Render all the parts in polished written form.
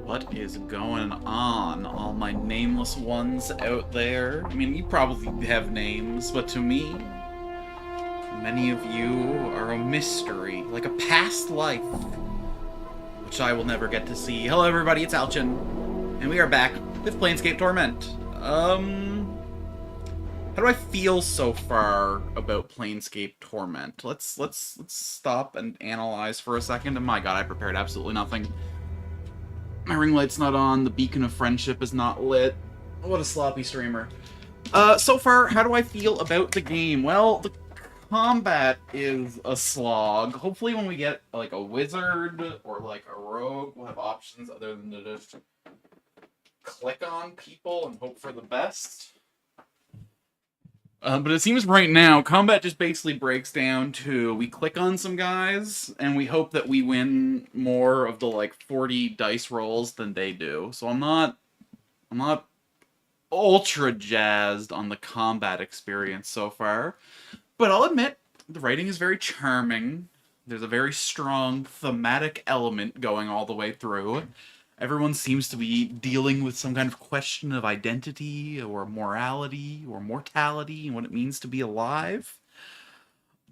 What is going on, all my nameless ones out there? I mean, you probably have names, but to me, many of you are a mystery, like a past life, which I will never get to see. Hello everybody, it's Alchin, and we are back with Planescape Torment. How do I feel so far about Planescape Torment? Let's stop and analyze for a second. And my god, I prepared absolutely nothing. My ring light's not on, the beacon of friendship is not lit. What a sloppy streamer. So far, how do I feel about the game? Well, the combat is a slog. Hopefully when we get, like, a wizard or, like, a rogue, we'll have options other than to just click on people and hope for the best. But it seems right now, combat just basically breaks down to we click on some guys, and we hope that we win more of the, like, 40 dice rolls than they do. So I'm not ultra jazzed on the combat experience so far. But I'll admit, the writing is very charming. There's a very strong thematic element going all the way through. Everyone seems to be dealing with some kind of question of identity or morality or mortality and what it means to be alive.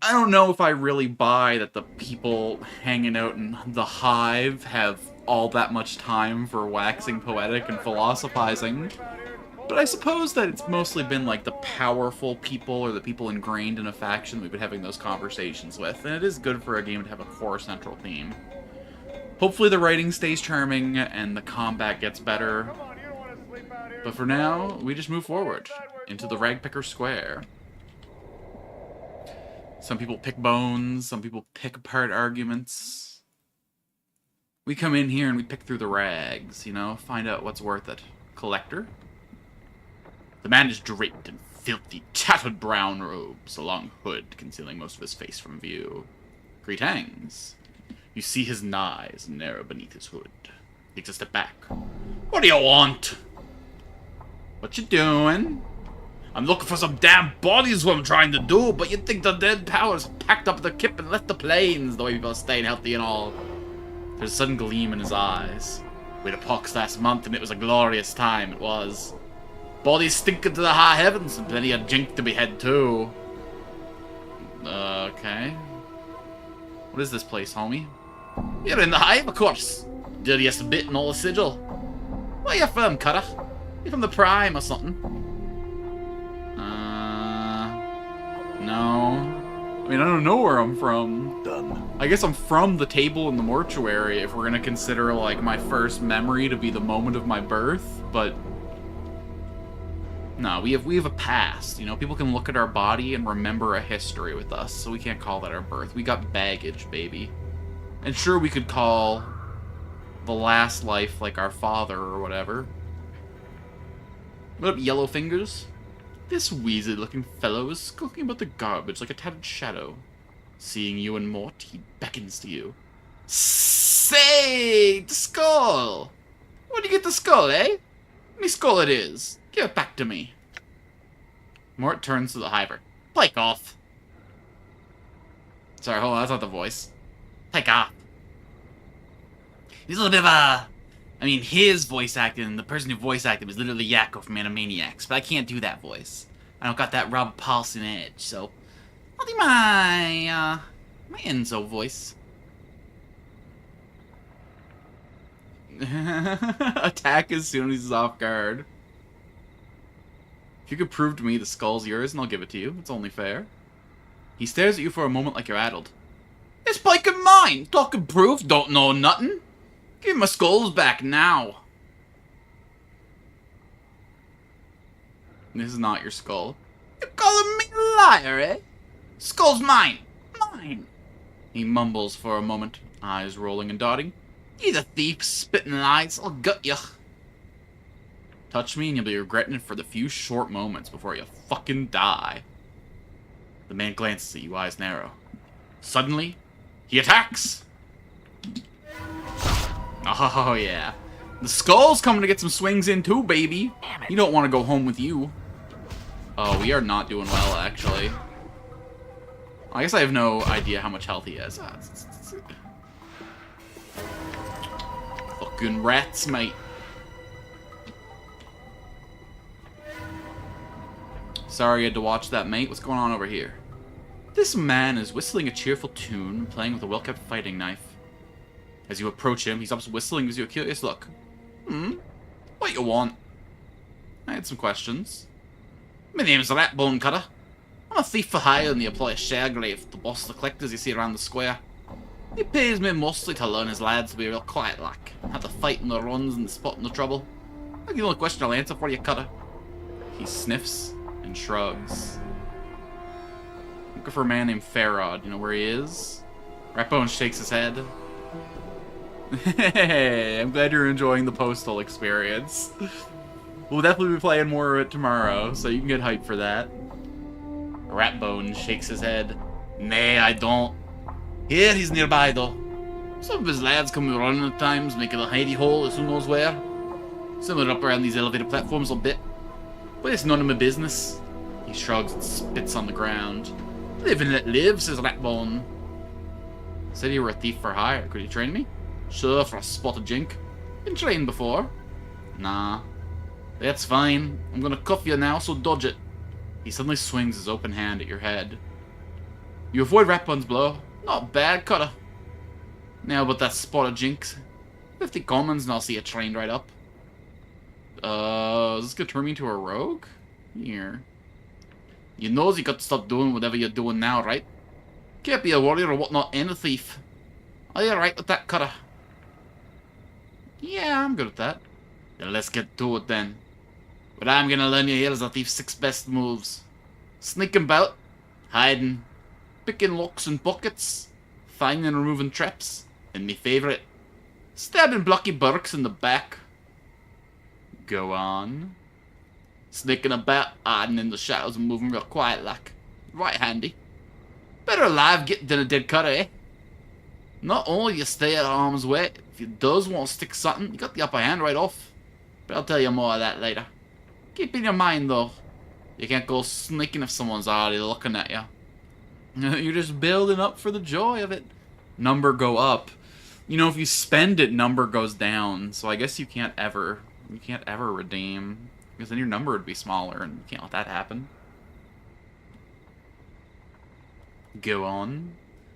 I don't know if I really buy that the people hanging out in the hive have all that much time for waxing poetic and philosophizing. But I suppose that it's mostly been like the powerful people or the people ingrained in a faction we've been having those conversations with. And it is good for a game to have a core central theme. Hopefully the writing stays charming and the combat gets better. But for now, we just move forward into the Ragpicker Square. Some people pick bones, some people pick apart arguments. We come in here and we pick through the rags, you know, find out what's worth it. Collector? The man is draped in filthy, tattered brown robes, a long hood concealing most of his face from view. Greetings. You see his eyes narrow beneath his hood. He takes a step back. What do you want? What you doing? I'm looking for some damn bodies, what I'm trying to do, but you'd think the dead powers packed up the kip and left the plains, the way people are staying healthy and all. There's a sudden gleam in his eyes. We had a pox last month and it was a glorious time, it was. Bodies stinking to the high heavens and plenty of jink to behead too. Okay. What is this place, homie? You're in the hive, of course. Dirtiest bit in all the sigil. Where you from, cutter? You from the Prime or something? No. I mean, I don't know where I'm from. Done. I guess I'm from the table in the mortuary if we're gonna consider, like, my first memory to be the moment of my birth, but... No, we have a past, you know? People can look at our body and remember a history with us, so we can't call that our birth. We got baggage, baby. And sure, we could call the last life, like, our father or whatever. What up, yellow fingers? This wheezy-looking fellow is skulking about the garbage like a tattered shadow. Seeing you and Mort, he beckons to you. Say, the skull! Where'd you get the skull, eh? Me skull it is. Give it back to me. Mort turns to the hiver. Take off. Sorry, hold on, that's not the voice. Take off. He's a little bit of a... I mean, his voice acting, the person who voice acted was literally Yakko from Animaniacs, but I can't do that voice. I don't got that Rob Paulson edge, so... I'll do my Enzo voice. Attack as soon as he's off guard. If you could prove to me the skull's yours, and I'll give it to you. It's only fair. He stares at you for a moment like you're addled. It's Pickin mine! Talking proof, don't know nothing. Give my skulls back now. This is not your skull. You're calling me a liar, eh? Skull's mine! Mine! He mumbles for a moment, eyes rolling and dotting. You the thief, spitting lies, I'll gut you. Touch me and you'll be regretting it for the few short moments before you fucking die. The man glances at you, eyes narrow. Suddenly, he attacks! Oh yeah. The skull's coming to get some swings in too, baby. You don't want to go home with you. Oh, we are not doing well, actually. I guess I have no idea how much health he has. Fucking rats, mate. Sorry you had to watch that, mate. What's going on over here? This man is whistling a cheerful tune, playing with a well-kept fighting knife. As you approach him, he stops whistling, gives you a curious look. What you want? I had some questions. My name's Ratbone Cutter. I'm a thief for hire in the employ of Sharegrave, the boss of the collectors you see around the square. He pays me mostly to learn his lads to be real quiet like, have to fight in the runs and spot in the trouble. That's the only question I'll answer for you, Cutter. He sniffs and shrugs. Looking for a man named Farod. You know where he is? Ratbone shakes his head. Hey, I'm glad you're enjoying the postal experience. We'll definitely be playing more of it tomorrow, so you can get hyped for that. Ratbone shakes his head. Nay, I don't. Here, he's nearby, though. Some of his lads come running at times, making a hidey hole as who knows where. Some are up around these elevator platforms a bit. But it's none of my business. He shrugs and spits on the ground. Live and let live, says Ratbone. Said you were a thief for hire. Could you train me? Sure, for a spot of jink. Been trained before. Nah. That's fine. I'm gonna cuff you now, so dodge it. He suddenly swings his open hand at your head. You avoid Ratbone's blow. Not bad, Cutter. Now about that spot of jinx. 50 commons and I'll see you trained right up. Is this gonna turn me into a rogue? Here. You knows you got to stop doing whatever you're doing now, right? Can't be a warrior or whatnot and a thief. Are you alright with that, Cutter? Yeah, I'm good with that. Then let's get to it then. What I'm gonna learn you here is a thief's 6 best moves. Sneaking about, hiding, picking locks and pockets, finding and removing traps, and me favourite, stabbing blocky burks in the back. Go on. Sneaking about, hiding in the shadows and moving real quiet like. Right handy. Better alive get than a dead Cutter, eh? Not only you stay at arm's way, if you does want to stick something, you got the upper hand right off. But I'll tell you more of that later. Keep in your mind though, you can't go sneaking if someone's already looking at you. You're just building up for the joy of it. Number go up. You know, if you spend it, number goes down. So I guess you can't ever redeem. Because then your number would be smaller, and you can't let that happen. Go on.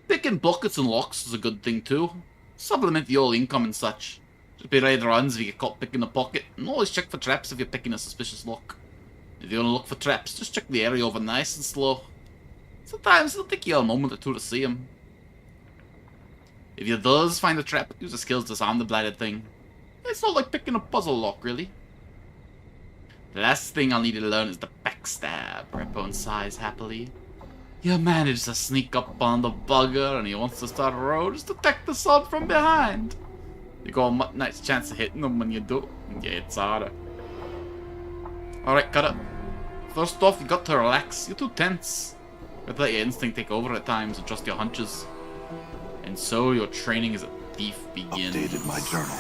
Picking buckets and locks is a good thing too. Supplement the old income and such. Just be ready to runs if you get caught picking a pocket, and always check for traps if you're picking a suspicious lock. If you want to look for traps, just check the area over nice and slow. Sometimes it'll take you a moment or two to see them. If you does find a trap, use the skills to disarm the blighted thing. It's not like picking a puzzle lock, really. The last thing I'll need you to learn is the backstab. Ratbone sighs happily. You manage to sneak up on the bugger, and he wants to start a row just to attack the sword from behind. You got a much nice chance of hitting them when you do. Yeah, it's harder. Alright, Cutter. First off, you got to relax. You're too tense. You let your instinct take over at times and trust your hunches. And so your training as a thief begins. Updated my journal.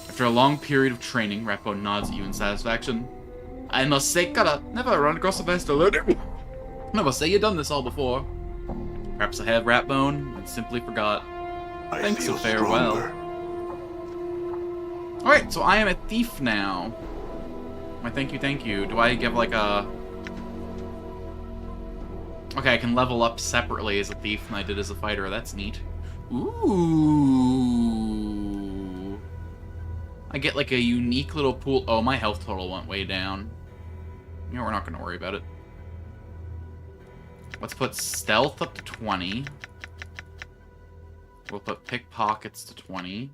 After a long period of training, Ratbone nods at you in satisfaction. I must say, Cutter, never run across a faster learner. Never say you've done this all before. Perhaps I have Ratbone and simply forgot. Thanks and farewell. Alright, so I am a thief now. My thank you. Do I give like a... Okay, I can level up separately as a thief than I did as a fighter. That's neat. Ooh. I get like a unique little pool. Oh, my health total went way down. You know, we're not going to worry about it. Let's put stealth up to 20. We'll put pickpockets to 20.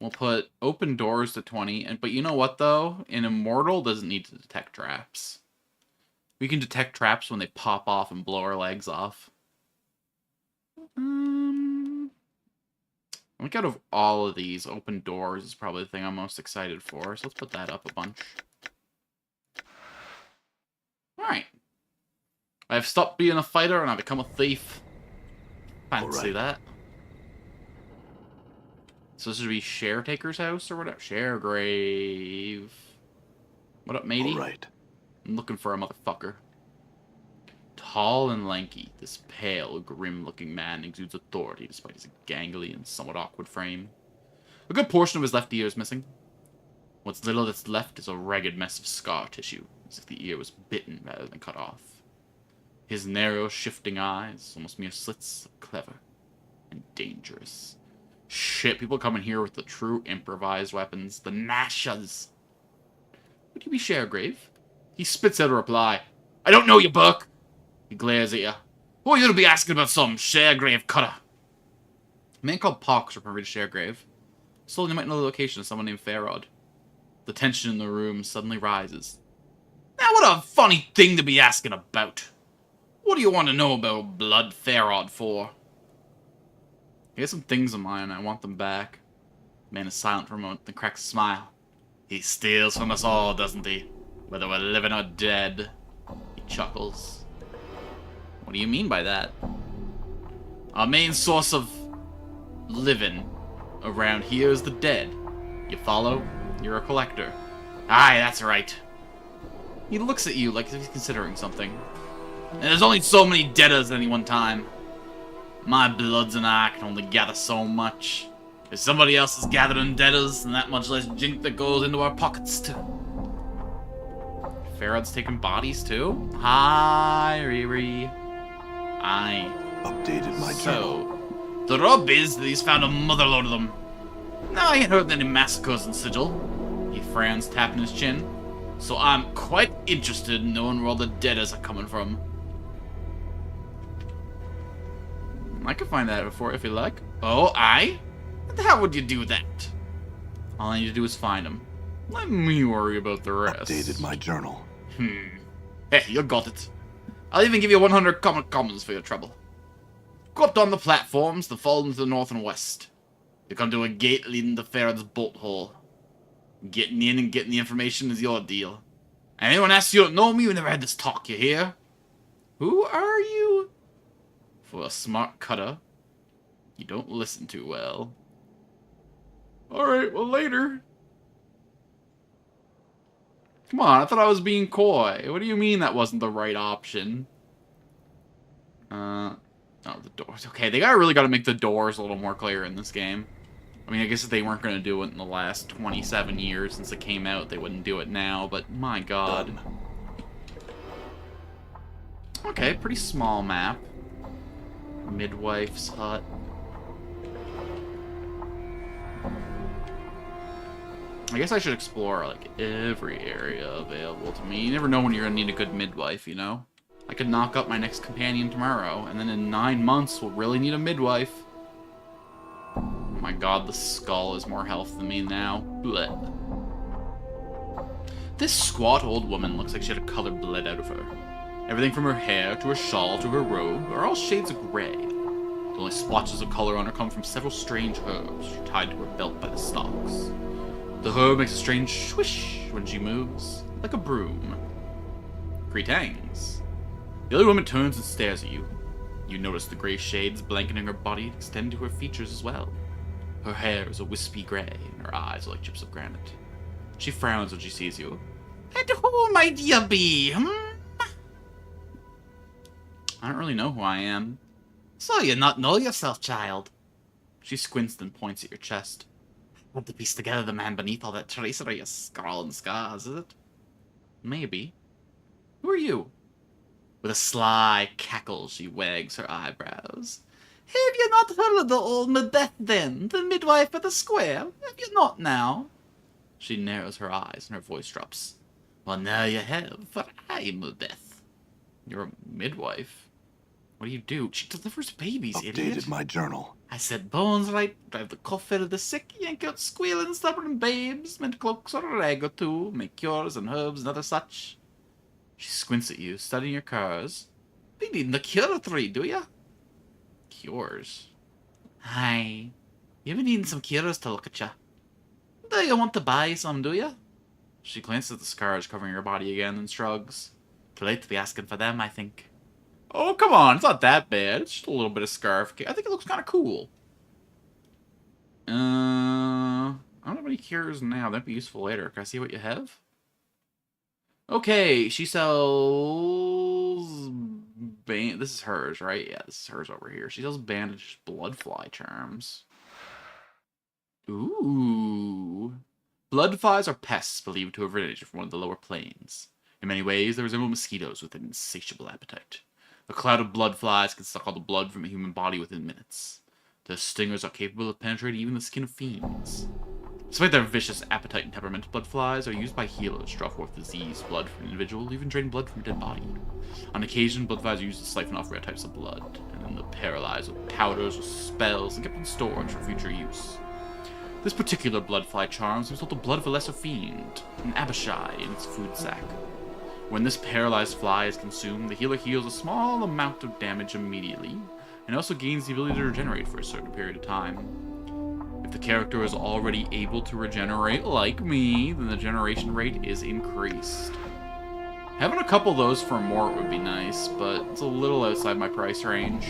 We'll put open doors to 20. But you know what, though? An immortal doesn't need to detect traps. We can detect traps when they pop off and blow our legs off. I think out of all of these, open doors is probably the thing I'm most excited for. So let's put that up a bunch. Alright. I've stopped being a fighter and I've become a thief. Fancy that. So this would be Sharetaker's house or whatever? Sharegrave. What up, matey? Alright. I'm looking for a motherfucker. Tall and lanky, this pale, grim-looking man exudes authority despite his gangly and somewhat awkward frame. A good portion of his left ear is missing. What's little that's left is a ragged mess of scar tissue, as if the ear was bitten rather than cut off. His narrow, shifting eyes, almost mere slits, are clever and dangerous. Shit, people come in here with the true improvised weapons, the Nashas. Would you be Sharegrave? He spits out a reply. I don't know you, Buck. He glares at you. Who are you to be asking about some Sharegrave cutter? A man called Pox reported to Sharegrave. Slowly you might know the location of someone named Farod. The tension in the room suddenly rises. Now what a funny thing to be asking about. What do you want to know about Blood Farod for? He has some things of mine and I want them back. The man is silent for a moment, then cracks a smile. He steals from us all, doesn't he? Whether we're living or dead. He chuckles. What do you mean by that? Our main source of living around here is the dead. You follow? You're a collector. Aye, that's right. He looks at you like he's considering something. And there's only so many deaders at any one time. My bloods and I can only gather so much. If somebody else is gathering deaders, then that much less jink that goes into our pockets too. Farod's taking bodies too? Hi, Riri. Aye. Updated my journal. So, the rub is that he's found a motherload of them. Now I ain't heard any massacres in Sigil. He frowns, tapping his chin. So I'm quite interested in knowing where all the deaders are coming from. I can find that before if you like. Oh, aye? And how would you do that? All I need to do is find him. Let me worry about the rest. Updated my journal. Hey, you got it. I'll even give you 100 commons for your trouble. Go up on the platforms that fall into the north and west. You come to a gate leading to Farad's bolt hole. Getting in and getting the information is your deal. And anyone asks you don't know me, we never had this talk, you hear? Who are you? For a smart cutter, you don't listen too well. Alright, well later. Come on, I thought I was being coy. What do you mean that wasn't the right option? Oh, the doors. Okay, they really gotta make the doors a little more clear in this game. I mean, I guess if they weren't gonna do it in the last 27 years since it came out, they wouldn't do it now, but my god. Done. Okay, pretty small map. Midwife's hut. I guess I should explore, like, every area available to me. You never know when you're gonna need a good midwife, you know? I could knock up my next companion tomorrow, and then in 9 months we'll really need a midwife. Oh my god, the skull is more health than me now. Bleh. This squat old woman looks like she had a color bled out of her. Everything from her hair, to her shawl, to her robe, are all shades of gray. The only splotches of color on her come from several strange herbs tied to her belt by the stalks. The herb makes a strange swish when she moves, like a broom. Greetings. The other woman turns and stares at you. You notice the gray shades blanketing her body extend to her features as well. Her hair is a wispy gray, and her eyes are like chips of granite. She frowns when she sees you. And who might you be, I don't really know who I am. So you not know yourself, child? She squints and points at your chest. Want to piece together the man beneath all that tracery of scrawl and scars, is it? Maybe. Who are you? With a sly cackle, she wags her eyebrows. Have you not heard of the old Macbeth, then? The midwife of the square? Have you not now? She narrows her eyes and her voice drops. Well, now you have, for I'm Macbeth. You're a midwife? What do you do? She delivers babies, Updated idiot. my journal. I said bones right, drive the cough out of the sick, yank out squealing stubborn babes, mend cloaks or a rag or two, make cures and herbs and other such. She squints at you, studying your cars. Be needing the cure tree, do ya? Cures? Aye. You be needing some cures to look at ya. Do you want to buy some, do ya? She glances at the scars covering her body again and shrugs. Too late to be asking for them, I think. Oh, come on. It's not that bad. It's just a little bit of scarf. I think it looks kind of cool. I don't have any cures now. That'd be useful later. Can I see what you have? Okay, she sells This is hers, right? Yeah, this is hers over here. She sells bandaged bloodfly charms. Ooh. Bloodflies are pests believed to have originated from one of the lower planes. In many ways, they resemble mosquitoes with an insatiable appetite. A cloud of bloodflies can suck all the blood from a human body within minutes. Their stingers are capable of penetrating even the skin of fiends. Despite their vicious appetite and temperament, bloodflies are used by healers to draw forth diseased blood from an individual, or even drain blood from a dead body. On occasion, bloodflies are used to siphon off rare types of blood, and then they're paralyzed with powders or spells and kept in storage for future use. This particular bloodfly charm seems to hold the blood of a lesser fiend, an Abishai, in its food sack. When this paralyzed fly is consumed, the healer heals a small amount of damage immediately, and also gains the ability to regenerate for a certain period of time. If the character is already able to regenerate, like me, then the generation rate is increased. Having a couple of those for Mort would be nice, but it's a little outside my price range.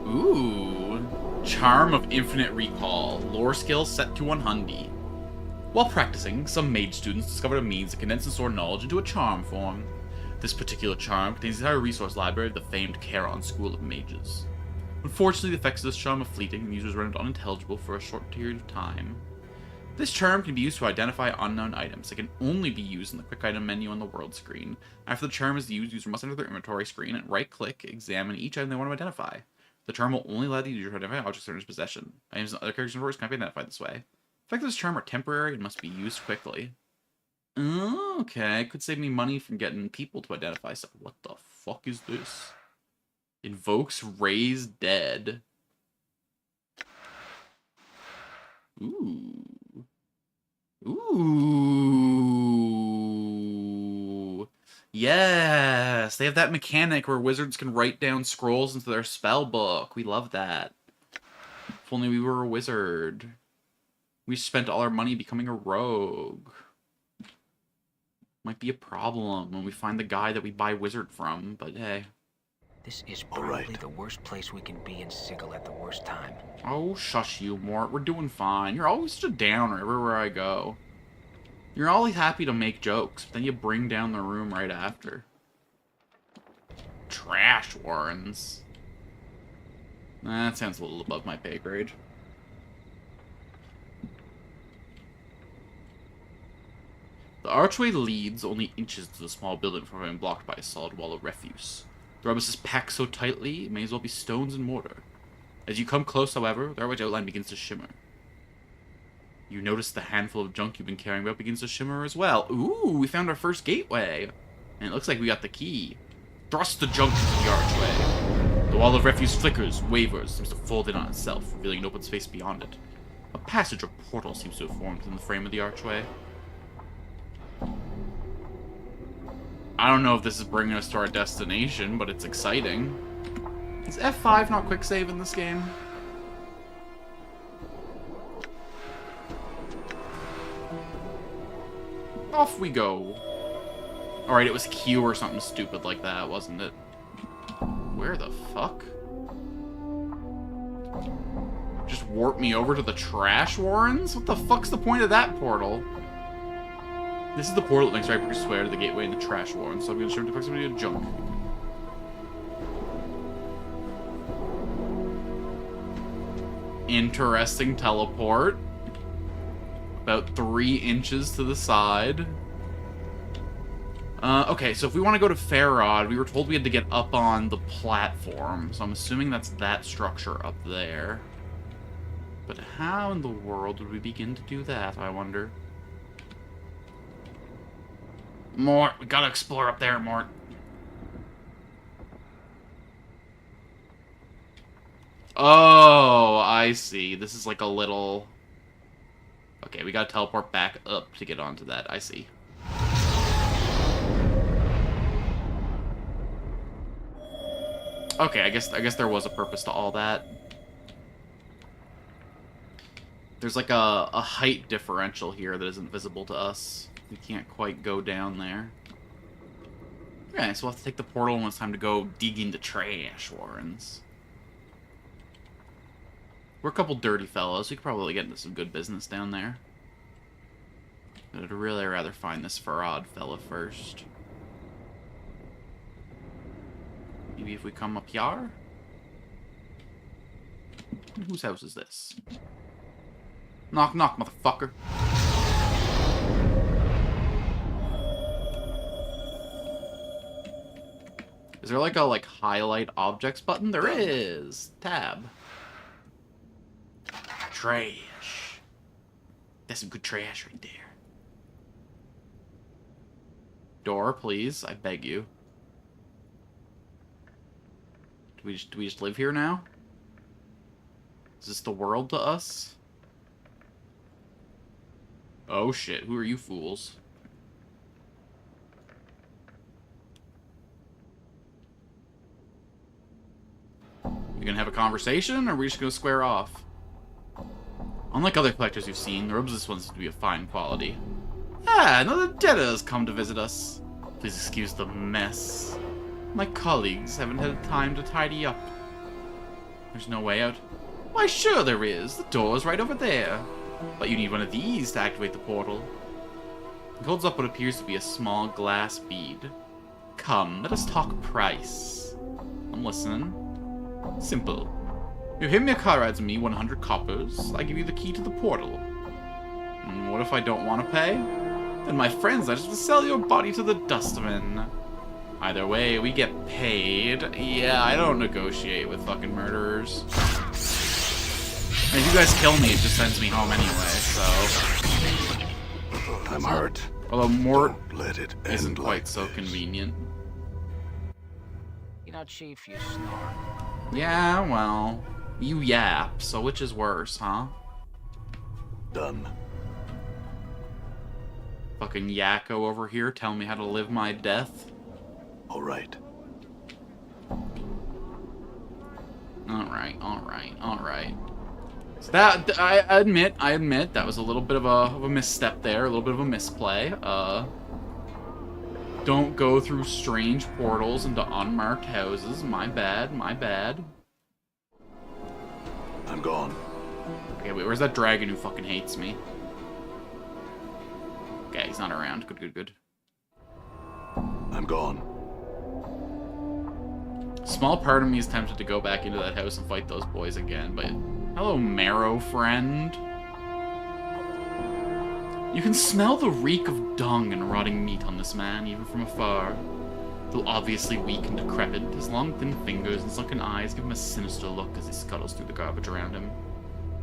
Ooh. Charm of Infinite Recall. Lore skill set to 100. While practicing, some mage students discovered a means to condense and store knowledge into a charm form. This particular charm contains the entire resource library of the famed Charon School of Mages. Unfortunately, the effects of this charm are fleeting, and users render it unintelligible for a short period of time. This charm can be used to identify unknown items. It can only be used in the quick item menu on the world screen. After the charm is used, user must enter their inventory screen and right-click, examine each item they want to identify. The charm will only allow the user to identify objects in his possession. Items in other characters' inventories can't be identified this way. The effects of this charm are temporary and must be used quickly. Oh, okay, could save me money from getting people to identify stuff. What the fuck is this? Invokes Raise Dead. Ooh. Ooh. Yes! They have that mechanic where wizards can write down scrolls into their spell book. We love that. If only we were a wizard. We spent all our money becoming a rogue. Might be a problem when we find the guy that we buy wizard from, but hey. This is probably the worst place we can be in Sigil at the worst time. Oh, shush you, Mort. We're doing fine. You're always just a downer everywhere I go. You're always happy to make jokes, but then you bring down the room right after. Trash warrens. That sounds a little above my pay grade. The archway leads only inches to the small building from being blocked by a solid wall of refuse. The rubbish is packed so tightly, it may as well be stones and mortar. As you come close, however, the archway's outline begins to shimmer. You notice the handful of junk you've been carrying about begins to shimmer as well. Ooh, we found our first gateway. And it looks like we got the key. Thrust the junk into the archway. The wall of refuse flickers, wavers, seems to fold in on itself, revealing an open space beyond it. A passage or portal seems to have formed within the frame of the archway. I don't know if this is bringing us to our destination, but it's exciting. Is F5 not quick save in this game? Off we go. Alright, it was Q or something stupid like that, wasn't it? Where the fuck? Just warp me over to the trash warrens? What the fuck's the point of that portal? This is the portal that links Ragpicker Square to the gateway in the trash warren, so I'm gonna show the proximity of junk. Interesting teleport. About 3 inches to the side. Okay, so if we want to go to Farod, we were told we had to get up on the platform, so I'm assuming that's that structure up there. But how in the world would we begin to do that, I wonder? Mort, we gotta explore up there, Mort. Oh, I see. This is like a little... Okay, we gotta teleport back up to get onto that. I see. Okay, I guess there was a purpose to all that. There's like a height differential here that isn't visible to us. We can't quite go down there. Okay, so we'll have to take the portal when it's time to go dig into trash warrens. We're a couple dirty fellows. We could probably get into some good business down there. But I'd really rather find this Farad fella first. Maybe if we come up here? Whose house is this? Knock, knock, motherfucker. Is there like a highlight objects button? There is. Tab. Trash. That's some good trash right there. Door, please. I beg you. Do we just live here now? Is this the world to us? Oh shit, who are you fools? We gonna have a conversation, or are we just gonna square off? Unlike other collectors you've seen, the robes of this one seem to be of fine quality. Ah, another debtor has come to visit us. Please excuse the mess. My colleagues haven't had time to tidy up. There's no way out. Why, sure there is. The door's right over there. But you need one of these to activate the portal. He holds up what appears to be a small glass bead. Come, let us talk price. I'm listening. Simple. You give me a car rides and me 100 coppers, I give you the key to the portal. And what if I don't want to pay? Then my friends, I just sell your body to the dustman. Either way, we get paid. Yeah, I don't negotiate with fucking murderers. And if you guys kill me, it just sends me home anyway, so... I'm hurt. Although Mort Don't let it end isn't quite like so this. convenient. You know, Chief, you snore. Yeah, well... You yap, so which is worse, huh? Done. Fucking yakko over here telling me how to live my death. All right. Alright. So that, I admit, that was a little bit of a misstep there, a little bit of a misplay. Don't go through strange portals into unmarked houses. My bad. I'm gone. Okay, wait, where's that dragon who fucking hates me? Okay, he's not around. Good. I'm gone. Small part of me is tempted to go back into that house and fight those boys again, but... Hello, marrow friend. You can smell the reek of dung and rotting meat on this man, even from afar. Though obviously weak and decrepit, his long thin fingers and sunken eyes give him a sinister look as he scuttles through the garbage around him.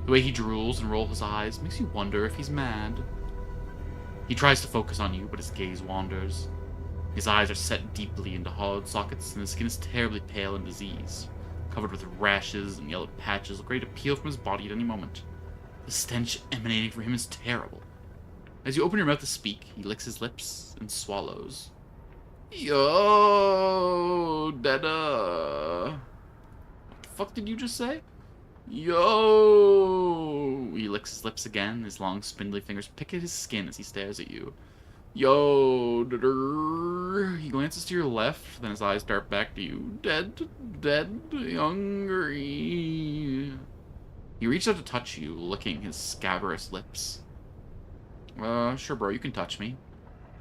The way he drools and rolls his eyes makes you wonder if he's mad. He tries to focus on you, but his gaze wanders. His eyes are set deeply into hollowed sockets, and his skin is terribly pale and diseased, covered with rashes and yellow patches ready to peel from his body at any moment. The stench emanating from him is terrible. As you open your mouth to speak, he licks his lips and swallows. Yo, Dada. What the fuck did you just say? Yo. He licks his lips again. His long, spindly fingers pick at his skin as he stares at you. Yo, Dada. He glances to your left, then his eyes dart back to you. Dead, hungry. He reaches out to touch you, licking his scabrous lips. Sure, bro, you can touch me.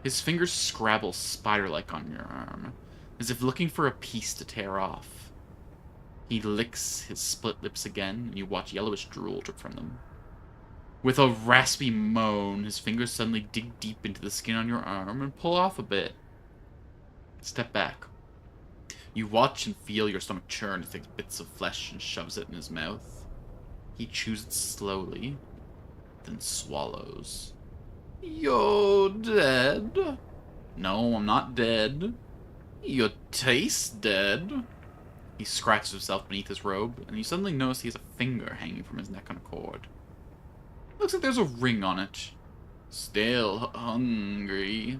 His fingers scrabble spider-like on your arm, as if looking for a piece to tear off. He licks his split lips again, and you watch yellowish drool drip from them. With a raspy moan, his fingers suddenly dig deep into the skin on your arm and pull off a bit. Step back. You watch and feel your stomach churn as he takes bits of flesh and shoves it in his mouth. He chews it slowly, then swallows. You're dead. No, I'm not dead. You taste dead. He scratches himself beneath his robe, and you suddenly notice he has a finger hanging from his neck on a cord. Looks like there's a ring on it. Still hungry.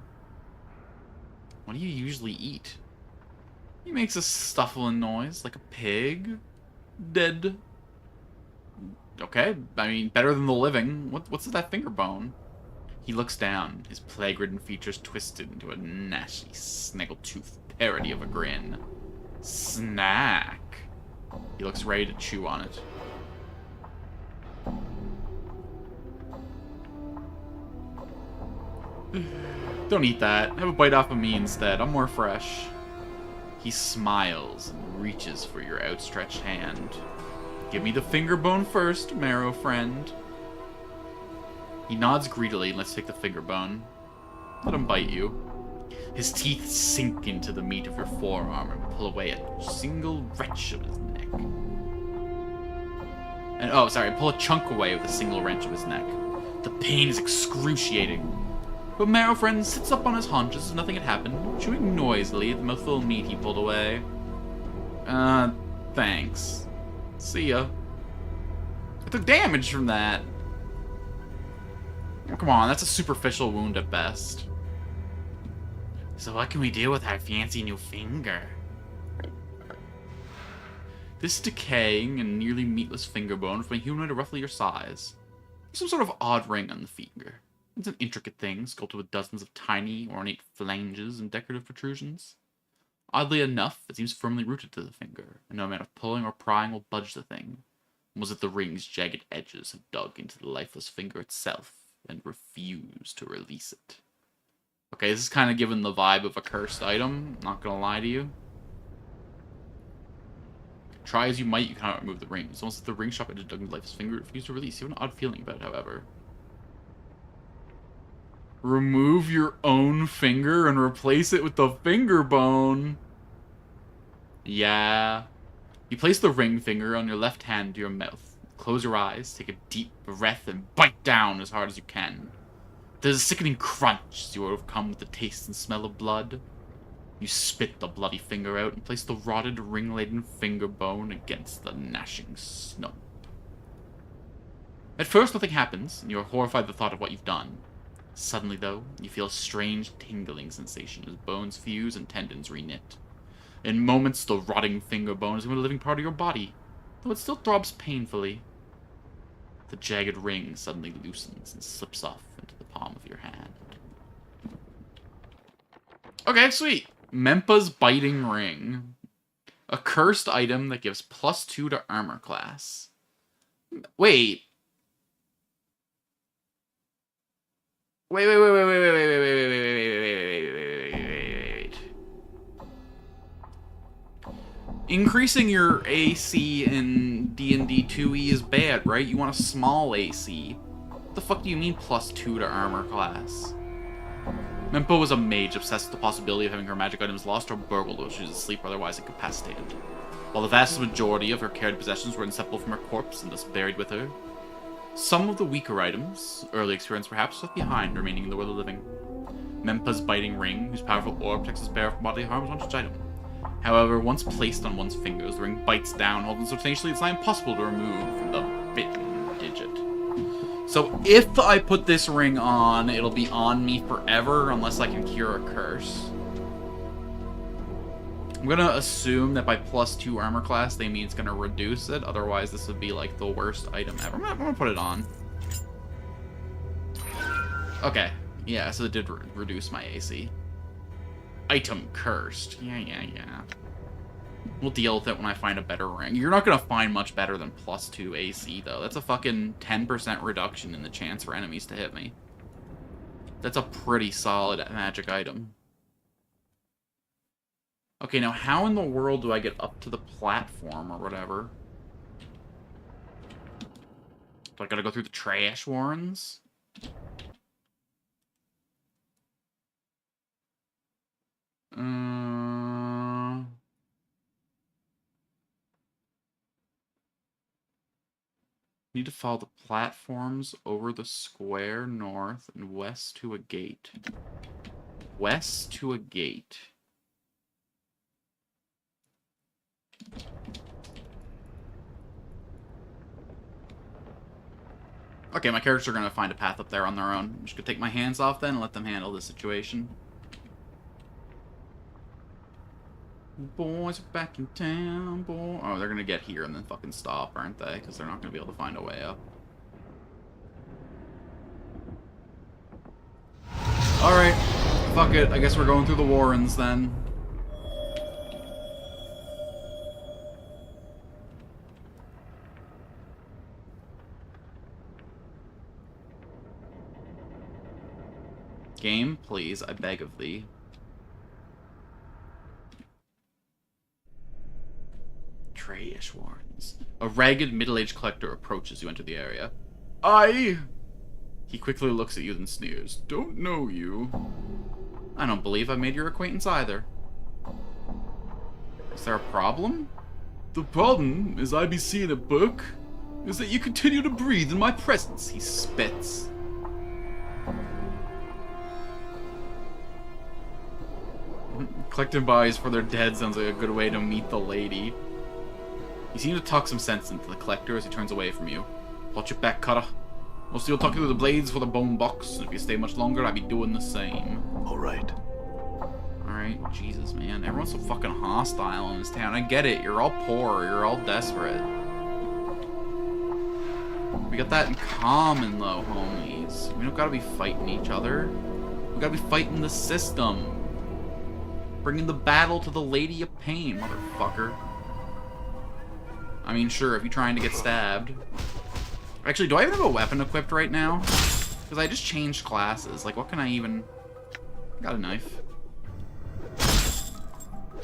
What do you usually eat? He makes a stuffling noise, like a pig. Dead. Okay, I mean, better than the living. What's that finger bone? He looks down, his plague-ridden features twisted into a nasty, snaggle-toothed parody of a grin. Snack. He looks ready to chew on it. Don't eat that. Have a bite off of me instead. I'm more fresh. He smiles and reaches for your outstretched hand. Give me the finger bone first, marrow friend. He nods greedily and lets you take the finger bone. Let him bite you. His teeth sink into the meat of your forearm and pull away a single wrench of his neck. And pull a chunk away with a single wrench of his neck. The pain is excruciating. But Marrow Friend sits up on his haunches as if nothing had happened, chewing noisily at the mouthful of meat he pulled away. Thanks. See ya. I took damage from that. Oh, come on, that's a superficial wound at best. So what can we do with our fancy new finger? This decaying and nearly meatless finger bone from a humanoid roughly your size. There's some sort of odd ring on the finger. It's an intricate thing, sculpted with dozens of tiny, ornate phalanges and decorative protrusions. Oddly enough, it seems firmly rooted to the finger, and no amount of pulling or prying will budge the thing. Was it the ring's jagged edges have dug into the lifeless finger itself and refuse to release it? Okay, this is kind of giving the vibe of a cursed item, not gonna lie to you. Try as you might, you cannot remove the ring. It's almost like the ring shop edge dug into the lifeless finger refused to release. You have an odd feeling about it, however. Remove your own finger and replace it with the finger bone. Yeah. You place the ring finger on your left hand to your mouth. Close your eyes, take a deep breath, and bite down as hard as you can. There's a sickening crunch as you are overcome with the taste and smell of blood. You spit the bloody finger out and place the rotted, ring-laden finger bone against the gnashing snub. At first, nothing happens, and you are horrified at the thought of what you've done. Suddenly, though, you feel a strange tingling sensation as bones fuse and tendons reknit. In moments, the rotting finger bone is a living part of your body, though it still throbs painfully. The jagged ring suddenly loosens and slips off into the palm of your hand. Okay, sweet. Mempa's Biting Ring. A cursed item that gives +2 to armor class. Wait. Wait. Increasing your AC in D&D 2e is bad, right? You want a small AC. What the fuck do you mean +2 to armor class? Mempo was a mage obsessed with the possibility of having her magic items lost or burgled while she was asleep or otherwise incapacitated. While the vast majority of her carried possessions were inseparable from her corpse and thus buried with her, some of the weaker items, early experience perhaps, left behind, remaining in the world of living. Mempa's Biting Ring, whose powerful orb protects his bearer from bodily harm, is one such item. However, once placed on one's fingers, the ring bites down, holding so tenaciously it's not impossible to remove from the bitten digit. So if I put this ring on, it'll be on me forever unless I can cure a curse. I'm gonna assume that by +2 armor class, they mean it's gonna reduce it. Otherwise, this would be like the worst item ever. I'm gonna put it on. Okay. Yeah, so it did reduce my AC. Item cursed. Yeah. We'll deal with it when I find a better ring. You're not gonna find much better than +2 AC, though. That's a fucking 10% reduction in the chance for enemies to hit me. That's a pretty solid magic item. Okay, now how in the world do I get up to the platform or whatever? Do I gotta go through the trash warrens? Need to follow the platforms over the square north and west to a gate. West to a gate. Okay, my characters are gonna find a path up there on their own. I'm just gonna take my hands off then and let them handle the situation. Boys are back in town, boy. Oh, they're gonna get here and then fucking stop, aren't they? Because they're not gonna be able to find a way up. Alright. Fuck it. I guess we're going through the warrens then. Game, please, I beg of thee. flesh warns. A ragged, middle-aged collector approaches you enter the area. I... He quickly looks at you and sneers. Don't know you. I don't believe I made your acquaintance either. Is there a problem? The problem, as I be seeing a book, is that you continue to breathe in my presence. He spits. Collecting bodies for their dead sounds like a good way to meet the lady. You seem to talk some sense into the collector as he turns away from you. Watch your back, Cutter. Most you'll talk through the blades for the bone box, and if you stay much longer, I'll be doing the same. Alright. Alright, Jesus, man. Everyone's so fucking hostile in this town. I get it. You're all poor. You're all desperate. We got that in common, though, homies. We don't gotta be fighting each other. We gotta be fighting the system. Bringing the battle to the Lady of Pain, motherfucker. I mean, sure, if you're trying to get stabbed. Actually, do I even have a weapon equipped right now? Because I just changed classes. Like, what can I even... I got a knife.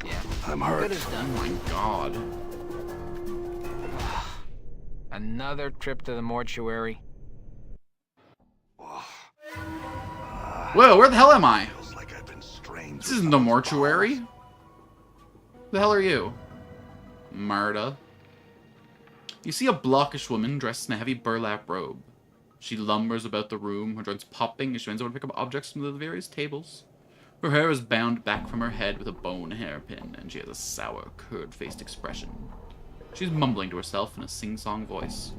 Yeah. I'm hurt. Good as Oh done. my god. Another trip to the mortuary. Whoa, where the hell am I? Feels like I've been strained. This isn't the mortuary. Who the hell are you? Marta. You see a blockish woman dressed in a heavy burlap robe. She lumbers about the room, her joints popping as she bends over to pick up objects from the various tables. Her hair is bound back from her head with a bone hairpin, and she has a sour, curd-faced expression. She's mumbling to herself in a sing-song voice.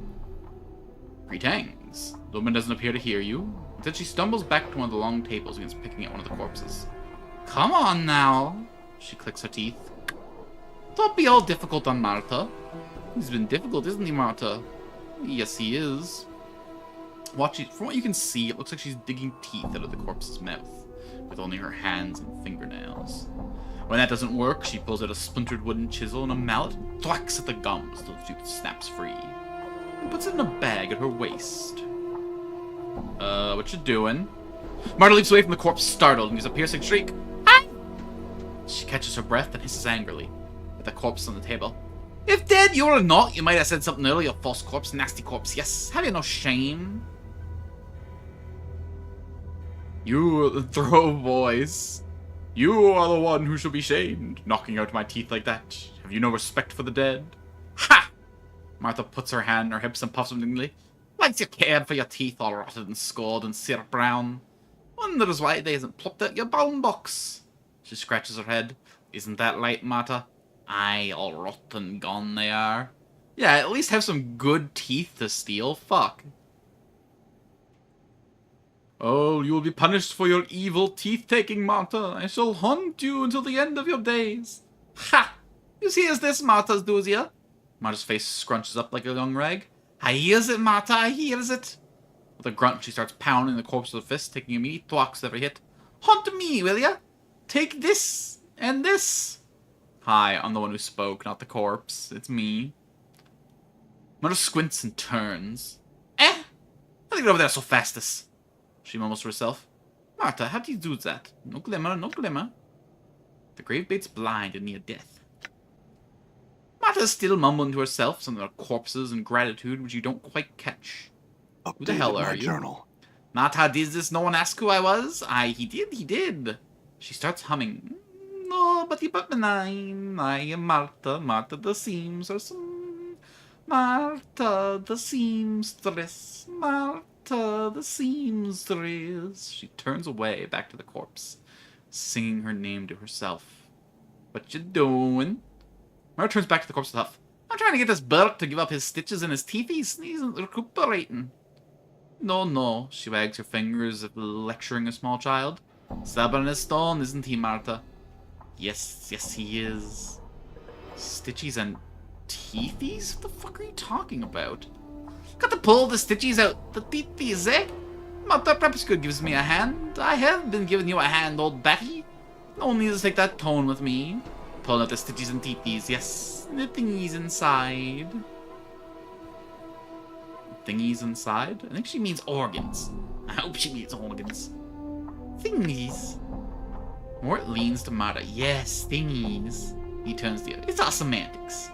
Greetings. The woman doesn't appear to hear you. Instead, she stumbles back to one of the long tables and begins picking at one of the corpses. Come on now. She clicks her teeth. Don't be all difficult on Marta. He's been difficult, isn't he, Marta? Yes, he is. From what you can see, it looks like she's digging teeth out of the corpse's mouth, with only her hands and fingernails. When that doesn't work, she pulls out a splintered wooden chisel and a mallet and thwacks at the gums until the tooth snaps free, and puts it in a bag at her waist. What you doing? Marta leaps away from the corpse, startled, and gives a piercing shriek. Ah! She catches her breath and hisses angrily at the corpse on the table. If dead you or not, you might have said something earlier, false corpse, nasty corpse, yes. Have you no shame? You throw voice. You are the one who should be shamed, knocking out my teeth like that. Have you no respect for the dead? Ha! Martha puts her hand on her hips and puffs indignantly. Likes you cared for your teeth all rotted and scored and syrup brown. Wonders why they hasn't plopped out your bone box. She scratches her head. Isn't that right, Martha? Aye, all rot and gone they are. Yeah, at least have some good teeth to steal. Fuck. Oh, you will be punished for your evil teeth-taking, Martha. I shall haunt you until the end of your days. Ha! You see as this, Martha's does ya? Martha's face scrunches up like a young rag. I hears it, Martha, I hears it. With a grunt, she starts pounding the corpse with a fist, taking immediate thwacks at every hit. Haunt me, will ya? Take this and this. Hi, I'm the one who spoke, not the corpse. It's me. Martha squints and turns. How do you get over there so fastest? She mumbles to herself. Martha, how do you do that? No glimmer, no glimmer. The gravebait's blind and near death. Martha's still mumbling to herself something about corpses and gratitude which you don't quite catch. Who the hell are you? Journal. Martha, did this no one ask who I was? Aye, he did. She starts humming. Nobody but benign. I am Martha, Martha the seamstress. Martha the seamstress. Martha the seamstress. She turns away, back to the corpse, singing her name to herself. What you doing? Martha turns back to the corpse with a huff. I'm trying to get this Burke to give up his stitches and his teeth. He's recuperating. No. She wags her fingers, lecturing a small child. Stubborn as stone, isn't he, Martha? Yes, he is. Stitchies and teethies? What the fuck are you talking about? Got to pull the stitchies out. The teethies, eh? Martha, perhaps you could give me a hand. I have been giving you a hand, old Betty. No one needs to take that tone with me. Pulling out the stitchies and teethies, yes. The thingies inside. Thingies inside? I think she means organs. I hope she means organs. Thingies. Mort leans to Marta. Yes, thingies. He turns to you. It's all semantics.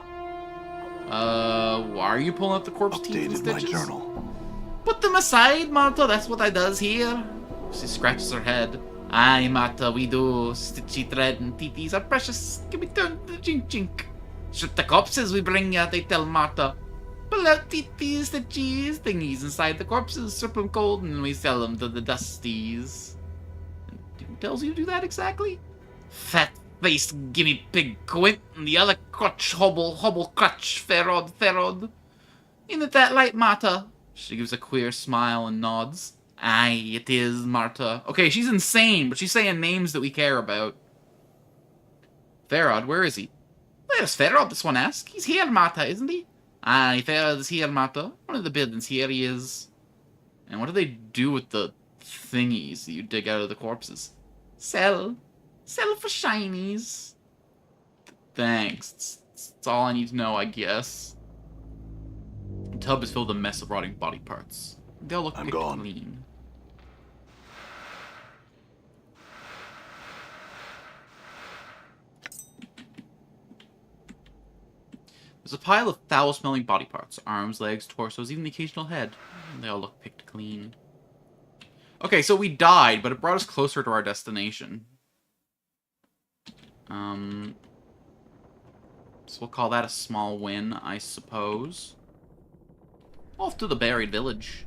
Why are you pulling out the corpse teeth and Updated my stitches? journal. Put them aside, Martha. That's what I does here. She scratches her head. Aye, Martha, we do. Stitchy thread and teethies are precious. Give me turn to the chink chink. Shoot the corpses we bring ya, they tell Martha. Pull out teethies, stitchies, thingies inside the corpses, strip them cold, and we sell them to the dusties. And who tells you to do that exactly? Fat face, gimme pig quint, and the other crutch, hobble crutch, ferrod. Isn't it that light, Martha? She gives a queer smile and nods. Aye, it is, Martha. Okay, she's insane, but she's saying names that we care about. Ferrod, where is he? Where's Ferrod, this one asks. He's here, Martha, isn't he? Aye, Ferrod's here, Martha. One of the buildings here he is. And what do they do with the thingies that you dig out of the corpses? Sell. Sell for shinies. Thanks. That's all I need to know, I guess. The tub is filled with a mess of rotting body parts. They'll look picked clean. There's a pile of foul-smelling body parts. Arms, legs, torsos, even the occasional head. They all look picked clean. Okay, so we died, but it brought us closer to our destination. So we'll call that a small win, I suppose. Off to the buried village.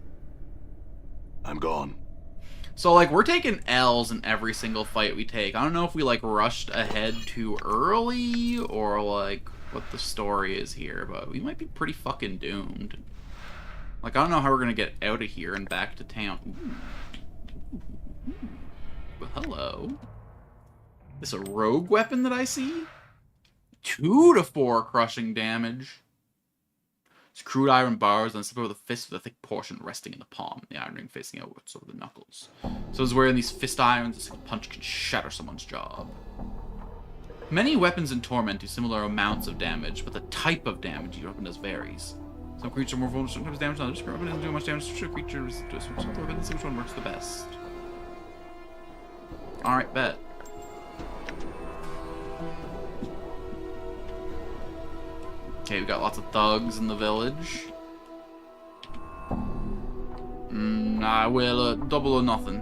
I'm gone. So, like, we're taking L's in every single fight we take. I don't know if we, like, rushed ahead too early, or, like, what the story is here, but we might be pretty fucking doomed. Like, I don't know how we're gonna get out of here and back to town. Ooh. Well, hello. Is this a rogue weapon that I see? 2 to 4 crushing damage. It's crude iron bars and support with a fist with a thick portion resting in the palm, the iron ring facing outwards over the knuckles. So it's wearing these fist irons, a single punch can shatter someone's jaw. Many weapons in Torment do similar amounts of damage, but the type of damage your weapon does varies. Some creatures are more vulnerable to certain types of damage than others. Your weapon doesn't do much damage to creatures. Let's see which one works the best. Alright, bet. Okay, we got lots of thugs in the village. I will double or nothing.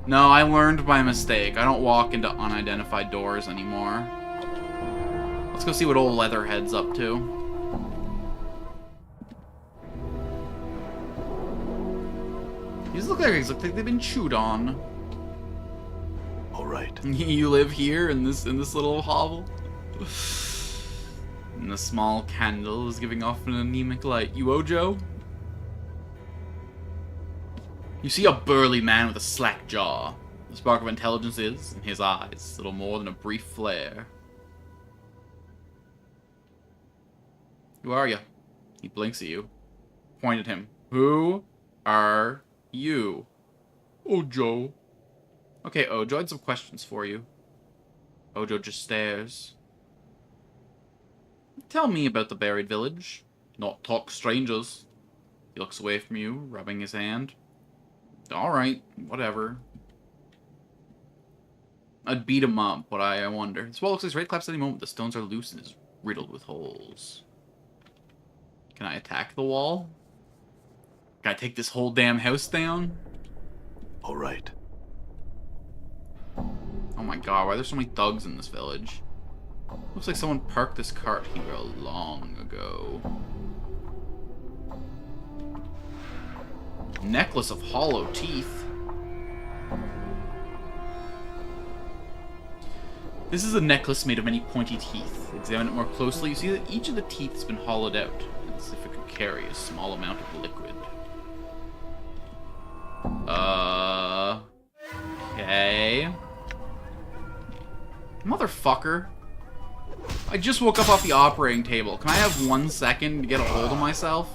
No, I learned my mistake. I don't walk into unidentified doors anymore. Let's go see what old Leatherhead's up to. These look like they've been chewed on. All right. You live here in this little hovel? And the small candle is giving off an anemic light. You Ojo? You see a burly man with a slack jaw. The spark of intelligence is, in his eyes, little more than a brief flare. Who are you? He blinks at you. Point at him. Who are you? Ojo. Okay, Ojo, I had some questions for you. Ojo just stares. Tell me about the buried village. Not talk strangers. He looks away from you, rubbing his hand. Alright, whatever. I'd beat him up, but I wonder. This wall looks like it's ready to collapse at any moment. The stones are loose and is riddled with holes. Can I attack the wall? Can I take this whole damn house down? All right. Oh my god, why are there so many thugs in this village? Looks like someone parked this cart here long ago. Necklace of hollow teeth. This is a necklace made of many pointy teeth. Examine it more closely, you see that each of the teeth has been hollowed out, as if it could carry a small amount of liquid. Okay. Motherfucker. I just woke up off the operating table. Can I have 1 second to get a hold of myself?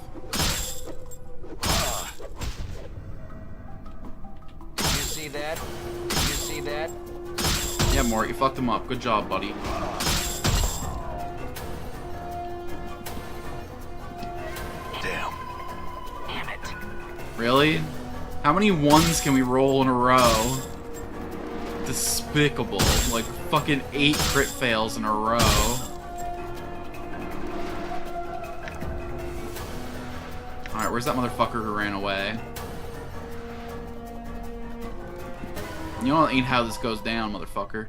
Did you see that? Did you see that? Yeah, Mort, you fucked him up. Good job, buddy. Damn. Damn it. Really? How many ones can we roll in a row? Despicable. Like, fucking 8 crit fails in a row. Alright, where's that motherfucker who ran away? You know, ain't how this goes down, motherfucker.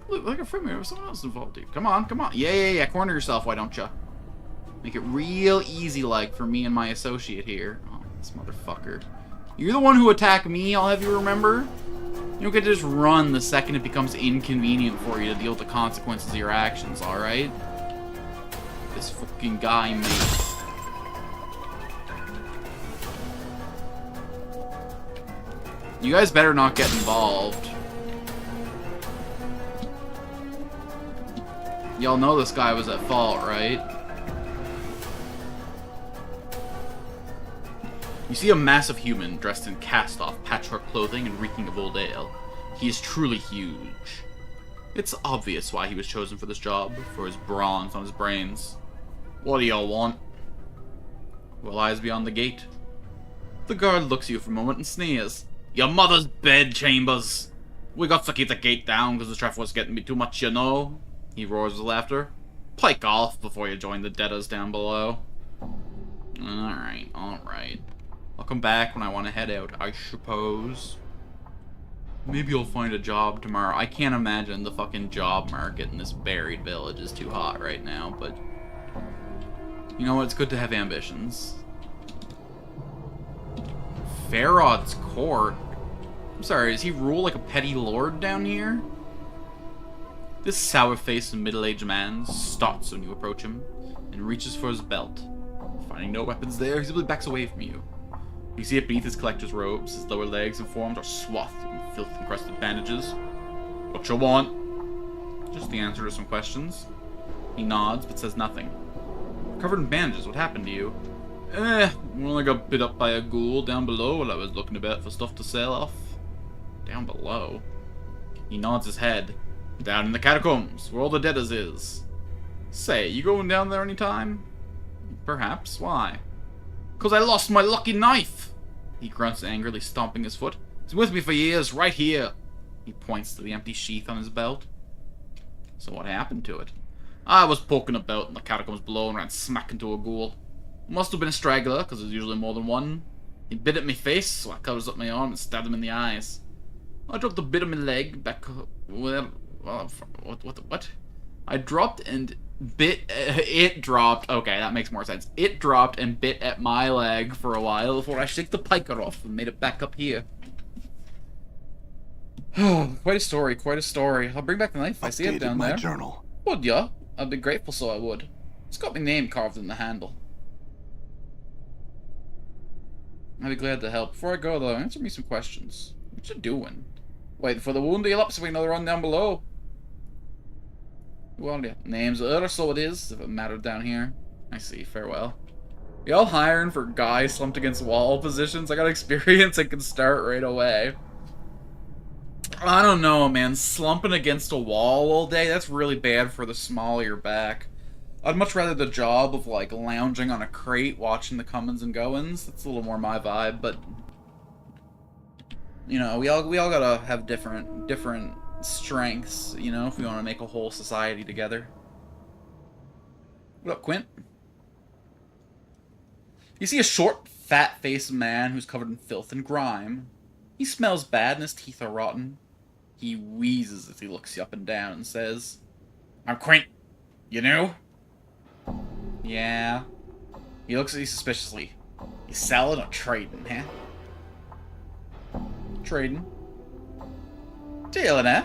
Look, like a friend, there was someone else involved, dude. Come on, come on. Yeah. Corner yourself, why don't ya? Make it real easy, like, for me and my associate here. Oh, this motherfucker. You're the one who attacked me, I'll have you remember. You don't get to just run the second it becomes inconvenient for you to deal with the consequences of your actions, alright? This fucking guy, mate. You guys better not get involved. Y'all know this guy was at fault, right? You see a massive human dressed in cast-off patchwork clothing and reeking of old ale. He is truly huge. It's obvious why he was chosen for this job, for his bronze on his brains. What do y'all want? Well, eyes beyond the gate. The guard looks at you for a moment and sneers. Your mother's bed chambers! We got to keep the gate down because the traffic was getting me too much, you know? He roars with laughter. Pike off before you join the debtors down below. Alright. I'll come back when I want to head out, I suppose. Maybe you'll find a job tomorrow. I can't imagine the fucking job market in this buried village is too hot right now, but... You know what? It's good to have ambitions. Farod's court? I'm sorry, does he rule like a petty lord down here? This sour-faced middle-aged man starts when you approach him and reaches for his belt. Finding no weapons there, he simply backs away from you. You see it beneath his collector's robes, his lower legs and forearms are swathed in filth-encrusted bandages. What you want? Just the answer to some questions. He nods, but says nothing. Covered in bandages, what happened to you? Well, I got bit up by a ghoul down below while I was looking about for stuff to sell off. Down below? He nods his head. Down in the catacombs, where all the debtors is. Say, you going down there any time? Perhaps. Why? 'Cause I lost my lucky knife! He grunts angrily, stomping his foot. It's with me for years, right here. He points to the empty sheath on his belt. So what happened to it? I was poking about in the catacombs below and ran smack into a ghoul. Must have been a straggler, because there's usually more than one. He bit at my face, so I covers up my arm and stabbed him in the eyes. I dropped a bit of my leg back where... What? I dropped and bit... it dropped. Okay, that makes more sense. It dropped and bit at my leg for a while before I shaked the piker off and made it back up here. Quite a story, quite a story. I'll bring back the knife if I see it down there. Journal. Would ya? I'd be grateful, so I would. It's got my name carved in the handle. I'd be glad to help. Before I go, though, answer me some questions. What you doing? Waiting for the wound to heal up so we can know the run down below. Well, yeah. Name's or so it is, if it mattered down here. I see. Farewell. Y'all hiring for guys slumped against wall positions? I got experience I can start right away. I don't know, man. Slumping against a wall all day, that's really bad for the small of your back. I'd much rather the job of, like, lounging on a crate watching the comings and goings. That's a little more my vibe, but... You know, we all gotta have different strengths, you know, if we want to make a whole society together. What up, Quint? You see a short, fat-faced man who's covered in filth and grime. He smells bad and his teeth are rotten. He wheezes as he looks you up and down and says, I'm Quint. You know? Yeah. He looks at you suspiciously. You selling or trading, huh? Trading. Dealing, eh?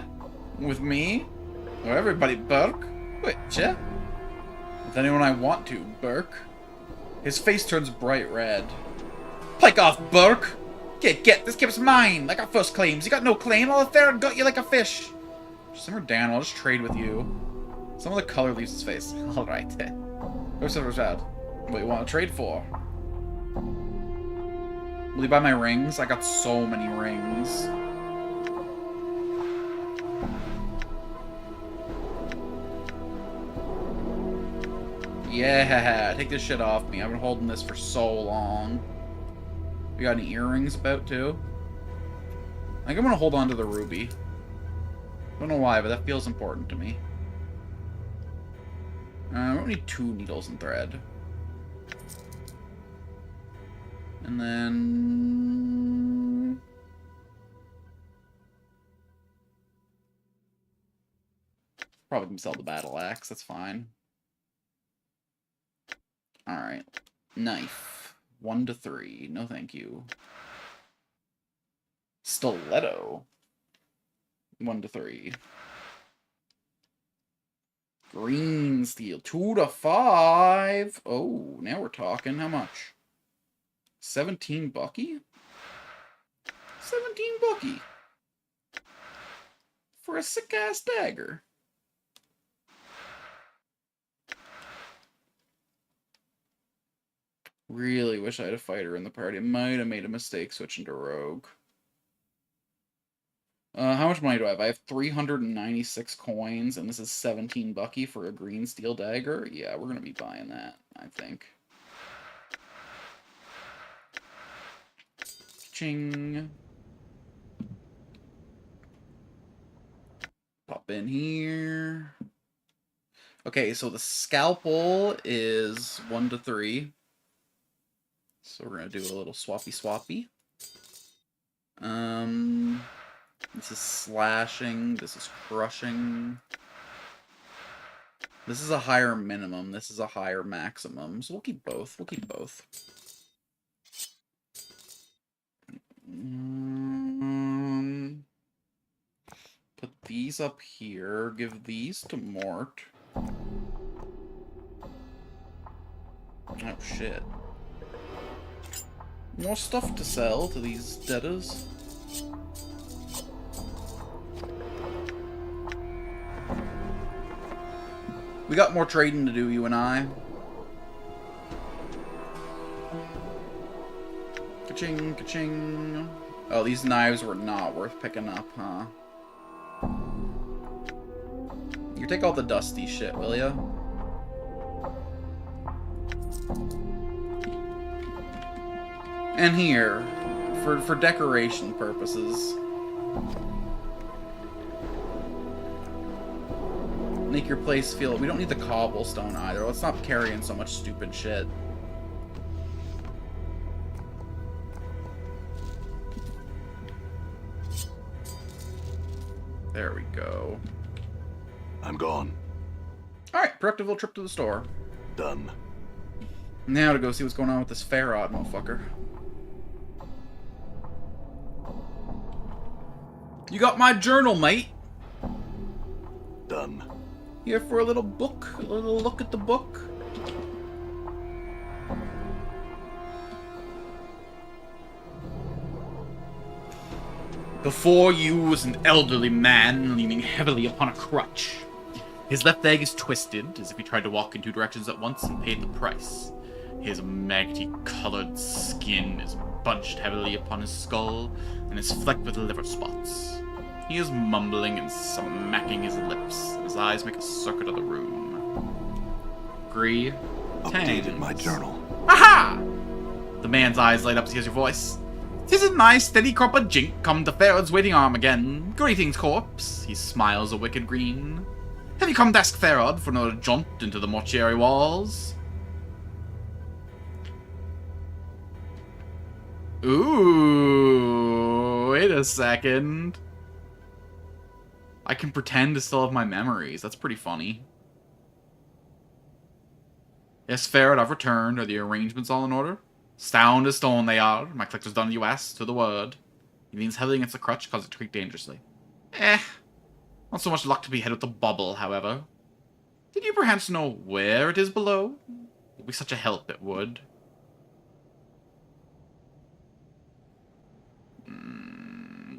With me? Or everybody, Burke? Witcha? With anyone I want to, Burke. His face turns bright red. Pike off, Burke! Get, this kip's mine! I got first claims. You got no claim, I'll affair and gut you like a fish. Simmer down, I'll just trade with you. Some of the color leaves his face. Alright. What do you want to trade for? Will you buy my rings? I got so many rings. Yeah, take this shit off me. I've been holding this for so long. You got any earrings about, too? I think I'm gonna hold on to the ruby. Don't know why, but that feels important to me. We don't need 2 needles and thread. And then... probably can sell the battle axe, that's fine. Alright. Knife. 1 to 3. No thank you. Stiletto. 1 to 3. Green steel. 2 to 5. Oh, now we're talking. How much? 17 bucky? 17 bucky. For a sick-ass dagger. Really wish I had a fighter in the party. Might have made a mistake switching to rogue. How much money do I have? I have 396 coins, and this is 17 bucky for a green steel dagger. Yeah, we're gonna be buying that, I think. Ching. Pop in here. Okay, so the scalpel is 1 to 3. So we're gonna do a little swappy. This is slashing. This is crushing. This is a higher minimum. This is a higher maximum. So we'll keep both. We'll keep both. Put these up here. Give these to Mort. Oh, shit. More stuff to sell to these debtors. We got more trading to do, you and I. Ka-ching, ka-ching. Oh, these knives were not worth picking up, huh? You take all the dusty shit, will ya? And here, for decoration purposes. Make your place feel... We don't need the cobblestone either. Let's not carrying so much stupid shit. There we go. I'm gone. Alright, productive little trip to the store. Done. Now to go see what's going on with this Farod motherfucker. You got my journal, mate. Done. Here for a little book? A little look at the book? Before you was an elderly man leaning heavily upon a crutch. His left leg is twisted, as if he tried to walk in 2 directions at once and paid the price. His maggoty-colored skin is bunched heavily upon his skull, and is flecked with liver spots. He is mumbling and smacking his lips. His eyes make a circuit of the room. Gree. Updated my journal. Aha! The man's eyes light up as he hears your voice. "'Tis a nice steady crop of jink come to Farod's waiting arm again. Greetings, corpse." He smiles a wicked green. "Have you come to ask Farod for another jaunt into the mortuary walls?" Ooh, wait a second. I can pretend to still have my memories. That's pretty funny. "Yes, Farod, I've returned. Are the arrangements all in order?" "Sound as stone they are. My collector's done you asked, to the word." He leans heavily against the crutch, cause it to creak dangerously. Not so much luck to be hit with the bubble, however. Did you perhaps know where it is below? It would be such a help, it would.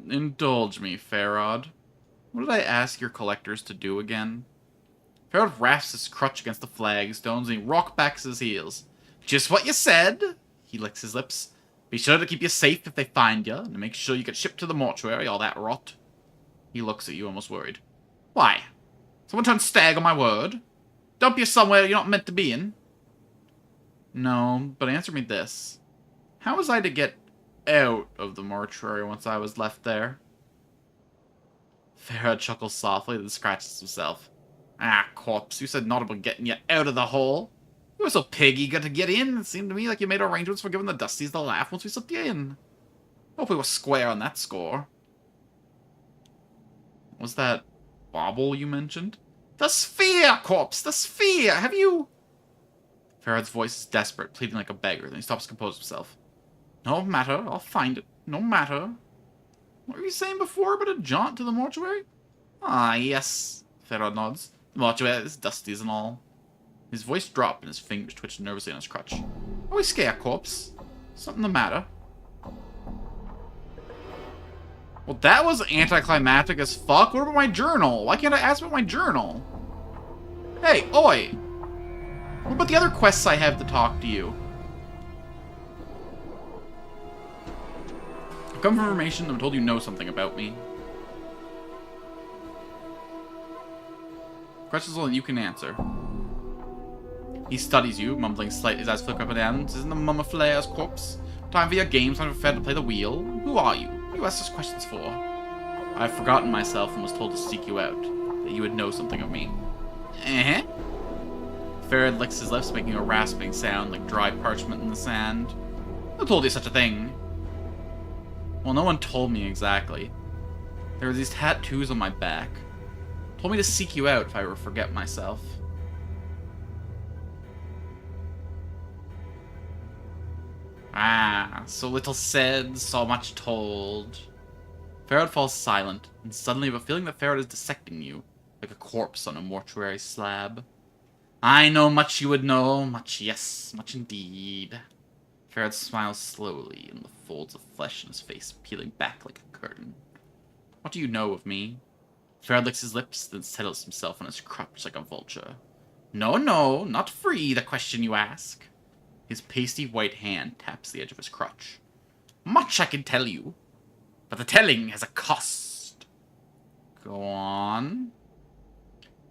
Indulge me, Farod. What did I ask your collectors to do again? Farod raps his crutch against the flagstones and he rockbacks his heels. "Just what you said." He licks his lips. "Be sure to keep you safe if they find you, and make sure you get shipped to the mortuary, all that rot." He looks at you, almost worried. "Why? Someone trying to stag on my word? Dump you somewhere you're not meant to be in?" "No, but answer me this. How was I to get out of the mortuary once I was left there?" Farod chuckles softly, then scratches himself. Ah, corpse, you said not about getting you out of the hole. You were so piggy got to get in. It seemed to me like you made arrangements for giving the Dusties the laugh once we slipped you in. Hope we were square on that score. What was that bauble you mentioned? The sphere, corpse! The sphere! Have you... Farrad's voice is desperate, pleading like a beggar. Then he stops to compose himself. No matter, I'll find it. No matter. What were you saying before about a jaunt to the mortuary? Ah, yes. Farrad nods. The mortuary is Dusty's and all. His voice dropped and his fingers twitched nervously on his crutch. Are we scared, corpse? Something the matter? Well, that was anticlimactic as fuck. What about my journal? Why can't I ask about my journal? Hey, oi! What about the other quests I have to talk to you? I've come for information and I'm told you know something about me. Questions only you can answer. He studies you, mumbling slightly, his eyes flick up and down. Isn't the mumma flares, corpse? Time for your games, time for Fred to play the wheel. Who are you? What do you ask those questions for? I've forgotten myself and was told to seek you out, that you would know something of me. Eh? Farrad licks his lips, making a rasping sound like dry parchment in the sand. Who told you such a thing? Well, no one told me exactly. There were these tattoos on my back. Told me to seek you out if I were to forget myself. Ah, so little said, so much told. Farrad falls silent, and suddenly you have a feeling that Farrad is dissecting you, like a corpse on a mortuary slab. I know much you would know, much yes, much indeed. Farrad smiles slowly, and the folds of flesh in his face peeling back like a curtain. What do you know of me? Farrad licks his lips, then settles himself on his crutch like a vulture. No, no, not free, the question you ask. His pasty white hand taps the edge of his crutch. Much I can tell you, but the telling has a cost. Go on.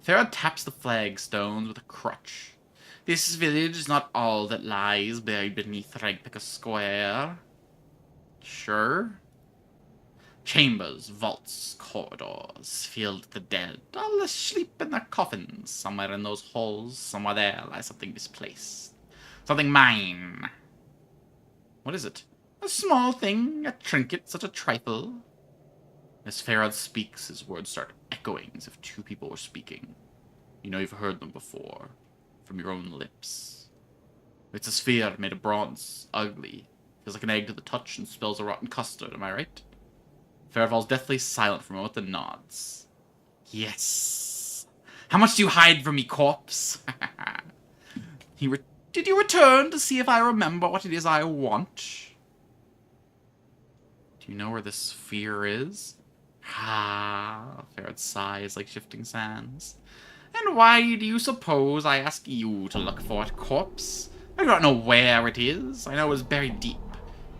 Farrad taps the flagstones with a crutch. This village is not all that lies buried beneath Ragpicker Square. Sure. Chambers, vaults, corridors, filled with the dead, all asleep in their coffins. Somewhere in those halls, somewhere there lies something misplaced. Something mine. What is it? A small thing, a trinket, such a trifle. As Farrad speaks, his words start echoing as if two people were speaking. You know you've heard them before, from your own lips. It's a sphere made of bronze, ugly, feels like an egg to the touch and spells a rotten custard, am I right? Farrad falls deathly silent for a moment, then nods. Yes. How much do you hide from me, corpse? Did you return to see if I remember what it is I want? Do you know where this sphere is? Ah, Farrad sighs like shifting sands. And why do you suppose I ask you to look for it, corpse? I do not know where it is. I know it's buried deep.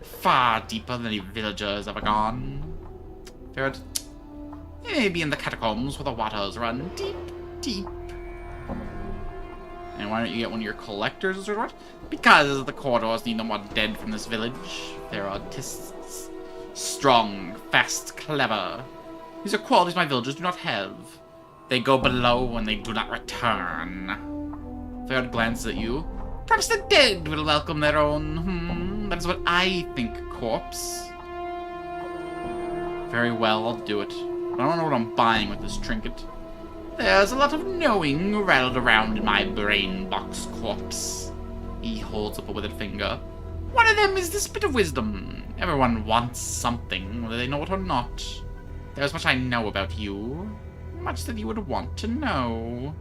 Far deeper than any villager has ever gone. Farrad, it may be in the catacombs where the waters run deep, deep. And why don't you get one of your collectors or what? Because the corridors need no more dead from this village. They're artists. Strong, fast, clever. These are qualities my villagers do not have. They go below when they do not return. Farrad glances at you. Perhaps the dead will welcome their own. That is what I think, corpse. Very well, I'll do it. But I don't know what I'm buying with this trinket. There's a lot of knowing rattled around in my brain box, corpse. He holds up a withered finger. One of them is this bit of wisdom. Everyone wants something, whether they know it or not. There's much I know about you. Much that you would want to know.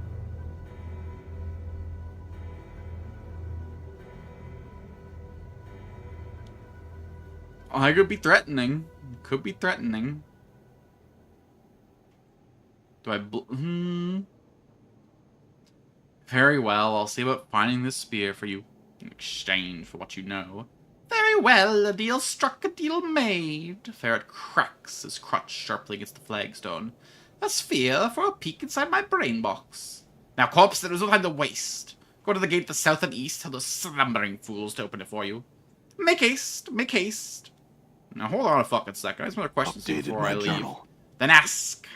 I could be threatening. Could be threatening. Do I Very well, I'll see about finding this spear for you in exchange for what you know. Very well, a deal struck, a deal made. Farrad cracks his crutch sharply against the flagstone. A sphere for a peek inside my brain box. Now, corpse, there is no time to waste. Go to the gate to the south and east, tell those slumbering fools to open it for you. Make haste, make haste. Now, hold on a fucking second. I have some other questions before I leave. Then ask.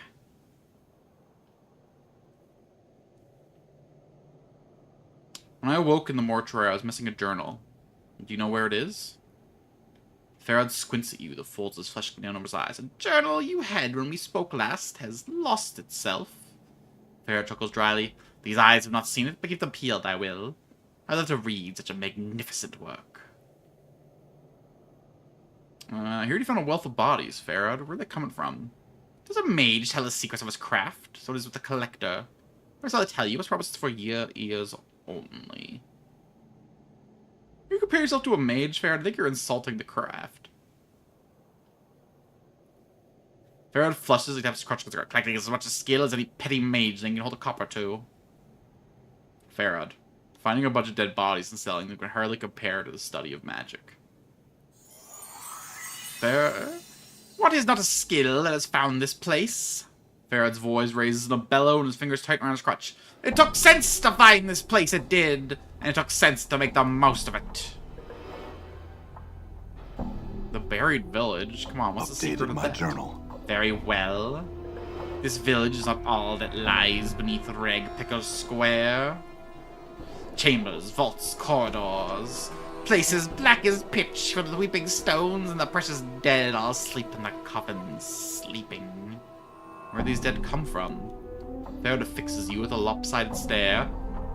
When I awoke in the mortuary, I was missing a journal. Do you know where it is? Farad squints at you, the folds of his flesh down over his eyes. A journal you had when we spoke last has lost itself. Farad chuckles dryly. These eyes have not seen it, but keep them peeled, I will. I'd love to read such a magnificent work. I heard you found a wealth of bodies, Farad. Where are they coming from? Does a mage tell the secrets of his craft? So it is with the collector. First I'll tell you, it's promised for years only. You compare yourself to a mage, Farad? I think you're insulting the craft. Farad flushes, he taps his crotch against the ground, collecting as much skill as any petty mage thing can hold a copper to. Farad. Finding a bunch of dead bodies and selling them can hardly compare to the study of magic. What is not a skill that has found this place? Farad's voice raises in a bellow and his fingers tighten around his crotch. It took sense to find this place, it did. And it took sense to make the most of it. The buried village? Come on, what's the secret of that? Journal. Very well. This village is not all that lies beneath Ragpicker's square. Chambers, vaults, corridors. Places black as pitch with the weeping stones and the precious dead all sleep in the coffins, sleeping. Where these dead come from? Farad fixes you with a lopsided stare.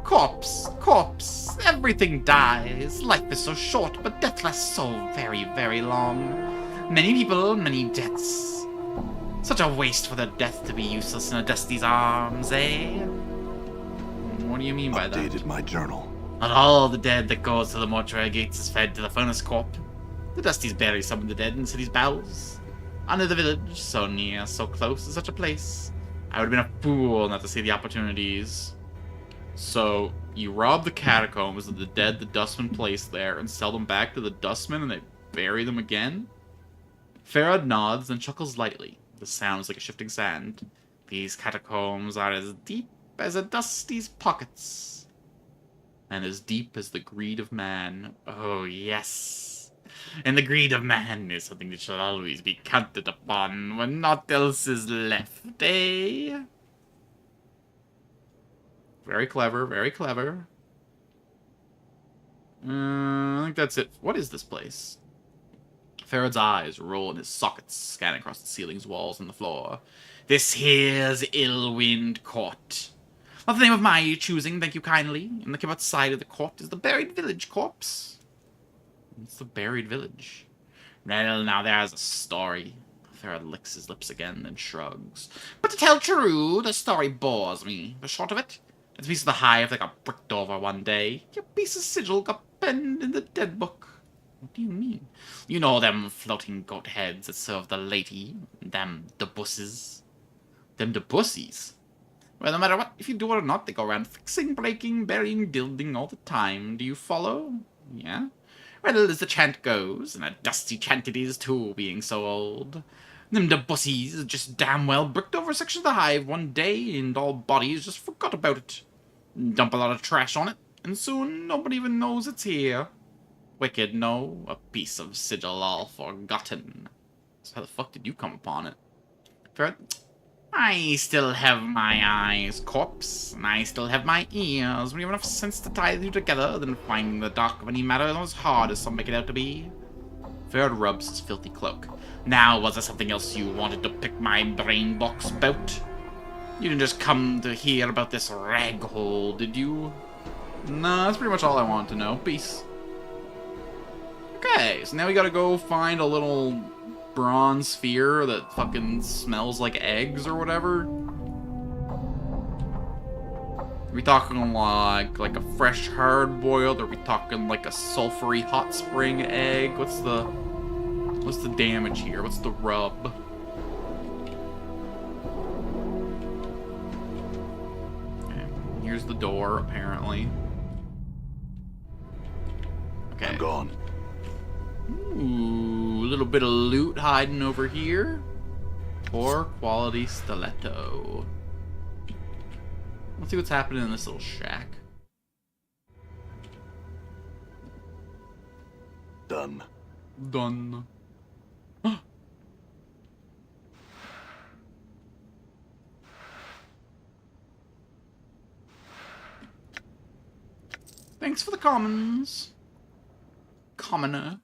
Corpse, corpse, everything dies. Life is so short, but death lasts so very, very long. Many people, many deaths. Such a waste for the death to be useless in a dusty's arms, eh? What do you mean by that? Updated my journal. Not all the dead that goes to the mortuary gates is fed to the furnace corp. The dusties bury some of the dead in the city's bowels. Under the village, so near, so close to such a place. I would have been a fool not to see the opportunities. So, you rob the catacombs of the dead the dustmen placed there and sell them back to the dustmen and they bury them again? Farad nods and chuckles lightly. The sound is like a shifting sand. These catacombs are as deep as a dusty's pockets. And as deep as the greed of man. Oh, yes. And the greed of man is something that shall always be counted upon when naught else is left, eh? Very clever, very clever. I think that's it. What is this place? Farad's eyes roll in his sockets, scanning across the ceilings, walls, and the floor. This here's Illwind Court. Not the name of my choosing, thank you kindly. In the cabot side of the court is the buried village corpse. It's the buried village. Well, now there's a story. Farad licks his lips again, then shrugs. But to tell true, the story bores me. The short of it, it's a piece of the hive that got bricked over one day. Your piece of sigil got penned in the dead book. What do you mean? You know them floating goat heads that serve the lady. Them debusses. Them debussies? Well, no matter what, if you do it or not, they go around fixing, breaking, burying, building all the time. Do you follow? Yeah? Well, as the chant goes, and a dusty chant it is too, being so old. Them debussies just damn well bricked over a section of the hive one day, and all bodies just forgot about it. Dump a lot of trash on it, and soon nobody even knows it's here. Wicked, no? A piece of sigil all forgotten. So how the fuck did you come upon it? Farad? I still have my eyes, corpse, and I still have my ears. We have enough sense to tie the two together than finding the dark of any matter not as hard as some make it out to be. Farad rubs his filthy cloak. Now, was there something else you wanted to pick my brain box about? You didn't just come to hear about this rag hole, did you? No, that's pretty much all I wanted to know. Peace. Okay, so now we gotta go find a little bronze sphere that fucking smells like eggs or whatever. Are we talking like a fresh hard boiled? Or are we talking like a sulfury hot spring egg? What's the damage here? What's the rub? Okay, here's the door apparently. Okay. I'm gone. Ooh, a little bit of loot hiding over here. Poor quality stiletto. Let's see what's happening in this little shack. Done. Done. Thanks for the commons. Commoner.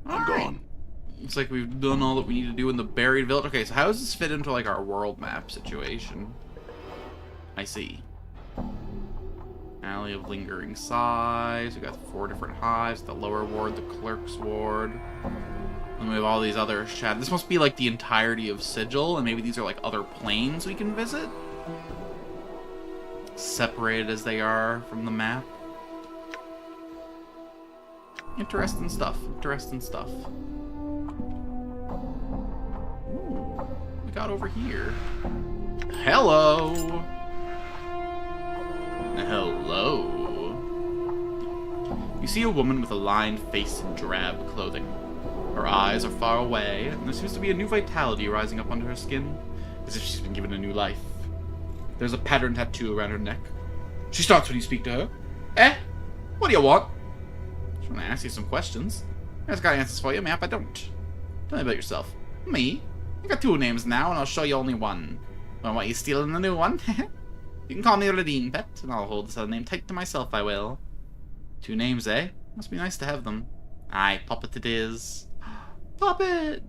I'm gone. Looks like we've done all that we need to do in the buried village. Okay, so how does this fit into like our world map situation? I see. Alley of Lingering Sighs. We got 4 different hives. The lower ward, the clerk's ward. And we have all these other shadows. This must be like the entirety of Sigil, and maybe these are like other planes we can visit? Separated as they are from the map. Interesting stuff. Interesting stuff. Ooh, we got over here. Hello! Hello. You see a woman with a lined face and drab clothing. Her eyes are far away, and there seems to be a new vitality rising up under her skin, as if she's been given a new life. There's a pattern tattoo around her neck. She starts when you speak to her. Eh? What do you want? I just want to ask you some questions. I just got answers for you, map. I don't. Tell me about yourself. Me? I got 2 names now, and I'll show you only one. Well, what, you stealing the new one? You can call me Radine Pet, and I'll hold this other name tight to myself, I will. 2 names, eh? Must be nice to have them. Aye, Puppet it is. Puppet!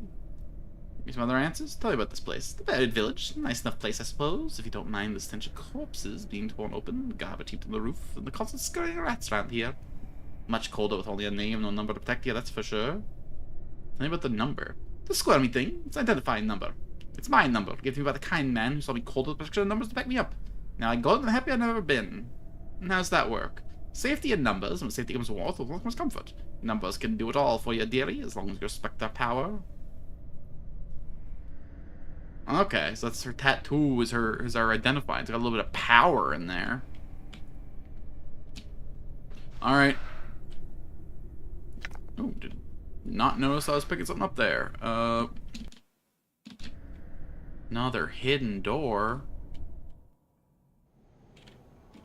Give me some other answers? Tell me about this place. The buried village. Nice enough place, I suppose, if you don't mind the stench of corpses being torn open, garbage heaped on the roof, and the constant scurrying rats around here. Much colder with only a name, no number to protect you, that's for sure. Tell me about the number. The squirmy thing. It's an identifying number. It's my number, given to me by the kind man who saw me cold with a prescription of numbers to back me up. Now I go and happy I've never been. And how's that work? Safety in numbers, and with safety comes warmth, with warmth comes comfort. Numbers can do it all for you, dearie, as long as you respect their power. Okay, so that's her tattoo, is our identifier. It's got a little bit of power in there. Alright. Oh, did not notice I was picking something up there. Another hidden door.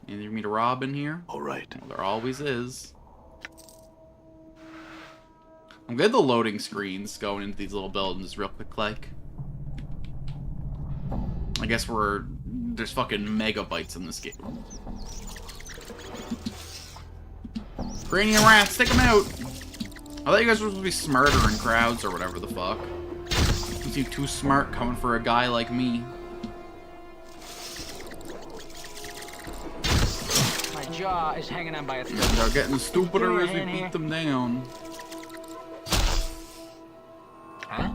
Anything for me to rob in here? All right. Well, there always is. I'm glad the loading screens going into these little buildings real quick, like. I guess there's fucking megabytes in this game. Cranium rats, take them out! I thought you guys were supposed to be smarter in crowds or whatever the fuck. You seem too smart coming for a guy like me. My jaw is hanging on by a thread. They're getting stupider as we beat them down. Huh?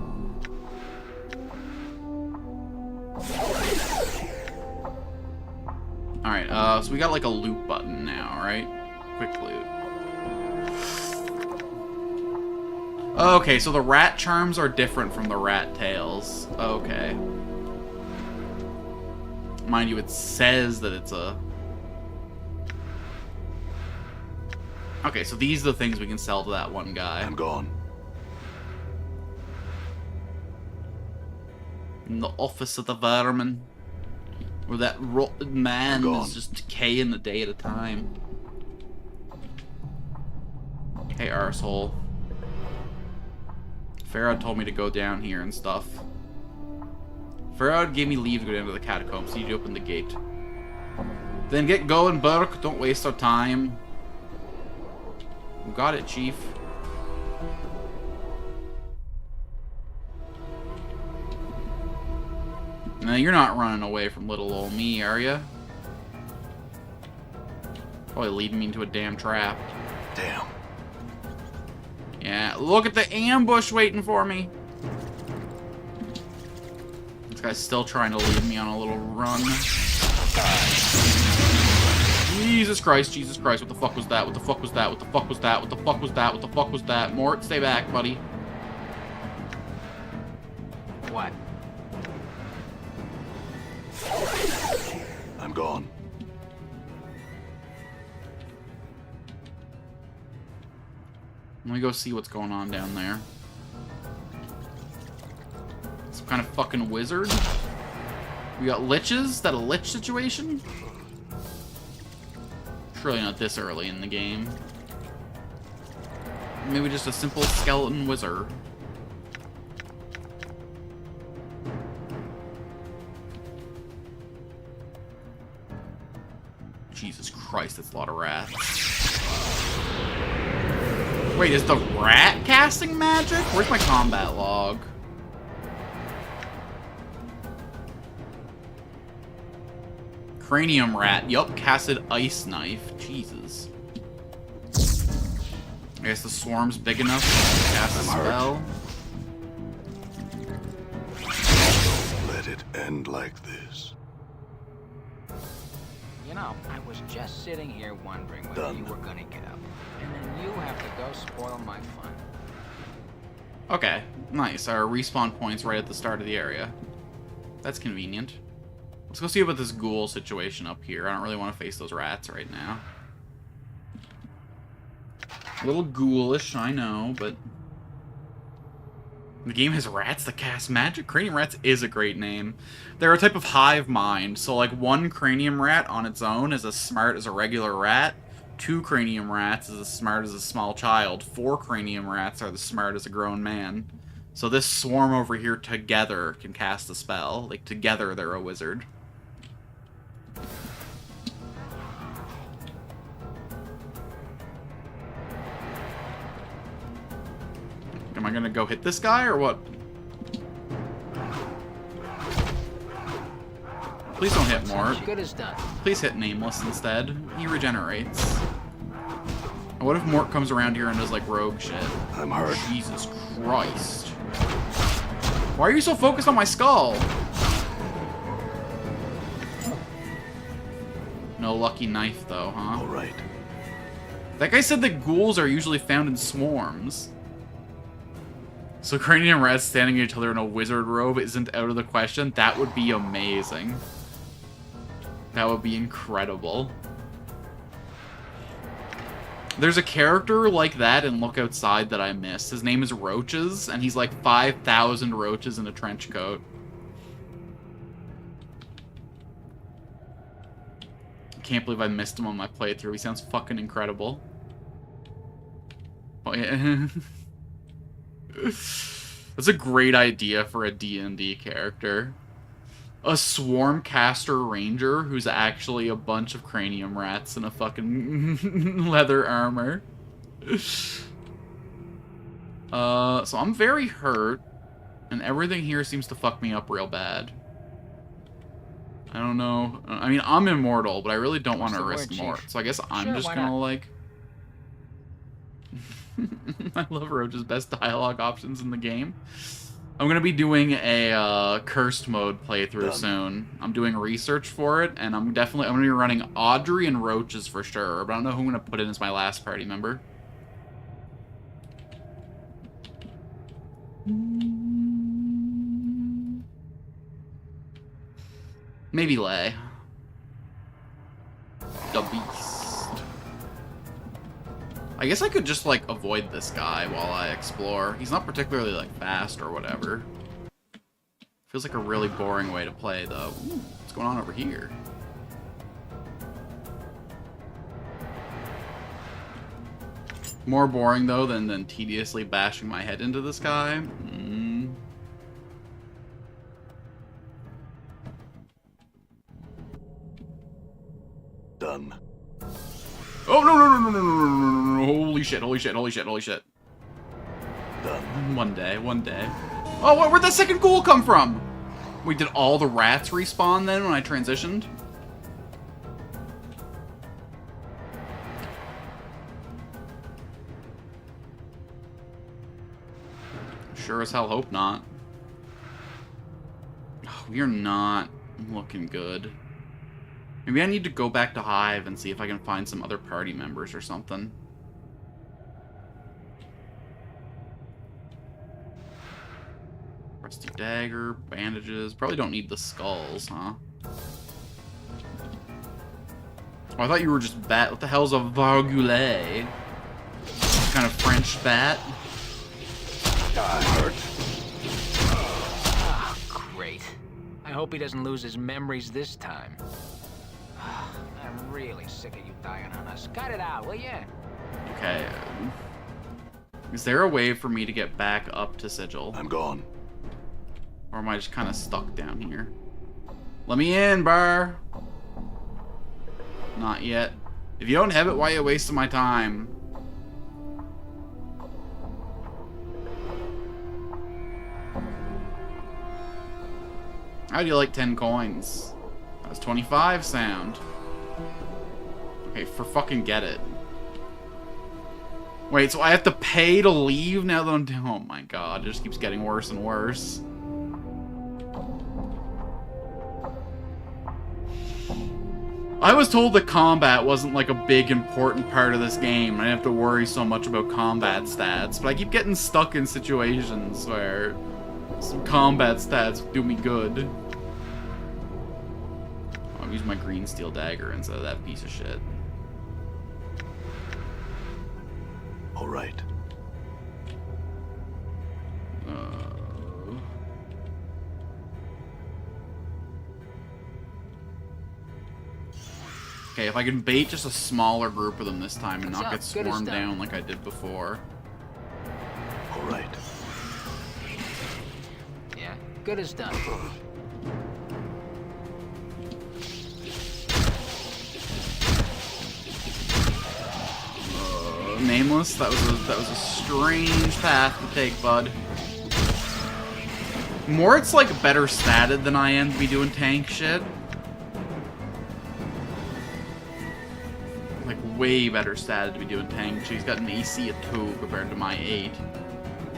Alright, so we got like a loot button now, right? Quick loot. Okay, so the rat charms are different from the rat tails. Okay. Mind you, it says that it's a... Okay, so these are the things we can sell to that one guy. I'm gone. In the office of the vermin. Where that rotten man is just decaying a day at a time. Hey, arsehole. Farad told me to go down here and stuff. Farad gave me leave to go down to the catacombs, so you need to open the gate. Then get going, Burke. Don't waste our time. You got it, Chief. Now, you're not running away from little old me, are you? Probably leading me into a damn trap. Damn. Yeah, look at the ambush waiting for me. This guy's still trying to lead me on a little run. Jesus Christ, what the fuck was that? What the fuck was that? What the fuck was that? What the fuck was that? What the fuck was that? Mort, stay back, buddy. What? I'm gone. Let me go see what's going on down there. Some kind of fucking wizard? We got liches? Is that a lich situation? Surely not this early in the game. Maybe just a simple skeleton wizard. Jesus Christ, that's a lot of rats. Wait, is the rat casting magic? Where's my combat log? Cranium rat. Yup, casted ice knife. Jesus. I guess the swarm's big enough to cast a spell. Let it end like this. You know, I was just sitting here wondering whether you were gonna get up. And then you have to go spoil my fun. Okay, nice. Our respawn point's right at the start of the area. That's convenient. Let's go see about this ghoul situation up here. I don't really want to face those rats right now. A little ghoulish, I know, but... The game has rats that cast magic? Cranium rats is a great name. They're a type of hive mind, so like one cranium rat on its own is as smart as a regular rat. 2 cranium rats is as smart as a small child. 4 cranium rats are as smart as a grown man. So this swarm over here together can cast a spell. Like, together they're a wizard. Am I gonna go hit this guy, or what? Please don't hit more. Good as done. Please hit Nameless instead. He regenerates. What if Mort comes around here and does, like, rogue shit? I'm hurt. Jesus Christ. Why are you so focused on my skull? No lucky knife, though, huh? All right. That guy said that ghouls are usually found in swarms. So cranium rats standing each other in a wizard robe isn't out of the question? That would be amazing. That would be incredible. There's a character like that in Look Outside that I missed. His name is Roaches, and he's like 5,000 roaches in a trench coat. I can't believe I missed him on my playthrough. He sounds fucking incredible. Oh, yeah. That's a great idea for a D&D character. A swarm caster ranger who's actually a bunch of cranium rats in a fucking leather armor. So I'm very hurt, and everything here seems to fuck me up real bad. I don't know. I mean, I'm immortal, but I really don't want to risk more. So I guess I'm just gonna, like... I love Roach's best dialogue options in the game. I'm gonna be doing a cursed mode playthrough soon. I'm doing research for it, and I'm gonna be running Audrey and Roaches for sure. But I don't know who I'm gonna put in as my last party member. Maybe Lay. The Beast. I guess I could just, like, avoid this guy while I explore. He's not particularly, like, fast or whatever. Feels like a really boring way to play, though. Ooh, what's going on over here? More boring, though, than tediously bashing my head into this guy. Done. Oh, no. Holy shit. Done. One day. Oh, where'd that second ghoul come from? Wait, did all the rats respawn then when I transitioned? Sure as hell hope not. Oh, we are not looking good. Maybe I need to go back to Hive and see if I can find some other party members or something. Rusty dagger, bandages. Probably don't need the skulls, huh? Oh, I thought you were just bat. What the hell's a vargoulet? Some kind of French bat? Hurt. Ah, great. I hope he doesn't lose his memories this time. I'm really sick of you dying on us. Cut it out, will ya? Okay. Is there a way for me to get back up to Sigil? I'm gone. Or am I just kind of stuck down here? Let me in, Bar. Not yet. If you don't have it, why are you wasting my time? How do you like 10 coins? That was 25 sound. Okay, for fucking get it. Wait, so I have to pay to leave now that I'm... Oh my god, it just keeps getting worse and worse. I was told that combat wasn't like a big important part of this game. I didn't have to worry so much about combat stats, but I keep getting stuck in situations where some combat stats do me good. I'll use my green steel dagger instead of that piece of shit. All right. Okay, if I can bait just a smaller group of them this time and not get Good as swarmed done. down like I did before. All right. Yeah, good as done. Nameless, that was a strange path to take, bud. Mort's like better statted than I am to be doing tank shit. Like way better statted to be doing tank shit. He's got an AC of 2 compared to my 8.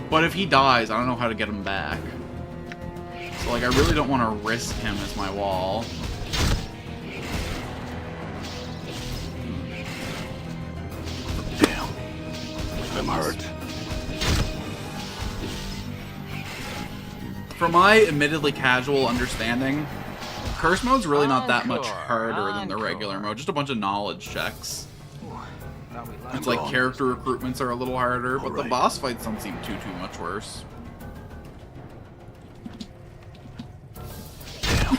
But if he dies, I don't know how to get him back. So like I really don't want to risk him as my wall. Damn. I'm hurt. From my admittedly casual understanding, Curse mode's really not that much Encore, harder than the encore. regular mode. Just a bunch of knowledge checks. Ooh, thought we lost. It's like Wrong. character recruitments are a little harder, but the Alright. boss fights don't seem too much worse. Damn.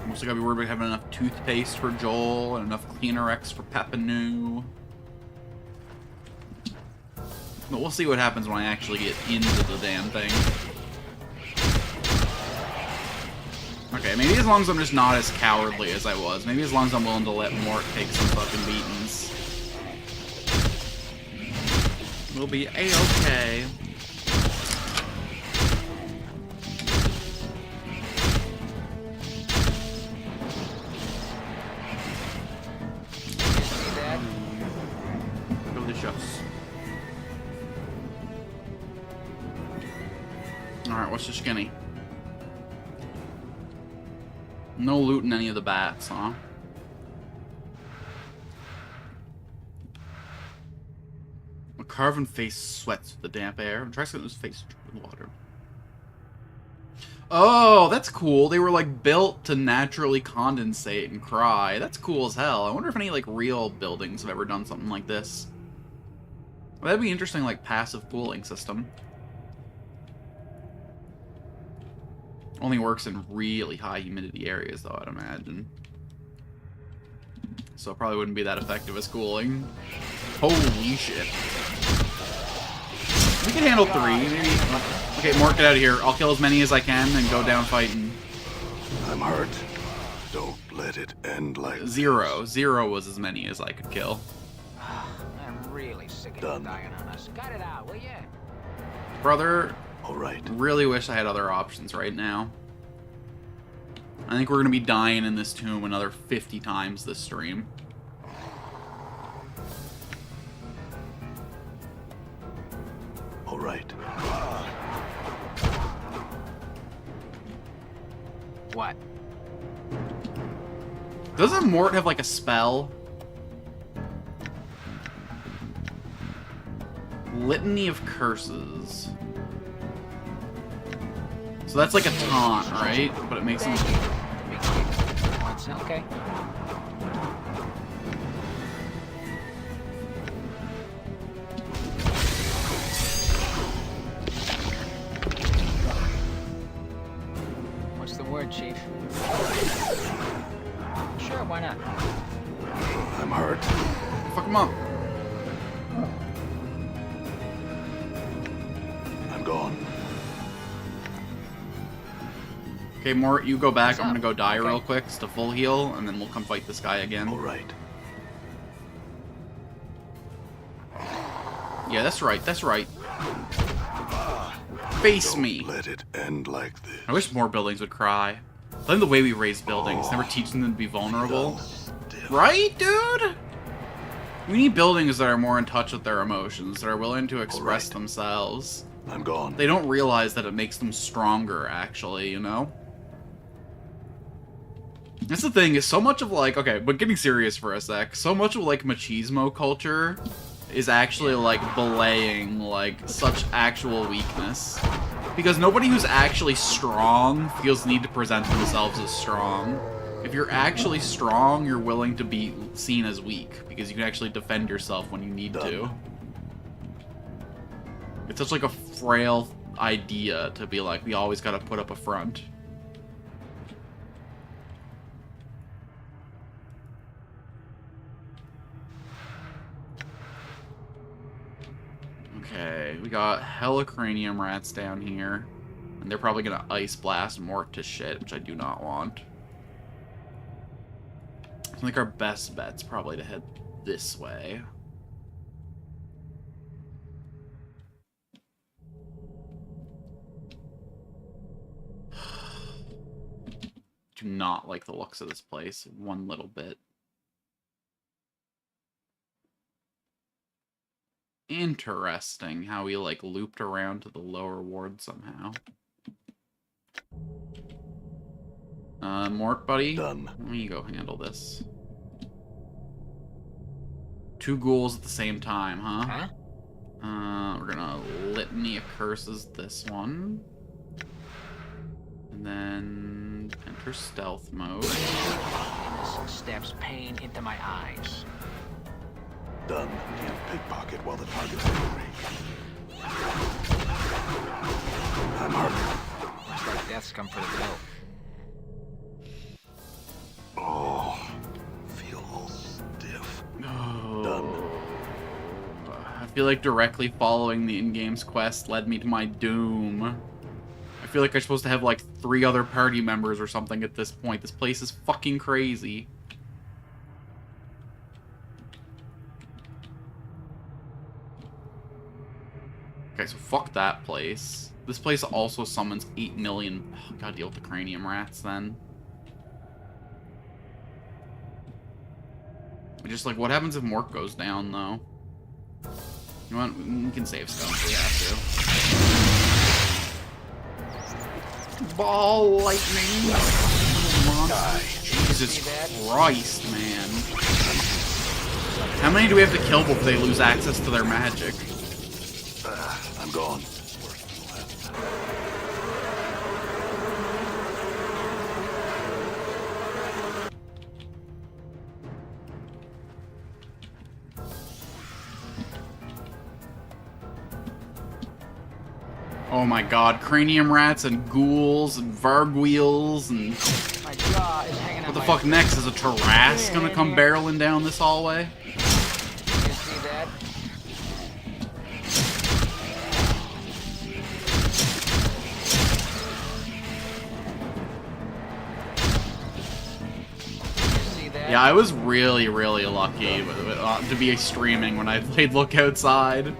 Mostly gotta be worried about having enough toothpaste for Joel and enough Cleanerex for Pepinu. But we'll see what happens when I actually get into the damn thing. Okay, maybe as long as I'm just not as cowardly as I was. Maybe as long as I'm willing to let Mort take some fucking beatings. We'll be A-okay. See that? Delicious. Alright, what's the skinny? No loot in any of the bats, huh? A carven face sweats with the damp air. I'm trying to get his face with water. Oh, that's cool. They were like built to naturally condensate and cry. That's cool as hell. I wonder if any like real buildings have ever done something like this. Well, that'd be interesting, like passive cooling system. Only works in really high humidity areas, though, I'd imagine. So it probably wouldn't be that effective as cooling. Holy shit. We can handle 3, maybe. Okay, Mort, get out of here. I'll kill as many as I can and go down fighting. I'm hurt. Don't let it end like this. 0. 0 was as many as I could kill. I'm really sick of Done. you dying on us. Cut it out, will ya? Brother, All right. really wish I had other options right now. I think we're gonna be dying in this tomb another 50 times this stream. All right. What? Doesn't Mort have like a spell? Litany of Curses. So that's like a taunt, right? But it makes him... Okay. What's the word, Chief? Sure, why not? I'm hurt. Fuck him up. Okay, Mort, you go back. What's I'm gonna up? go die Okay. real quick just to full heal, and then we'll come fight this guy again. All right. Yeah, that's right. That's right. Face Don't me. let it end like this. I wish more buildings would cry. I think the way we raise buildings, never teaching them to be vulnerable. Right, dude? We need buildings that are more in touch with their emotions, that are willing to express right. themselves. I'm gone. They don't realize that it makes them stronger, actually, you know? That's the thing, is so much of, like, okay, but getting serious for a sec, so much of, like, machismo culture is actually, like, belaying, like, such actual weakness. Because nobody who's actually strong feels the need to present themselves as strong. If you're actually strong, you're willing to be seen as weak, because you can actually defend yourself when you need to. It's such, like, a frail idea to be like, we always gotta put up a front. Okay, we got hella cranium rats down here. And they're probably gonna ice blast Mort to shit, which I do not want. I think our best bet's probably to head this way. Do not like the looks of this place one little bit. Interesting how we, like, looped around to the lower ward somehow. Mort, buddy? Done. Let me go handle this. 2 ghouls at the same time, huh? Huh? We're gonna Litany of Curses this one. And then enter stealth mode. This stabs pain into my eyes. Done. Can't pickpocket while the target's angry. I'm hurt. Looks like death's come for the bill. Oh, feel all stiff. Oh. Done. I feel like directly following the in-game's quest led me to my doom. I feel like I'm supposed to have, like, 3 other party members or something at this point. This place is fucking crazy. Okay, so fuck that place. This place also summons 8 million... Oh, gotta deal with the cranium rats, then. Just, like, what happens if Mort goes down, though? You know what? We can save stone if we have to. Ball lightning! Jesus Christ, man. How many do we have to kill before they lose access to their magic? I'm gone. Oh my god, cranium rats and ghouls and vargwheels and... My jaw is hanging What on the my... fuck next? Is a Tarrasque gonna come barreling down this hallway? You see that? You see that? Yeah, I was really, really lucky to be streaming when I played Look Outside.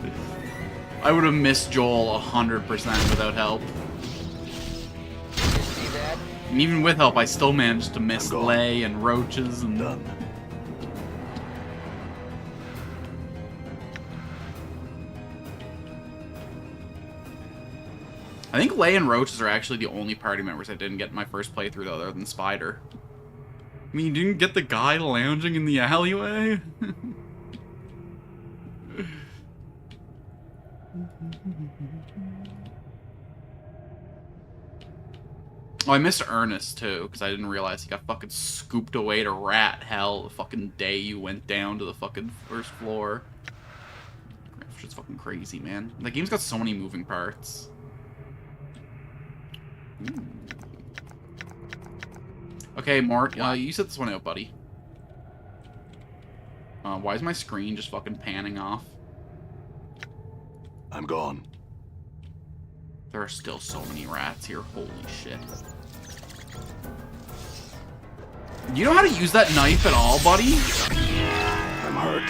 I would have missed Joel 100% without help. You see that? And even with help, I still managed to miss I'm gone. Lay and roaches and... Done. I think Lay and roaches are actually the only party members I didn't get in my first playthrough, though, other than Spider. I mean, you didn't get the guy lounging in the alleyway? Oh, I missed Ernest, too, because I didn't realize he got fucking scooped away to rat hell the fucking day you went down to the fucking first floor. It's just fucking crazy, man. The game's got so many moving parts. Ooh. Okay, Mort, you set this one out, buddy. Why is my screen just fucking panning off? I'm gone. There are still so many rats here. Holy shit. You know how to use that knife at all, buddy? I'm hurt.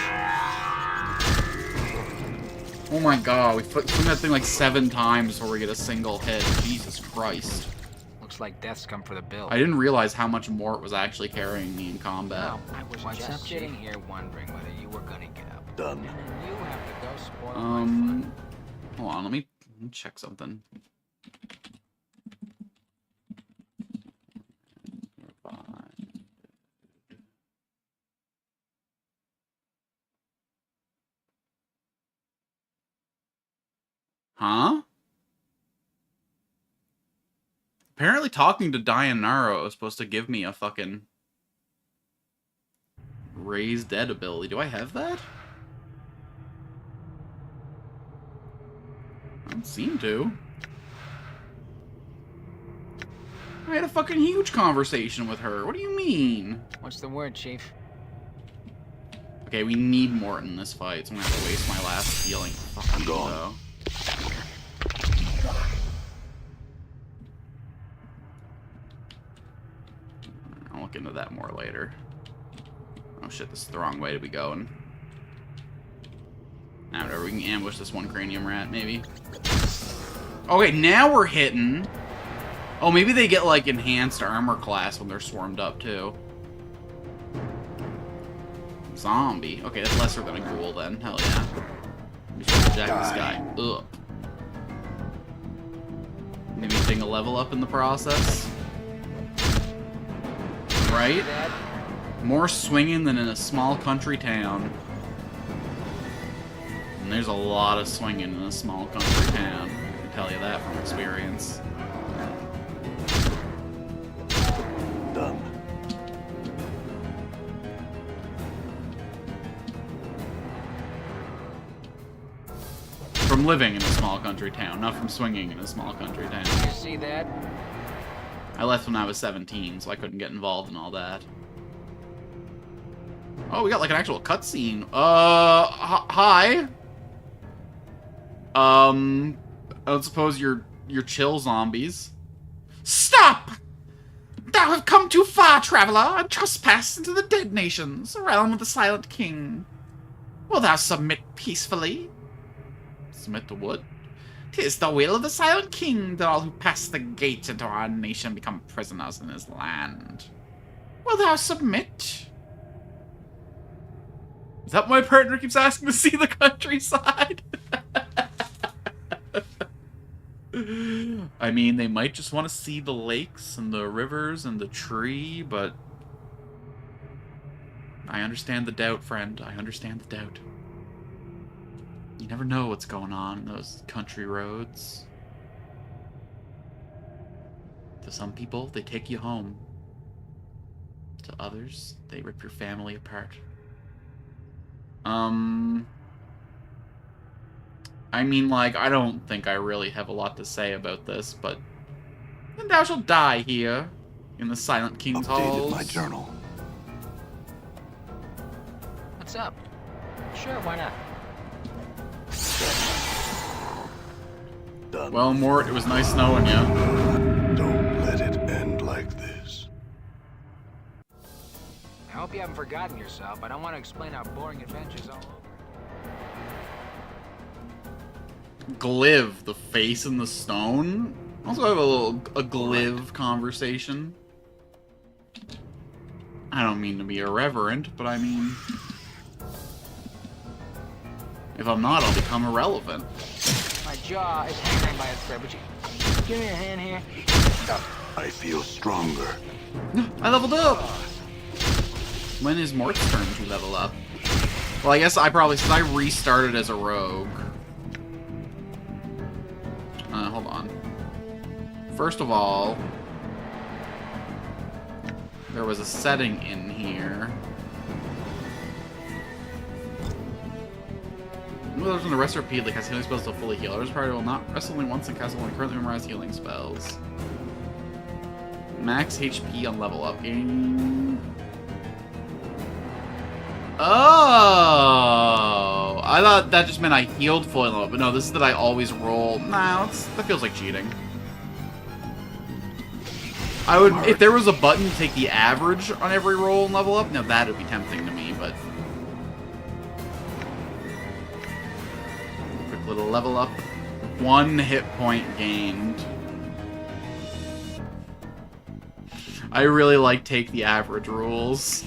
Oh my god, we swung that thing like 7 times before we get a single hit. Jesus Christ. Looks like death's come for the bill. I didn't realize how much more it was actually carrying me in combat. Well, I was just sitting here wondering whether you were gonna get up. Done. And then you have to go spoil my fun. Hold on, let me check something. Huh? Apparently talking to Dianaro is supposed to give me a fucking raise dead ability. Do I have that? I don't seem to. I had a fucking huge conversation with her. What do you mean? What's the word, Chief? Okay, we need Mort in this fight, so I'm gonna have to waste my last healing. I'm gone. Though. I'll look into that more later. Oh shit, this is the wrong way to be going. Now, whatever, we can ambush this one cranium rat, maybe. Okay, now we're hitting. Oh, maybe they get, like, enhanced armor class when they're swarmed up, too. Zombie. Okay, that's lesser than a ghoul, then. Hell yeah. We should jack this guy. Ugh. Maybe getting a level up in the process. Right? More swinging than in a small country town. And there's a lot of swinging in a small country town. I can tell you that from experience. Done. From living in a small country town, not from swinging in a small country town. You see that? I left when I was 17, so I couldn't get involved in all that. Oh, we got like an actual cutscene. Hi. I don't suppose you're chill zombies. Stop! Thou have come too far, traveler, and trespassed into the dead nations, realm of the Silent King. Will thou submit peacefully? Submit to what? 'Tis the will of the Silent King that all who pass the gates into our nation become prisoners in his land. Will thou submit? Is that why my partner keeps asking to see the countryside? I mean, they might just want to see the lakes and the rivers and the tree, but I understand the doubt, friend. I understand the doubt. You never know what's going on in those country roads. To some people, they take you home. To others, they rip your family apart. I mean, like, I don't think I really have a lot to say about this, but then thou shalt die here in the Silent King's halls. Updated my journal. What's up? Sure, why not? Done. Well, Mort, it was nice knowing you. Don't let it end like this. I hope you haven't forgotten yourself. I don't want to explain our boring adventures all over. Gliv, the face in the stone. Also have a Gliv conversation. I don't mean to be irreverent, but I mean, if I'm not, I'll become irrelevant. My jaw is hanging by a thread. Would you give me a hand here? I feel stronger. I leveled up! When is Mort's turn to level up? Well, I guess I probably, since I restarted as a rogue. Hold on. First of all, there was a setting in here. When the rest repeatedly cast healing spells to fully heal. Others party will not rest only once and cast only currently memorized healing spells. Max HP on level up. Oh! I thought that just meant I healed fully level up, but no, this is that I always roll. Nah, that feels like cheating. I would, if there was a button to take the average on every roll and level up, now that would be tempting to me, but... Quick little level up. 1 hit point gained. I really like take the average rules.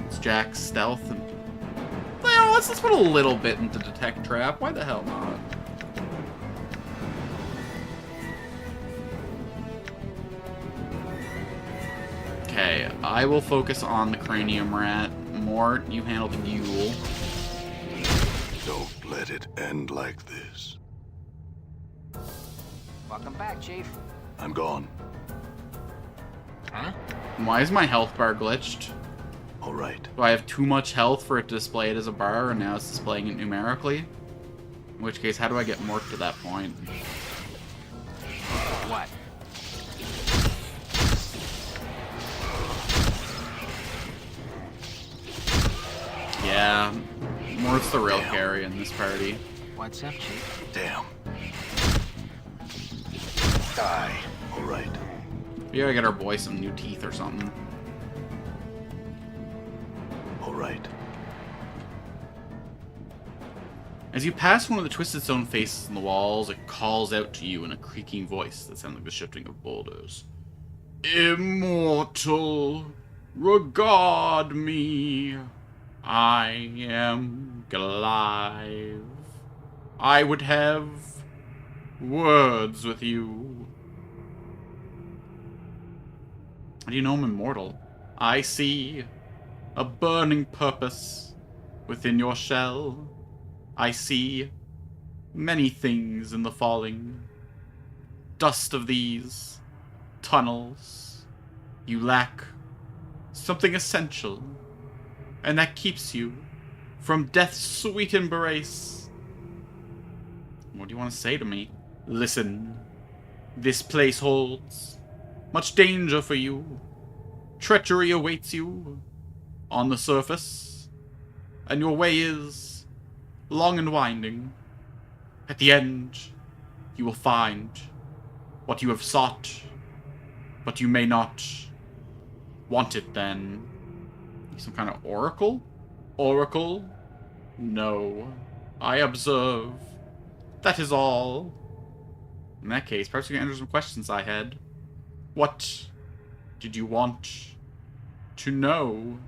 It's Jack's stealth and... Well, let's put a little bit into detect trap. Why the hell not? Okay, I will focus on the cranium rat. Mort, you handle the mule. Don't let it end like this. Welcome back, Chief. I'm gone. Huh? Why is my health bar glitched? All right. Do I have too much health for it to display it as a bar, and now it's displaying it numerically? In which case, how do I get Mort to that point? What? Yeah, Mort's the real carry in this party. What's up, Chief? Damn. Die. All right. We gotta get our boy some new teeth or something. All right. As you pass one of the twisted stone faces in the walls, it calls out to you in a creaking voice that sounds like the shifting of boulders. Immortal, regard me. I am alive. I would have words with you. How do you know I'm immortal? I see a burning purpose within your shell. I see many things in the falling dust of these tunnels. You lack something essential, and that keeps you from death's sweet embrace. What do you want to say to me? Listen, this place holds much danger for you. Treachery awaits you on the surface, and your way is long and winding. At the end, you will find what you have sought, but you may not want it then. Some kind of oracle? Oracle? No. I observe. That is all. In that case, perhaps we can answer some questions I had. What did you want to know?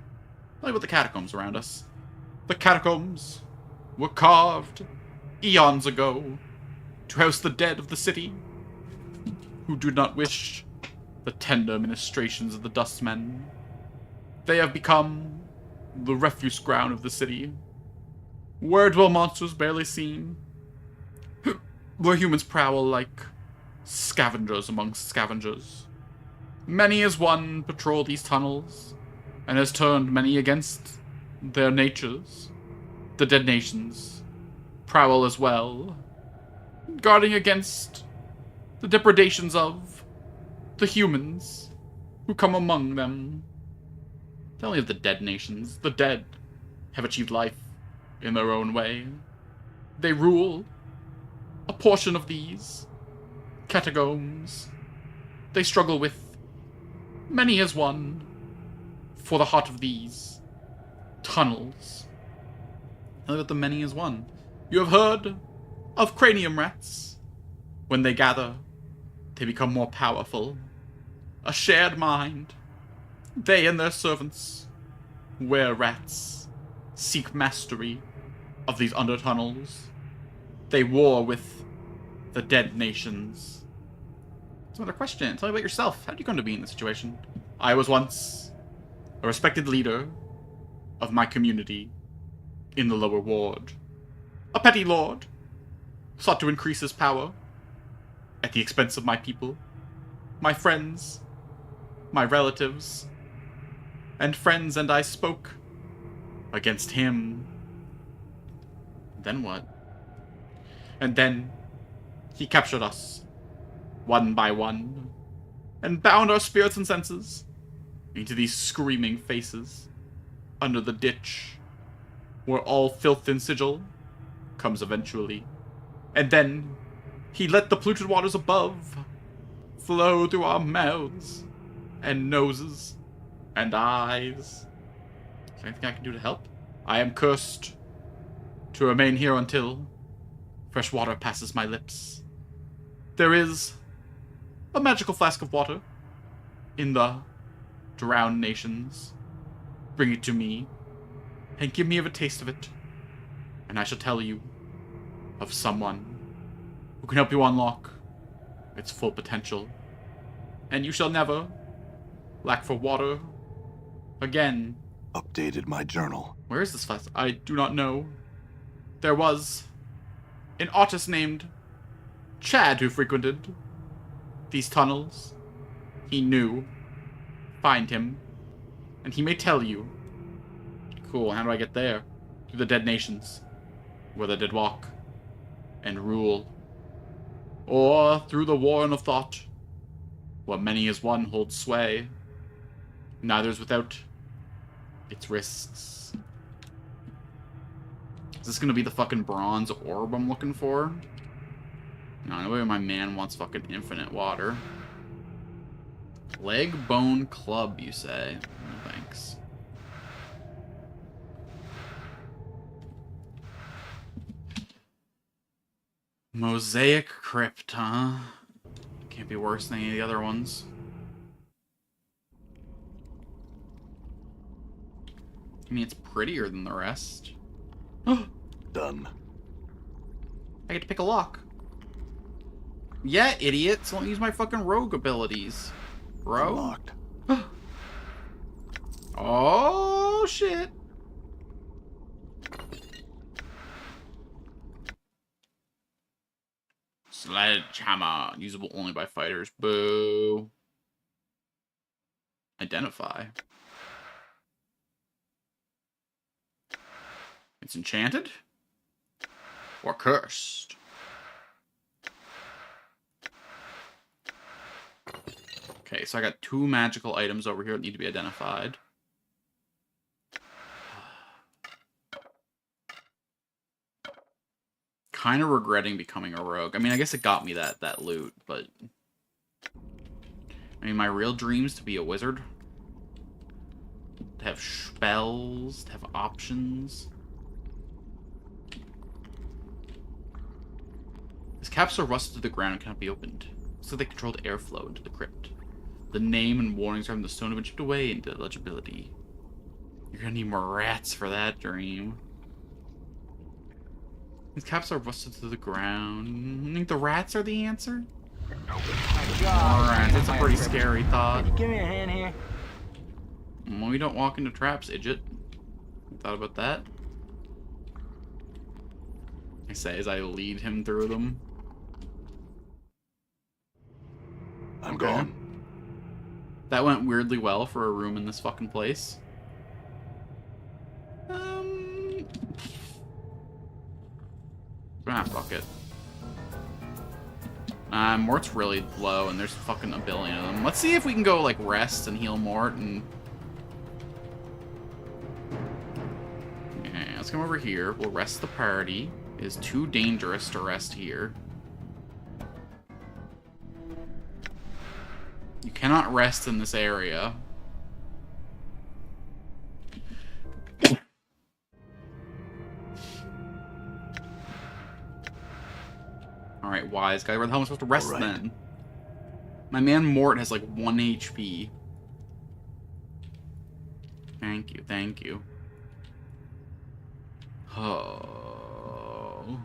Tell me about the catacombs around us. The catacombs were carved eons ago to house the dead of the city who do not wish the tender ministrations of the dustmen. They have become the refuse ground of the city, where dwell monsters barely seen, where humans prowl like scavengers amongst scavengers. Many as one patrol these tunnels, and has turned many against their natures. The dead nations prowl as well, guarding against the depredations of the humans who come among them. Tell me of the dead nations. The dead have achieved life in their own way. They rule a portion of these catacombs. They struggle with many as one for the heart of these tunnels. Tell me about the many as one. You have heard of cranium rats. When they gather, they become more powerful. A shared mind. They and their servants, were-rats, seek mastery of these undertunnels. They war with the dead nations. That's another question. Tell me about yourself. How did you come to be in this situation? I was once a respected leader of my community in the lower ward. A petty lord sought to increase his power at the expense of my people, my friends, my relatives, and friends, and I spoke against him. Then what? And then he captured us, one by one, and bound our spirits and senses into these screaming faces under the ditch, where all filth and sigil comes eventually. And then he let the polluted waters above flow through our mouths and noses and eyes. Is there anything I can do to help? I am cursed to remain here until fresh water passes my lips. There is a magical flask of water in the drowned nations. Bring it to me and give me a taste of it, and I shall tell you of someone who can help you unlock its full potential, and you shall never lack for water again. Updated my journal. Where is this flask? I do not know. There was an artist named Chad who frequented these tunnels. He knew. Find him, and he may tell you. Cool, how do I get there? Through the dead nations, where the dead walk and rule. Or through the warren of thought, where many as one holds sway. Neither is without its risks. Is this gonna be the fucking bronze orb I'm looking for? No, no way my man wants fucking infinite water. Leg bone club, you say? No, thanks. Mosaic crypt, huh? Can't be worse than any of the other ones. I mean, it's prettier than the rest. Done. I get to pick a lock. Yeah, idiots. Don't use my fucking rogue abilities, bro. Unlocked. Oh, shit. Sledgehammer. Usable only by fighters. Boo. Identify. It's enchanted? Or cursed? Okay, so I got 2 magical items over here that need to be identified. Kind of regretting becoming a rogue. I mean, I guess it got me that loot, but... I mean, my real dream's to be a wizard. To have spells, to have options. This capsule rusted to the ground and cannot be opened. So they controlled airflow into the crypt. The name and warnings from the stone have been chipped away into illegibility. You're gonna need more rats for that dream. These capsules are rusted to the ground. I think the rats are the answer? Alright, that's a pretty scary thought. Give me a hand here. Well, we don't walk into traps, Idjit. Thought about that? I say as I lead him through them. I'm gone. That went weirdly well for a room in this fucking place. Fuck it. Mort's really low, and there's fucking a billion of them. Let's see if we can go, like, rest and heal Mort, and... Okay, let's come over here. We'll rest the party. It is too dangerous to rest here. You cannot rest in this area. Alright, wise guy. Where the hell am I supposed to rest then? My man Mort has like 1 HP. Thank you, thank you. Oh.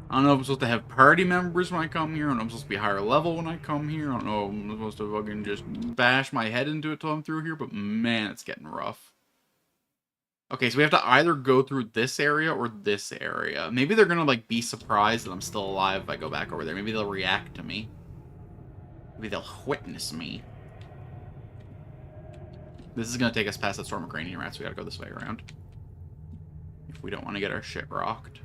I don't know if I'm supposed to have party members when I come here. I don't know if I'm supposed to be higher level when I come here. I don't know if I'm supposed to fucking just bash my head into it till I'm through here. But man, it's getting rough. Okay, so we have to either go through this area or this area. Maybe they're gonna, like, be surprised that I'm still alive if I go back over there. Maybe they'll react to me. Maybe they'll witness me. This is gonna take us past that storm of cranium rats. So we gotta go this way around. If we don't want to get our shit rocked.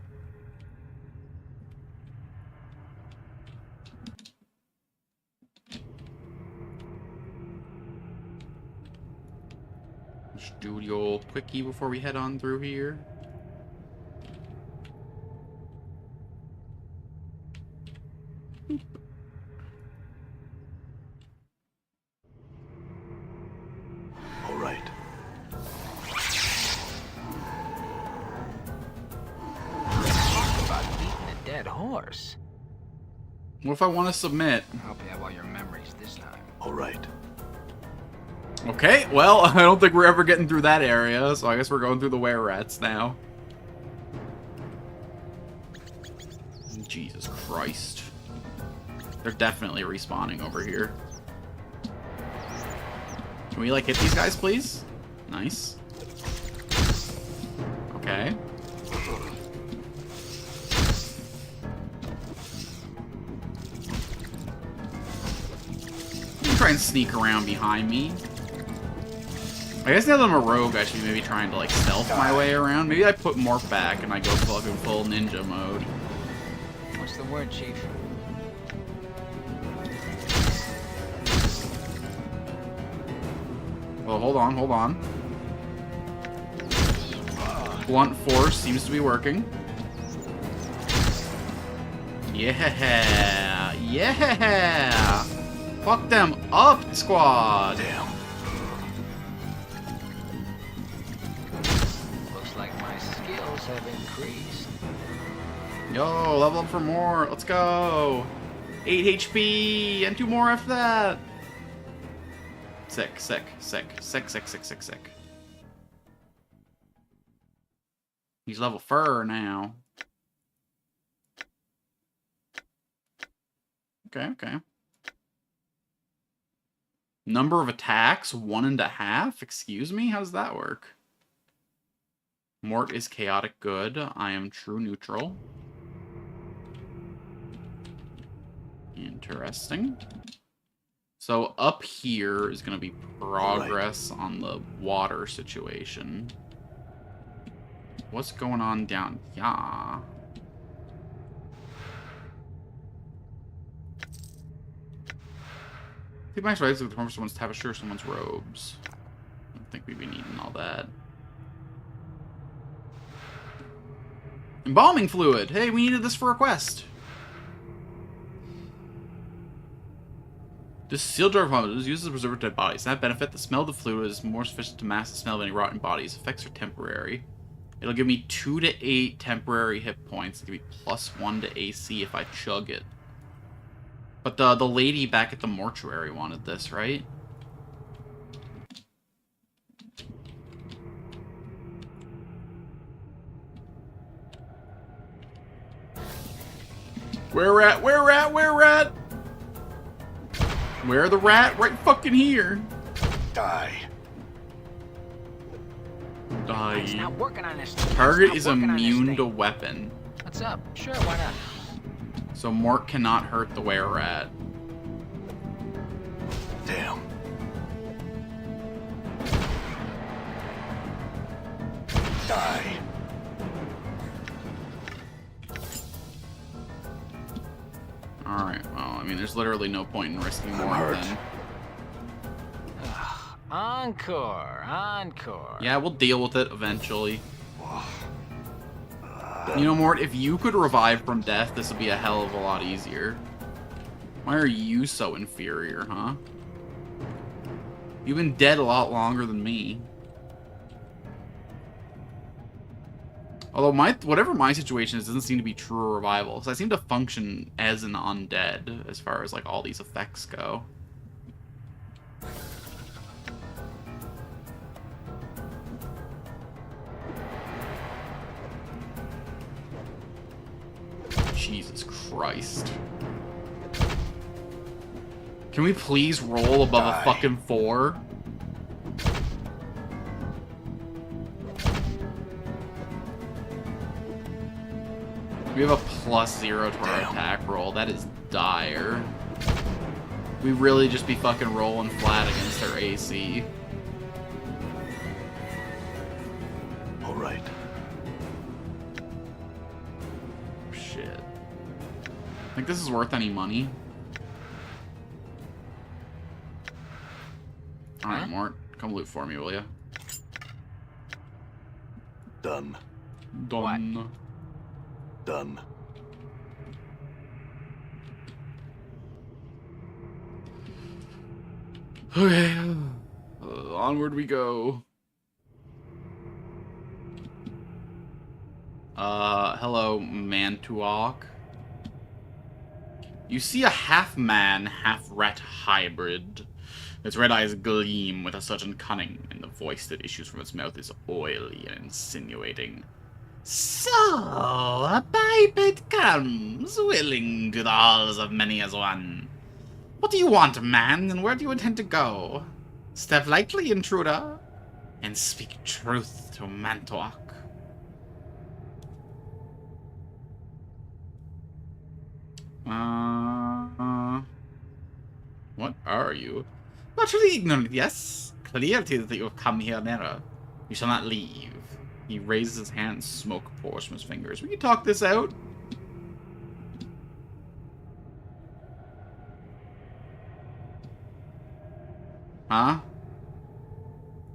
Let's do the old quickie before we head on through here. course. What if I want to submit? I hope you have all your memories this time. All right. Okay, well, I don't think we're ever getting through that area, so I guess we're going through the were-rats now. Jesus Christ. They're definitely respawning over here. Can we, like, hit these guys, please? Nice. Okay. Try and sneak around behind me. I guess now that I'm a rogue, I should be maybe trying to like stealth my way around. Maybe I put Morph back and I go fucking full ninja mode. What's the word, Chief? Well, hold on, hold on. Blunt force seems to be working. Yeah, yeah. Fuck them up, squad. Damn. Looks like my skills have increased. Yo, level up for more. Let's go. 8 HP and 2 more after that. Sick, sick, sick, sick, sick, sick, sick, sick. He's level 4 now. Okay, okay. Number of attacks, 1.5? Excuse me? How does that work? Mort is chaotic good. I am true neutral. Interesting. So up here is going to be progress on the water situation. What's going on down here? I think my advice is to someone's tapestry or someone's robes. I don't think we'd be needing all that. Embalming fluid! Hey, we needed this for a quest. This sealed jar of vomit is used to preserve dead bodies. That benefit, the smell of the fluid is more sufficient to mask the smell of any rotten bodies. Effects are temporary. It'll give me 2 to 8 temporary hit points. It'll give me +1 to AC if I chug it. But the lady back at the mortuary wanted this, right? Where at? Where at? Where at? Where the rat? Right fucking here. Die. Die. It's not working on this. Target is immune to weapon. What's up? Sure, why not? So Mort cannot hurt the were-rat. Damn. Die. Alright, well, I mean, there's literally no point in risking Mort hurt. then. Encore, encore. Yeah, we'll deal with it eventually. You know, Mort, if you could revive from death, this would be a hell of a lot easier. Why are you so inferior, huh? You've been dead a lot longer than me. Although whatever my situation is doesn't seem to be true revival, because I seem to function as an undead as far as like all these effects go. Jesus Christ. Can we please roll above a fucking 4? We have a +0 to our attack roll. That is dire. We really just be fucking rolling flat against their AC. All right. Shit. Think this is worth any money? Alright, Mort. Come loot for me, will ya? Done. Done. Done. Okay. Onward we go. Hello, Mantuok. You see a half-man, half-rat hybrid. Its red eyes gleam with a certain cunning, and the voice that issues from its mouth is oily and insinuating. So, a biped comes, willing to the halls of many as one. What do you want, man, and where do you intend to go? Step lightly, intruder, and speak truth to Mantoak. What are you? Utterly ignorant, yes? Clear to you that you have come here nearer. You shall not leave. He raises his hand, smoke pours from his fingers. We can talk this out. Huh?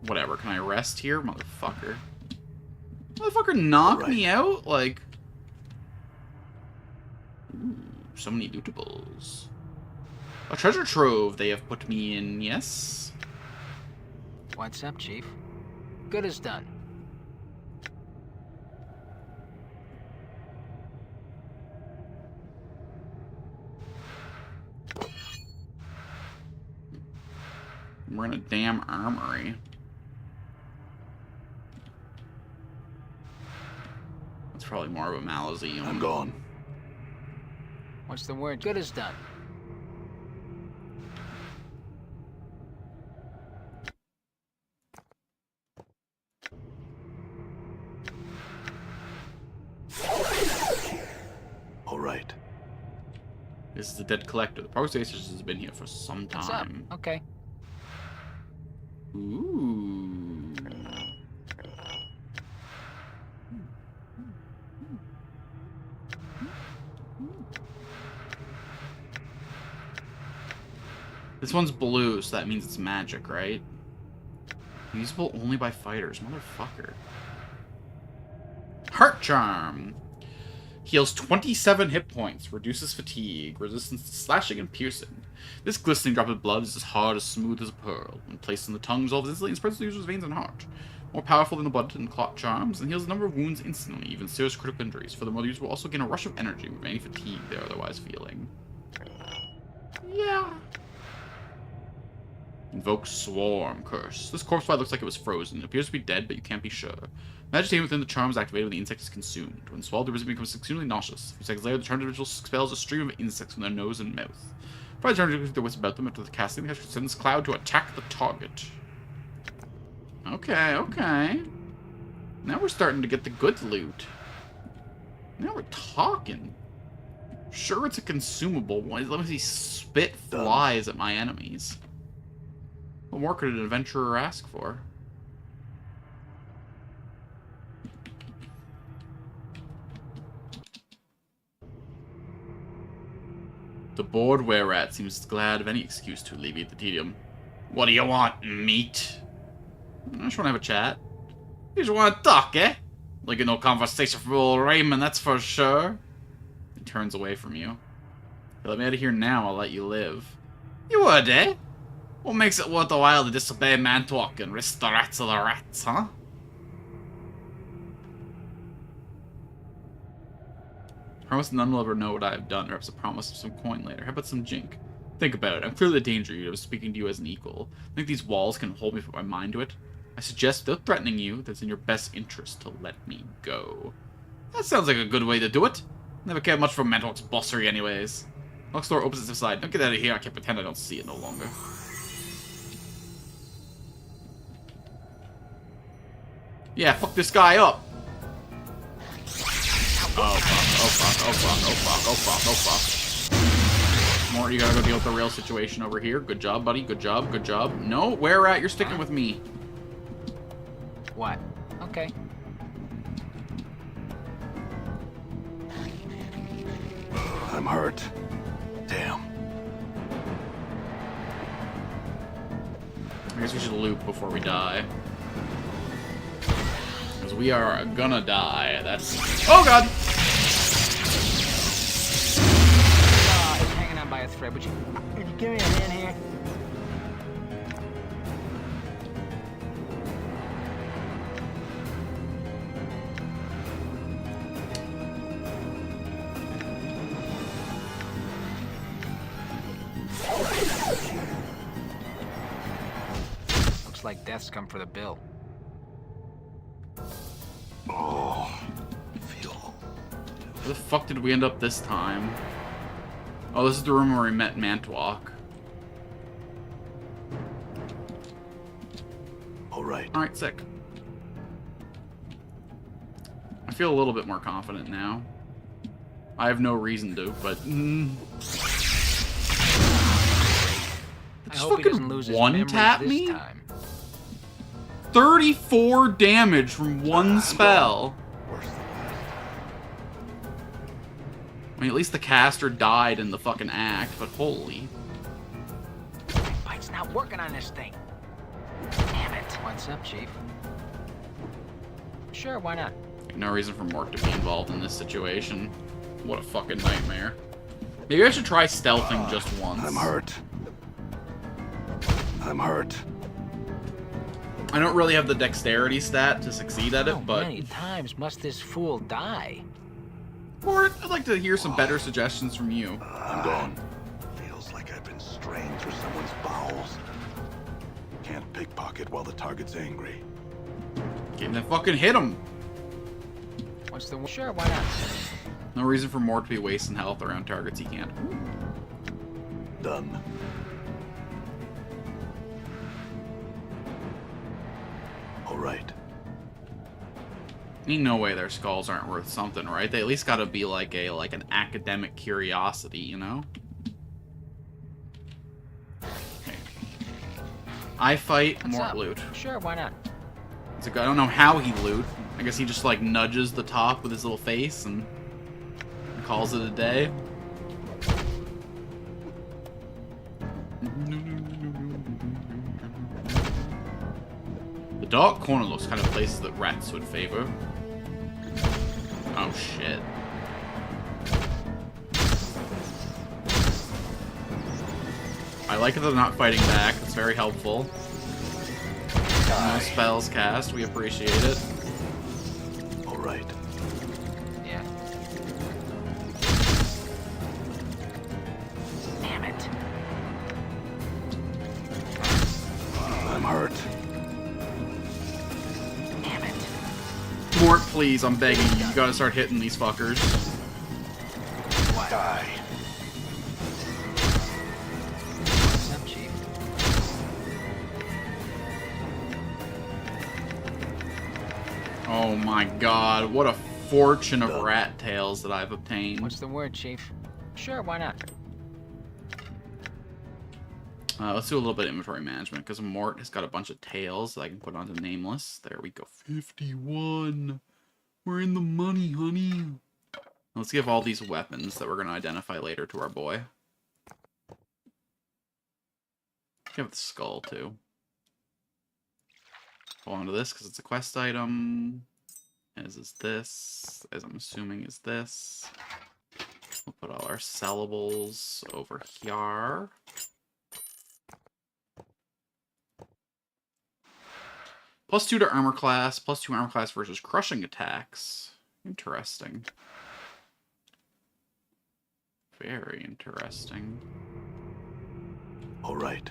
Whatever, can I rest here? Motherfucker. Motherfucker knock me out? Like... Ooh, so many lootables. A treasure trove they have put me in, yes? What's up, Chief? Good as done. We're in a damn armory. That's probably more of a Maliseum. I'm gone. What's the word? Good as done. All right. This is the Dead Collector. The Progress Station has been here for some time. What's up? Okay. Ooh. This one's blue, so that means it's magic, right? Usable only by fighters, motherfucker. Heart Charm. Heals 27 hit points, reduces fatigue, resistance to slashing and piercing. This glistening drop of blood is as hard as smooth as a pearl. When placed in the tongue, dissolves instantly and spreads to the user's veins and heart. More powerful than the blood and clot charms, and heals a number of wounds instantly, even serious critical injuries. Furthermore, the user will also gain a rush of energy with any fatigue they're otherwise feeling. Yeah. Invoke Swarm Curse. This corpse body looks like it was frozen. It appears to be dead, but you can't be sure. Magic taken within the charm is activated when the insect is consumed. When swallowed, the recipient becomes extremely nauseous. A few seconds later, the charmed individual expels a stream of insects from their nose and mouth. Probably trying to keep their wits about them after the casting. The caster sends Cloud to attack the target. Okay, okay. Now we're starting to get the good loot. Now we're talking. Sure, it's a consumable. Let me see spit flies at my enemies. What more could an adventurer ask for? The bored were-rat seems glad of any excuse to alleviate the tedium. What do you want, meat? I just want to have a chat. You just want to talk, eh? Like no conversation from old Raymond, that's for sure. He turns away from you. If you let me out of here now, I'll let you live. You would, eh? What makes it worth a while to disobey Mantoak and risk the rats of the rats, huh? Promise none will ever know what I have done, or perhaps a promise of some coin later. How about some jink? Think about it. I'm clearly the danger you. I was speaking to you as an equal. I think these walls can hold me, put my mind to it. I suggest, without threatening you, that it's in your best interest to let me go. That sounds like a good way to do it. Never cared much for Mantoak's bossery anyways. Lock's door opens its side. Don't get out of here. I can't pretend I don't see it no longer. Yeah, fuck this guy up. Oh fuck, oh fuck, oh fuck, oh fuck, oh fuck, oh fuck. More, you gotta go deal with the real situation over here. Good job, buddy. Good job, good job. No, where at? You're sticking with me. What? Okay. I'm hurt. Damn. I guess we should loop before we die. Because we are gonna die. That's... Oh god! He's hanging on by a thread. Would you give me a hand here? like death's come for the bill. Oh, feel. Where the fuck did we end up this time? Oh, this is the room where we met Mantwalk. All right. Alright, sick. I feel a little bit more confident now. I have no reason to, but... I hope he doesn't lose his memories one-tap this me? time. 34 damage from one spell. Worse than last. I mean, at least the caster died in the fucking act, but holy... Bite's not working on this thing. Damn it. What's up, Chief? Sure, why not? No reason for Mork to be involved in this situation. What a fucking nightmare. Maybe I should try stealthing just once. I'm hurt. I'm hurt. I don't really have the dexterity stat to succeed at it, How but... many times must this fool die? Mort, I'd like to hear some better suggestions from you. I'm gone. Feels like I've been strained through someone's bowels. Can't pickpocket while the target's angry. Can't then fucking hit him. What's the... Sure, why not? No reason for Mort to be wasting health around targets he can't. Done. All right. Ain't no way their skulls aren't worth something, right? They at least gotta be like an academic curiosity, you know? Okay. I fight, What's Mort up? loot. Sure, why not? It's like, I don't know how he loot. I guess he just like nudges the top with his little face and calls it a day. The dark corner looks kind of places that rats would favor. Oh shit. I like that they're not fighting back. It's very helpful. No spells cast. We appreciate it. All right. Yeah. Damn it. I'm hurt. Damn it. Mort, please, I'm begging you. You gotta start hitting these fuckers. Die. What's up, Chief? Oh my god, what a fortune of rat tails that I've obtained. What's the word, Chief? Sure, why not? Let's do a little bit of inventory management, because Mort has got a bunch of tails that I can put onto Nameless. There we go. 51. We're in the money, honey. Let's give all these weapons that we're going to identify later to our boy. Give the skull, too. Hold on to this, because it's a quest item. As is this. As I'm assuming is this. We'll put all our sellables over here. +2 to armor class, +2 armor class versus crushing attacks. Interesting. Very interesting. All right.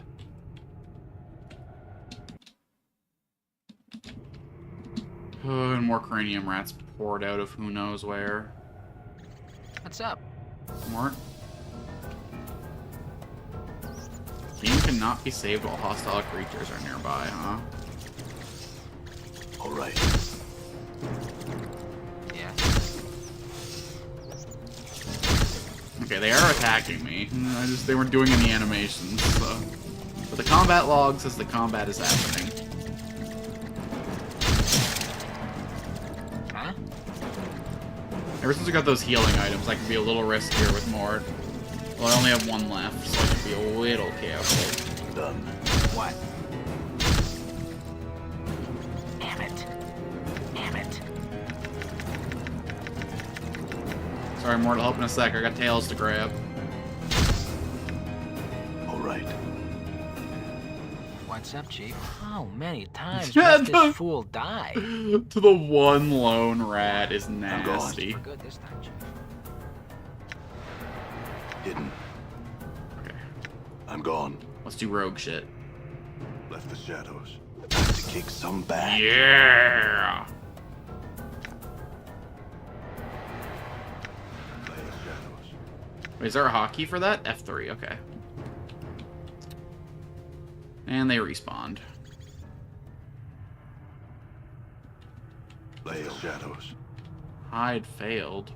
And more cranium rats poured out of who knows where. What's up? Mort. Game cannot be saved while hostile creatures are nearby, huh? All right. Yeah. Okay, they are attacking me. They weren't doing any animations, so. But the combat log says the combat is happening. Huh? Ever since we got those healing items, I can be a little riskier with Mort. Well, I only have one left, so I can be a little careful. Done. What? Damn it. Damn it. Sorry, Mort, I'll help in a sec. I got tails to grab. All right. What's up, Chief? How many times Yeah, must no. this fool die? To the one lone rat is nasty. We're good this time, Chief. Hidden. Okay, I'm gone. let's do rogue shit. Left the shadows. Time to kick some back. Yeah! Play shadows. Wait, is there a hotkey for that? F3, okay. And they respawned. Play shadows. Hide failed.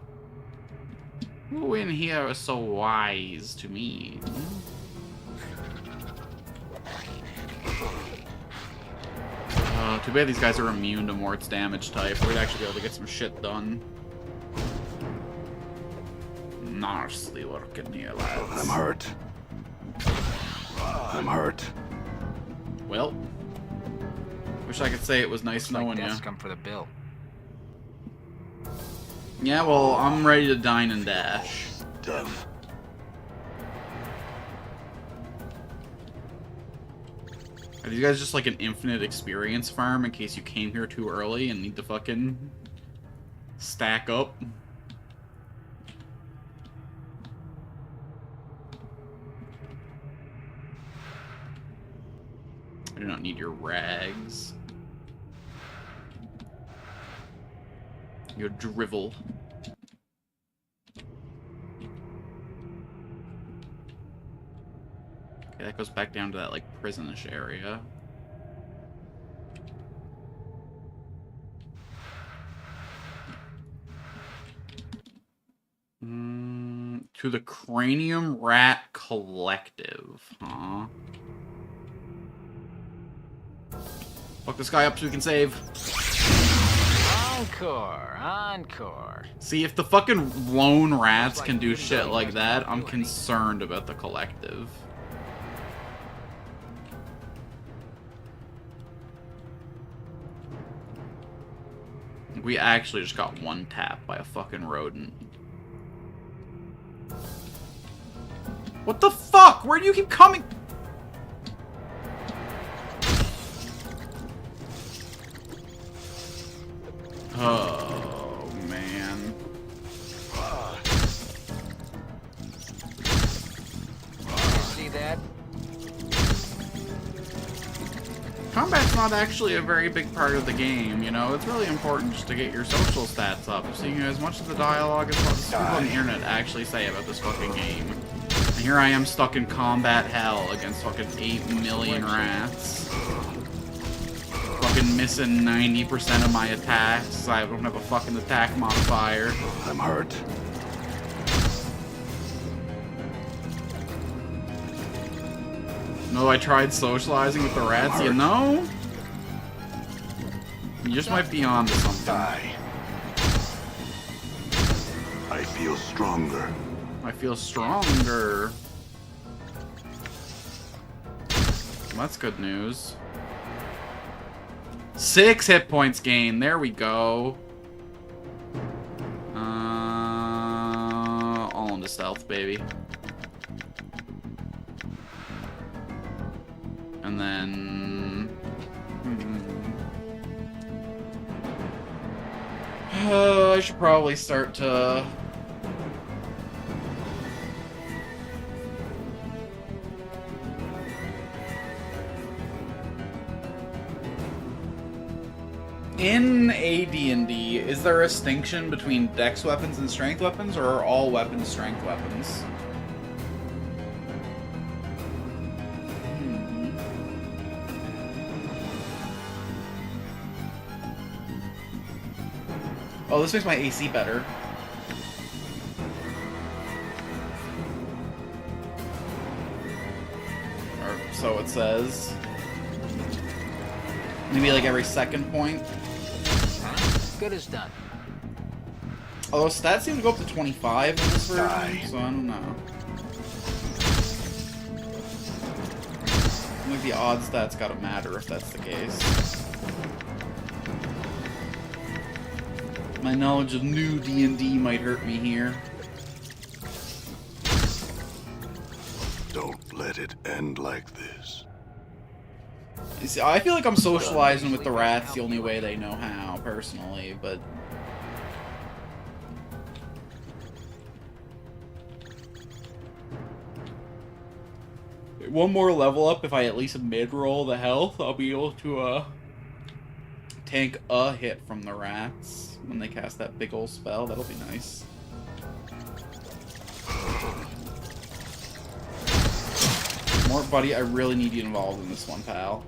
Who in here is so wise to me? Too bad these guys are immune to Mort's damage type. We'd actually be able to get some shit done. Nicely working here, lads. I'm hurt. I'm hurt. Well, wish I could say it was nice knowing you. Death's come for the bill. Yeah, well, I'm ready to dine and dash. Done. Are these guys just like an infinite experience farm in case you came here too early and need to fucking stack up? I do not need your rags. Your drivel. Okay, that goes back down to that, like, prison-ish area. To the Cranium Rat Collective, huh? Fuck this guy up so we can save. Encore, encore. See, if the fucking lone rats can do shit like that, I'm concerned about the collective. We actually just got one tap by a fucking rodent. What the fuck? Where do you keep coming? Oh, man. See that? Combat's not actually a very big part of the game, you know? It's really important just to get your social stats up, seeing as much of the dialogue as what people on the internet actually say about this fucking game. And here I am stuck in combat hell against fucking 8 million rats. Fucking missing 90% of my attacks. I don't have a fucking attack modifier. I'm hurt. No, I tried socializing with the rats, you know? You just might be on to something. Die. I feel stronger. I feel stronger. Well, that's good news. 6 hit points gained. There we go. All into stealth, baby. And then... I should probably start to... In AD&D, is there a distinction between dex weapons and strength weapons, or are all weapons strength weapons? Oh, this makes my AC better. Or so it says. Maybe like every second point. Good as done. Although stats seem to go up to 25 in this version, Die. so I don't know. I think the odd stats gotta matter if that's the case. My knowledge of new D&D might hurt me here. Don't let it end like this. You see, I feel like I'm socializing with the rats the only way they know how, personally, but... one more level up, if I at least mid-roll the health, I'll be able to, tank a hit from the rats when they cast that big old spell. That'll be nice. Mort, buddy, I really need you involved in this one, pal.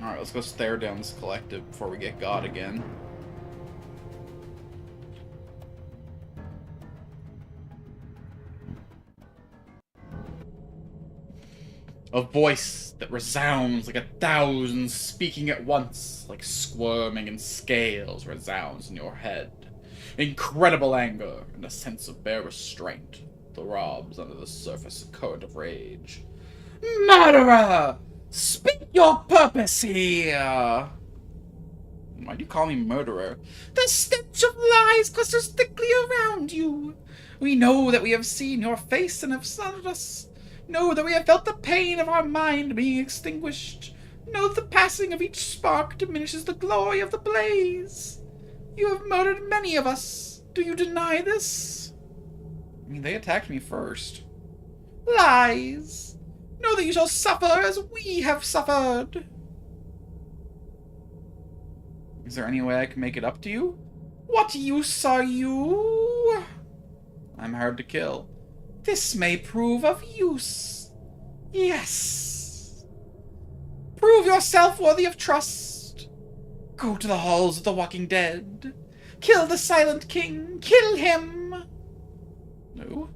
Alright, let's go stare down this collective before we get God again. A voice that resounds like 1,000 speaking at once, like squirming and scales resounds in your head. Incredible anger and a sense of bare restraint throbs under the surface current of rage. Murderer! Speak your purpose here! Why do you call me murderer? The stench of lies clusters thickly around you. We know that we have seen your face and have slaughtered us. Know that we have felt the pain of our mind being extinguished. Know that the passing of each spark diminishes the glory of the blaze. You have murdered many of us. Do you deny this? I mean, they attacked me first. Lies. Know that you shall suffer as we have suffered. Is there any way I can make it up to you? What use are you? I'm hard to kill. This may prove of use. Yes. Prove yourself worthy of trust. Go to the halls of the walking dead. Kill the Silent King. Kill him. No.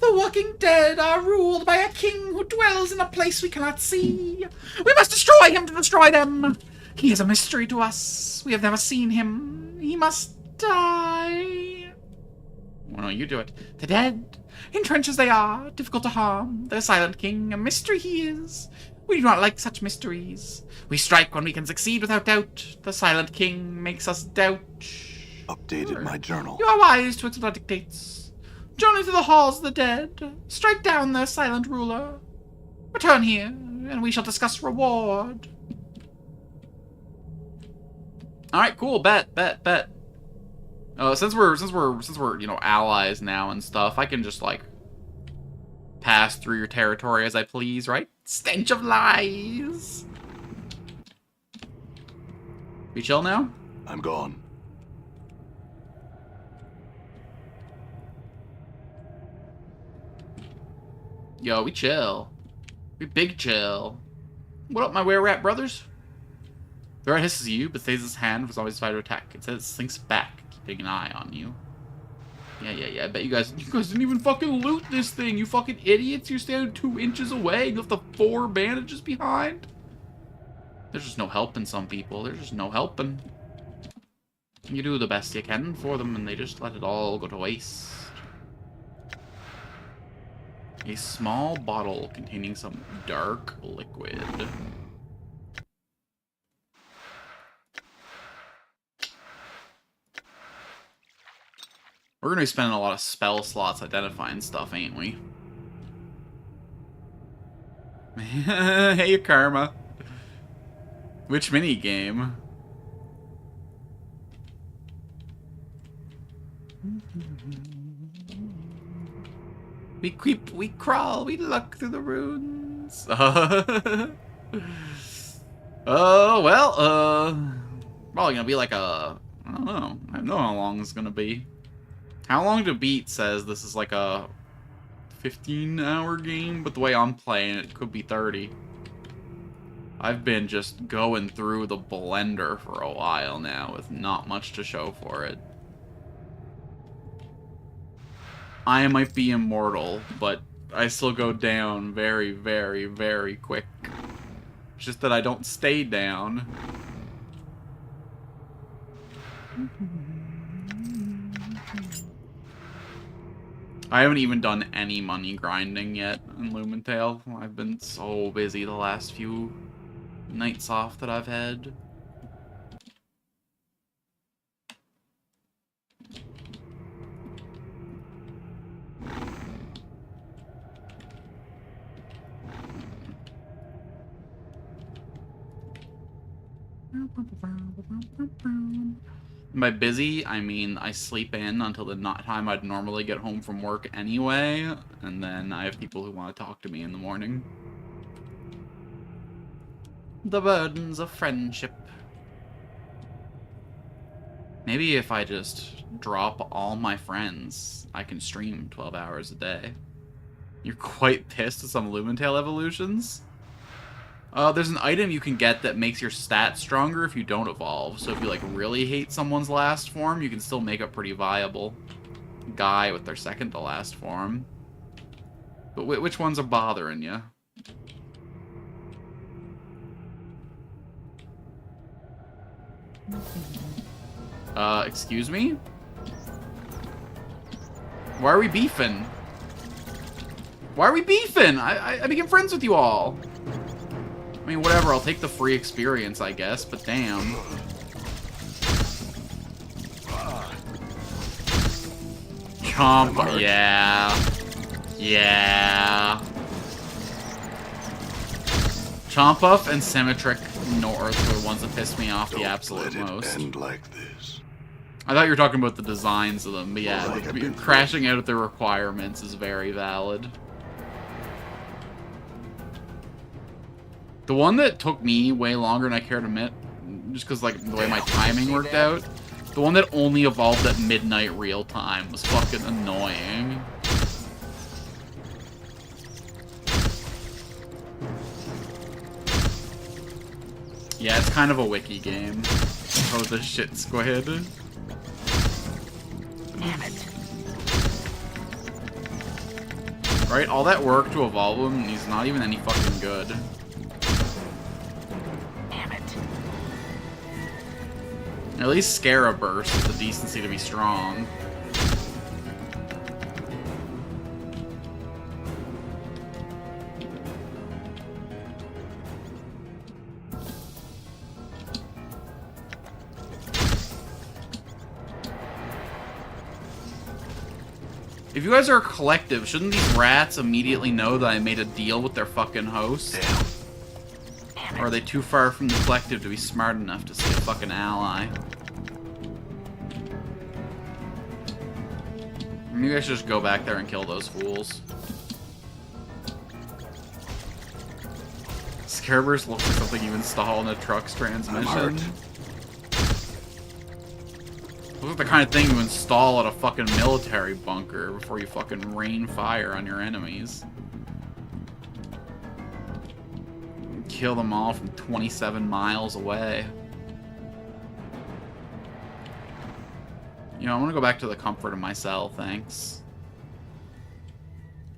The walking dead are ruled by a king who dwells in a place we cannot see. We must destroy him to destroy them. He is a mystery to us. We have never seen him. He must die. Well, no, you do it. The dead. In trenches they are, difficult to harm. The Silent King, a mystery he is. We do not like such mysteries. We strike when we can succeed without doubt. The Silent King makes us doubt. Updated my journal. You are wise to accept our dictates. Journey to the halls of the dead. Strike down their silent ruler. Return here, and we shall discuss reward. Alright, cool. Bet. Since we're, you know, allies now and stuff, I can just, like, pass through your territory as I please, right? Stench of lies! We chill now? I'm gone. Yo, we chill. We big chill. What up, my were-rat brothers? The rat hisses you, but stays his hand was always try to attack. It says it slinks back, keeping an eye on you. Yeah. I bet you guys didn't even fucking loot this thing, you fucking idiots. You're standing 2 inches away. You left the 4 bandages behind. There's just no helping some people. There's just no helping. You do the best you can for them, and they just let it all go to waste. A small bottle containing some dark liquid. We're gonna be spending a lot of spell slots identifying stuff, ain't we? Hey, Karma. Which mini game? We creep, we crawl, we look through the runes. Oh, well, probably gonna be like a, I don't know. I don't know how long it's gonna be. How long to beat says this is like a 15-hour game, but the way I'm playing it could be 30. I've been just going through the blender for a while now with not much to show for it. I might be immortal, but I still go down very, very, very quick. It's just that I don't stay down. I haven't even done any money grinding yet in Lumentale. I've been so busy the last few nights off that I've had. By busy, I mean I sleep in until the time I'd normally get home from work anyway, and then I have people who want to talk to me in the morning. The burdens of friendship. Maybe if I just drop all my friends, I can stream 12 hours a day. You're quite pissed at some Lumentail evolutions? There's an item you can get that makes your stats stronger if you don't evolve. So if you, like, really hate someone's last form, you can still make it pretty viable. Guy with their second to last form. But which ones are bothering you? Excuse me? Why are we beefing? Why are we beefing? I became friends with you all. I mean, whatever, I'll take the free experience, I guess, but damn. Chomp, yeah. Yeah. Chompuff and Symmetric North were the ones that pissed me off the absolute most. End like this. I thought you were talking about the designs of them, but yeah, crashing out at the requirements is very valid. The one that took me way longer than I care to admit, just because like the way my timing worked out, the one that only evolved at midnight real time was fucking annoying. Yeah, it's kind of a wiki game. Oh, the shit squid. Damn it. Right, all that work to evolve him, and he's not even any fucking good. Damn it. At least Scaraburst has the decency to be strong. If you guys are a collective, shouldn't these rats immediately know that I made a deal with their fucking host? Or are they too far from the collective to be smart enough to see a fucking ally? Maybe I should just go back there and kill those fools. Scaraburst looks like something you install in a truck's transmission. Looks like the kind of thing you install at a fucking military bunker before you fucking rain fire on your enemies. Kill them all from 27 miles away. You know, I'm gonna go back to the comfort of my cell, thanks.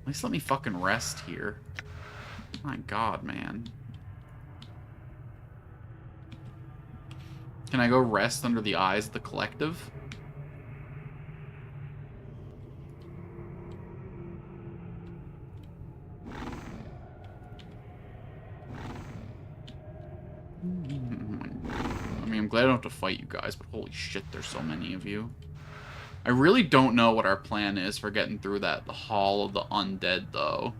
At least let me fucking rest here. My god, man. Can I go rest under the eyes of the collective? I mean, I'm glad I don't have to fight you guys, but holy shit, there's so many of you. I really don't know what our plan is for getting through the Hall of the Undead, though.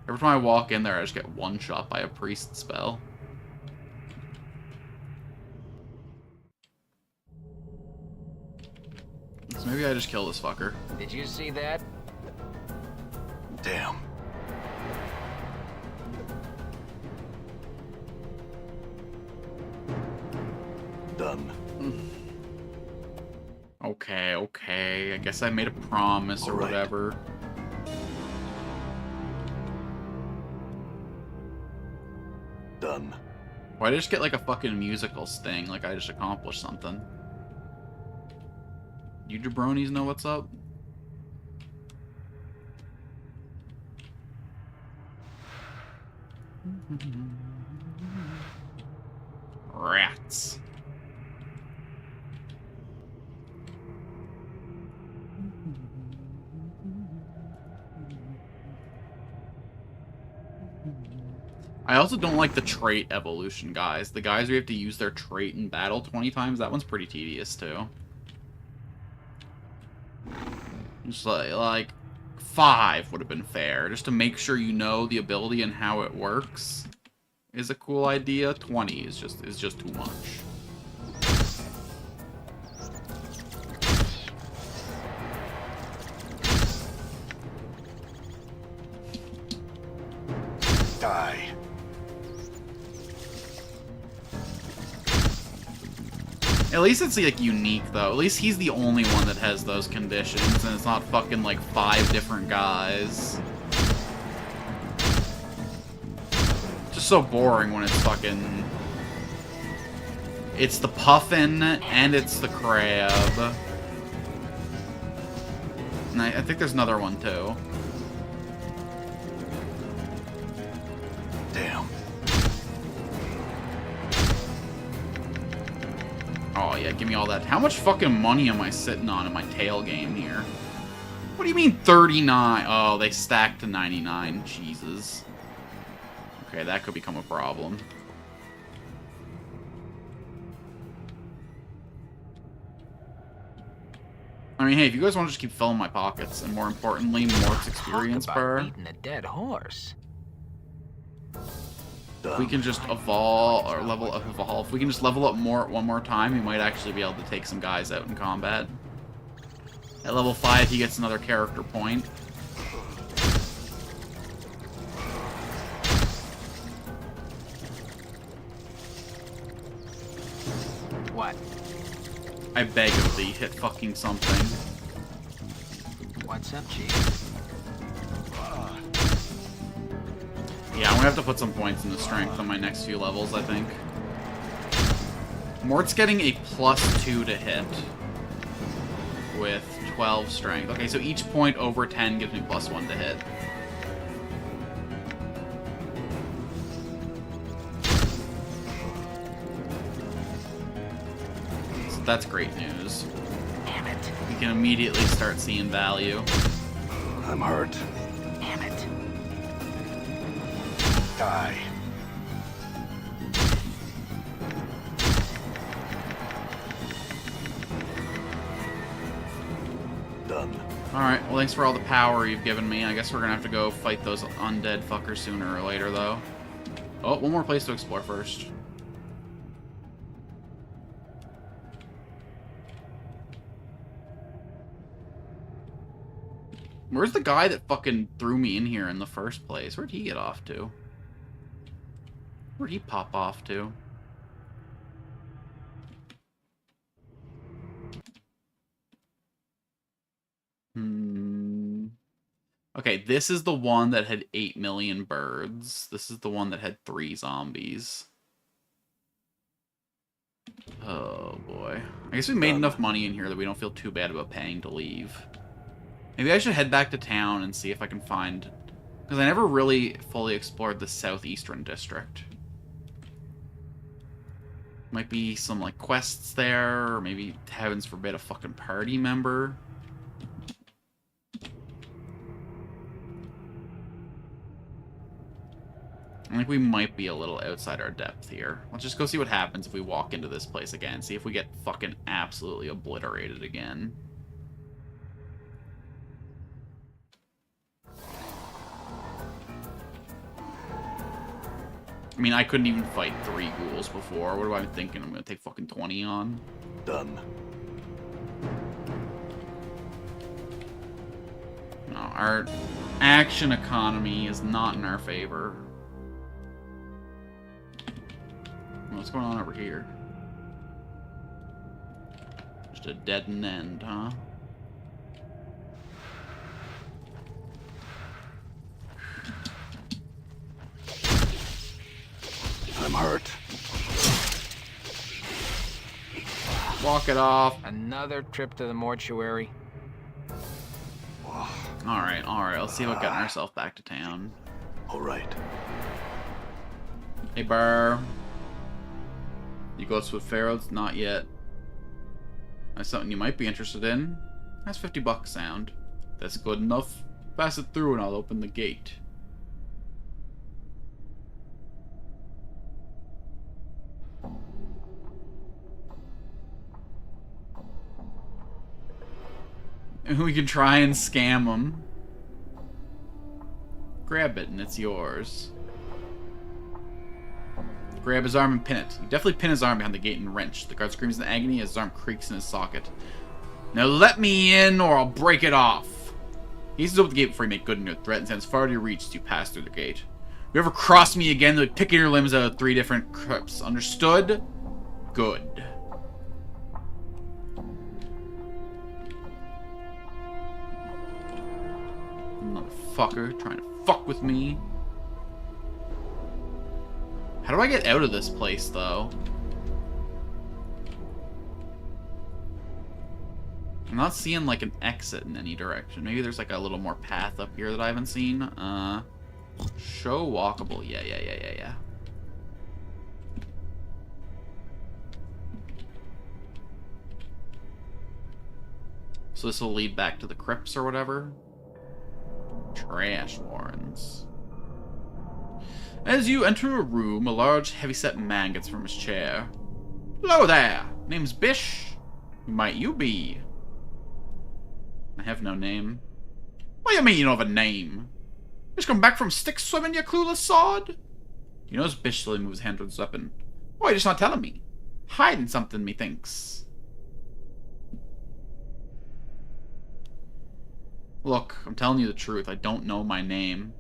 Every time I walk in there, I just get one-shot by a priest spell. So maybe I just kill this fucker. Did you see that? Damn. Done. Okay, okay. I guess I made a promise or whatever. Done. Why did I just get like a fucking musical sting? Like I just accomplished something. You jabronis know what's up? Rats. I also don't like the trait evolution guys. The guys who have to use their trait in battle 20 times, that one's pretty tedious too. Just like 5 would have been fair, just to make sure you know the ability and how it works is a cool idea. 20 is just too much. Die. At least it's like unique though. At least he's the only one that has those conditions, and it's not fucking like 5 different guys. Just so boring when it's fucking. It's the puffin and it's the crab. And I think there's another one too. Damn. Oh yeah, give me all that. How much fucking money am I sitting on in my tail game here? What do you mean 39? Oh, they stacked to 99. Jesus. Okay, that could become a problem. I mean, hey, if you guys want to just keep filling my pockets, and more importantly, Mort's experience Talk about per, beating a dead horse. if we can just evolve, or evolve, if we can just level up more one more time, we might actually be able to take some guys out in combat. At level 5, he gets another character point. What? I beg of thee, hit fucking something. What's up, Chief? Yeah, I'm gonna have to put some points into strength on my next few levels, I think. Mort's getting a +2 to hit with 12 strength. Okay, so each point over 10 gives me +1 to hit. So that's great news. Damn it. We can immediately start seeing value. I'm hurt. Damn it. Die. Done. Alright, well thanks for all the power you've given me. I guess we're gonna have to go fight those undead fuckers sooner or later, though. Oh, one more place to explore first. Where's the guy that fucking threw me in here in the first place? Where'd he get off to? Where'd he pop off to? Okay, this is the one that had 8 million birds. This is the one that had 3 zombies. Oh, boy. I guess we made enough money in here that we don't feel too bad about paying to leave. Maybe I should head back to town and see if I can find... Because I never really fully explored the southeastern district. Might be some, like, quests there, or maybe, heavens forbid, a fucking party member. I think we might be a little outside our depth here. Let's just go see what happens if we walk into this place again. See if we get fucking absolutely obliterated again. I mean, I couldn't even fight 3 ghouls before. What am I thinking? I'm gonna take fucking 20 on? Done. No, our action economy is not in our favor. What's going on over here? Just a dead end, huh? I'm hurt. Walk it off. Another trip to the mortuary. Alright, alright. Let's see about getting ourselves back to town. All right. Hey, Burr. You go with Pharaohs? Not yet. That's something you might be interested in. That's $50 sound. That's good enough. Pass it through and I'll open the gate. And we can try and scam them. Grab it and it's yours. Grab his arm and pin it. You definitely pin his arm behind the gate and wrench. The guard screams in agony as his arm creaks in his socket. Now let me in or I'll break it off. He eases over the gate before you make good on your threat and stands far to your reach as you pass through the gate. you ever cross me again, they'll be picking your limbs out of 3 different crypts. Understood? Good. Motherfucker trying to fuck with me. How do I get out of this place, though? I'm not seeing, like, an exit in any direction. Maybe there's, like, a little more path up here that I haven't seen. Show walkable. Yeah. So this will lead back to the crypts or whatever. Trash warrens. As you enter a room, a large, heavy-set man gets from his chair. Hello there. Name's Bish. Who might you be? I have no name. What do you mean you don't have a name? Just come back from stick swimming, you clueless sod? You notice Bish slowly moves his hand towards his weapon. Why are you just not telling me? Hiding something, methinks. Look, I'm telling you the truth. I don't know my name.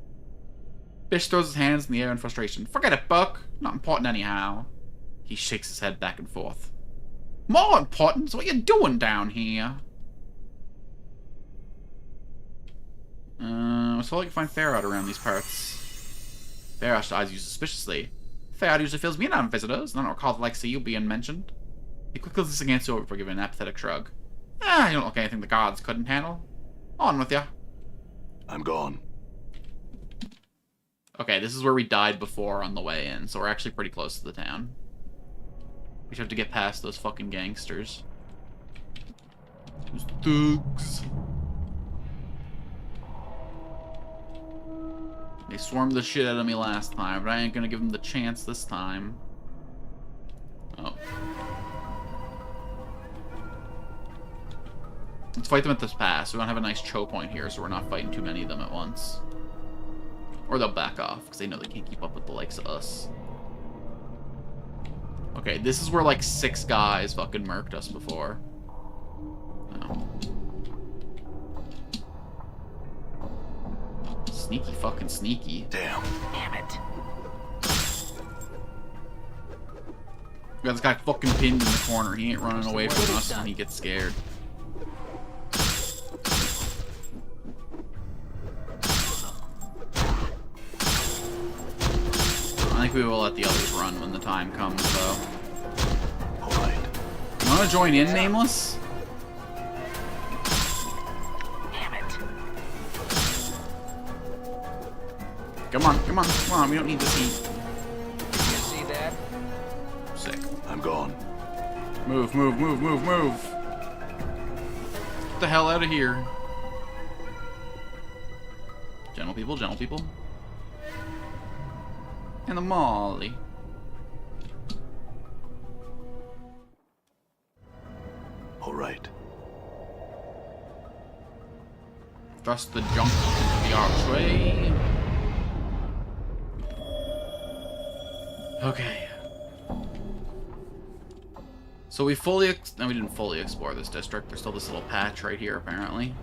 Bish throws his hands in the air in frustration. Forget it, Buck. Not important anyhow. He shakes his head back and forth. More important is what you're doing down here. So I can find Farad around these parts. Farad's eyes you suspiciously. Farad usually fills me in on visitors, and I don't recall the likes of you being mentioned. He quickly looks against you before giving an apathetic shrug. You don't look anything the gods couldn't handle. On with ya. I'm gone. Okay, this is where we died before on the way in, so we're actually pretty close to the town. We just have to get past those fucking gangsters. Those thugs. They swarmed the shit out of me last time, but I ain't gonna give them the chance this time. Oh. Let's fight them at this pass. We don't have a nice choke point here, so we're not fighting too many of them at once. Or they'll back off, because they know they can't keep up with the likes of us. Okay, this is where like 6 guys fucking murked us before. Oh. Sneaky fucking sneaky. Damn it. We got this guy fucking pinned in the corner. He ain't running away from us when he gets scared. I think we will let the others run when the time comes, though. Alright. You wanna join in, Nameless? Come on, we don't need this heat. You see that? Sick. I'm gone. Move. Get the hell out of here. Gentle people. And the molly. Alright. Thrust the junk into the archway. Okay. So we no, we didn't fully explore this district. There's still this little patch right here, apparently.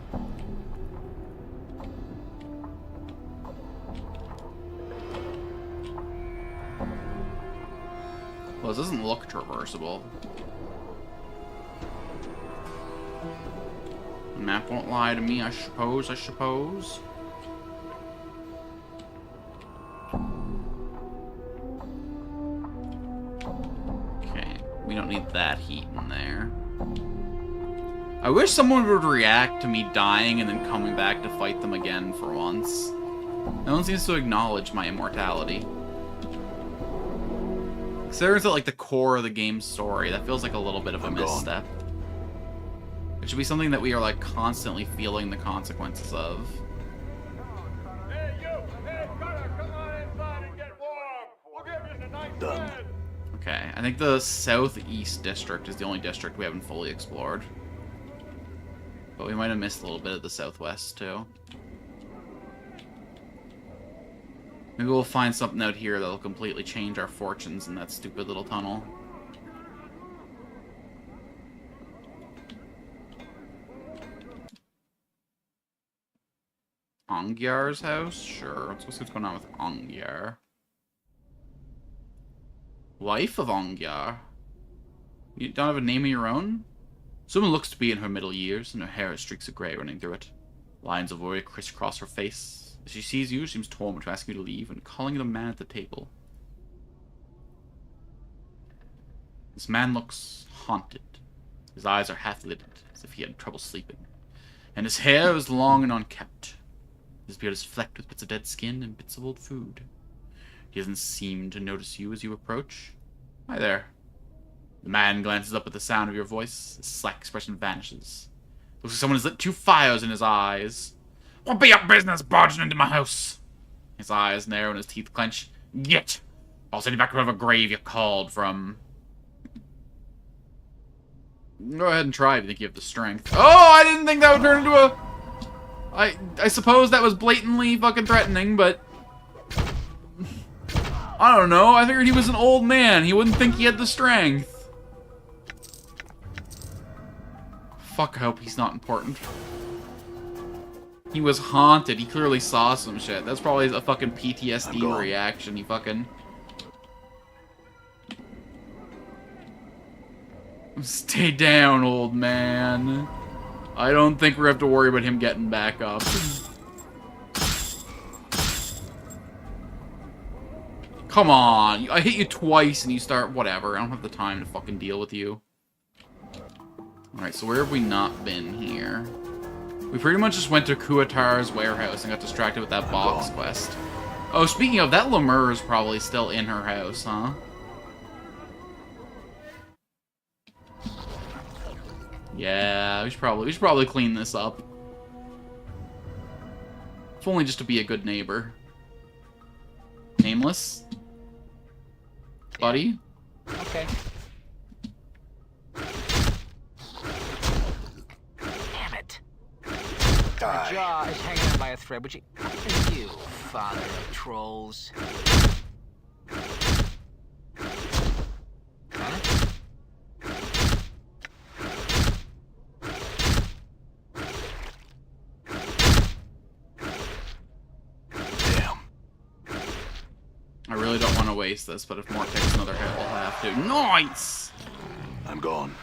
Well, this doesn't look traversable. The map won't lie to me, I suppose. Okay, we don't need that heat in there. I wish someone would react to me dying and then coming back to fight them again for once. No one seems to acknowledge my immortality. Considering at like the core of the game's story, that feels like a little bit of a misstep. It should be something that we are like constantly feeling the consequences of. Hey, you! Hey, Cutter, come on inside and get warm! We'll give you some nice Done. bed! Okay, I think the southeast district is the only district we haven't fully explored. But we might have missed a little bit of the southwest, too. Maybe we'll find something out here that'll completely change our fortunes in that stupid little tunnel. Ongyar's house? Sure, let's go see what's going on with Ongyar. Wife of Ongyar? You don't have a name of your own? Someone looks to be in her middle years, and her hair has streaks of grey running through it. Lines of worry crisscross her face. As she sees you, she seems torn to ask you to leave, and calling you the man at the table. This man looks haunted. His eyes are half-lidded, as if he had trouble sleeping. And his hair is long and unkempt. His beard is flecked with bits of dead skin and bits of old food. He doesn't seem to notice you as you approach. Hi there. The man glances up at the sound of your voice. His slack expression vanishes. Looks like someone has lit 2 fires in his eyes. What be your business barging into my house? His eyes narrow and his teeth clench. Get! I'll send you back to whatever grave you called from. Go ahead and try if you think you have the strength. Oh, I didn't think that would turn into a... I suppose that was blatantly fucking threatening, but... I don't know. I figured he was an old man. He wouldn't think he had the strength. Fuck, I hope he's not important. He was haunted. He clearly saw some shit. That's probably a fucking PTSD reaction. He fucking... Stay down, old man. I don't think we have to worry about him getting back up. Come on. I hit you twice and you start... Whatever. I don't have the time to fucking deal with you. Alright, so where have we not been here? We pretty much just went to Kuatar's warehouse and got distracted with that box quest. Oh, speaking of, that Lemur is probably still in her house, huh? Yeah, we should probably clean this up. If only just to be a good neighbor. Nameless? Buddy? Okay. Damn it. My jaw is hanging on by a thread, but you, father of trolls. Huh? I really don't want to waste this, but if Mort takes another hit, we'll have to. Nice! I'm gone.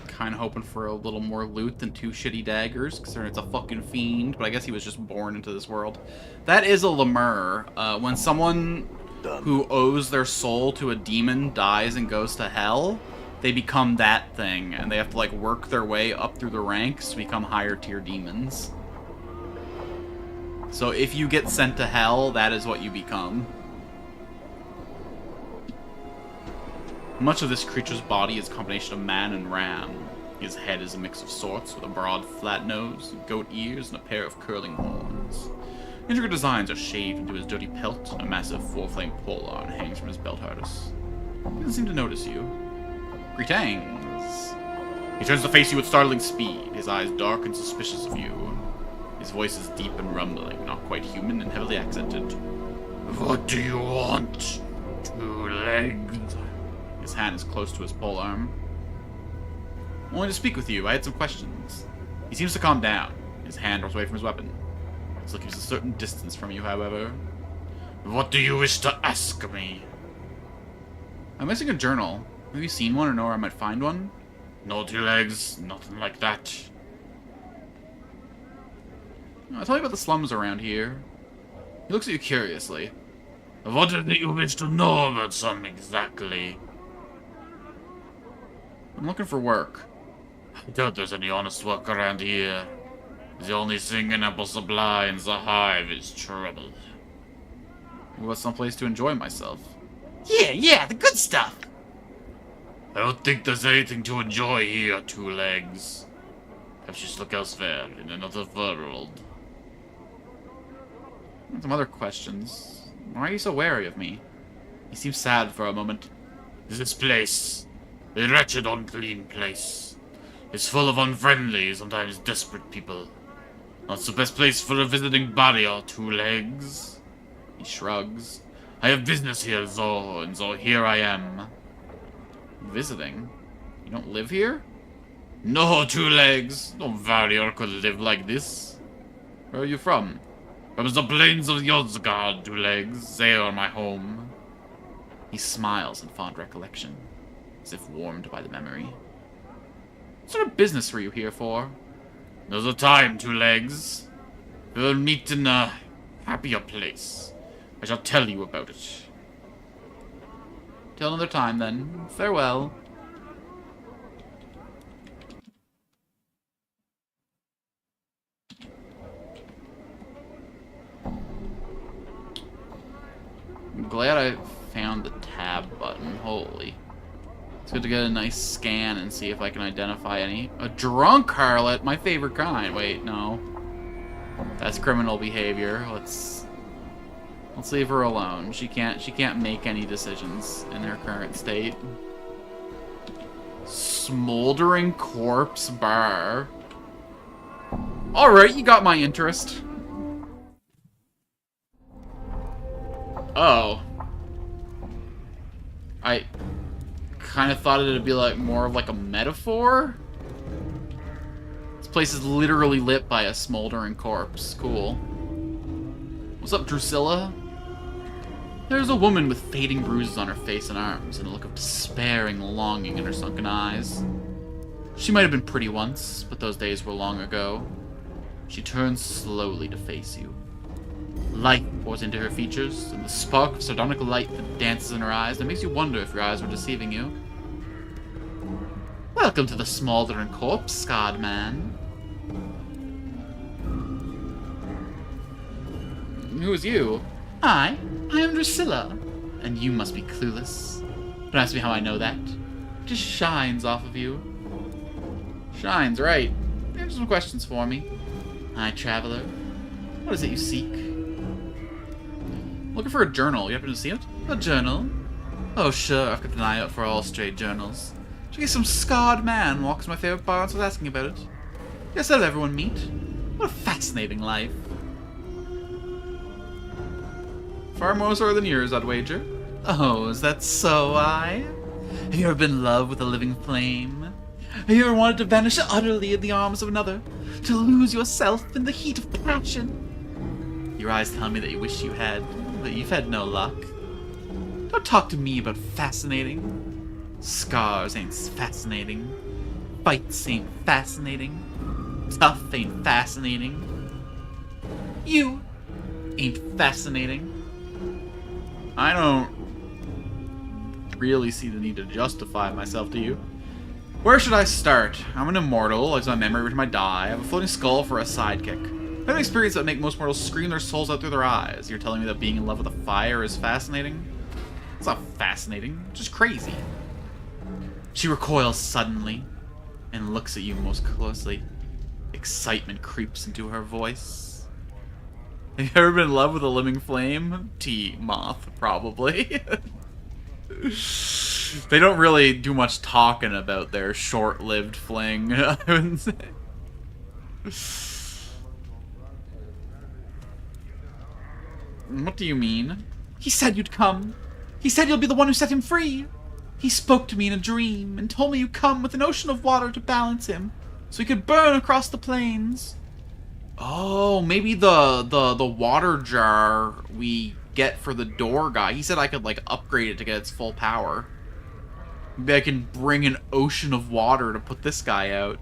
Kind of hoping for a little more loot than 2 shitty daggers, considering it's a fucking fiend, but I guess he was just born into this world. That is a Lemur. When someone who owes their soul to a demon dies and goes to hell, they become that thing, and they have to, like, work their way up through the ranks to become higher tier demons. So if you get sent to hell, that is what you become. Much of this creature's body is a combination of man and ram. His head is a mix of sorts, with a broad, flat nose, goat ears, and a pair of curling horns. Intricate designs are shaved into his dirty pelt, and a massive 4-flame polearm hangs from his belt harness. He doesn't seem to notice you. Greetings. He turns to face you with startling speed, his eyes dark and suspicious of you. His voice is deep and rumbling, not quite human and heavily accented. What do you want? 2 legs. His hand is close to his polearm. Only to speak with you, I had some questions. He seems to calm down. His hand drops away from his weapon. Still keeps a certain distance from you, however. What do you wish to ask me? I'm missing a journal. Have you seen one or know where I might find one? No 2 legs, nothing like that. I'll tell you about the slums around here. He looks at you curiously. What is it you wish to know about some exactly? I'm looking for work. I doubt there's any honest work around here. The only thing in ample supply in the hive is trouble. What's someplace to enjoy myself? Yeah, the good stuff! I don't think there's anything to enjoy here, 2 legs. Perhaps just look elsewhere, in another world. Some other questions. Why are you so wary of me? He seems sad for a moment. This place, a wretched, unclean place, is full of unfriendly, sometimes desperate people. Not the best place for a visiting body or 2 legs. He shrugs. I have business here, though, and so here I am. Visiting? You don't live here? No, 2 legs. No warrior could live like this. Where are you from? From the plains of Yozgard, 2 legs. They are my home. He smiles in fond recollection, as if warmed by the memory. What sort of business were you here for? There's a time, 2 legs. We'll meet in a happier place. I shall tell you about it. Till another time, then. Farewell. I'm glad I found the tab button. Holy. It's good to get a nice scan and see if I can identify any. A drunk harlot, my favorite kind. Wait, no. That's criminal behavior. Let's leave her alone. She can't make any decisions in her current state. Smoldering corpse bar. Alright, you got my interest. Oh. I kind of thought it'd be like more of like a metaphor. This place is literally lit by a smoldering corpse. Cool. What's up, Drusilla? There's a woman with fading bruises on her face and arms, and a look of despairing longing in her sunken eyes. She might have been pretty once, but those days were long ago. She turns slowly to face you. Light pours into her features, and the spark of sardonic light that dances in her eyes that makes you wonder if your eyes were deceiving you. Welcome to the smoldering corpse, scarred man. Who is you? I am Drusilla, and you must be clueless. Don't ask me how I know that. It just shines off of you. Shines, right. Answer some questions for me. Hi, traveler. What is it you seek? Looking for a journal. You happen to see it? A journal? Oh, sure. I've kept an eye out for all stray journals. Just in case some scarred man walks my favorite bar and starts asking about it. Guess that'll everyone meet. What a fascinating life. Far more so than yours, I'd wager. Oh, is that so, Have you ever been in love with a living flame? Have you ever wanted to vanish utterly in the arms of another? To lose yourself in the heat of passion? Your eyes tell me that you wish you had, but you've had no luck. Don't talk to me about fascinating. Scars ain't fascinating. Fights ain't fascinating. Tough ain't fascinating. You ain't fascinating. I don't really see the need to justify myself to you. Where should I start? I'm an immortal, like my memory every time I die. I have a floating skull for a sidekick. I have an experience that would make most mortals scream their souls out through their eyes. You're telling me that being in love with a fire is fascinating? It's not fascinating, it's just crazy. She recoils suddenly and looks at you most closely. Excitement creeps into her voice. Have you ever been in love with a living flame? T-Moth, probably. They don't really do much talking about their short-lived fling, I wouldn't say. What do you mean? He said you'd come. He said you'll be the one who set him free. He spoke to me in a dream and told me you'd come with an ocean of water to balance him, so he could burn across the plains. Oh, maybe the water jar we get for the door guy. He said I could, like, upgrade it to get its full power. Maybe I can bring an ocean of water to put this guy out.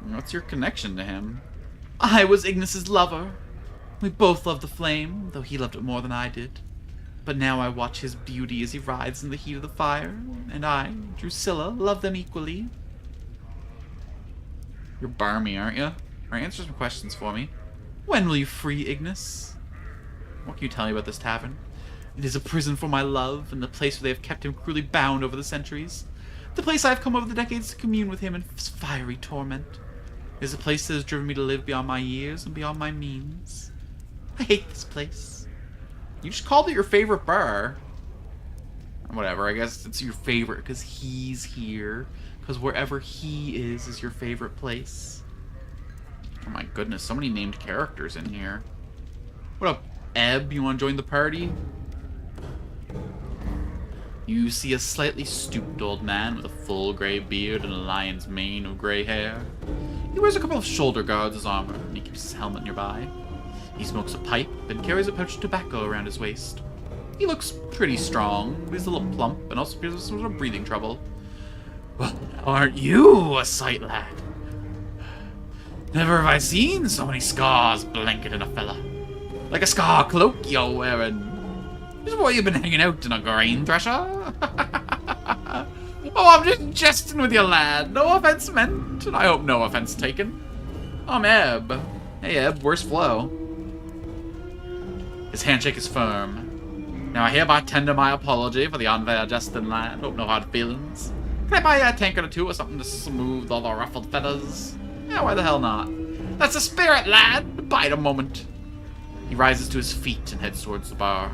What's your connection to him? I was Ignis's lover. We both loved the flame, though he loved it more than I did. But now I watch his beauty as he rides in the heat of the fire, and I, Drusilla, love them equally. You're barmy, aren't you? Alright, answer some questions for me. When will you free Ignis? What can you tell me about this tavern? It is a prison for my love, and the place where they have kept him cruelly bound over the centuries. The place I have come over the decades to commune with him in his fiery torment. It is a place that has driven me to live beyond my years and beyond my means. I hate this place. You just called it your favorite bar. Whatever, I guess it's your favorite because he's here. Because wherever he is your favorite place. Oh my goodness, so many named characters in here. What up, Ebb? You want to join the party? You see a slightly stooped old man with a full gray beard and a lion's mane of gray hair. He wears a couple of shoulder guards as armor, and he keeps his helmet nearby. He smokes a pipe and carries a pouch of tobacco around his waist. He looks pretty strong, but he's a little plump and also appears with some sort of breathing trouble. Well, aren't you a sight, lad? Never have I seen so many scars blanketing a fella. Like a scar cloak you're wearing. Just why you've been hanging out in a grain thresher? Oh, I'm just jesting with you, lad. No offense meant, and I hope no offense taken. I'm Eb. Hey, Eb, where's Flo? His handshake is firm. Now I hereby tender my apology for the unfair jesting, lad. Hope no hard feelings. Can I buy you a tankard or two or something to smooth all the ruffled feathers? Yeah, why the hell not? That's the spirit, lad! Bide a moment. He rises to his feet and heads towards the bar.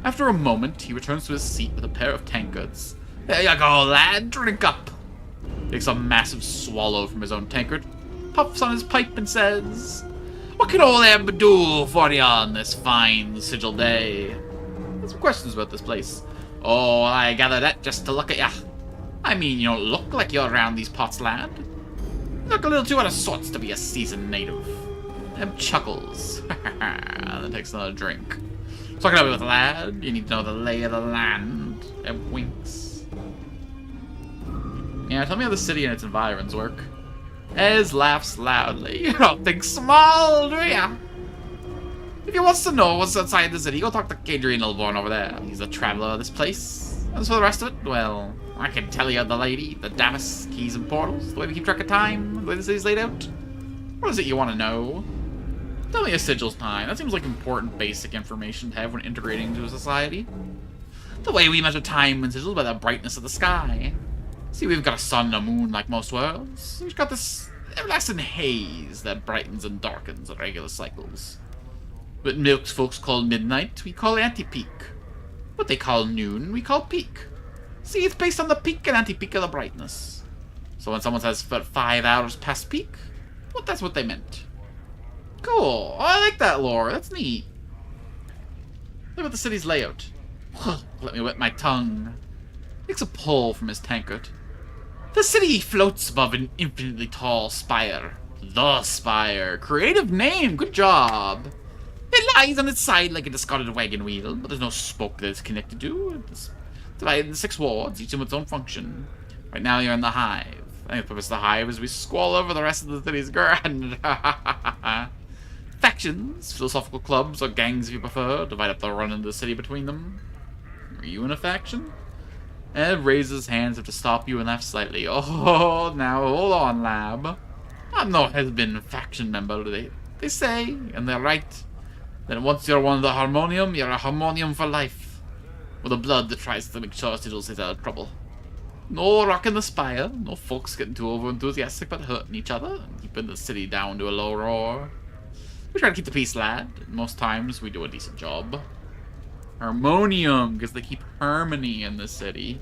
After a moment, he returns to his seat with a pair of tankards. There you go, lad, drink up. He takes a massive swallow from his own tankard, puffs on his pipe and says, What can old Eb do for you on this fine sigil day? There's some questions about this place. Oh, I gather that just to look at ya. I mean, you don't look like you're around these parts, lad. You look a little too out of sorts to be a seasoned native. Eb chuckles, and then takes another drink. Talking about it with lad, you need to know the lay of the land. Eb winks. Yeah, tell me how the city and its environs work. Ez laughs loudly. You don't think small, do ya? If you wants to know what's outside the city, go talk to Kadrian Ilborn over there. He's a traveler of this place. As for the rest of it, well, I can tell you the lady, the Davis, keys and portals, the way we keep track of time, the way the city's laid out. What is it you want to know? Tell me a sigil's time. That seems like important basic information to have when integrating into a society. The way we measure time and sigils by the brightness of the sky. See, we've got a sun and a moon like most worlds. We've got this everlasting haze that brightens and darkens at regular cycles. What milk folks call midnight, we call anti-peak. What they call noon, we call peak. See, it's based on the peak and anti-peak of the brightness. So when someone says about 5 hours past peak, well, that's what they meant. Cool. Oh, I like that lore. That's neat. Look at the city's layout. Let me wet my tongue. Takes a pull from his tankard. The city floats above an infinitely tall spire. The Spire. Creative name. Good job. It lies on its side like a discarded wagon wheel, but there's no spoke that it's connected to. It's divided into 6 wards, each with its own function. Right now you're in the Hive. I think the purpose of the Hive is we squall over the rest of the city's grand. Factions, philosophical clubs, or gangs if you prefer, divide up the run of the city between them. Are you in a faction? Ed raises his hands up to stop you and laughs slightly. Oh, now hold on, lab. I'm no has-been faction member, they say, and they're right. Then once you're one of the Harmonium, you're a Harmonium for life. With a blood that tries to make sure sigils stays out of trouble. No rocking the spire, no folks getting too over-enthusiastic about hurting each other, and keeping the city down to a low roar. We try to keep the peace, lad, and most times we do a decent job. Harmonium, because they keep harmony in the city.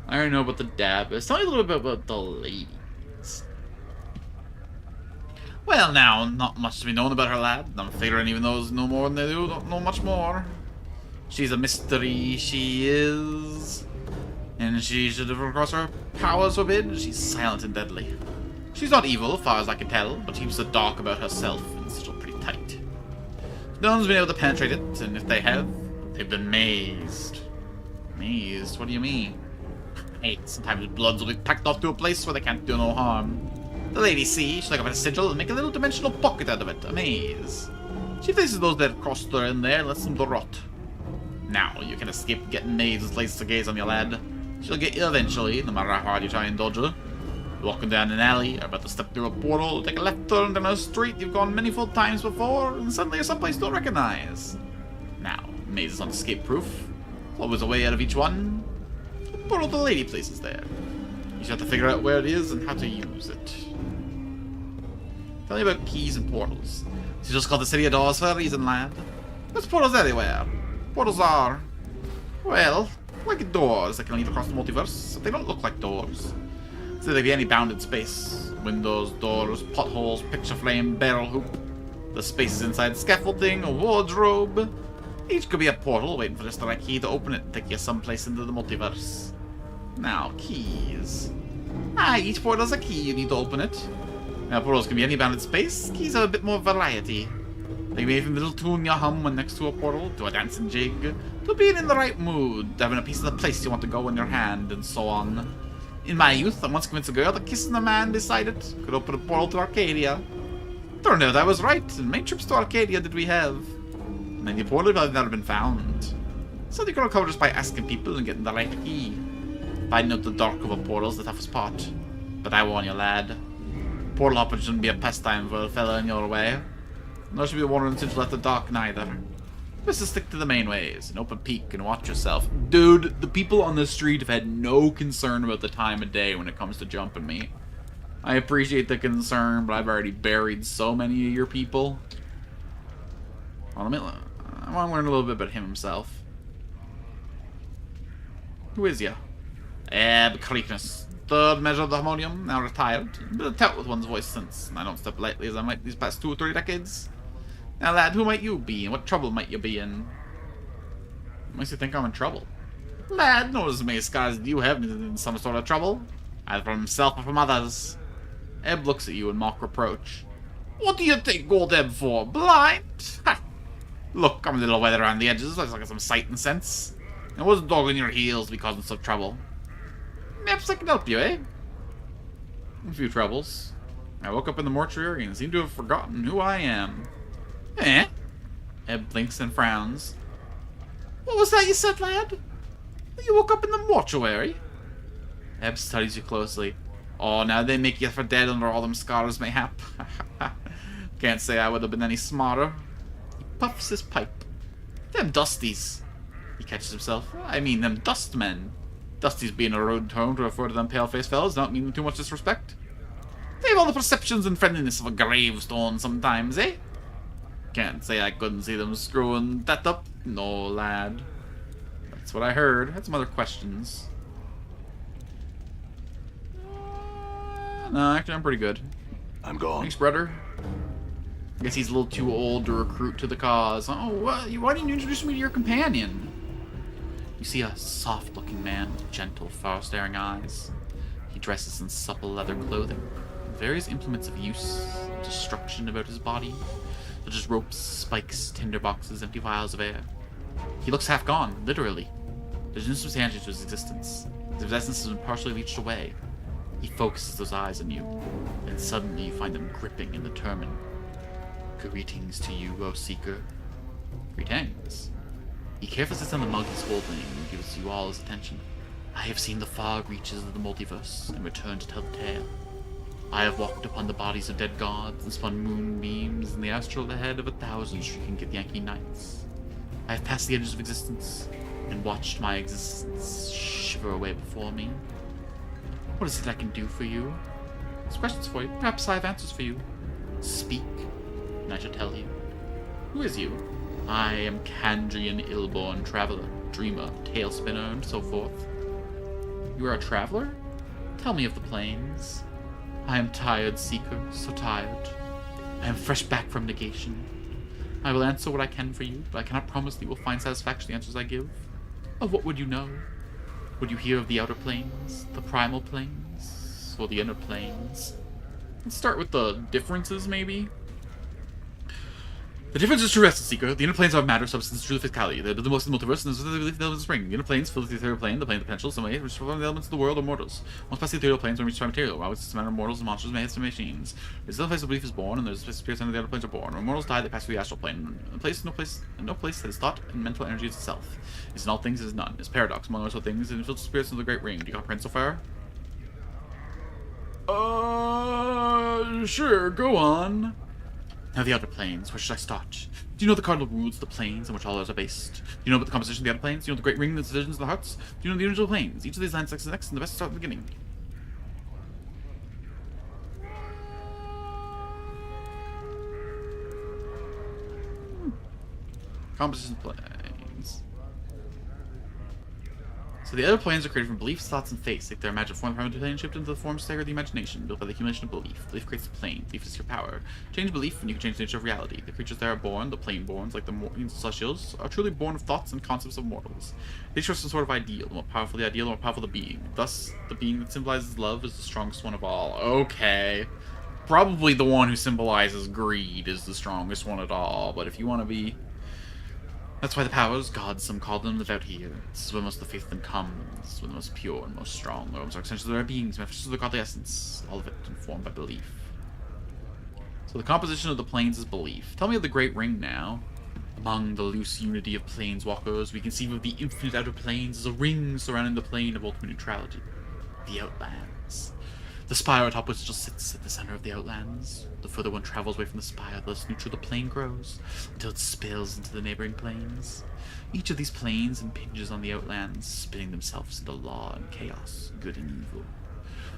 I already know about the Dabbers. Tell me a little bit about the ladies. Well, now, not much to be known about her, lad. I'm figuring even those know more than they do don't know much more. She's a mystery, she is. And she should have across her powers forbid. She's silent and deadly. She's not evil, as far as I can tell, but keeps the dark about herself and still pretty tight. No one's been able to penetrate it, and if they have, they've been mazed. Mazed? What do you mean? Hey, sometimes bloods will be packed off to a place where they can't do no harm. The lady see, she'll look up at a sigil and make a little dimensional pocket out of it, a maze. She places those that crossed her in there and lets them to rot. Now, you can escape getting mazed with laser gaze on your lad. She'll get you eventually, no matter how hard you try and dodge her. Walking down an alley, or about to step through a portal, take a left turn down a street you've gone many full times before, and suddenly you're someplace you don't recognize. Now, maze is unescape-proof. There's always a way out of each one. The portal the lady places there. You just have to figure out where it is and how to use it. Tell me about keys and portals. You just called the city of doors for a reason, lad. There's portals everywhere. Portals are, well, like doors that can lead across the multiverse, but they don't look like doors. So there be any bounded space. Windows, doors, potholes, picture frame, barrel hoop. The spaces inside scaffolding, a wardrobe. Each could be a portal waiting for just the right key to open it and take you someplace into the multiverse. Now, keys. Each portal has a key. You need to open it. Now, portals can be any bounded space. Keys have a bit more variety. They can be from the little tune you hum when next to a portal, to a dancing jig, to being in the right mood, to having a piece of the place you want to go in your hand, and so on. In my youth, I once convinced a girl that kissing the man beside it could open a portal to Arcadia. Turned out I was right, and many trips to Arcadia did we have. Many portals have never been found. So you can recover just by asking people and getting the right key. Finding out the dark of a portal is the toughest part. But I warn you, lad. Portal hopping shouldn't be a pastime for a fella in your way. Nor should be wandering since you left the dark neither. Just to stick to the main ways, and open peek and watch yourself. Dude, the people on the street have had no concern about the time of day when it comes to jumping me. I appreciate the concern, but I've already buried so many of your people. Well, I want to learn a little bit about him himself. Who is ya? Creakness. Third measure of the harmonium, now retired. Bit of tout with one's voice since I don't step lightly as I might these past 2 or 3 decades. Now, lad, who might you be, and what trouble might you be in? Makes you think I'm in trouble. Lad, no as many scars do you have in some sort of trouble, either from himself or from others. Ebb looks at you in mock reproach. What do you take old Ebb for? Blind? Ha! Look, I'm a little wet around the edges, looks like some sight and sense. And what's dogging your heels to be causing some trouble? Perhaps I can help you, eh? A few troubles. I woke up in the mortuary and seem to have forgotten who I am. Eh? Ebb blinks and frowns. What was that you said, lad? You woke up in the mortuary? Ebb studies you closely. Oh, now they make you for dead under all them scars, mayhap. Can't say I would have been any smarter. He puffs his pipe. Them dusties. He catches himself. I mean, them dustmen. Dusties being a rude term to refer to them pale-faced fellas, don't mean too much disrespect. They've all the perceptions and friendliness of a gravestone sometimes, eh? Can't say I couldn't see them screwing that up. No, lad. That's what I heard. Had some other questions. No, actually, I'm pretty good. I'm gone. Thanks, brother. I guess he's a little too old to recruit to the cause. Oh, why didn't you introduce me to your companion? You see a soft-looking man with gentle, far-staring eyes. He dresses in supple leather clothing, various implements of use and destruction about his body, such as ropes, spikes, tinderboxes, empty vials of air. He looks half gone, literally. There's insubstantial to his existence. His essence has been partially leached away. He focuses those eyes on you, and suddenly you find them gripping and determined. Greetings to you, O Seeker. Greetings. He carefully sits on the mug he's holding and gives you all his attention. I have seen the far reaches of the multiverse and returned to tell the tale. I have walked upon the bodies of dead gods and spun moonbeams in the astral ahead of 1,000 shrieking Githyanki nights. I have passed the edges of existence and watched my existence shiver away before me. What is it I can do for you? There's questions for you. Perhaps I have answers for you. Speak, and I shall tell you. Who is you? I am Kandrian ill-born traveler, dreamer, tale spinner, and so forth. You are a traveler? Tell me of the plains. I am tired, Seeker, so tired. I am fresh back from negation. I will answer what I can for you, but I cannot promise that you will find satisfaction in the answers I give. Of what would you know? Would you hear of the outer planes, the primal planes, or the inner planes? Let's start with the differences, maybe. The difference is true essence, Seeker. The inner planes are matter, substance, true physicality. They're the most in the multiverse, and the belief of the spring. The inner planes fill the ethereal plane, the plane of potential, some way, which form the elements of the world or mortals. Once past the ethereal planes, when we reach material, while it's a matter of mortals and monsters, mayhem and machines. There's still a place where belief is born, and there's a place spirits under the outer planes are born. When mortals die, they pass through the astral plane. No place that is thought and mental energy is itself. It's in all things, it is none. It's paradox among also things, and it fills spirits into the great ring. Do you comprehend so far? Sure, go on. Now the outer planes, where should I start? Do you know the cardinal rules of the planes on which all others are based? Do you know about the composition of the outer planes? Do you know the great ring, the divisions of the hearts? Do you know the individual planes? Each of these lines is next, and the best start at the beginning. Composition of planes. So the other planes are created from beliefs, thoughts, and faiths. Like their imagined form, the plane shaped into the form stagger the imagination, built by the accumulation of belief. Belief creates the plane. Belief is your power. Change belief, and you can change the nature of reality. The creatures that are born, the plane-borns, like the celestials, are truly born of thoughts and concepts of mortals. They show some sort of ideal. The more powerful the ideal, the more powerful the being. Thus, the being that symbolizes love is the strongest one of all. Okay. Probably the one who symbolizes greed is the strongest one at all, but if you want to be... That's why the powers, gods, some call them, live out here. This is where most of the faith in them comes. This is where the most pure and most strong. The realms are extensions of their beings, manifestations of their godly essence. All of it informed by belief. So the composition of the planes is belief. Tell me of the Great Ring now. Among the loose unity of planeswalkers, we conceive of the infinite outer planes as a ring surrounding the plane of ultimate neutrality. The Outlands. The spire atop which still sits at the center of the Outlands. The further one travels away from the spire, the less neutral the plane grows, until it spills into the neighboring planes. Each of these planes impinges on the Outlands, spinning themselves into law and chaos, good and evil.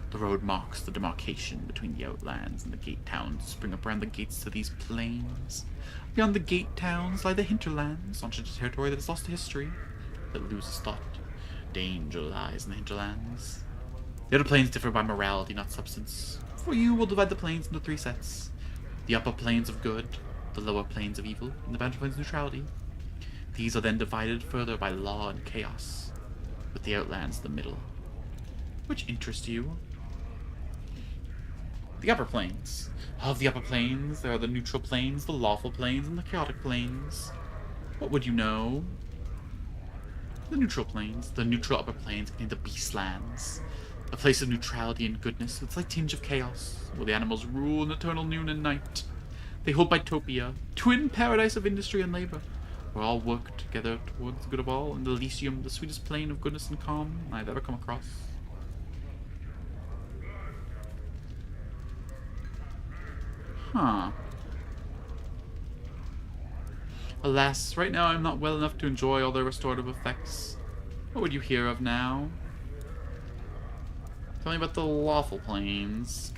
The road marks the demarcation between the Outlands and the gate towns spring up around the gates to these planes. Beyond the gate towns lie the hinterlands, uncharted territory that is lost to history, that loses thought. Danger lies in the hinterlands. The other planes differ by morality, not substance. For you, we'll divide the planes into 3 sets. The upper planes of good, the lower planes of evil, and the boundary planes of neutrality. These are then divided further by law and chaos, with the Outlands in the middle. Which interest you? The upper planes. Of the upper planes, there are the neutral planes, the lawful planes, and the chaotic planes. What would you know? The neutral planes. The neutral upper planes contain the Beastlands. A place of neutrality and goodness, with a slight tinge of chaos, where the animals rule in eternal noon and night. They hold Bitopia, twin paradise of industry and labor, where all work together towards the good of all, and Elysium, the sweetest plane of goodness and calm I've ever come across. Huh. Alas, right now I'm not well enough to enjoy all their restorative effects. What would you hear of now? Tell me about the lawful planes.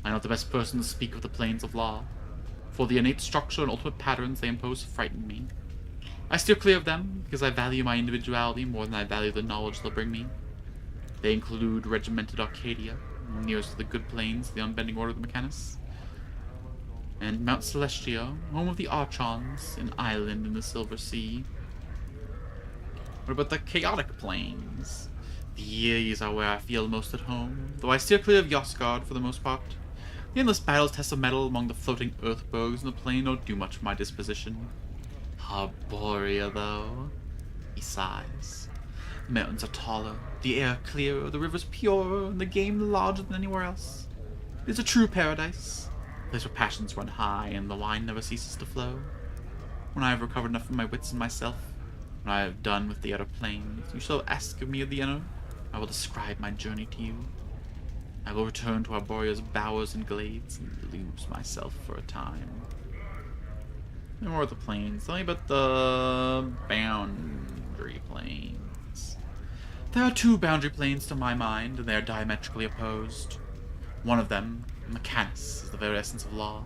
I'm not the best person to speak of the planes of law, for the innate structure and ultimate patterns they impose frighten me. I steer clear of them, because I value my individuality more than I value the knowledge they'll bring me. They include regimented Arcadia, nearest to the good planes, the unbending order of the Mechanus, and Mount Celestia, home of the Archons, an island in the Silver Sea. What about the chaotic planes? These are where I feel most at home, though I steer clear of Yosgard for the most part. The endless battles test of metal among the floating earthbergs in the plain don't do much for my disposition. Arborea, though. He sighs. The mountains are taller, the air clearer, the rivers purer, and the game larger than anywhere else. It is a true paradise, a place where passions run high and the wine never ceases to flow. When I have recovered enough of my wits and myself, when I have done with the outer planes, you shall ask of me of the inner. I will describe my journey to you. I will return to Arborea's bowers and glades and lose myself for a time. No more of the planes. Tell me about the boundary planes. There are 2 boundary planes to my mind, and they are diametrically opposed. One of them, Mechanus, is the very essence of law.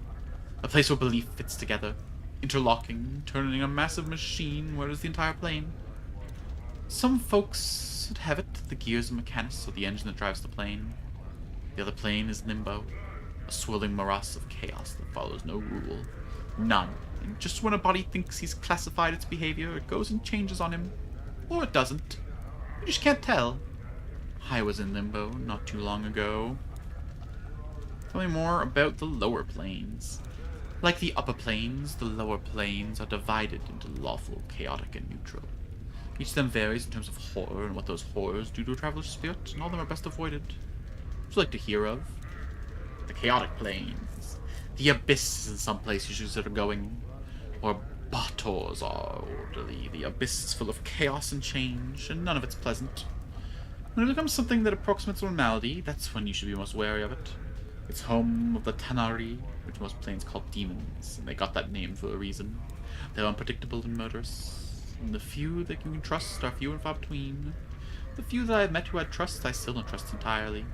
A place where belief fits together, interlocking, turning a massive machine where is the entire plane. Some folks would have it the gears of Mechanus, or the engine that drives the plane. The other plane is Limbo, a swirling morass of chaos that follows no rule. None. And just when a body thinks he's classified its behavior, it goes and changes on him. Or it doesn't. You just can't tell. I was in Limbo not too long ago. Tell me more about the lower planes. Like the upper planes, the lower planes are divided into lawful, chaotic, and neutral. Each of them varies in terms of horror and what those horrors do to a traveler's spirit, and all of them are best avoided. What would you like to hear of? The chaotic planes. The abyss is in some places that are going, or Bators are orderly. The abyss is full of chaos and change, and none of it's pleasant. When it becomes something that approximates normality, that's when you should be most wary of it. It's home of the Tanari, which most planes call demons, and they got that name for a reason. They're unpredictable and murderous, and the few that you can trust are few and far between. The few that I have met who I trust, I still don't trust entirely.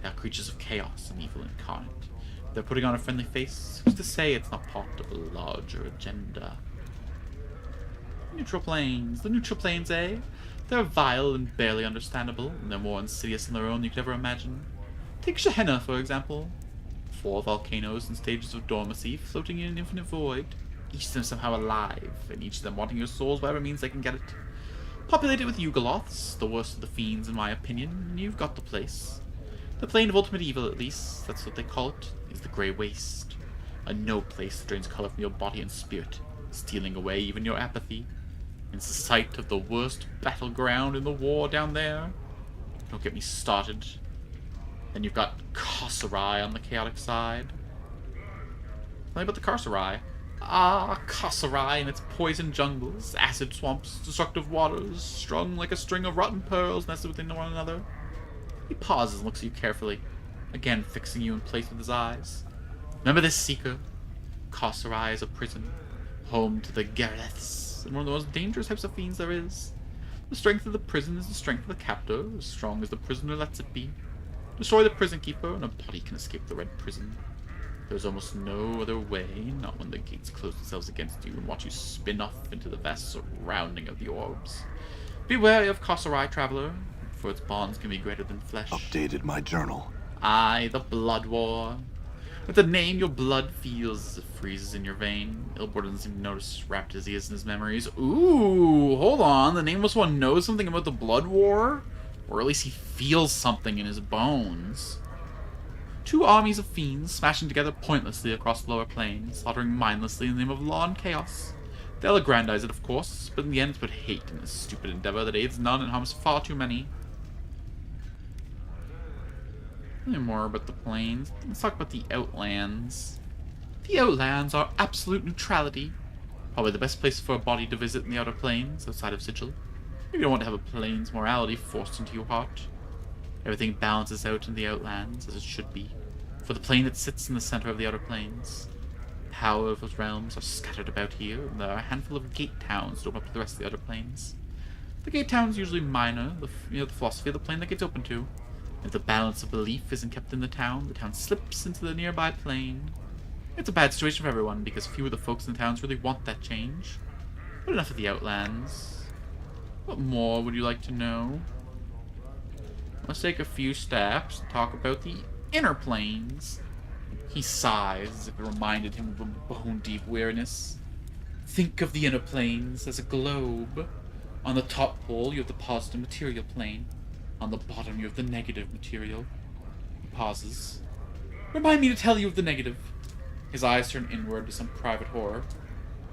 They are creatures of chaos and evil incarnate. If they're putting on a friendly face, who's to say it's not part of a larger agenda? Neutral planes. The neutral planes, eh? They're vile and barely understandable, and they're more insidious in their own than you could ever imagine. Take Gehenna, for example. 4 volcanoes and stages of dormancy floating in an infinite void, each of them somehow alive, and each of them wanting your souls by whatever means they can get it. Populate it with Yugoloths, the worst of the fiends in my opinion, and you've got the place. The plane of ultimate evil, at least, that's what they call it, is the Grey Waste. A no place that drains color from your body and spirit, stealing away even your apathy. It's the site of the worst battleground in the war down there. Don't get me started. Then you've got Carcerai on the chaotic side. Tell me about the Carcerai. Ah, Carcerai and its poison jungles, acid swamps, destructive waters, strung like a string of rotten pearls nested within one another. He pauses and looks at you carefully, again fixing you in place with his eyes. Remember this, Seeker? Carcerai is a prison, home to the Gareths, and one of the most dangerous types of fiends there is. The strength of the prison is the strength of the captor, as strong as the prisoner lets it be. Destroy the prison keeper, and a body can escape the red prison. There's almost no other way, not when the gates close themselves against you and watch you spin off into the vast surrounding of the orbs. Be wary of Carcerai, traveler, for its bonds can be greater than flesh. Updated my journal. Aye, the Blood War. With the name, your blood feels as it freezes in your vein. Ilbor doesn't seem to notice, wrapped as he is in his memories. Ooh, hold on. The Nameless One knows something about the Blood War? Or at least he feels something in his bones. 2 armies of fiends smashing together pointlessly across the lower planes, slaughtering mindlessly in the name of law and chaos. They'll aggrandize it, of course, but in the end it's but hate in this stupid endeavor that aids none and harms far too many. Tell me more about the planes. Let's talk about the Outlands. The Outlands are absolute neutrality. Probably the best place for a body to visit in the Outer Planes, outside of Sigil. You don't want to have a plane's morality forced into your heart. Everything balances out in the Outlands, as it should be, for the plane that sits in the center of the Outer Planes. The power of those realms are scattered about here, and there are a handful of gate towns that open up to the rest of the Outer Planes. The gate towns usually minor, the philosophy of the plane that gets open to. If the balance of belief isn't kept in the town slips into the nearby plane. It's a bad situation for everyone, because few of the folks in the towns really want that change. But enough of the Outlands. What more would you like to know? Let's take a few steps and talk about the Inner Planes. He sighs as if it reminded him of a bone-deep weariness. Think of the Inner Planes as a globe. On the top pole, you have the positive material plane. On the bottom, you have the negative material. He pauses. Remind me to tell you of the negative. His eyes turn inward to some private horror.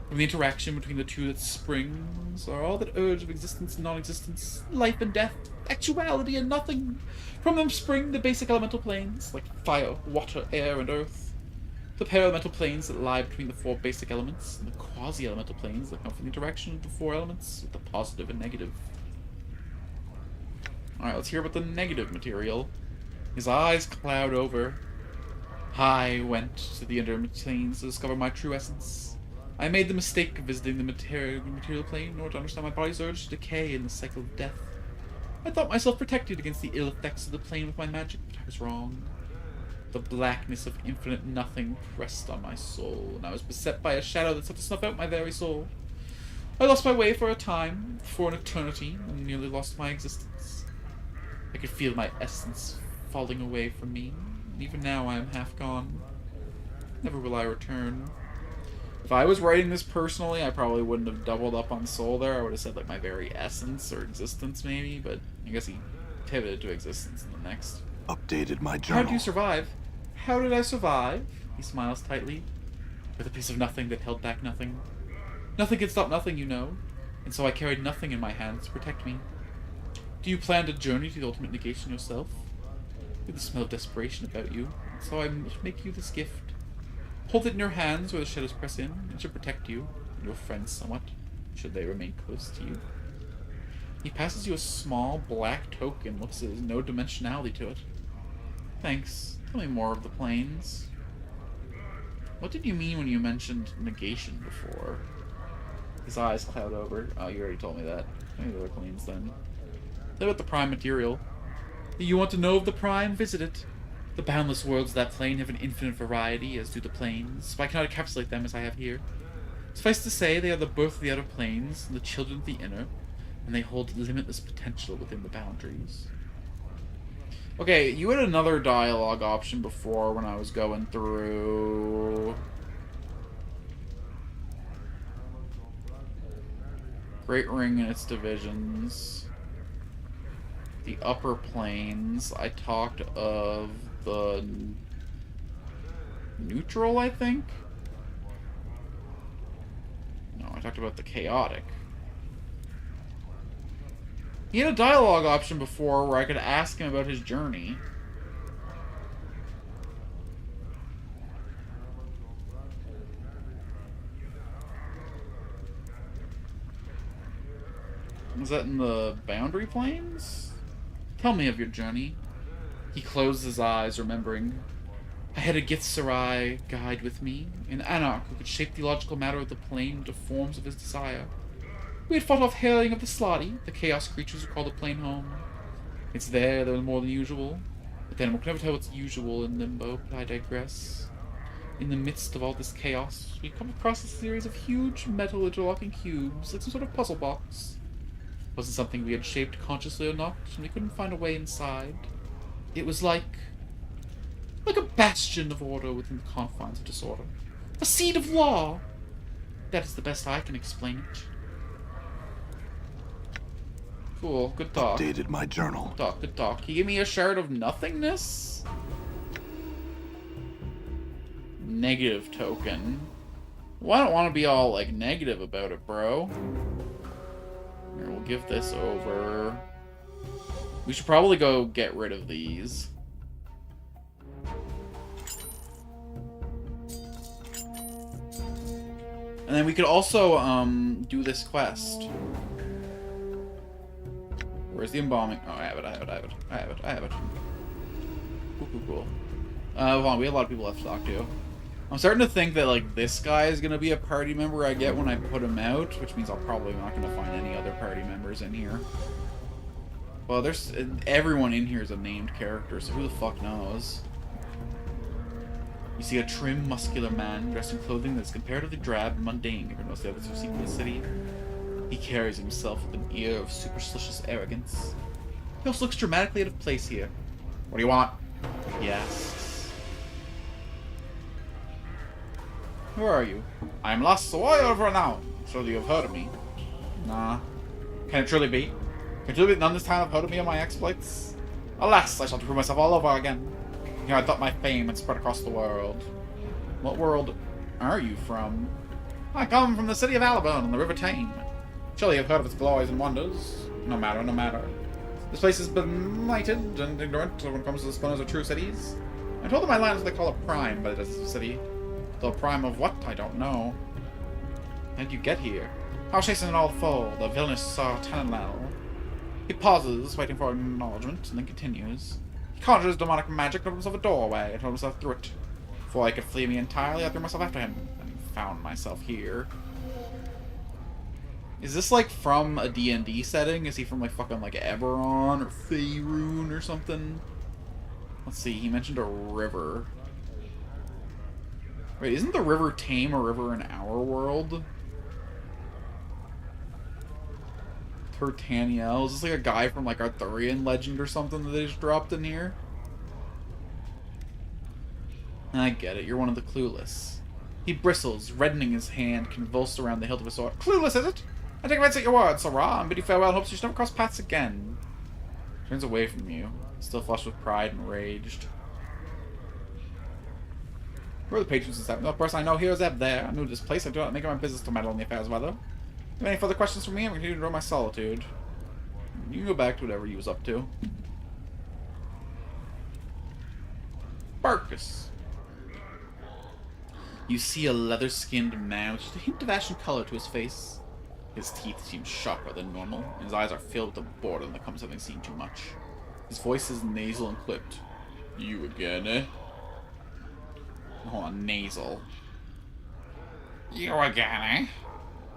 From the interaction between the two that springs are all that urge of existence and non-existence, life and death, actuality and nothing. From them spring the basic elemental planes, like fire, water, air, and earth. The para-elemental planes that lie between the 4 basic elements, and the quasi-elemental planes that come from the interaction of the 4 elements, with the positive and negative. Alright, let's hear about the negative material. His eyes cloud over. I went to the Inner Planes to discover my true essence. I made the mistake of visiting the material plane in order to understand my body's urge to decay and the cycle of death. I thought myself protected against the ill effects of the plane with my magic, but I was wrong. The blackness of infinite nothing pressed on my soul, and I was beset by a shadow that sought to snuff out my very soul. I lost my way for a time, for an eternity, and nearly lost my existence. I could feel my essence falling away from me, and even now I am half gone. Never will I return. If I was writing this personally, I probably wouldn't have doubled up on soul there. I would have said, like, my very essence or existence, maybe, but I guess he pivoted to existence in the next. Updated my How journal. did you survive? How did I survive? He smiles tightly. With a piece of nothing that held back nothing. Nothing can stop nothing, you know, and so I carried nothing in my hands to protect me. Do you plan to journey to the ultimate negation yourself? You have the smell of desperation about you, and so I must make you this gift. Hold it in your hands where the shadows press in, and should protect you, and your friends somewhat, should they remain close to you. He passes you a small black token, looks as no dimensionality to it. Thanks. Tell me more of the planes. What did you mean when you mentioned negation before? His eyes cloud over. Oh, you already told me that. Maybe the other planes then. Tell me about the prime material. You want to know of the prime? Visit it. The boundless worlds of that plane have an infinite variety, as do the planes, but I cannot encapsulate them as I have here. Suffice to say, they are the birth of the outer planes, and the children of the inner, and they hold limitless potential within the boundaries. Okay, you had another dialogue option before when I was going through... Great Ring and its divisions. The Upper Planes. I talked of the... Neutral, I think? No, I talked about the Chaotic. He had a dialogue option before where I could ask him about his journey. Was that in the Boundary Plains? Tell me of your journey. He closed his eyes, remembering. I had a Githzerai guide with me, an Anarch who could shape the logical matter of the plane into forms of his desire. We had fought off hailing of the Slotty, the chaos creatures who call the plane home. It's there was more than usual. But then we can never tell what's usual in Limbo, but I digress. In the midst of all this chaos, we come across a series of huge metal interlocking cubes, like some sort of puzzle box. It wasn't something we had shaped consciously or not, and we couldn't find a way inside. It was like a bastion of order within the confines of disorder. A seed of law! That is the best I can explain it. Cool, good talk. Updated my journal. Good talk, good talk. He gave me a shard of nothingness? Negative token. Well, I don't want to be all, like, negative about it, bro. Here, we'll give this over. We should probably go get rid of these. And then we could also, do this quest. Where's the embalming? Oh, I have it. Cool. Hold on, we have a lot of people left to talk to. I'm starting to think that, like, this guy is gonna be a party member I get when I put him out, which means I'm probably not gonna find any other party members in here. Well, there's... everyone in here is a named character, so who the fuck knows? You see a trim, muscular man dressed in clothing that's comparatively drab and mundane compared to most of the others we've seen in the city. He carries himself with an air of superstitious arrogance. He also looks dramatically out of place here. What do you want? He asks. Who are you? I am lost so why over now. Surely you have heard of me. Nah. Can it truly be? Can it truly be none this time have heard of me and my exploits? Alas, I shall prove myself all over again. Here I thought my fame had spread across the world. What world are you from? I come from the city of Alabon on the River Tame. Surely you've heard of its glories and wonders. No matter. This place has been blighted and ignorant when it comes to the splendors of true cities. I'm told that my land is what they call a prime, but it is a city. Though a prime of what, I don't know. How did you get here? I was chasing an old foe, the villainous Sir Tananel. He pauses, waiting for acknowledgement, and then continues. He conjures demonic magic and opens himself a doorway and told himself through it. Before I could flee me entirely, I threw myself after him, and found myself here. Is this, like, from a D&D setting? Is he from, like, fucking, like, Eberron or Faerun or something? Let's see, he mentioned a river. Wait, isn't the River Tame a river in our world? Tertaniel. Is this, like, a guy from, like, Arthurian legend or something that they just dropped in here? I get it, you're one of the clueless. He bristles, reddening his hand, convulsed around the hilt of his sword. Clueless, is it? I take offense at your words, Sarah, and bid you farewell and hopes you should never cross paths again. Turns away from you, still flushed with pride and raged. Who are the patrons this happened? The person I know here is Eb there. I'm new to this place. I do not make it my business to meddle in the affairs of other. If you have any further questions from me, I'm going to continue to enjoy my solitude. You can go back to whatever you was up to. Barkus. You see a leather-skinned man with just a hint of ashen color to his face. His teeth seem sharper than normal, and his eyes are filled with the boredom that comes of having seen too much. His voice is nasal and clipped. You again, eh? Hold on, nasal. You again, eh?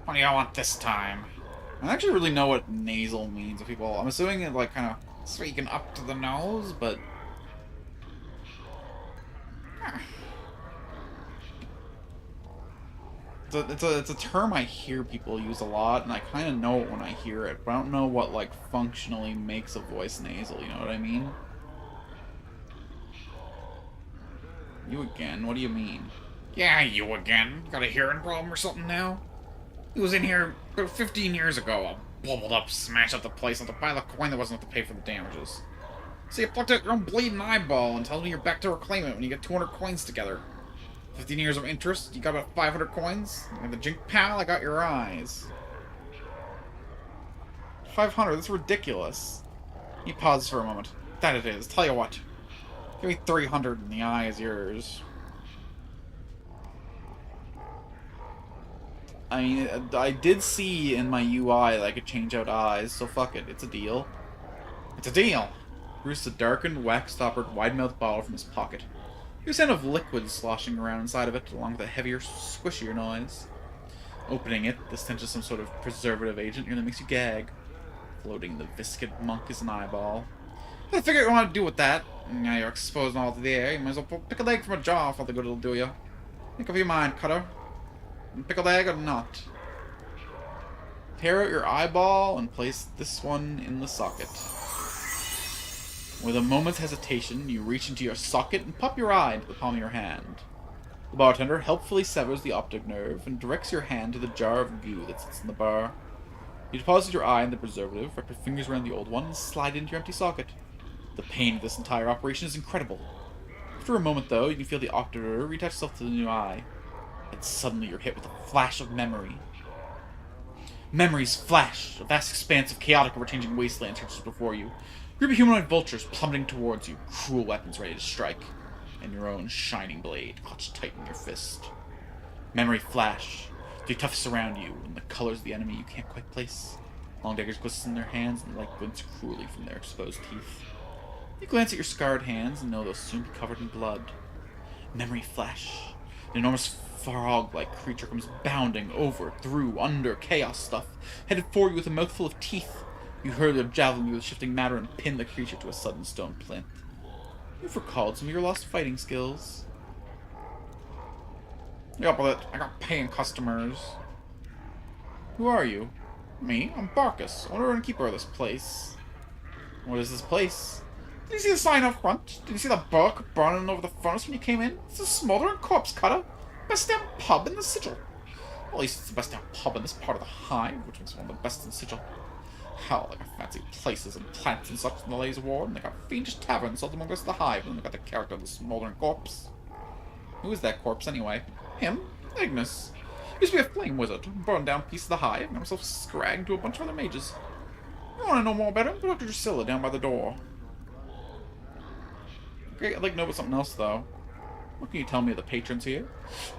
What do you want this time? I don't actually really know what nasal means to people. I'm assuming it, like, kind of speaking up to the nose, but... It's a term I hear people use a lot, and I kind of know it when I hear it, but I don't know what, like, functionally makes a voice nasal, you know what I mean? You again? What do you mean? Yeah, you again. Got a hearing problem or something now? He was in here about 15 years ago, all bubbled up, smashed up the place with a pile of coin that wasn't enough to pay for the damages. So you plucked out your own bleeding eyeball and tells me you're back to reclaim it when you get 200 coins together. 15 years of interest, you got about 500 coins? And the jink pal, I got your eyes. 500, that's ridiculous. He pauses for a moment. That it is. Tell you what. Give me 300 and the eye is yours. I mean, I did see in my UI that I could change out eyes, so fuck it. It's a deal. It's a deal. Produces a darkened, wax-stoppered, wide-mouthed bottle from his pocket. You sound of liquid sloshing around inside of it, along with a heavier, squishier noise. Opening it, the stench of some sort of preservative agent nearly makes you gag. Floating in the viscid muck is an eyeball. I figure what you want to do with that. Now you're exposing all to the air, you might as well pick a leg from a jar for the good it'll do you. Think of your mind, Cutter. Pickled egg or not. Tear out your eyeball and place this one in the socket. With a moment's hesitation, you reach into your socket and pop your eye into the palm of your hand. The bartender helpfully severs the optic nerve and directs your hand to the jar of goo that sits in the bar. You deposit your eye in the preservative, wrap your fingers around the old one, and slide it into your empty socket. The pain of this entire operation is incredible. After a moment, though, you can feel the optic nerve reattach itself to the new eye. And suddenly you're hit with a flash of memory. Memories flash, a vast expanse of chaotic, ever-changing wasteland stretches before you. A group of humanoid vultures plummeting towards you, cruel weapons ready to strike, and your own shining blade clutched tight in your fist. Memory flash, the toughs surround you, and the colors of the enemy you can't quite place. Long daggers glisten in their hands, and the light glints cruelly from their exposed teeth. You glance at your scarred hands and know they'll soon be covered in blood. Memory flash. An enormous frog-like creature comes bounding over, through, under, chaos stuff, headed for you with a mouthful of teeth. You hurl your javelin through the shifting matter and pin the creature to a sudden stone plinth. You've recalled some of your lost fighting skills. Yeah, but I got paying customers. Who are you? Me? I'm Barkus, owner and keeper of this place. What is this place? Did you see the sign up front? Did you see the bark burning over the furnace when you came in? It's a smoldering corpse cutter. Best damn pub in the sigil. Well, at least it's the best damn pub in this part of the hive, which makes one of the best in the sigil. Hell, they got fancy places and plants and such in the Laser Ward, and they got fiendish taverns sold among the rest of the hive, and they got the character of the smoldering corpse. Who is that corpse, anyway? Him? Ignis. Used to be a flame wizard, burned down a piece of the hive, and got himself scragged to a bunch of other mages. You want to know more about him? Go to Drusilla down by the door. Okay, I'd like to know about something else, though. What can you tell me of the patrons here?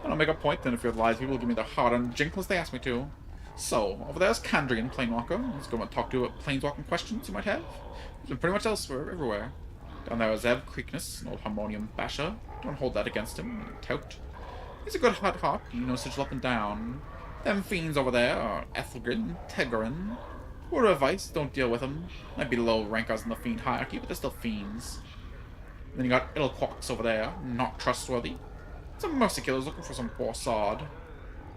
I don't make a point, then if you're lies, people will give me their hard-earned jink unless they ask me to. So, over there's Kandrian, Planewalker. Let's go and talk to you about planeswalking questions you might have. He's been pretty much elsewhere, everywhere. Down there is Zev Creekness, an old harmonium basher. Don't hold that against him, tout. He's a good hot hot, you know, sigil up and down. Them fiends over there are Ethelgrin, Tegarin. Word of advice, don't deal with them. Might be low rankers in the fiend hierarchy, but they're still fiends. Then you got Ilquox over there, not trustworthy. Some mercy killers looking for some poor sod.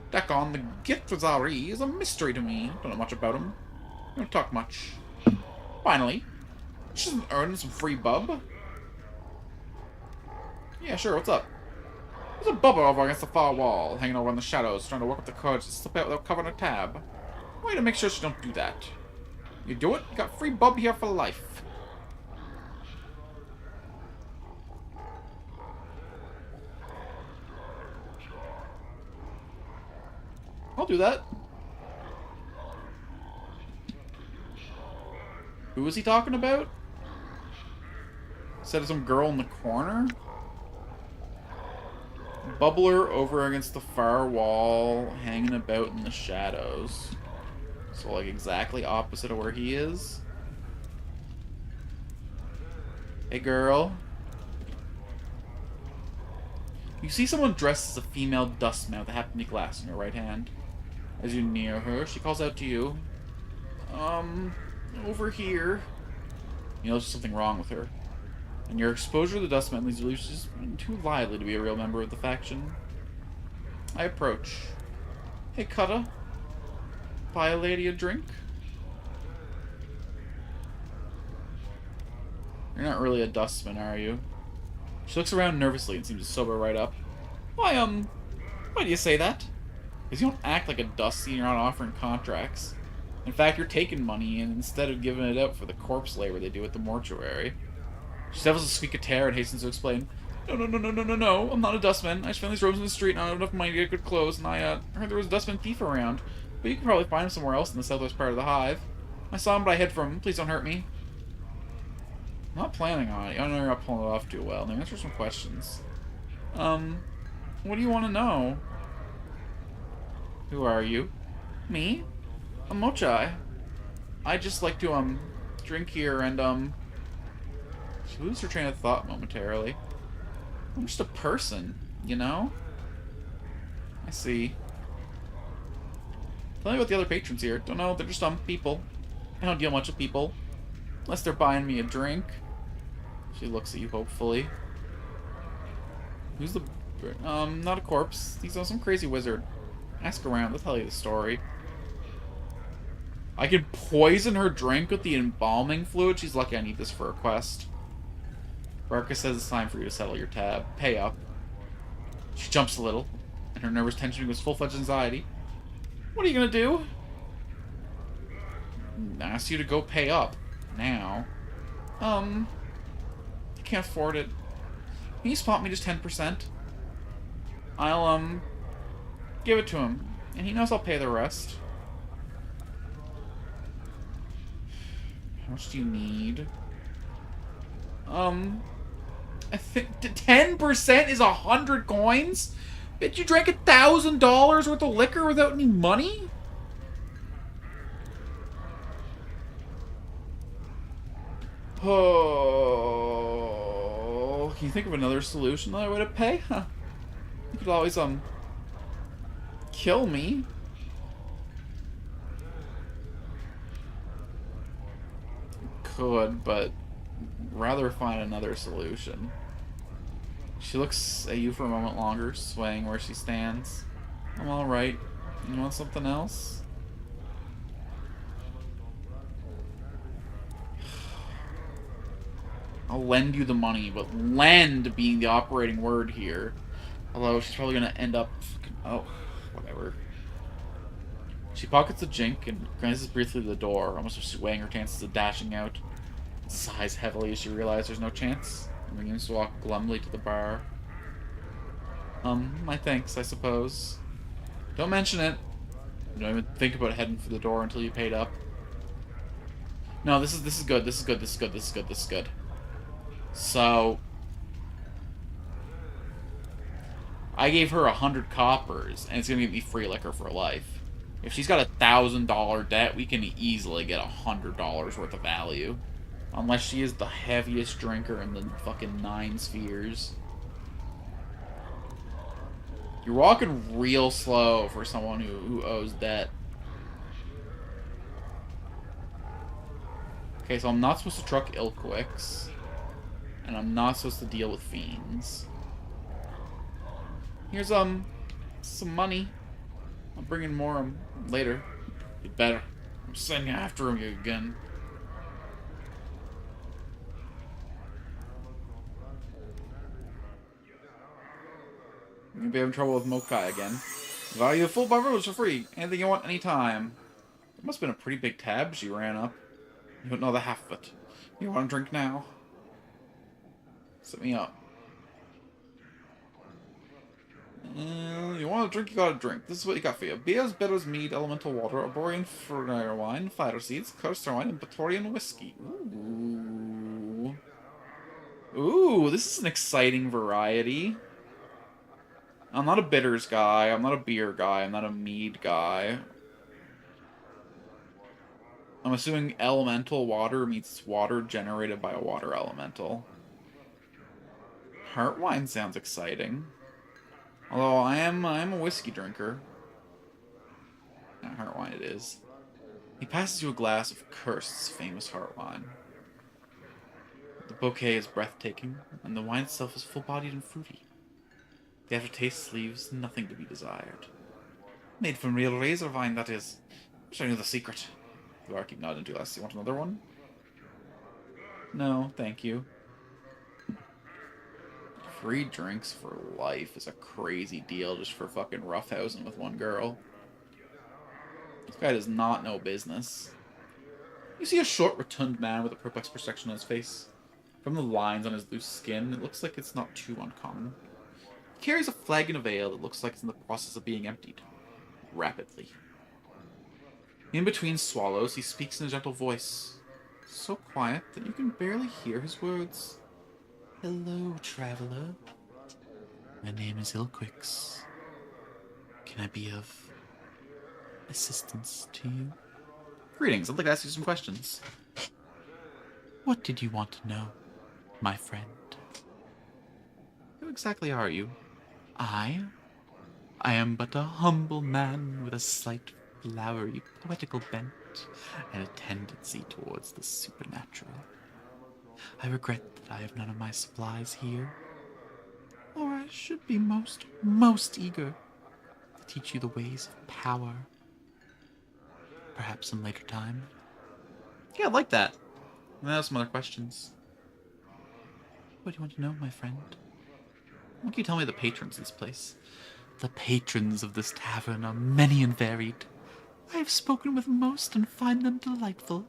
Dakon, the Githrazari, is a mystery to me. Don't know much about him. Don't talk much. Finally, just earning some free bub. Yeah, sure, what's up? There's a bubba over against the far wall, hanging over in the shadows, trying to work up the courage to slip out without covering a tab. Way to make sure she don't do that. You do it, you got free bub here for life. I'll do that. Who was he talking about? Said some girl in the corner? Bubbler over against the far wall, hanging about in the shadows. So, like, exactly opposite of where he is. Hey, girl. You see someone dressed as a female dustman with a halfpenny glass in her right hand. As you near her, she calls out to you. Over here. You know there's something wrong with her. And your exposure to the dustman leads you to believe she's too lively to be a real member of the faction. I approach. Hey, Cutter. Buy a lady a drink? You're not really a dustman, are you? She looks around nervously and seems to sober right up. Why do you say that? Because you don't act like a dusty and you're not offering contracts. In fact, you're taking money and instead of giving it out for the corpse labor they do at the mortuary. She stifles a squeak of terror and hastens to explain. No, I'm not a dustman. I just found these robes in the street and I don't have enough money to get good clothes and I heard there was a dustman thief around. But you can probably find him somewhere else in the southwest part of the hive. I saw him but I hid from him. Please don't hurt me. I'm not planning on it. I know you're not pulling it off too well. Now answer some questions. What do you want to know? Who are you? Me? I'm Mochai. I just like to, drink here and, She loses her train of thought momentarily. I'm just a person, you know? I see. Tell me about the other patrons here. Don't know, they're just, people. I don't deal much with people. Unless they're buying me a drink. She looks at you hopefully. Who's the... not a corpse. He's some crazy wizard. Ask around, they'll tell you the story. I could poison her drink with the embalming fluid? She's lucky I need this for a quest. Barca says it's time for you to settle your tab. Pay up. She jumps a little, and her nervous tension goes full-fledged anxiety. What are you gonna do? Ask you to go pay up. Now. I can't afford it. Can you spot me just 10%? I'll, give it to him. And he knows I'll pay the rest. How much do you need? I think 10% is 100 coins? Bet you drank $1,000 worth of liquor without any money? Oh, can you think of another solution that I would have pay? Huh. You could always, kill me. Could, but rather find another solution. She looks at you for a moment longer, swaying where she stands. I'm alright. You want something else? I'll lend you the money, but lend being the operating word here. Although she's probably gonna end up fucking... Oh, whatever. She pockets the jink and glances briefly to the door, almost as she's weighing her chances of dashing out. Sighs heavily as she realizes there's no chance, and begins to walk glumly to the bar. My thanks, I suppose. Don't mention it. Don't even think about heading for the door until you paid up. No, this is good. This is good. This is good. This is good. This is good. So I gave her 100 coppers, and it's gonna give me free liquor for life. If she's got $1,000 debt, we can easily get $100 worth of value. Unless she is the heaviest drinker in the fucking 9 spheres. You're walking real slow for someone who owes debt. Okay, so I'm not supposed to truck Ilkwix. And I'm not supposed to deal with fiends. Here's, some money. I'll bring in more later. You better. I'm sending after him again. You're gonna be having trouble with Mokai again. Value of full beverage for free. Anything you want, anytime. It must have been a pretty big tab she ran up. You don't know the half of it. You want a drink now? Set me up. You want a drink, you got a drink. This is what you got for you. Beers, bitters, mead, elemental water, Arborian fire wine, fire seeds, Curster wine, and Batorian whiskey. Ooh. Ooh, this is an exciting variety. I'm not a bitters guy, I'm not a beer guy, I'm not a mead guy. I'm assuming elemental water means water generated by a water elemental. Heart wine sounds exciting. Although I am a whiskey drinker. Heart wine it is. He passes you a glass of Curst's famous heart wine. The bouquet is breathtaking, and the wine itself is full-bodied and fruity. The aftertaste leaves nothing to be desired. Made from real razor vine, that is. Wish I knew the secret. You are keep nodding to us. You want another one? No, thank you. Free drinks for life is a crazy deal just for fucking roughhousing with one girl. This guy does not know business. You see a short, rotund man with a perplexed expression on his face. From the lines on his loose skin, it looks like it's not too uncommon. He carries a flagon of ale that looks like it's in the process of being emptied. Rapidly. In between swallows, he speaks in a gentle voice. So quiet that you can barely hear his words. Hello, traveler. My name is Ilquix. Can I be of assistance to you? Greetings, I'd like to ask you some questions. What did you want to know, my friend? Who exactly are you? I am but a humble man with a slight flowery, poetical bent and a tendency towards the supernatural. I regret that I have none of my supplies here, or I should be most eager to teach you the ways of power. Perhaps some later time. Yeah, I'd like that. I have some other questions. What do you want to know, my friend? Why don't you tell me the patrons of this place? The patrons of this tavern are many and varied. I have spoken with most and find them delightful,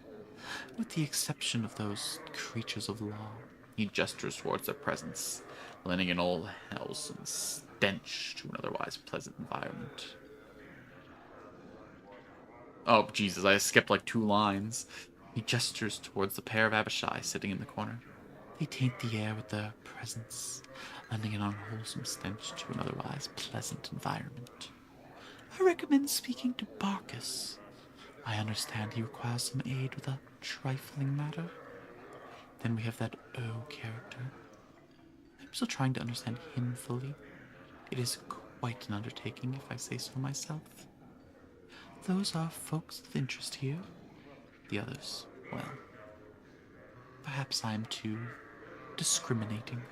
with the exception of those creatures of law. He gestures towards their presence, lending an old wholesome stench to an otherwise pleasant environment. Oh, Jesus, I skipped like 2 lines. He gestures towards the pair of Abishai sitting in the corner. They taint the air with their presence, lending an unwholesome stench to an otherwise pleasant environment. I recommend speaking to Barkus. I understand he requires some aid with a trifling matter. Then we have that O character. I'm still trying to understand him fully. It is quite an undertaking, if I say so myself. Those are folks of interest here. The others, well, perhaps I'm too discriminating.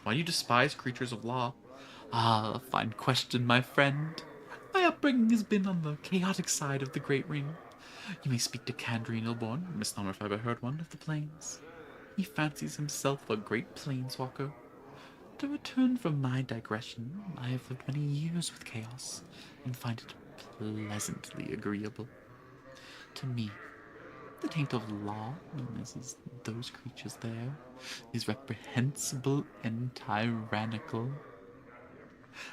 Why do you despise creatures of law? Ah, a fine question, my friend. My upbringing has been on the chaotic side of the Great Ring. You may speak to Kandrian Ilborn, misnomer if I ever heard one, of the plains. He fancies himself a great planeswalker. To return from my digression, I have lived many years with chaos, and find it pleasantly agreeable. To me, the taint of law, as is those creatures there, is reprehensible and tyrannical.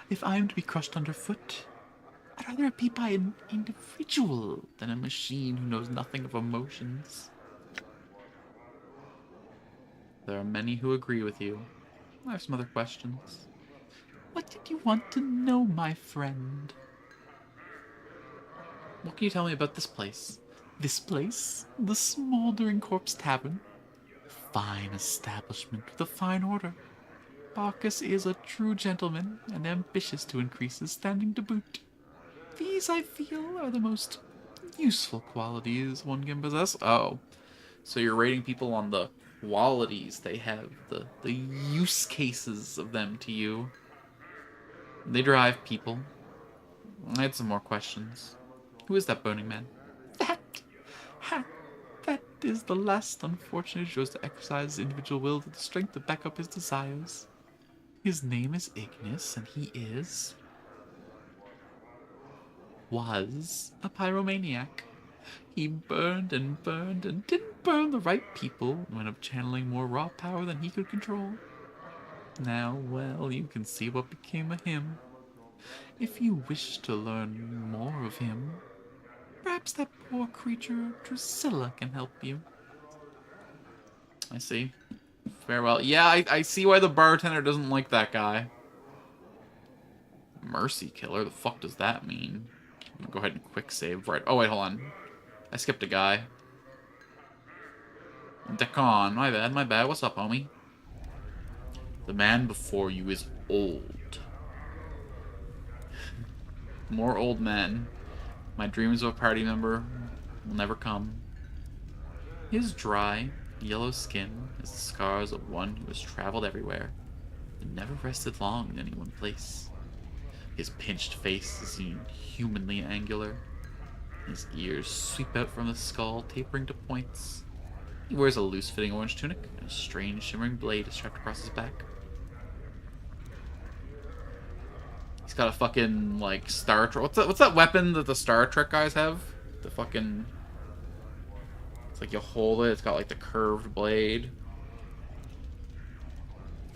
If I am to be crushed underfoot, I'd rather it be by an individual than a machine who knows nothing of emotions. There are many who agree with you. I have some other questions. What did you want to know, my friend? What can you tell me about this place? This place? The Smoldering Corpse Tavern? Fine establishment with a fine order. Barkus is a true gentleman and ambitious to increase his standing to boot. These, I feel, are the most useful qualities one can possess. Oh, so you're rating people on the qualities they have, the use cases of them to you. They drive people. I had some more questions. Who is that Burning Man? That is the last unfortunate who chose to exercise his individual will to the strength to back up his desires. His name is Ignis, and he was a pyromaniac. He burned and burned and didn't burn the right people, and went up channeling more raw power than he could control. Now, well, you can see what became of him. If you wish to learn more of him, perhaps that poor creature Drusilla can help you. I see. Farewell. Yeah, I see why the bartender doesn't like that guy. Mercy killer? The fuck does that mean? I'm gonna go ahead and quick save right. Oh, wait, hold on. I skipped a guy. Decon. My bad. What's up, homie? The man before you is old. More old men. My dreams of a party member will never come. His dry, yellow skin is the scars of one who has traveled everywhere and never rested long in any one place. His pinched face is inhumanly angular. His ears sweep out from the skull, tapering to points. He wears a loose-fitting orange tunic, and a strange shimmering blade is strapped across his back. He's got a fucking, like, Star Trek... What's that weapon that the Star Trek guys have? The fucking... It's like you hold it, it's got, like, the curved blade.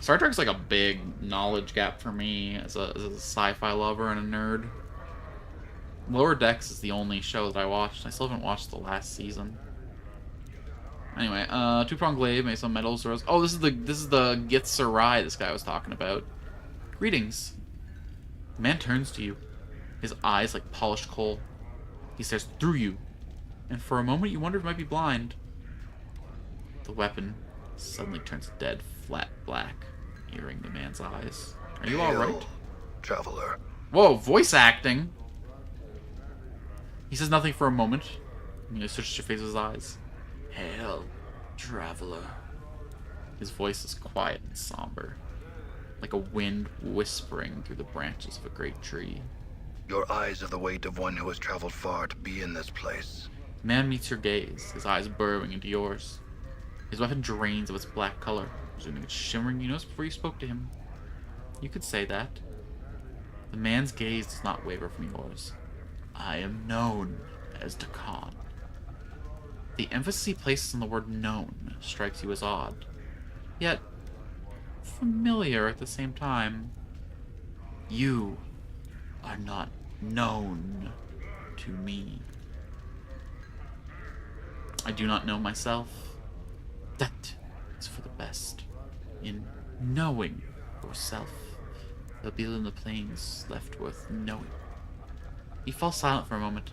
Star Trek's, like, a big knowledge gap for me as a sci-fi lover and a nerd. Lower Decks is the only show that I watched. I still haven't watched the last season. Anyway, two-pronged glaive, made some metals. Oh, this is the Githzerai this guy was talking about. Greetings. The man turns to you, his eyes like polished coal. He stares through you, and for a moment you wonder if he might be blind. The weapon suddenly turns dead, flat black, mirroring the man's eyes. Are you alright? Traveler. Whoa, voice acting! He says nothing for a moment, and he searches your face with his eyes. Hail, traveler. His voice is quiet and somber, like a wind whispering through the branches of a great tree. Your eyes have the weight of one who has traveled far to be in this place. The man meets your gaze, his eyes burrowing into yours. His weapon drains of its black color, presuming it's shimmering you noticed before you spoke to him. You could say that. The man's gaze does not waver from yours. I am known as Dakan. The emphasis he places on the word known strikes you as odd, yet familiar at the same time. You are not known to me. I do not know myself. That is for the best. In knowing yourself, there'll be in the plains left worth knowing. He falls silent for a moment,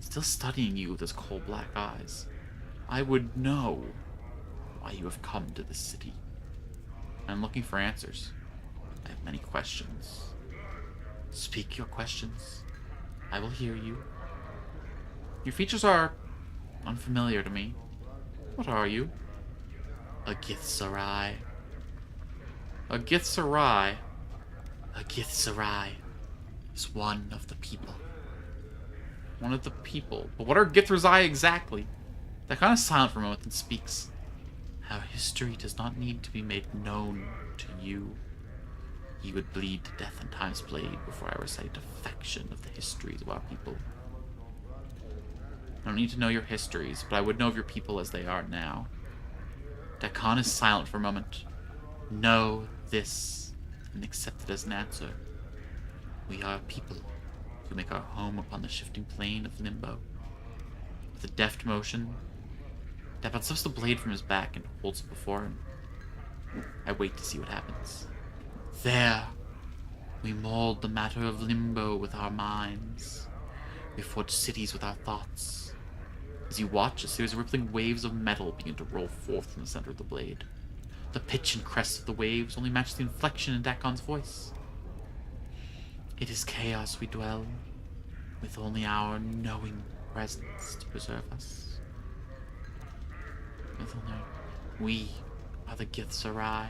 still studying you with his coal-black eyes. I would know why you have come to this city. I'm looking for answers. I have many questions. Speak your questions. I will hear you. Your features are unfamiliar to me. What are you? A Githzerai. A Githzerai. A Githzerai is one of the people. One of the people. But what are Githzerai exactly? That kind of silent for a moment and speaks. Our history does not need to be made known to you. You would bleed to death in Time's Blade before I recite a fraction of the histories of our people. I don't need to know your histories, but I would know of your people as they are now. Dakan is silent for a moment. Know this, and accept it as an answer. We are a people who make our home upon the shifting plane of limbo. With a deft motion, Dakan slips the blade from his back and holds it before him. I wait to see what happens. There, we mold the matter of limbo with our minds. We forge cities with our thoughts. As you watch, a series of rippling waves of metal begin to roll forth from the center of the blade. The pitch and crest of the waves only match the inflection in Dakon's voice. It is chaos we dwell, with only our knowing presence to preserve us. With only we are the Githzerai.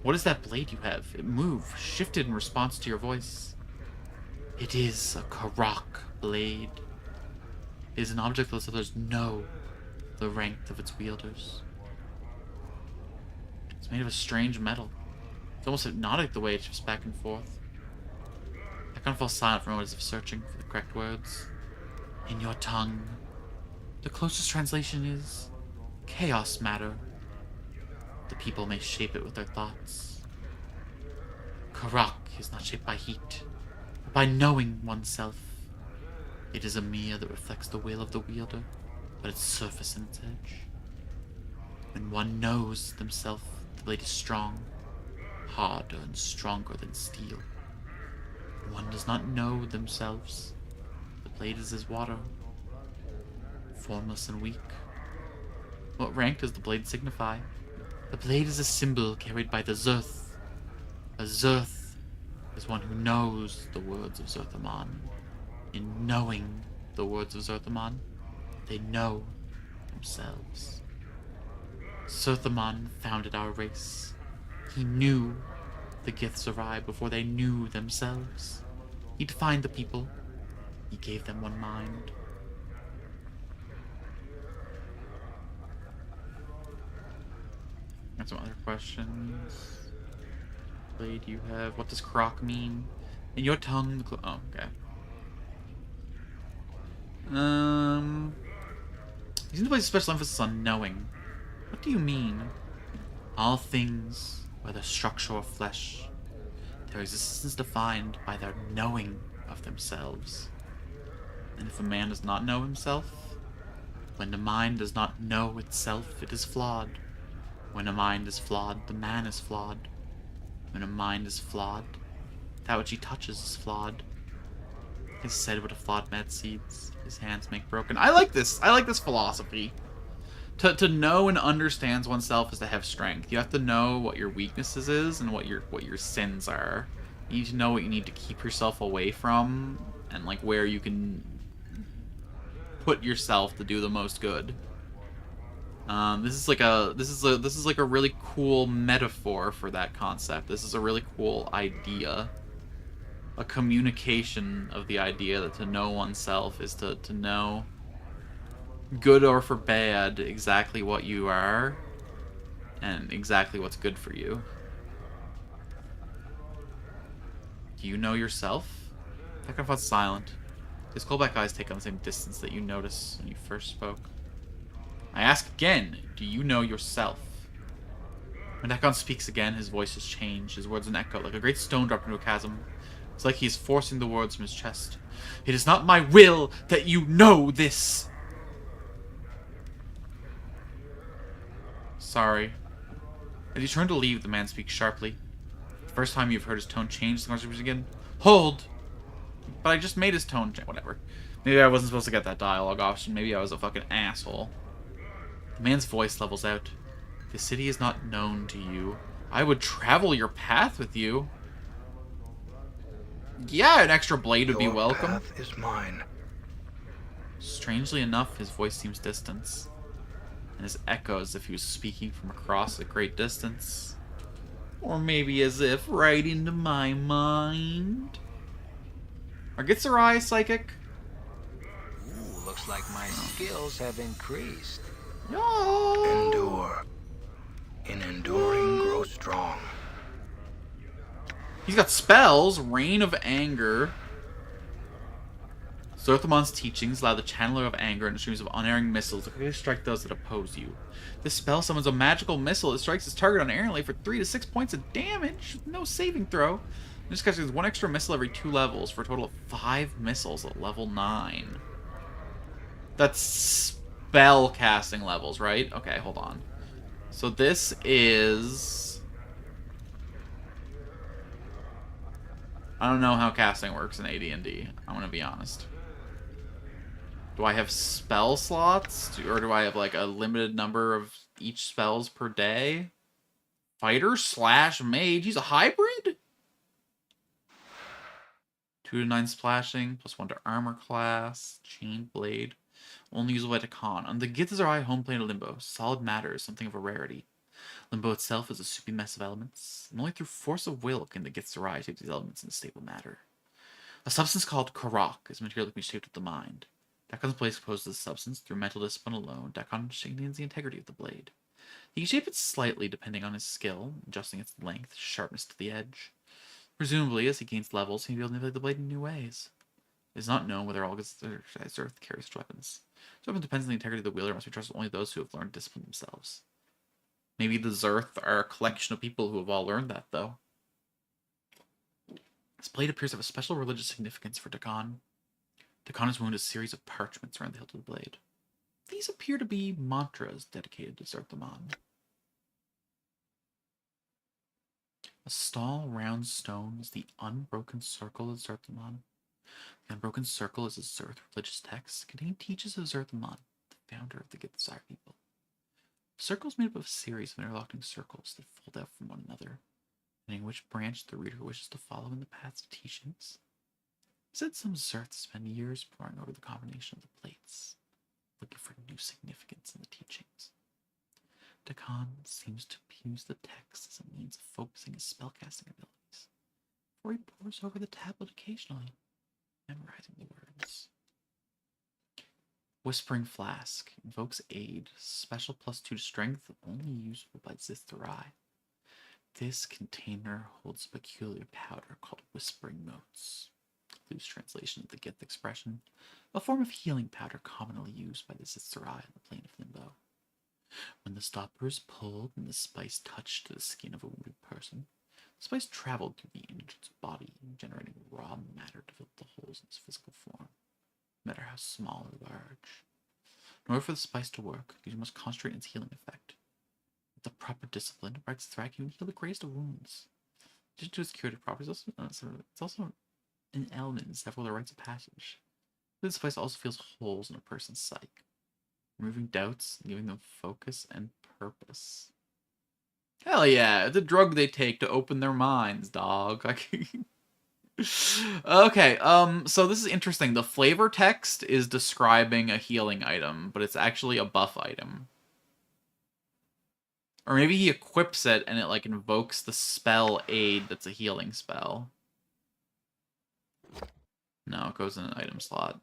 What is that blade you have? It moved, shifted in response to your voice. It is a Karak blade. It is an object those others know the rank of its wielders. It's made of a strange metal. It's almost hypnotic the way it shifts back and forth. I kind of fall silent for a moment as if searching for the correct words. In your tongue, the closest translation is chaos matter. The people may shape it with their thoughts. Karak is not shaped by heat, but by knowing oneself. It is a mirror that reflects the will of the wielder, but its surface and its edge. When one knows themselves, the blade is strong, harder and stronger than steel. When one does not know themselves, the blade is as water, formless and weak. What rank does the blade signify? The blade is a symbol carried by the Zerth. A Zerth is one who knows the words of Zerthamon. In knowing the words of Zerthamon, they know themselves. Zerthamon founded our race. He knew The gifts arrived before they knew themselves. He defined the people. He gave them one mind. Got some other questions. Blade you have. What does croc mean? In your tongue, the oh, okay. You seem to place a special emphasis on knowing. What do you mean? All things, whether structure or flesh, their existence is defined by their knowing of themselves. And if a man does not know himself, when the mind does not know itself, it is flawed. When a mind is flawed, the man is flawed. When a mind is flawed, that which he touches is flawed. It is said what a flawed man seeds, his hands make broken. I like this philosophy. To know and understand oneself is to have strength. You have to know what your weaknesses is and what your sins are. You need to know what you need to keep yourself away from, and like where you can put yourself to do the most good. This is like a really cool metaphor for that concept. This is a really cool idea. A communication of the idea that to know oneself is to know, good or for bad, exactly what you are and exactly what's good for you. Do you know yourself? Peckinpah's silent. His Colback eyes take on the same distance that you noticed when you first spoke. I ask again, do you know yourself? When Ekon speaks again, his voice has changed. His words an echo, like a great stone dropped into a chasm. It's like he is forcing the words from his chest. It is not my will that you know this! Sorry. As you turn to leave, the man speaks sharply. The first time you've heard his tone change, the conversation again. Hold! But I just made his tone change. Whatever. Maybe I wasn't supposed to get that dialogue option. Maybe I was a fucking asshole. The man's voice levels out. The city is not known to you. I would travel your path with you. Yeah, an extra blade would be welcome. Your path is mine. Strangely enough, his voice seems distant, and his echo as if he was speaking from across a great distance. Or maybe as if right into my mind. Are Gitsurai psychic? Ooh, looks like my skills have increased. No. Endure. In enduring, grow strong. He's got spells. Reign of Anger. Zerthamon's teachings allow the channeler of anger and streams of unerring missiles to quickly strike those that oppose you. This spell summons a magical missile that strikes its target unerringly for 3 to 6 points of damage with no saving throw. This casts 1 extra missile every 2 levels for a total of 5 missiles at level 9. That's spell casting levels, right? Okay, hold on. So this is... I don't know how casting works in AD&D. I'm gonna be honest. Do I have spell slots? Or do I have like a limited number of each spells per day? Fighter / mage. He's a hybrid? 2 to 9 splashing, +1 to armor class, chain blade. Only usable at a con. On the Githurai home plane of Limbo, solid matter is something of a rarity. Limbo itself is a soupy mess of elements, and only through force of will can the Githurai shape these elements into stable matter. A substance called Karak is material that can be shaped with the mind. Dakon's blade is composed of this substance. Through mental discipline alone, Dakon maintains the integrity of the blade. He can shape it slightly depending on his skill, adjusting its length, sharpness to the edge. Presumably, as he gains levels, he can be able to manipulate the blade in new ways. It is not known whether all Earth carries such weapons. This weapon depends on the integrity of the wielder and must be trusted only those who have learned discipline themselves. Maybe the Zerth are a collection of people who have all learned that, though. This blade appears to have a special religious significance for Dakon. Dakon has wound a series of parchments around the hilt of the blade. These appear to be mantras dedicated to Zerthamon. A small round stone is the unbroken circle of Zerthamon. The unbroken circle is a Zerth religious text containing teachings of Zerthamon, the founder of the Githzai people. The circle is made up of a series of interlocking circles that fold out from one another, depending which branch the reader wishes to follow in the paths of teachings. It said some Zerths spend years poring over the combination of the plates, looking for new significance in the teachings. Dakon seems to use the text as a means of focusing his spellcasting ability. hovers over the tablet occasionally, memorizing the words. Whispering Flask invokes aid, special +2 to strength, only usable by Zithrai. This container holds a peculiar powder called Whispering Motes. Loose translation of the Gith expression, a form of healing powder commonly used by the Zithrai on the plane of Limbo. When the stopper is pulled and the spice touched the skin of a wounded person, the spice traveled through the injured's body, generating raw matter to fill the holes in its physical form, no matter how small or large. In order for the spice to work, the user must concentrate on its healing effect. With the proper discipline, Rag's Thrak can heal the greatest of wounds. In addition to its curative properties, it's also an element in several of the rites of passage. This spice also fills holes in a person's psyche, removing doubts and giving them focus and purpose. Hell yeah, the drug they take to open their minds, dog. Okay, so this is interesting. The flavor text is describing a healing item, but it's actually a buff item. Or maybe he equips it and it, like, invokes the spell aid that's a healing spell. No, it goes in an item slot.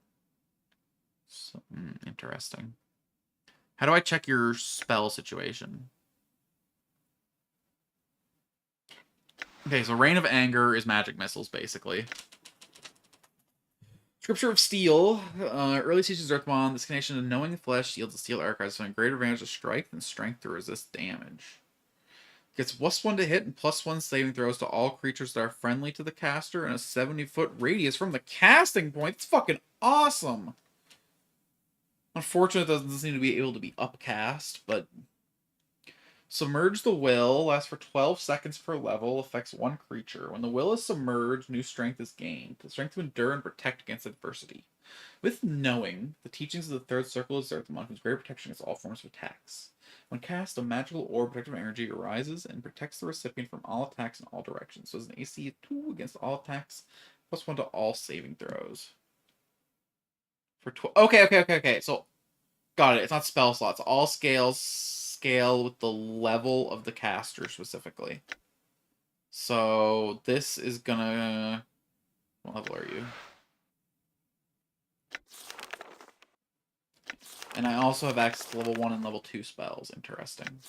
So, interesting. How do I check your spell situation? Okay, so Reign of Anger is magic missiles, basically. Scripture of Steel. Early Seasons Earthbond. This connection to knowing the flesh yields a steel archive, so a greater advantage to strike than strength to resist damage. Gets +1 to hit and +1 saving throws to all creatures that are friendly to the caster and a 70-foot radius from the casting point. It's fucking awesome! Unfortunately, it doesn't seem to be able to be upcast, but... Submerge the Will. Lasts for 12 seconds per level. Affects one creature. When the will is submerged, new strength is gained. The strength to endure and protect against adversity. With Knowing, the teachings of the third circle of Zerthmon gives greater protection against all forms of attacks. When cast, a magical orb protective energy arises and protects the recipient from all attacks in all directions. So it's an AC of 2 against all attacks, +1 to all saving throws. For 12. Okay. So, got it. It's not spell slots. All scale with the level of the caster specifically. So this is gonna... What level are you? And I also have access to level 1 and level 2 spells. Interesting.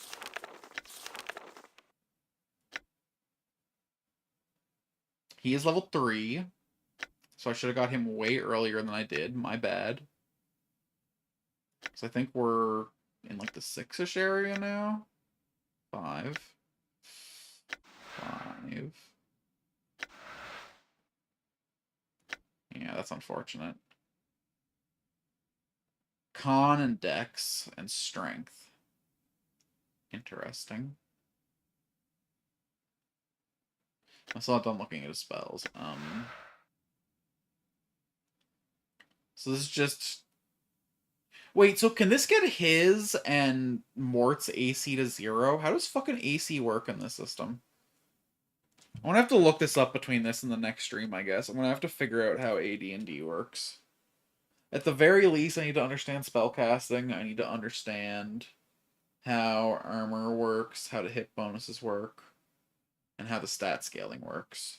He is level 3. So I should have got him way earlier than I did. My bad. So I think we're in like the 6-ish area now. 5. Yeah, that's unfortunate. Con and Dex and Strength. Interesting. I'm still not done looking at his spells. So this is just... Wait, so can this get his and Mort's AC to 0? How does fucking AC work in this system? I'm gonna have to look this up between this and the next stream, I guess. I'm gonna have to figure out how AD&D works. At the very least, I need to understand spellcasting. I need to understand how armor works, how the hit bonuses work, and how the stat scaling works.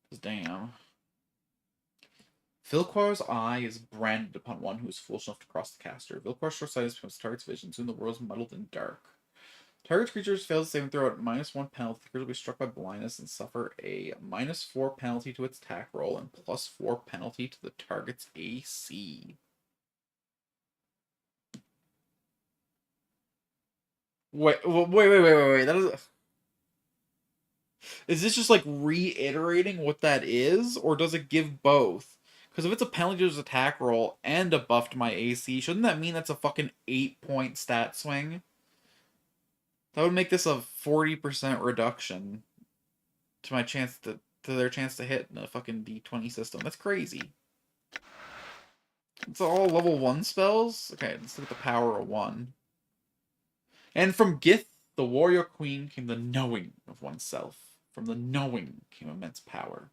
'Cause damn. Vilquar's eye is branded upon one who is foolish enough to cross the caster. Vilquar's short-sightedness becomes target's vision. Soon the world is muddled and dark. Target creatures fails to save and throw at -1 penalty. The creature will be struck by blindness and suffer a -4 penalty to its attack roll and +4 penalty to the target's AC. Wait. That is this just like reiterating what that is, or does it give both? Because if it's a penalty to his attack roll and a buff to my AC, shouldn't that mean that's a fucking 8-point stat swing? That would make this a 40% reduction to my chance to their chance to hit in a fucking D20 system. That's crazy. It's all level 1 spells? Okay, let's look at the power of 1. And from Gith, the warrior queen, came the knowing of oneself. From the knowing came immense power.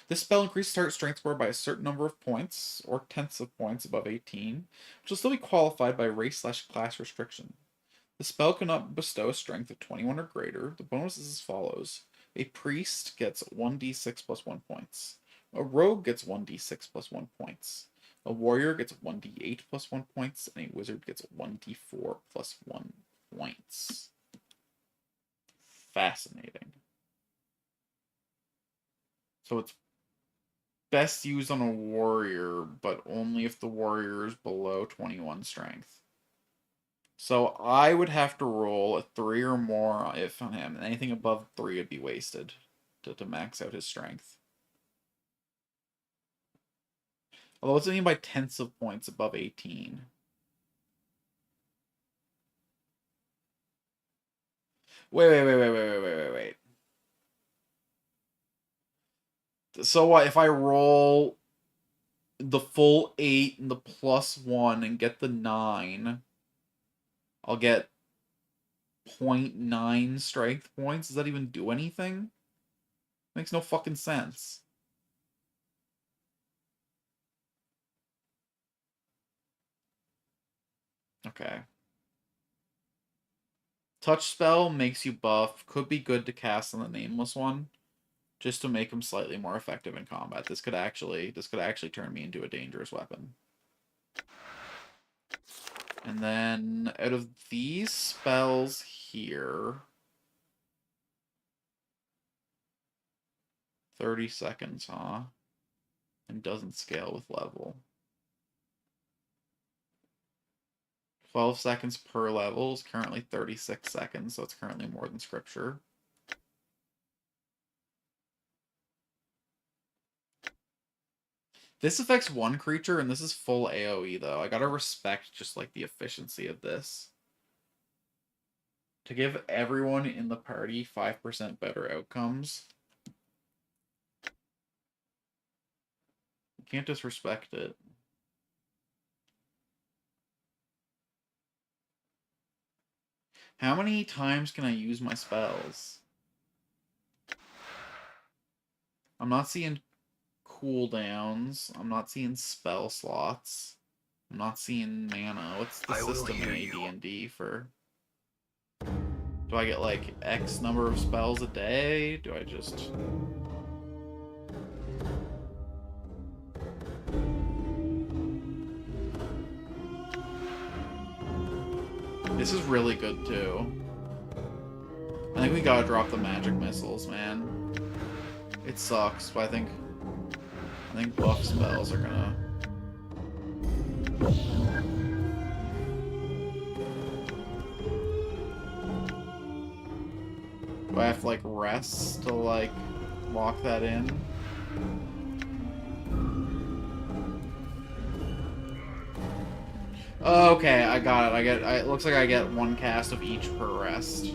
This spell increases target strength score by a certain number of points, or tenths of points above 18, which will still be qualified by race/class restriction. The spell cannot bestow a strength of 21 or greater. The bonus is as follows. A priest gets 1d6 plus 1 points. A rogue gets 1d6 plus 1 points. A warrior gets 1d8 plus 1 points, and a wizard gets 1d4 plus 1 points. Fascinating. So it's best used on a warrior, but only if the warrior is below 21 strength. So I would have to roll a 3 or more if on him. Anything above 3 would be wasted to max out his strength. Although it's only by tenths of points above 18. Wait. So what, if I roll the full 8 and the plus 1 and get the 9, I'll get 0.9 strength points? Does that even do anything? Makes no fucking sense. Okay. Touch spell makes you buff. Could be good to cast on the nameless one, just to make him slightly more effective in combat. This could actually turn me into a dangerous weapon. And then out of these spells here, 30 seconds, huh? And doesn't scale with level. 12 seconds per level is currently 36 seconds, so it's currently more than Scripture. This affects one creature, and this is full AoE, though. I gotta respect just, like, the efficiency of this. To give everyone in the party 5% better outcomes. You can't disrespect it. How many times can I use my spells? I'm not seeing cooldowns. I'm not seeing spell slots. I'm not seeing mana. What's the system in AD&D for? Do I get like X number of spells a day? Do I just... This is really good too. I think we gotta drop the magic missiles, man. It sucks, but I think buff spells are gonna... Do I have to like rest to like lock that in? Okay, I got it. It looks like I get one cast of each per rest.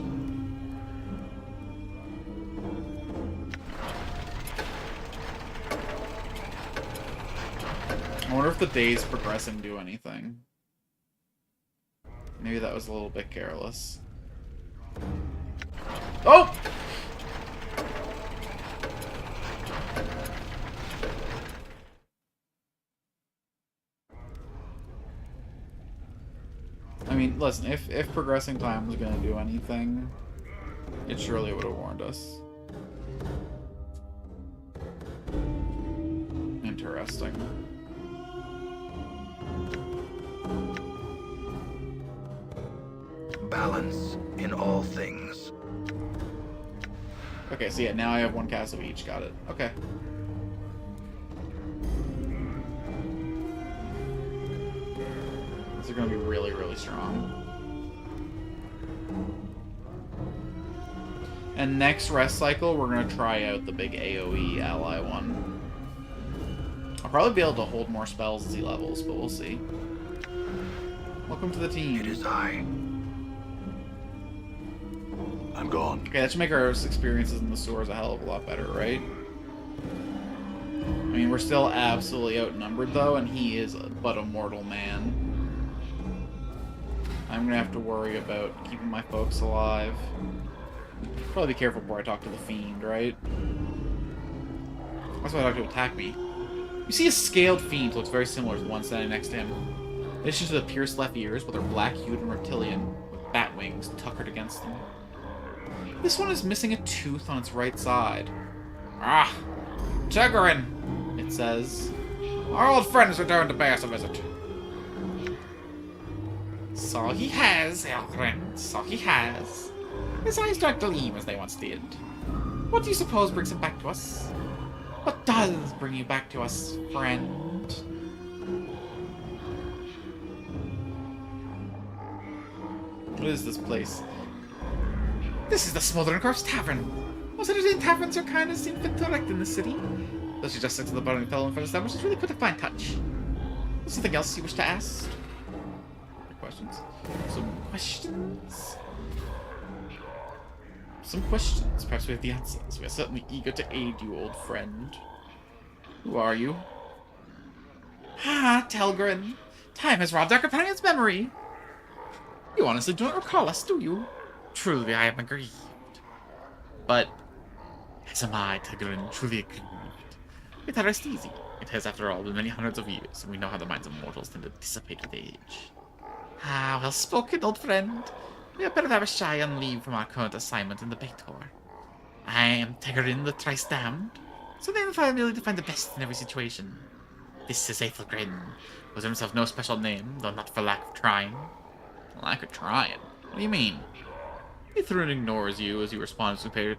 I wonder if the days progressing do anything. Maybe that was a little bit careless. Oh! I mean, listen, if progressing time was going to do anything, it surely would have warned us. Interesting. Balance in all things. Okay, so yeah, now I have one cast of each. Got it. Okay. These are going to be really, really strong. And next rest cycle, we're going to try out the big AoE ally one. I'll probably be able to hold more spells as he levels, but we'll see. Welcome to the team. It is I. I'm gone. Okay, that should make our experiences in the sewers a hell of a lot better, right? I mean, we're still absolutely outnumbered, though, and he is but a mortal man. I'm gonna have to worry about keeping my folks alive. Probably be careful before I talk to the fiend, right? That's why I talk to attack me. You see a scaled fiend looks very similar to the one standing next to him. In addition to the pierced left ears, but they're black-hued and reptilian, with bat wings tuckered against them. This one is missing a tooth on its right side. Ah, Tegrin, it says. Our old friend has returned to pay us a visit. So he has, Elgrin, so he has. His eyes don't gleam as they once did. What do you suppose brings him back to us? What does bring you back to us, friend? What is this place? This is the Smoldering Corpse Tavern. Most entertaining taverns your kind seem fit to erect in the city. Though she just sits to the burning fellow in front of establishment is really quite a fine touch. Is something else you wish to ask? Questions? Some questions? Some questions. Perhaps we have the answers. We are certainly eager to aid you, old friend. Who are you? Ah, Telgrin. Time has robbed our companion's memory. You honestly don't recall us, do you? Truly, I am aggrieved. But, as am I, Telgrin, truly aggrieved. Let that rest easy. It has, after all, been many hundreds of years, and we know how the minds of mortals tend to dissipate with age. Ah, well spoken, old friend. We had better have a shy on leave from our current assignment in the Baitor. I am Tegrin the Thrice-Damned, so then I ability to find the best in every situation. This is Aethelgrin, who has himself no special name, though not for lack of trying. Lack of trying? What do you mean? Aethelgrin ignores you as you respond to Superior.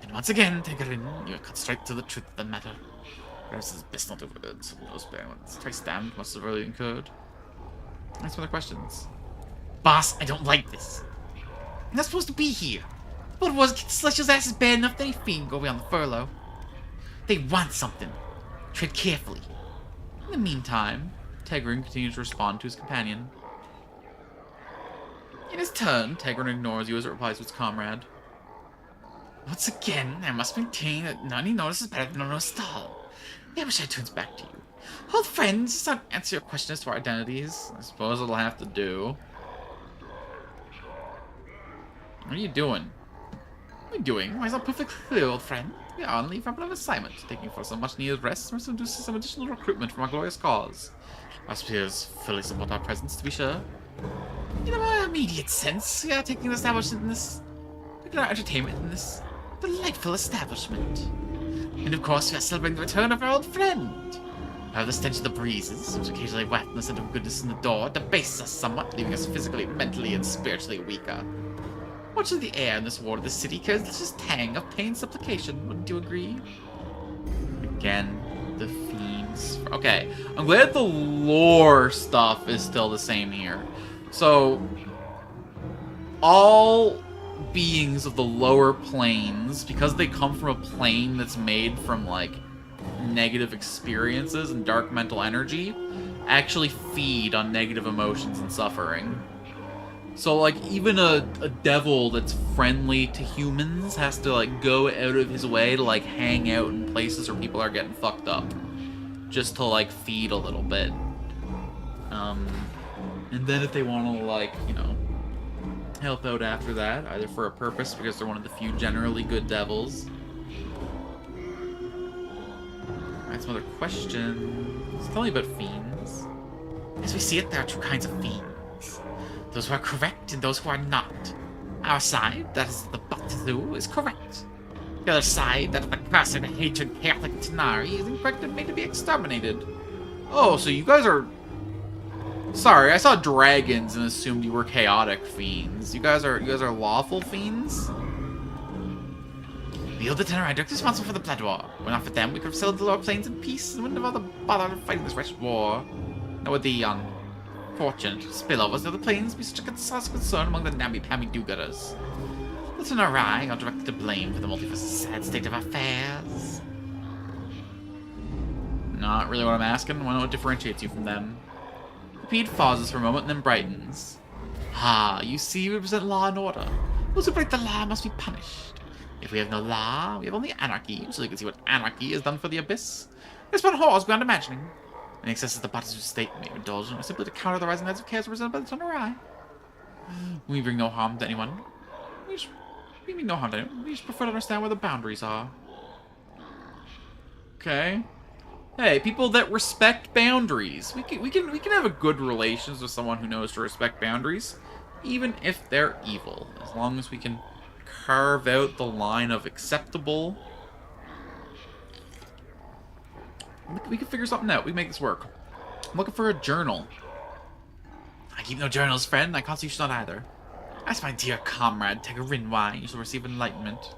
And once again, Tegrin, you have cut straight to the truth of the matter. Perhaps it's best not to words, so those balance. Thrice-Damned must have really incurred. That's one of the questions. Boss, I don't like this. I'm not supposed to be here. What was get the Celestial's asses bad enough that any fiend go away on the furlough? They want something. Tread carefully. In the meantime, Tegrin continues to respond to his companion. In his turn, Tegrin ignores you as it replies to its comrade. Once again, I must maintain that none he notices better than no stall. I wish I turns back to you. Old friends, does not answer your question as to our identities. I suppose it'll have to do. What are you doing? What are you doing? Why is that perfectly clear, old friend? We are on leave from an assignment, taking for some much-needed rest and some additional recruitment from our glorious cause. Our spears fully support our presence, to be sure. In a more immediate sense, we are taking the establishment in this... our entertainment in this delightful establishment. And of course, we are celebrating the return of our old friend. However, the stench of the breezes, which occasionally waft the scent of goodness in the door, debases us somewhat, leaving us physically, mentally, and spiritually weaker. Much of the air in this ward of the city carries the just tang of pain supplication, wouldn't you agree? Again, the fiends. Okay, I'm glad the lore stuff is still the same here. So, all beings of the lower planes, because they come from a plane that's made from, like, negative experiences and dark mental energy, actually feed on negative emotions and suffering. So, like, even a devil that's friendly to humans has to, like, go out of his way to, like, hang out in places where people are getting fucked up. Just to, like, feed a little bit. And then if they want to, like, you know, help out after that, either for a purpose, because they're one of the few generally good devils. Alright, some other questions. Tell me about fiends. As we see it, there are two kinds of fiends. Those who are correct and those who are not. Our side, that is the Bacthu, is correct. The other side, that of the cursed and hatred Catholic Tanari, is incorrect and made to be exterminated. Oh, so you guys are... Sorry, I saw dragons and assumed you were chaotic fiends. You guys are lawful fiends? We hold the Tanari directly responsible for the Blood War. Were not for them, we could have settled the lower planes in peace and wouldn't have all the bother of fighting this wretched war. Now with the unfortunate spillovers of the planes be such a concern among the namby-pamby do-gooders. The Tanari are directly to blame for the multifaceted sad state of affairs. Not really what I'm asking. I want to know what differentiates you from them. Pete pauses for a moment and then brightens. Ah, you see, we represent law and order. Those who break the law must be punished. If we have no law, we have only anarchy, so you can see what anarchy has done for the Abyss. It's but horrors beyond imagining. In excess of the bodies of state may be indulgent, or simply to counter the rising tides of chaos represented by the Tanari. We bring no harm to anyone. We mean no harm to anyone. We just prefer to understand where the boundaries are. Okay. Hey, people that respect boundaries. We can have a good relations with someone who knows to respect boundaries, even if they're evil, as long as we can carve out the line of acceptable. We can figure something out. We can make this work. I'm looking for a journal. I keep no journals, friend. I can't see you should not either. As my dear comrade, Tegarin, why you shall receive enlightenment.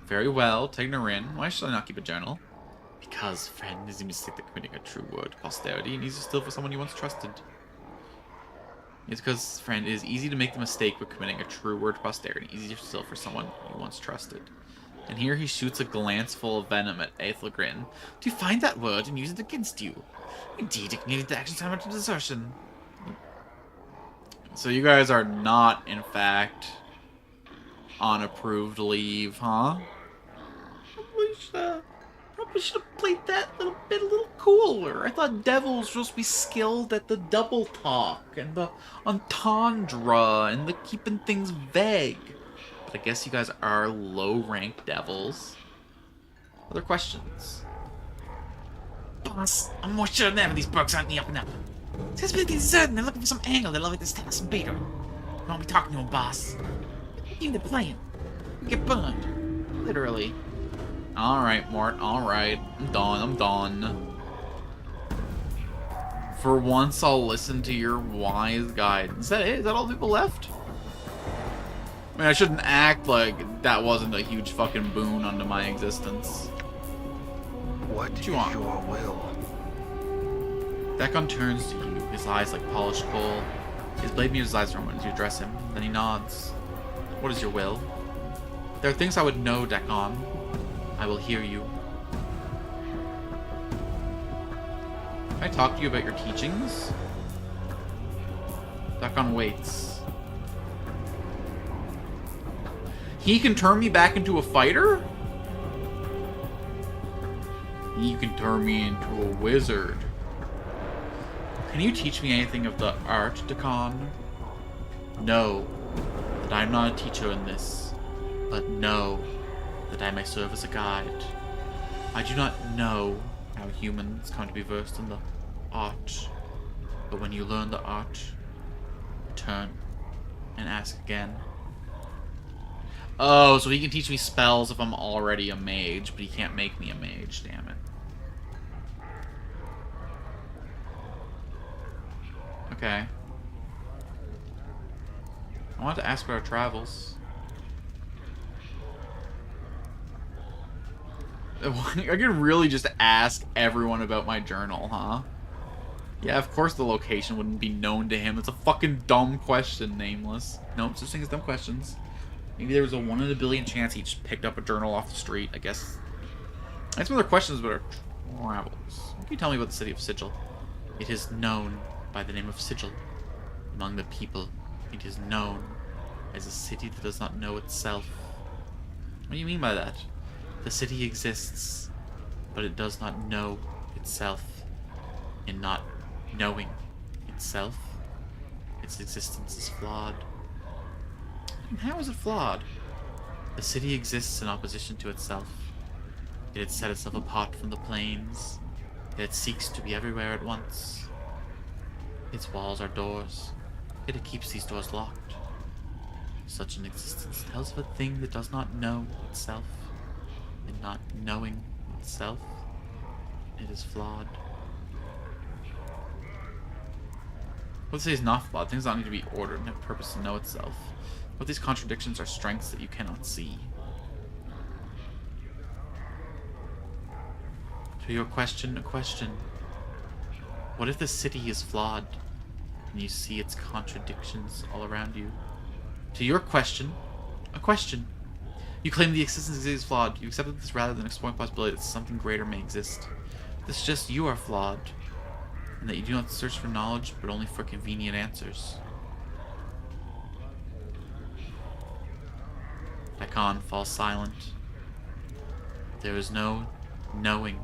Very well, Tegarin. Why should I not keep a journal? Because, friend, it is a mistake that committing a true word to posterity and easy to steal for someone you once trusted. It's because, friend, it is easy to make the mistake of committing a true word to posterity, easy to steal for someone you once trusted. And here he shoots a glance full of venom at Aethelgrin. To find that word and use it against you. Indeed, it needed the action time to desertion. So you guys are not, in fact, on approved leave, huh? Probably should have played that a little cooler. I thought devils were supposed to be skilled at the double talk and the entendre and the keeping things vague. But I guess you guys are low-ranked devils. Other questions? Boss, I'm more sure than ever these bugs aren't the up and up. Since we're getting certain they're looking for some angle, they'll like to stab some bigger. We won't be talking to him, boss. Even the plan. We get burned. Literally. Alright, Mort, alright. I'm done. For once, I'll listen to your wise guidance. Is that it? Is that all the people left? I mean, I shouldn't act like that wasn't a huge fucking boon unto my existence. What is you want? your will? Dekon turns to you, his eyes like polished coal. His blade meets his eyes for a moment as you address him. Then he nods. What is your will? There are things I would know, Dekon. I will hear you. Can I talk to you about your teachings? Dekon waits. He can turn me back into a fighter? He can turn me into a wizard. Can you teach me anything of the art, Dekon? Know that I am not a teacher in this, but know that I may serve as a guide. I do not know how humans come to be versed in the art, but when you learn the art, return and ask again. Oh, so he can teach me spells if I'm already a mage, but he can't make me a mage, damn it. Okay. I want to ask about our travels. I can really just ask everyone about my journal, huh? Yeah, of course the location wouldn't be known to him. It's a fucking dumb question, Nameless. No, such thing as dumb questions. Maybe there was a 1 in a billion chance he just picked up a journal off the street, I guess. I have some other questions about our travels. What can you tell me about the city of Sigil? It is known by the name of Sigil. Among the people, it is known as a city that does not know itself. What do you mean by that? The city exists, but it does not know itself. In not knowing itself, its existence is flawed. And how is it flawed? The city exists in opposition to itself. It had set itself apart from the planes. It seeks to be everywhere at once. Its walls are doors, yet it keeps these doors locked. Such an existence tells of a thing that does not know itself. In not knowing itself, it is flawed. What say is not flawed? Things don't need to be ordered and have purpose to know itself. What these contradictions are strengths that you cannot see. To your question, a question. What if the city is flawed and you see its contradictions all around you? To your question, a question. You claim the existence of the city is flawed. You accepted this rather than exploring the possibility that something greater may exist. This suggests you are flawed, and that you do not search for knowledge, but only for convenient answers. Pickin falls silent. There is no knowing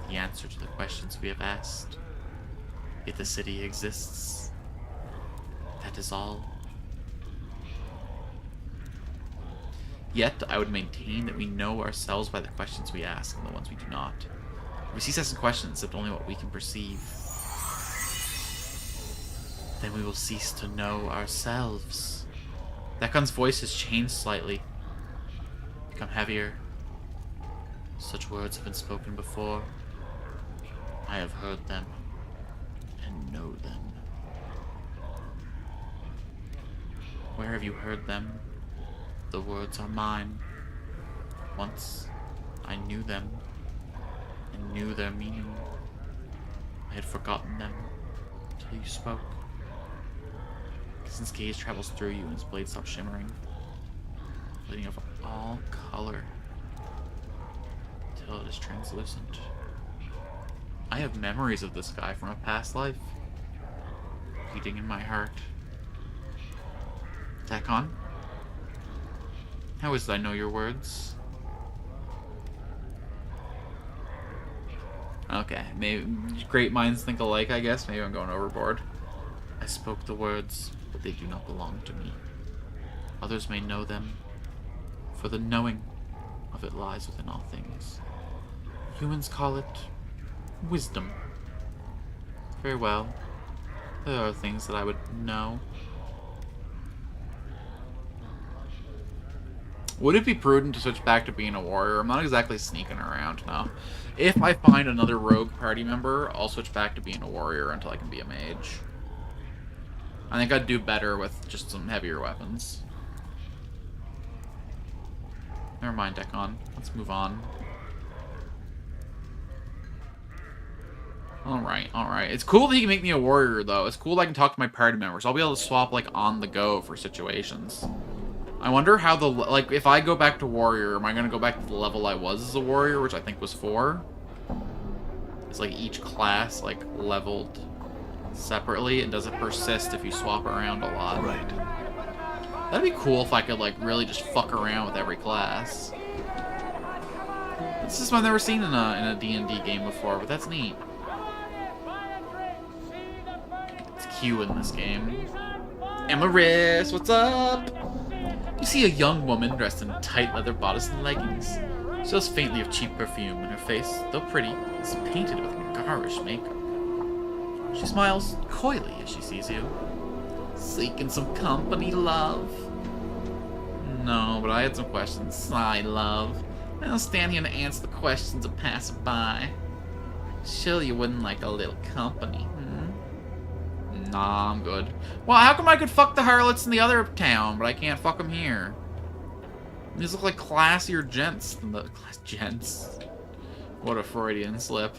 the answer to the questions we have asked. Yet the city exists. That is all. Yet, I would maintain that we know ourselves by the questions we ask and the ones we do not. We cease asking questions except only what we can perceive. Then we will cease to know ourselves. Dekkon's voice has changed slightly. become heavier. Such words have been spoken before. I have heard them and know them. Where have you heard them? The words are mine. Once I knew them and knew their meaning. I had forgotten them until you spoke. Since gaze travels through you and his blade stops shimmering, bleeding of all color until it is translucent. I have memories of this guy from a past life, beating in my heart. Takon? How is it I know your words? Okay, maybe great minds think alike, I guess. Maybe I'm going overboard. I spoke the words, but they do not belong to me. Others may know them, for the knowing of it lies within all things. Humans call it wisdom. Very well. There are things that I would know. Would it be prudent to switch back to being a warrior? I'm not exactly sneaking around now. If I find another rogue party member, I'll switch back to being a warrior until I can be a mage. I think I'd do better with just some heavier weapons. Never mind, Dekon. Let's move on. Alright, alright. It's cool that you can make me a warrior, though. It's cool that I can talk to my party members. I'll be able to swap, like, on the go for situations. I wonder how the... Like, if I go back to warrior, am I going to go back to the level I was as a warrior, which I think was 4? It's like each class, like, leveled separately, and does it persist if you swap around a lot? Right. That'd be cool if I could, like, really just fuck around with every class. This is something I've never seen in a D&D game before, but that's neat. It's Q in this game. Amaris, what's up? You see a young woman dressed in tight leather bodice and leggings. She smells faintly of cheap perfume, and her face, though pretty, is painted with garish makeup. She smiles coyly as she sees you. Seeking some company, love? No, but I had some questions. Sigh, love. I'll stand here and answer the questions of passerby. Surely you wouldn't like a little company, hmm? Nah, I'm good. Well, how come I could fuck the harlots in the other town, but I can't fuck them here? These look like classier gents than the... Gents? What a Freudian slip.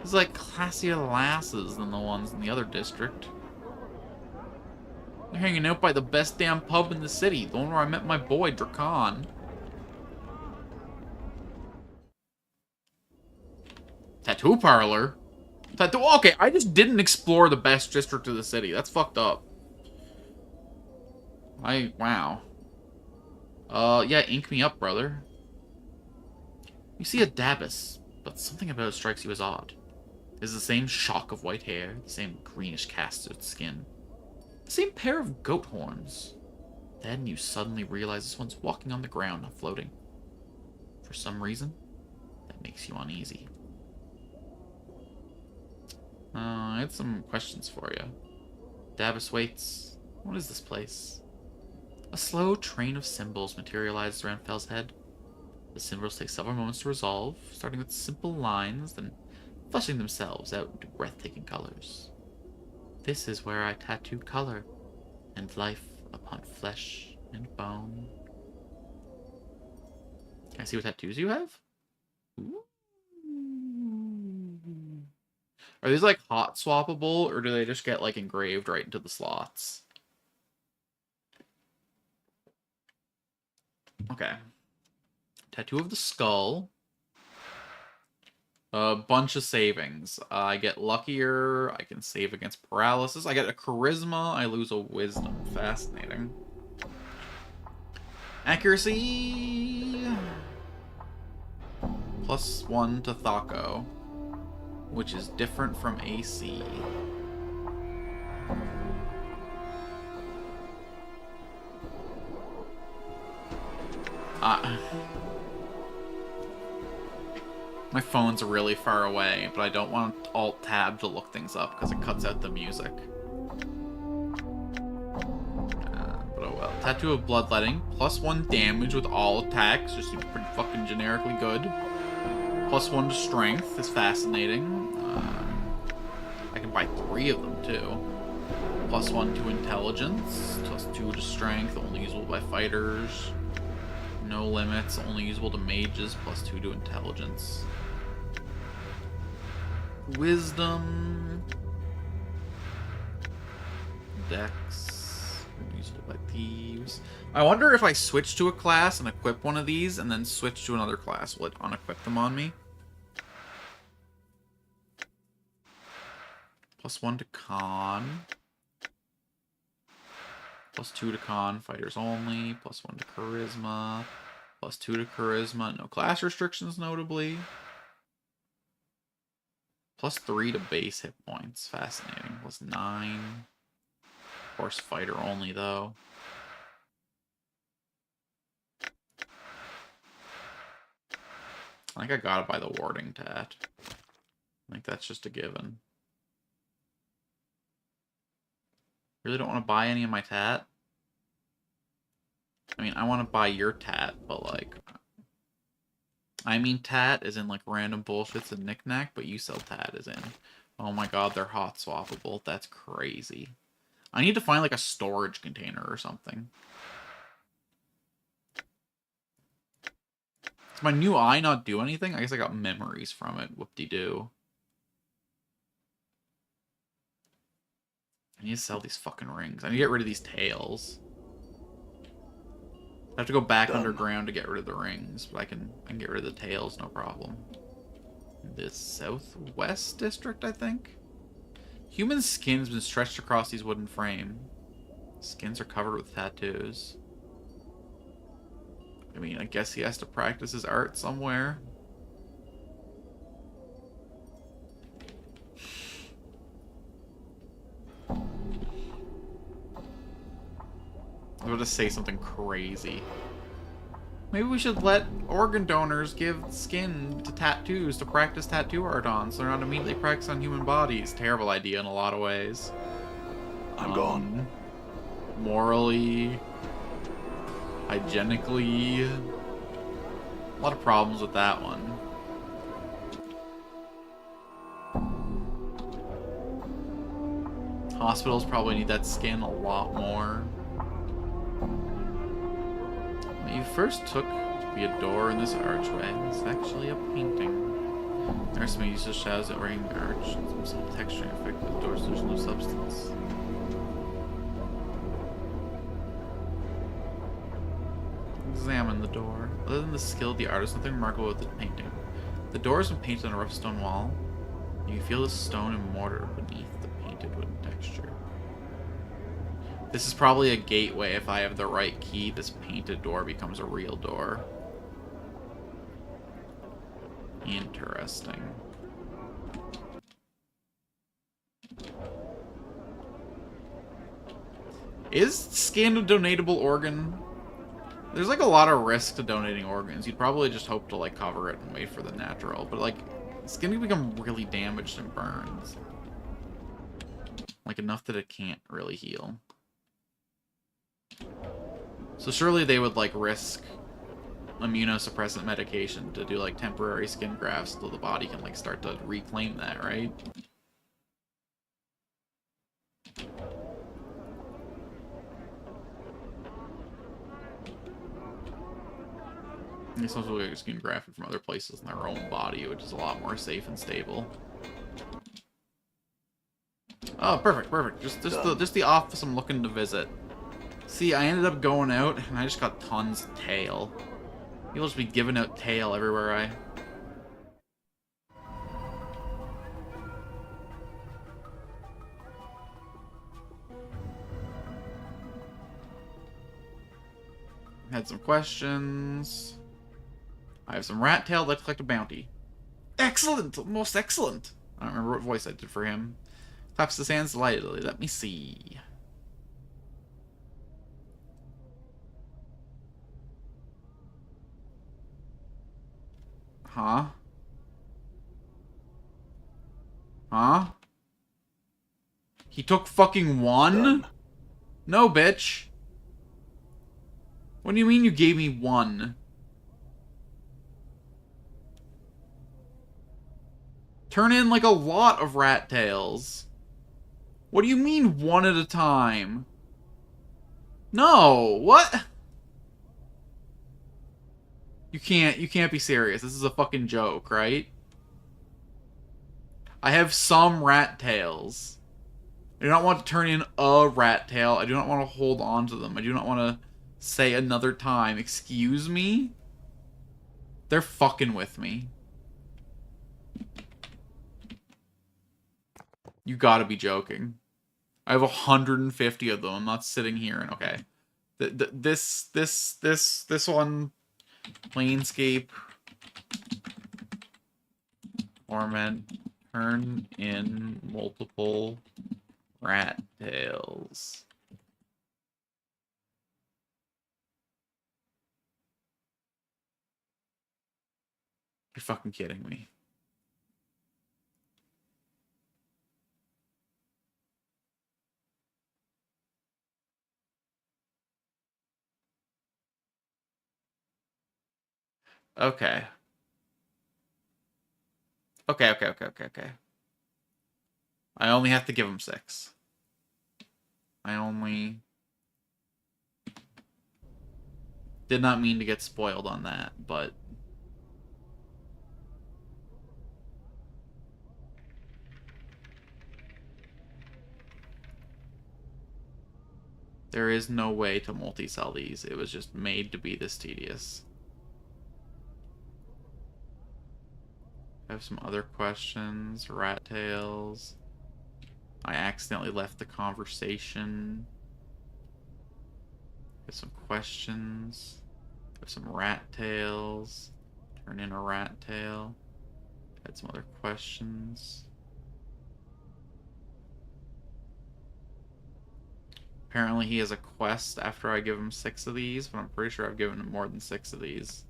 These like classier lasses than the ones in the other district. They're hanging out by the best damn pub in the city, the one where I met my boy, Drakon. Tattoo parlor? Tattoo? Okay, I just didn't explore the best district of the city. That's fucked up. Wow. Yeah, ink me up, brother. You see a Dabus, but something about it strikes you as odd. It's the same shock of white hair, the same greenish cast of skin, the same pair of goat horns. Then you suddenly realize this one's walking on the ground, not floating. For some reason, that makes you uneasy. I had some questions for you. Dabus waits. What is this place? A slow train of symbols materializes around Fell's head. The symbols take several moments to resolve, starting with simple lines, then fleshing themselves out into breathtaking colors. This is where I tattoo color, and life upon flesh and bone. Can I see what tattoos you have? Ooh. Are these like hot swappable, or do they just get like engraved right into the slots? Okay. Tattoo of the skull. A bunch of savings. I get luckier. I can save against paralysis. I get a charisma. I lose a wisdom. Fascinating. Accuracy. +1 to Thako, which is different from AC. My phone's really far away, but I don't want Alt-Tab to look things up because it cuts out the music. But oh well. Tattoo of Bloodletting. +1 damage with all attacks. Just seems pretty fucking generically good. +1 to Strength is fascinating. I can buy 3 of them, too. +1 to Intelligence. +2 to Strength, only usable by fighters. No limits, only usable to mages. +2 to Intelligence. Wisdom. Dex. Usable by thieves. I wonder if I switch to a class and equip one of these, and then switch to another class, will it unequip them on me? +1 to Con. +2 to Con, fighters only. +1 to Charisma. +2 to Charisma. No class restrictions, notably. +3 to base hit points. Fascinating. +9. Of course, fighter only, though. I think I gotta buy the warding tat. I think that's just a given. Really don't want to buy any of my tat. I mean, I want to buy your tat, but like... I mean tat is in like random bullshits and knickknack, but you sell tat is in. Oh my god, they're hot swappable. That's crazy. I need to find like a storage container or something. Does my new eye not do anything? I guess I got memories from it. Whoop-de-doo. I need to sell these fucking rings. I need to get rid of these tails. I have to go back underground to get rid of the rings, but I can get rid of the tails, no problem. The Southwest District, I think? Human skin's been stretched across these wooden frame. Skins are covered with tattoos. I mean, I guess he has to practice his art somewhere. I was about to say something crazy. Maybe we should let organ donors give skin to tattoos to practice tattoo art on, so they're not immediately practiced on human bodies. Terrible idea in a lot of ways. I'm gone. Morally, hygienically, a lot of problems with that one. Hospitals probably need that skin a lot more. What you first took to be a door in this archway is actually a painting. Nurse may use the shadows that ring the arch. Some texturing effect with the doors, there's no substance. Examine the door. Other than the skill of the artist, nothing remarkable with the painting. The door has been painted on a rough stone wall. You can feel the stone and mortar beneath the painted wooden texture. This is probably a gateway. If I have the right key, this painted door becomes a real door. Interesting. Is skin a donatable organ? There's like a lot of risk to donating organs. You'd probably just hope to like cover it and wait for the natural. But like, skin can become really damaged and burns. Like enough that it can't really heal. So surely they would like risk immunosuppressant medication to do like temporary skin grafts so the body can like start to reclaim that, right? They're supposed to get skin grafted from other places in their own body, which is a lot more safe and stable. Oh, perfect, perfect. Just the office I'm looking to visit. See, I ended up going out, and I just got tons of tail. People just be giving out tail everywhere I... Had some questions. I have some rat tail. Let's collect a bounty. Excellent! Most excellent! I don't remember what voice I did for him. Claps his hands delightedly. Let me see. Huh? Huh? He took fucking one? Done. No, bitch. What do you mean you gave me one? Turn in like a lot of rat tails. What do you mean one at a time? No, what? You can't be serious. This is a fucking joke, right? I have some rat tails. I do not want to turn in a rat tail. I do not want to hold on to them. I do not want to say another time, excuse me? They're fucking with me. You gotta be joking. I have 150 of them. I'm not sitting here and okay. This one, Planescape, Torment, turn in multiple rat tails. You're fucking kidding me. Okay. Okay. I only have to give him 6. I only... Did not mean to get spoiled on that, but... There is no way to multi-sell these. It was just made to be this tedious. I have some other questions. Rat tails. I accidentally left the conversation. Have some questions. Have some rat tails. Turn in a rat tail. Had some other questions. Apparently he has a quest after I give him 6 of these, but I'm pretty sure I've given him more than 6 of these.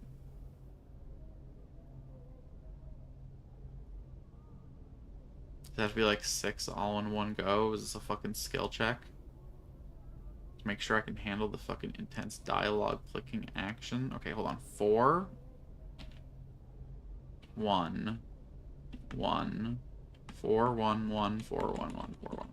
Does that have to be like 6 all in one go? Is this a fucking skill check? To make sure I can handle the fucking intense dialogue clicking action. Okay, hold on. 4. 1. 1. 4, 1, 1, 4, 1, 1, 4, 1.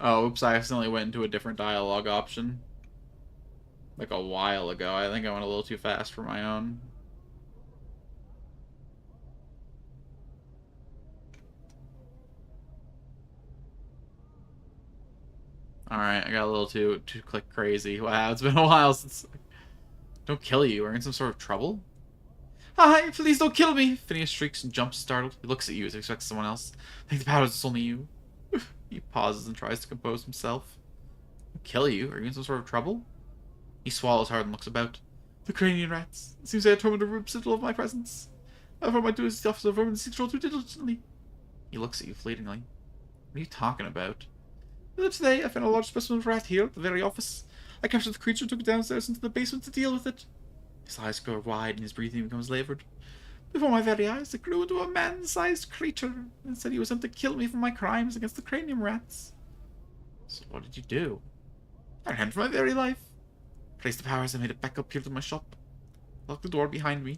Oh, oops, I accidentally went into a different dialogue option. Like a while ago. I think I went a little too fast for my own. Alright, I got a little too click crazy. Wow, it's been a while since... Don't kill you. Are you in some sort of trouble? Hi, please don't kill me! Phineas shrieks and jumps startled. He looks at you as he expects someone else. I think the powers it's only you. He pauses and tries to compose himself. I'll kill you? Are you in some sort of trouble? He swallows hard and looks about. The cranian rats. It seems they had tormented a recital of my presence. However, my duties as the officer of vermin seeks control too diligently. He looks at you fleetingly. What are you talking about? Today, I found a large specimen of rat here at the very office. I captured the creature and took it downstairs into the basement to deal with it. His eyes grow wide and his breathing becomes labored. Before my very eyes, it grew into a man-sized creature and said he was sent to kill me for my crimes against the cranium rats. So what did you do? I ran for my very life. Placed the powers and made it back up here to my shop. Locked the door behind me.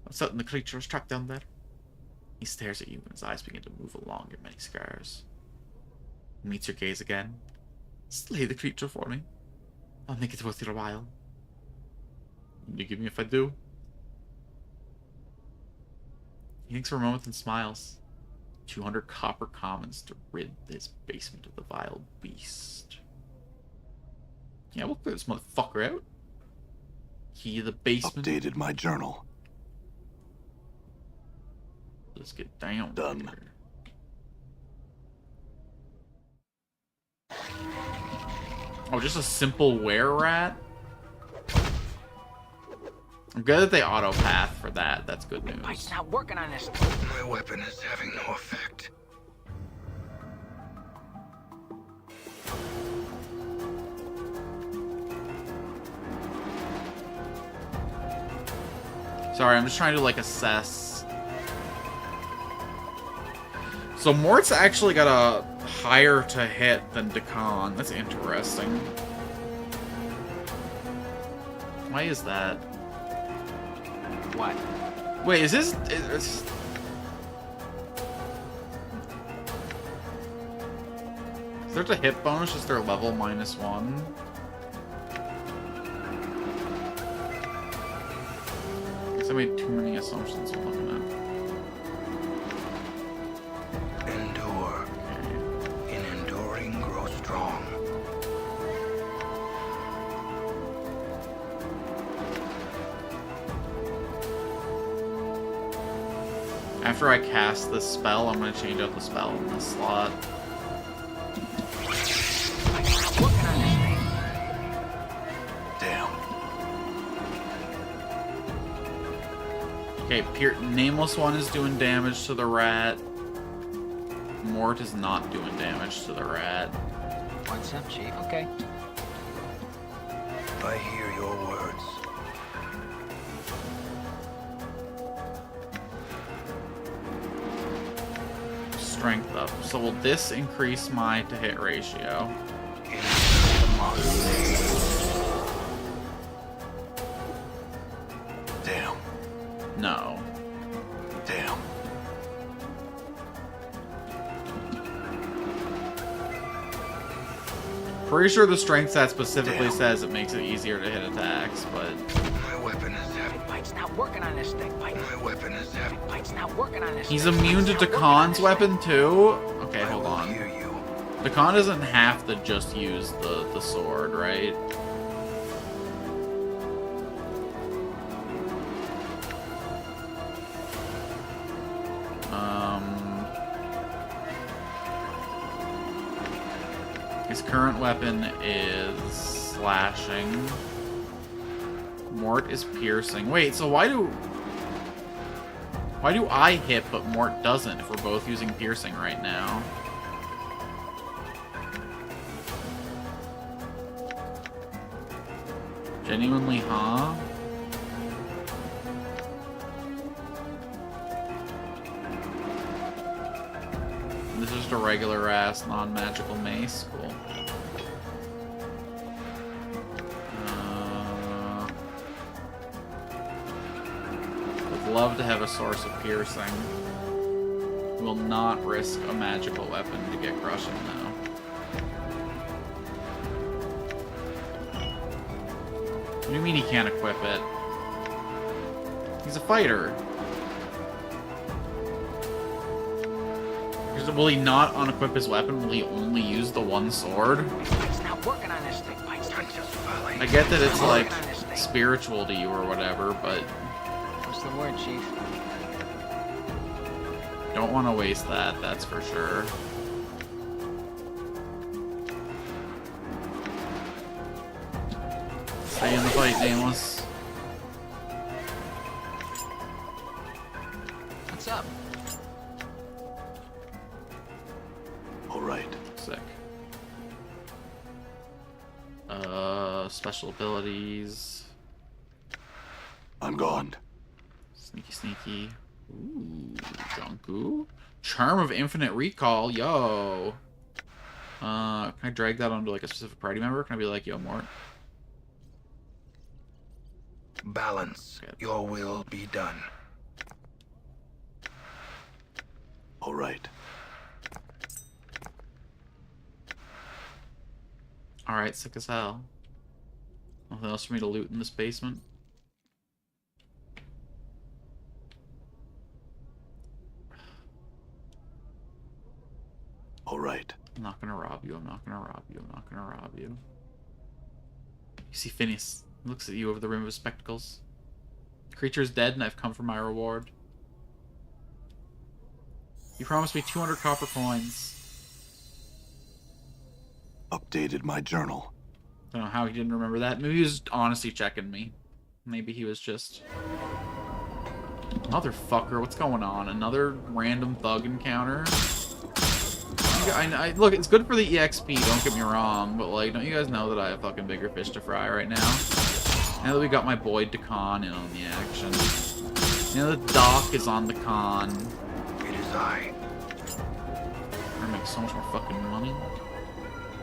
I'm certain the creature is trapped down there. He stares at you and his eyes begin to move along your many scars. He meets your gaze again. Slay the creature for me. I'll make it worth your while. You give me if I do? He thinks for a moment and smiles. 200 copper commons to rid this basement of the vile beast. Yeah, we'll clear this motherfucker out. Key to the basement. Updated my journal. Let's get down. Done. Here. Oh, just a simple were-rat? I'm glad that they auto-path for that. That's good news. Mike's not working on this. My weapon is having no effect. Sorry, I'm just trying to, like, assess. So Mort's actually got a higher to hit than Dakan. That's interesting. Why is that? What? Wait, is this... Is there a hit bonus? Is their level -1? I guess I made too many assumptions when looking at. Endure. In enduring, grow strong. After I cast this spell, I'm going to change out the spell in this slot. I'm working on this thing. Damn. Okay, Nameless One is doing damage to the rat. Mort is not doing damage to the rat. What's up, Chief? Okay. I hear your words. Strength up. So will this increase my to-hit ratio? Damn. No. Damn. Pretty sure the strength stat specifically Damn. says it makes it easier to hit attacks, but... My weapon is heavy. Pike's not working on this thing. My weapon is heavy. Pike's not working on this He's thing. immune to Pike's not working on Dakan's this weapon, too? Okay, I hold will on. hear you. Dakan doesn't have to just use the sword, right? His current weapon is slashing. Mort is piercing. Wait, so why do I hit but Mort doesn't if we're both using piercing right now? Genuinely, huh? This is just a regular ass non-magical mace. Cool. Would love to have a source of piercing. Will not risk a magical weapon to get crushing though. What do you mean he can't equip it? He's a fighter. Will he not unequip his weapon? Will he only use the one sword? Pike's not working on this thing. Pike's not just I get that it's like spiritual to you or whatever, but What's the word, Chief? don't want to waste that, that's for sure. Stay in the fight, Nameless. What's up? All right. Sick. Special abilities. I'm gone. Sneaky, sneaky. Ooh, Junku. Charm of Infinite Recall, yo. Can I drag that onto like a specific party member? Can I be like, yo, Mort? Balance. Okay. Your will be done. All right. Alright, sick as hell. Nothing else for me to loot in this basement? All right. I'm not gonna rob you, I'm not gonna rob you, I'm not gonna rob you. You see Phineas. He looks at you over the rim of his spectacles. The creature is dead and I've come for my reward. You promised me 200 copper coins. Updated my journal. I don't know how he didn't remember that. Maybe he was honestly checking me. Maybe he was just... Motherfucker, what's going on? Another random thug encounter? Look, it's good for the EXP, don't get me wrong, but like, don't you guys know that I have fucking bigger fish to fry right now? Now that we got my boy Dakan in on the action. You know, the dock is on the con. It is I. We're gonna make so much more fucking money.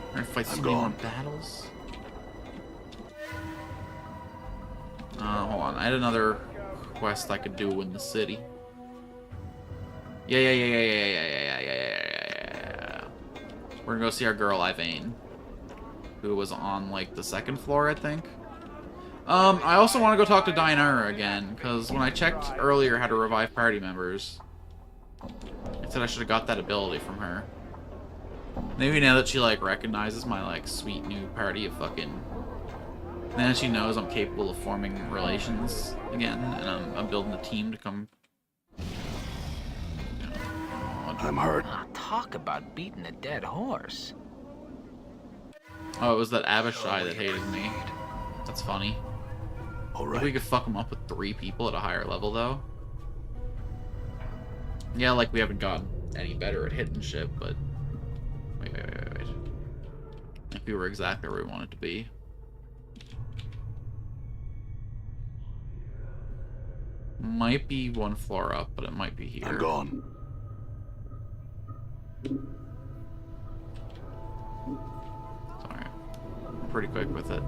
We're gonna fight so many more battles. Hold on. I had another quest I could do in the city. Yeah. We're gonna go see our girl, Ivane, who was on, like, the second floor, I think. I also want to go talk to Dianara again, because when I checked earlier how to revive party members, it said I should have got that ability from her. Maybe now that she, like, recognizes my, like, sweet new party of fucking... Now she knows I'm capable of forming relations again, and I'm building a team to come... I'm hurt. Ah, talk about beating a dead horse. Oh, it was that Abishai that hated me. That's funny. All If right. we could fuck him up with 3 people at a higher level, though. Yeah, like, we haven't gotten any better at hitting shit, but... Wait. If we were exactly where we wanted to be. Might be 1 floor up, but it might be here. I'm gone. Sorry. I'm pretty quick with it.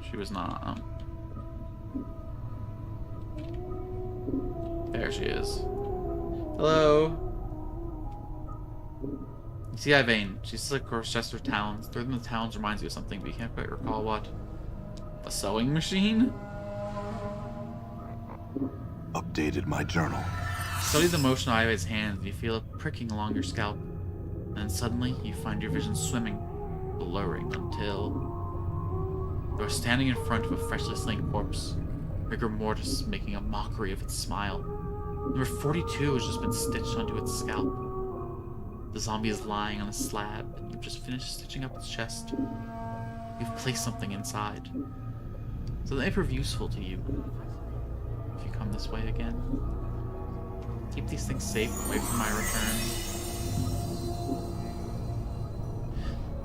She was not. There she is. Hello. You see Ivane. She's like Gloucester talons. Through them the talons reminds you of something, but you can't quite recall what. A sewing machine? Updated my journal. Study the motion of Ivane's hands and you feel it pricking along your scalp. And then suddenly you find your vision swimming, blurring until... You are standing in front of a freshly slain corpse, rigor mortis making a mockery of its smile. Number 42 has just been stitched onto its scalp. The zombie is lying on a slab, and you've just finished stitching up its chest. You've placed something inside. So that may prove useful to you. If you come this way again. Keep these things safe away from my return.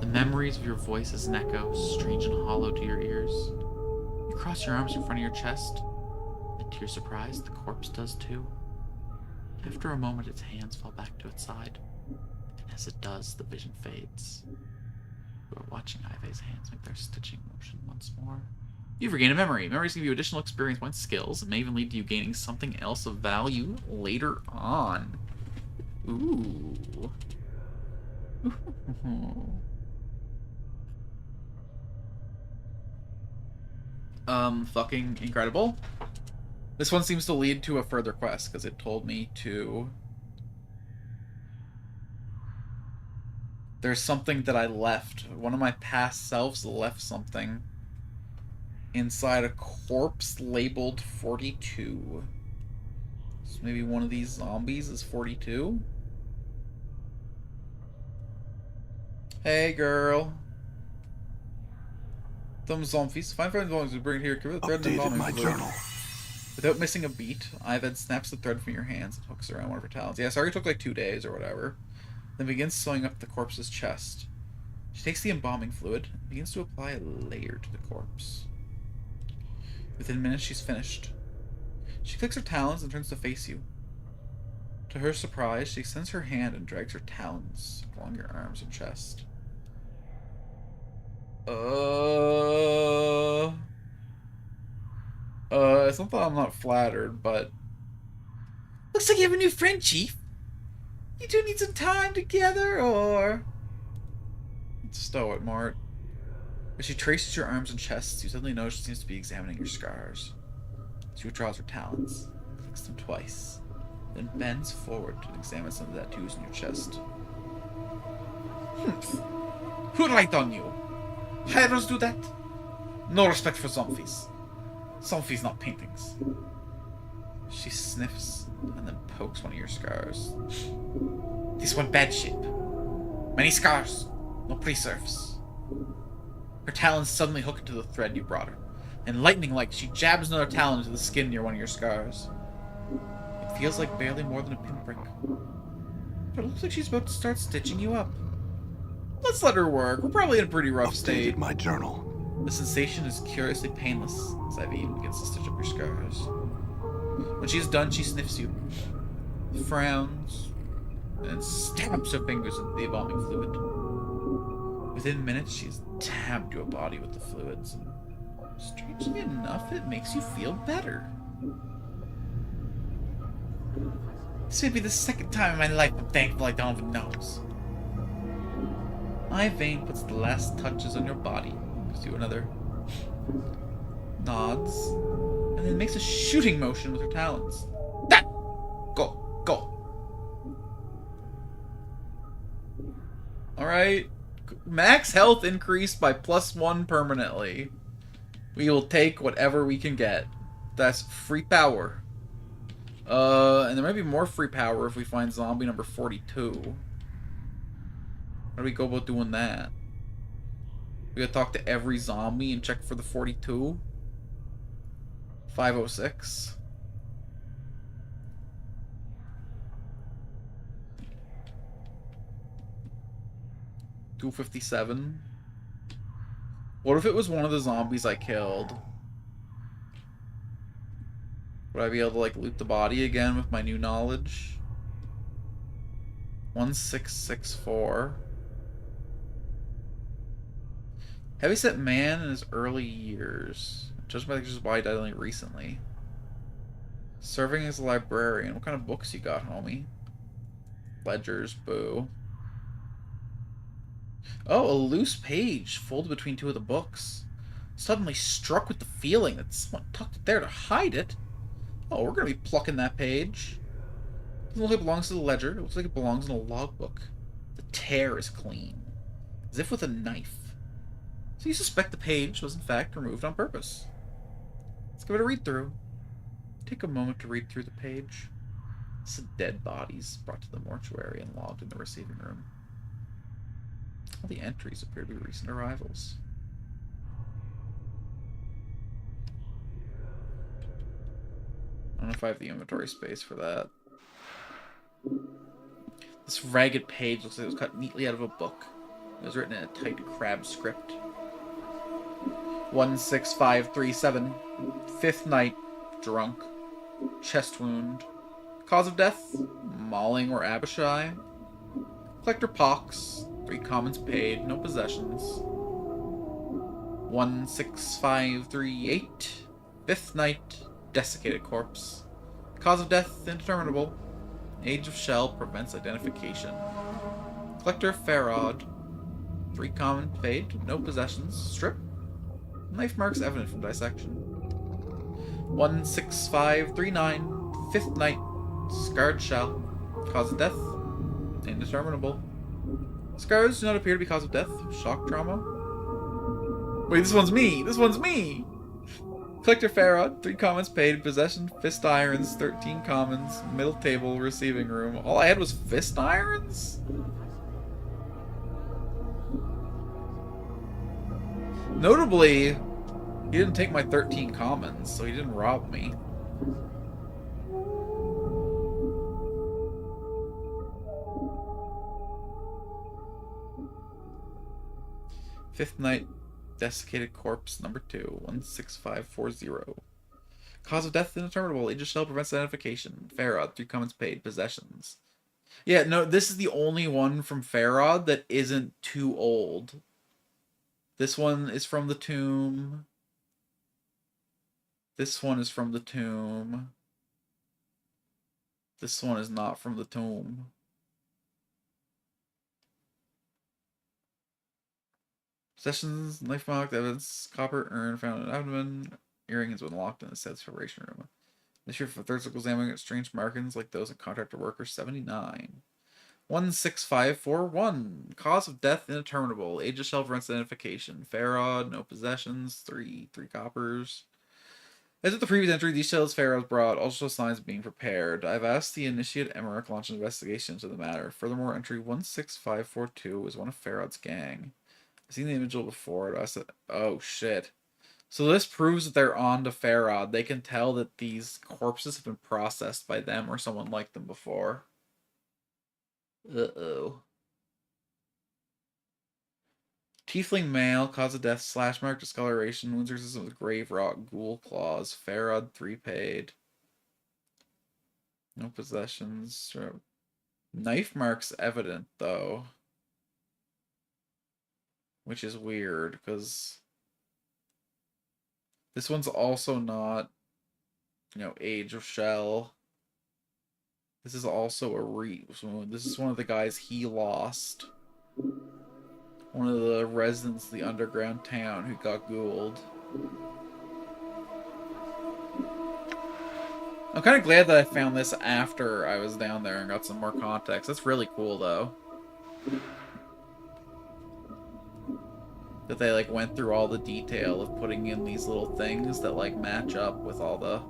The memories of your voice as an echo, strange and hollow to your ears. You cross your arms in front of your chest, and to your surprise, the corpse does too. After a moment, its hands fall back to its side, and as it does, the vision fades. You are watching Ive's hands make their stitching motion once more. You've regained a memory. Memories give you additional experience points, skills, and may even lead to you gaining something else of value later on. Ooh. Fucking incredible. This one seems to lead to a further quest, because it told me to... There's something that I left. One of my past selves left something inside a corpse labeled 42. So maybe one of these zombies is 42? Hey, girl. Them zombies. Find friends zombies we bring here. Give it the thread and Updated my fluid. journal. Without missing a beat, Ivan snaps the thread from your hands and hooks around one of her talons. Yeah, sorry it took like 2 days or whatever. Then begins sewing up the corpse's chest. She takes the embalming fluid and begins to apply a layer to the corpse. Within minutes, she's finished. She clicks her talons and turns to face you. To her surprise, she extends her hand and drags her talons along your arms and chest. It's not that I'm not flattered, but... Looks like you have a new friend, Chief. You two need some time together, or... Stow it, Mort. As she traces your arms and chests, you suddenly notice she seems to be examining your scars. She withdraws her talons, clicks them twice, then bends forward to examine some of the tattoos in your chest. Who lied on you? Heroes do that? No respect for zombies. Zombies, not paintings. She sniffs and then pokes one of your scars. This one bad shape. Many scars, no preserves. Her talons suddenly hook into the thread you brought her, and lightning-like, she jabs another talon into the skin near one of your scars. It feels like barely more than a pinprick, but it looks like she's about to start stitching you up. Let's let her work. We're probably in a pretty rough Updated state. my journal. The sensation is curiously painless as Ivy begins to stitch up your scars. When she's done, she sniffs you, frowns, and stabs her fingers into the embalming fluid. Within minutes, she's tabbed your body with the fluids, and strangely enough, it makes you feel better. This may be the second time in my life I'm thankful I don't have a nose. My vein puts the last touches on your body, gives you another nods, and then makes a shooting motion with her talons. That! Go! Go! Alright. Max health increased by +1 permanently. We will take whatever we can get. That's free power. And there might be more free power if we find zombie number 42. How do we go about doing that? We gotta talk to every zombie and check for the 42? 506. $257. What if it was one of the zombies I killed? Would I be able to, like, loot the body again with my new knowledge? 1664. Heavyset man in his early years. Judged by just why he died only recently. Serving as a librarian. What kind of books you got, homie? Ledgers, boo. Oh, a loose page folded between two of the books. Suddenly struck with the feeling that someone tucked it there to hide it. Oh, we're gonna be plucking that page. Doesn't look like it belongs to the ledger. It looks like it belongs in a logbook. The tear is clean, as if with a knife. So you suspect the page was in fact removed on purpose. Let's give it a read through. Take a moment to read through the page. This is dead bodies brought to the mortuary and logged in the receiving room. All the entries appear to be recent arrivals. I don't know if I have the inventory space for that. This ragged page looks like it was cut neatly out of a book. It was written in a tight crab script. 16537. Fifth night. Drunk. Chest wound. Cause of death? Mauling or Abishai. Collector pox. 3 commons paid. No possessions. 16538. Fifth night. Desiccated corpse. Cause of death indeterminable. Age of shell prevents identification. Collector Farod. 3 common paid. No possessions. Strip. Knife marks evident from dissection. 16539. Fifth night. Scarred shell. Cause of death indeterminable. Scars do not appear to be cause of death. Shock trauma. Wait, this one's me! This one's me! Collector Farod, 3 commons paid, possession, fist irons, 13 commons, middle table, receiving room. All I had was fist irons? Notably, he didn't take my 13 commons, so he didn't rob me. Fifth night. Desiccated corpse number 2, 16540. Cause of death indeterminable. Age of shell prevents identification. Farod, 3 commons paid. Possessions. Yeah, no, this is the only one from Farod that isn't too old. This one is from the tomb. This one is from the tomb. This one is not from the tomb. Possessions, knife marked evidence, copper urn found in abdomen, earrings when locked in the set's vibration room. Issue for third circle examining strange markings like those in contractor worker 79. 16541. Cause of death indeterminable. Age of shell prevents identification. Farod, no possessions, 3 coppers. As with the previous entry, these shells Farod brought also show signs of being prepared. I've asked the initiate Emmerich launch an investigation into the matter. Furthermore, entry 16542 is one of Farod's gang. I've seen the individual before. I said, oh shit. So this proves that they're on to Farod. They can tell that these corpses have been processed by them or someone like them before. Uh-oh. Tiefling male, cause of death, slash mark, discoloration, wounds resistant with grave rot, ghoul claws, Farad 3 paid. No possessions. Knife marks evident though. Which is weird, because this one's also not, Age of Shell. This is also this is one of the guys he lost. One of the residents of the underground town who got ghouled. I'm kind of glad that I found this after I was down there and got some more context. That's really cool, though. That they, like, went through all the detail of putting in these little things that, like, match up with all the...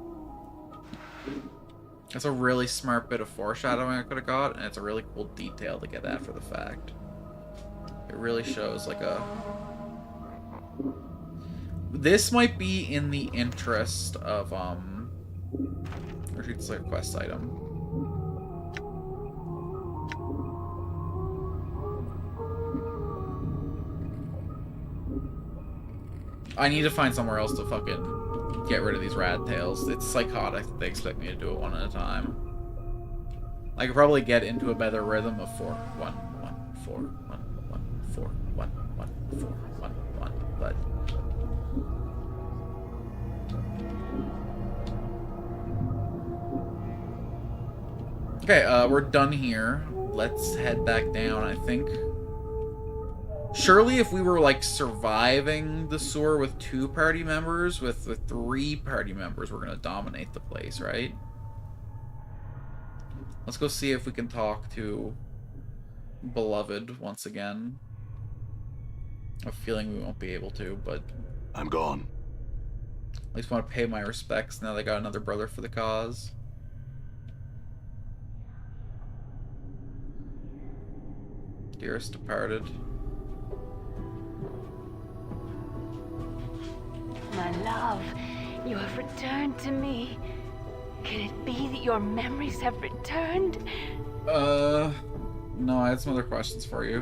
That's a really smart bit of foreshadowing I could have got, and it's a really cool detail to get after the fact. It really shows, like, a... This might be in the interest of, retreat select quest item. I need to find somewhere else to fucking get rid of these rat tails. It's psychotic that they expect me to do it one at a time. I could probably get into a better rhythm of 4, 1, 1, 4, 1, 1, 4, 1, 1, 4, 1, 1, but... Okay, we're done here. Let's head back down, I think. Surely if we were, like, surviving the sewer with 2 party members, with 3 party members, we're gonna dominate the place, right? Let's go see if we can talk to Beloved once again. I have a feeling we won't be able to, but... I'm gone. At least want to pay my respects now they got another brother for the cause. Dearest departed. My love, you have returned to me. Can it be that your memories have returned? No, I had some other questions for you.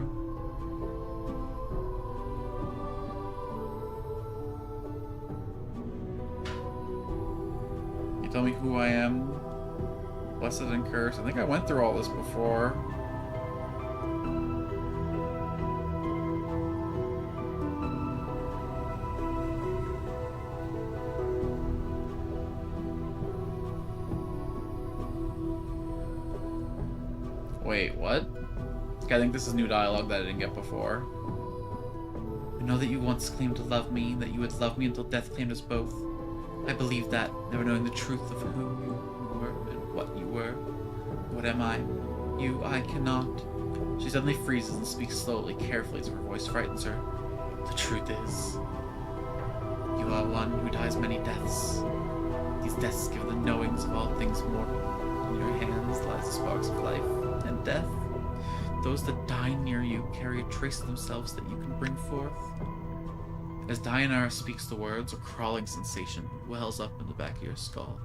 You tell me who I am, blessed and cursed. I think I went through all this before. Wait, what? Okay, I think this is new dialogue that I didn't get before. I know that you once claimed to love me, that you would love me until death claimed us both. I believe that, never knowing the truth of who you were and what you were. What am I? You, I cannot. She suddenly freezes and speaks slowly, carefully, as her voice frightens her. The truth is, you are one who dies many deaths. These deaths give the knowings of all things mortal. In your hands lies the sparks of life and death. Those that die near you carry a trace of themselves that you can bring forth. As Dianara speaks the words, a crawling sensation wells up in the back of your skull.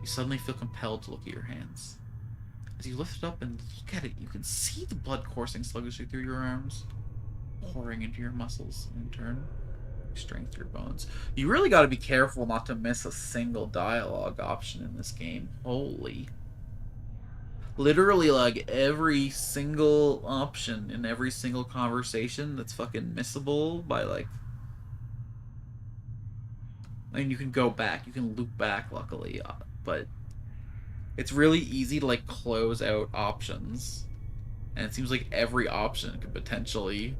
You suddenly feel compelled to look at your hands. As you lift it up and look at it, you can see the blood coursing sluggishly through your arms, pouring into your muscles, and in turn, strength to your bones. You really got to be careful not to miss a single dialogue option in this game. Holy. Literally, like, every single option in every single conversation that's fucking missable by, like... I mean, you can go back. You can loop back, luckily, but... It's really easy to, like, close out options. And it seems like every option could potentially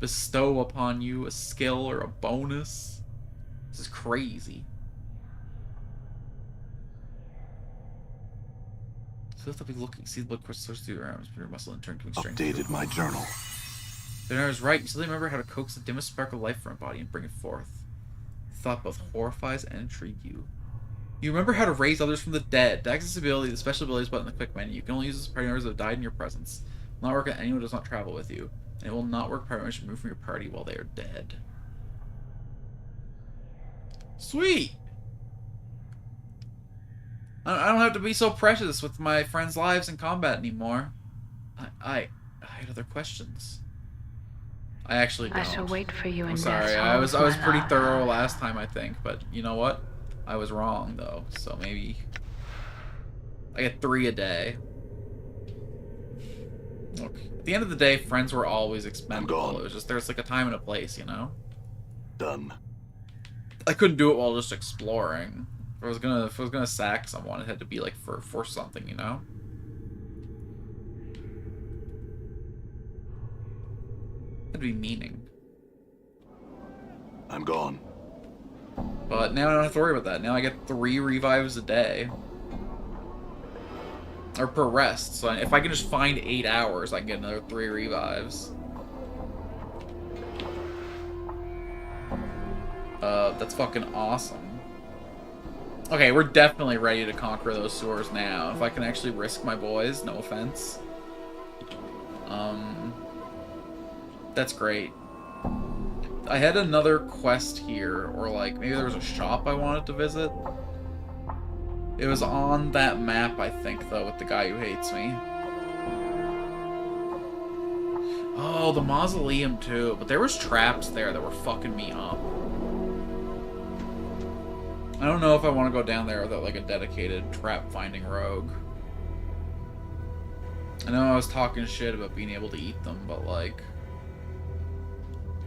bestow upon you a skill or a bonus. This is crazy. So you have to be looking, see the blood course source through your arms, your muscle, and turn to strength. Updated my journal. Then I was right. You suddenly remember how to coax the dimmest spark of life from a body and bring it forth. The thought both horrifies and intrigues you. You remember how to raise others from the dead. To access this ability, the special abilities button in the quick menu. You can only use this party members that have died in your presence. It will not work on anyone who does not travel with you. And it will not work party members removed from your party while they are dead. Sweet! I don't have to be so precious with my friends' lives in combat anymore. I had other questions. I actually don't. I shall wait for you in I'm Death's sorry. I Halls, was my pretty love. thorough last time, I think, but you know what? I was wrong though, so maybe I get 3 a day. Look, at the end of the day, friends were always expendable. gone. It was just there's like a time and a place, you know. Done. I couldn't do it while just exploring. If I was gonna sack someone, it had to be like for something, you know. It'd be meaning. I'm gone. But now I don't have to worry about that. Now I get 3 revives a day. Or per rest. So if I can just find 8 hours, I can get another 3 revives. That's fucking awesome. Okay, we're definitely ready to conquer those sewers now. If I can actually risk my boys, no offense. That's great. I had another quest here, or like, maybe there was a shop I wanted to visit. It was on that map, I think, though, with the guy who hates me. Oh, the mausoleum, too. But there was traps there that were fucking me up. I don't know if I want to go down there without, like, a dedicated trap-finding rogue. I know I was talking shit about being able to eat them, but, like...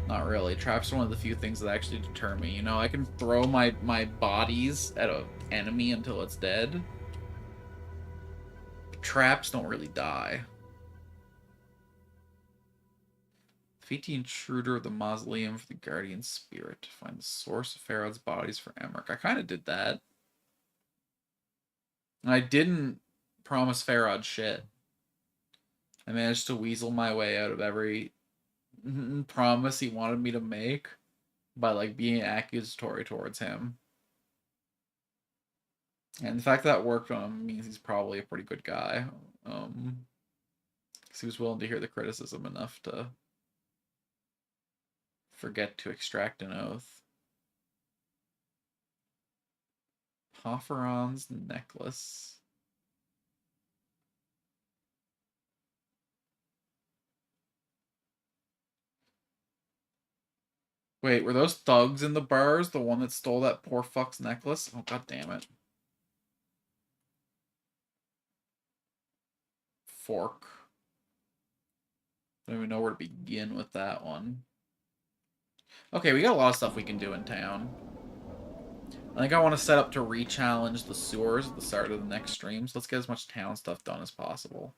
Not really. Traps are one of the few things that actually deter me. You know, I can throw my bodies at an enemy until it's dead. Traps don't really die. Defeat the intruder of the mausoleum for the guardian spirit. Find the source of Farod's bodies for Emmerich. I kind of did that. And I didn't promise Farod shit. I managed to weasel my way out of every promise he wanted me to make by like being accusatory towards him. And the fact that worked on him means he's probably a pretty good guy. Because he was willing to hear the criticism enough to forget to extract an oath. Hofferon's necklace. Wait, were those thugs in the bars the one that stole that poor fuck's necklace? Oh, god damn it. Fork. I don't even know where to begin with that one. Okay, we got a lot of stuff we can do in town. I think I want to set up to re-challenge the sewers at the start of the next stream, so let's get as much town stuff done as possible.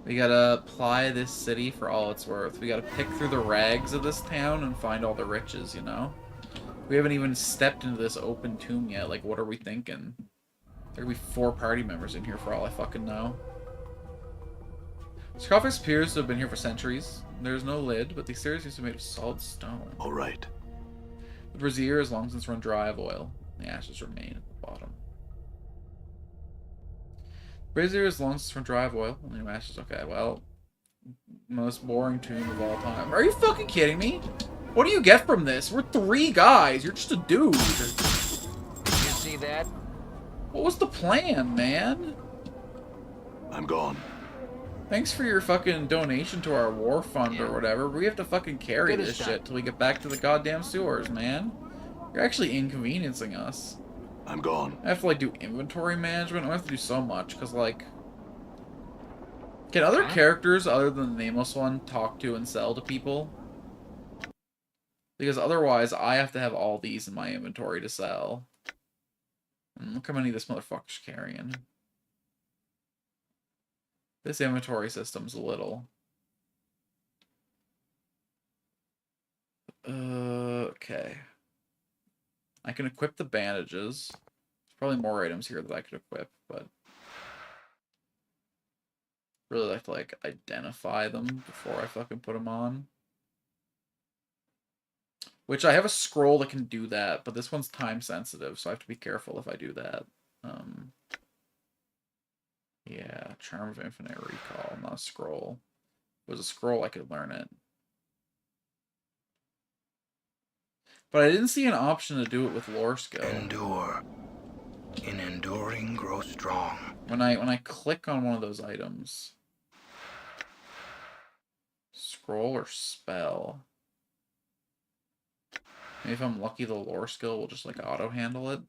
We gotta apply this city for all it's worth. We gotta pick through the rags of this town and find all the riches, you know? We haven't even stepped into this open tomb yet. Like, what are we thinking? There could be 4 party members in here for all I fucking know. Sarcophagus appears to have been here for centuries. There's no lid, but the exterior seems to be made of solid stone. All right. The brazier has long since run dry of oil. The ashes remain at the bottom. Brazier has long since run dry of oil. Only no ashes. Okay, well, most boring tomb of all time. Are you fucking kidding me? What do you get from this? We're 3 guys. You're just a dude. You see that? What was the plan, man? I'm gone. Thanks for your fucking donation to our war fund or whatever. We have to fucking carry Good as this done. shit till we get back to the goddamn sewers, man. You're actually inconveniencing us. I'm gone. I have to, like, do inventory management. I have to do so much, because, like... Can other characters, other than the nameless one, talk to and sell to people? Because otherwise, I have to have all these in my inventory to sell. And look how many this motherfucker's carrying. This inventory system's a little. Okay. I can equip the bandages. There's probably more items here that I could equip, but really like to like identify them before I fucking put them on. Which I have a scroll that can do that, but this one's time sensitive, so I have to be careful if I do that. Yeah, Charm of Infinite Recall, not a scroll. If it was a scroll, I could learn it. But I didn't see an option to do it with lore skill. Endure. In enduring, grow strong. When I click on one of those items, Scroll or spell? Maybe if I'm lucky, the lore skill will just like auto handle it.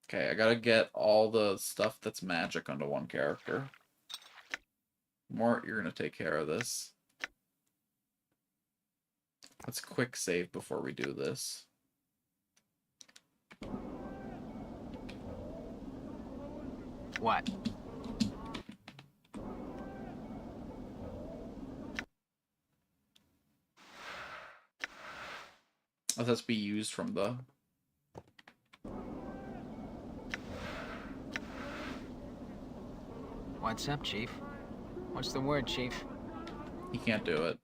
Okay, I gotta get all the stuff that's magic onto one character. Mort, you're gonna take care of this. Let's quick save before we do this. What? Let us be used from the... What's up, Chief? What's the word, Chief? He can't do it.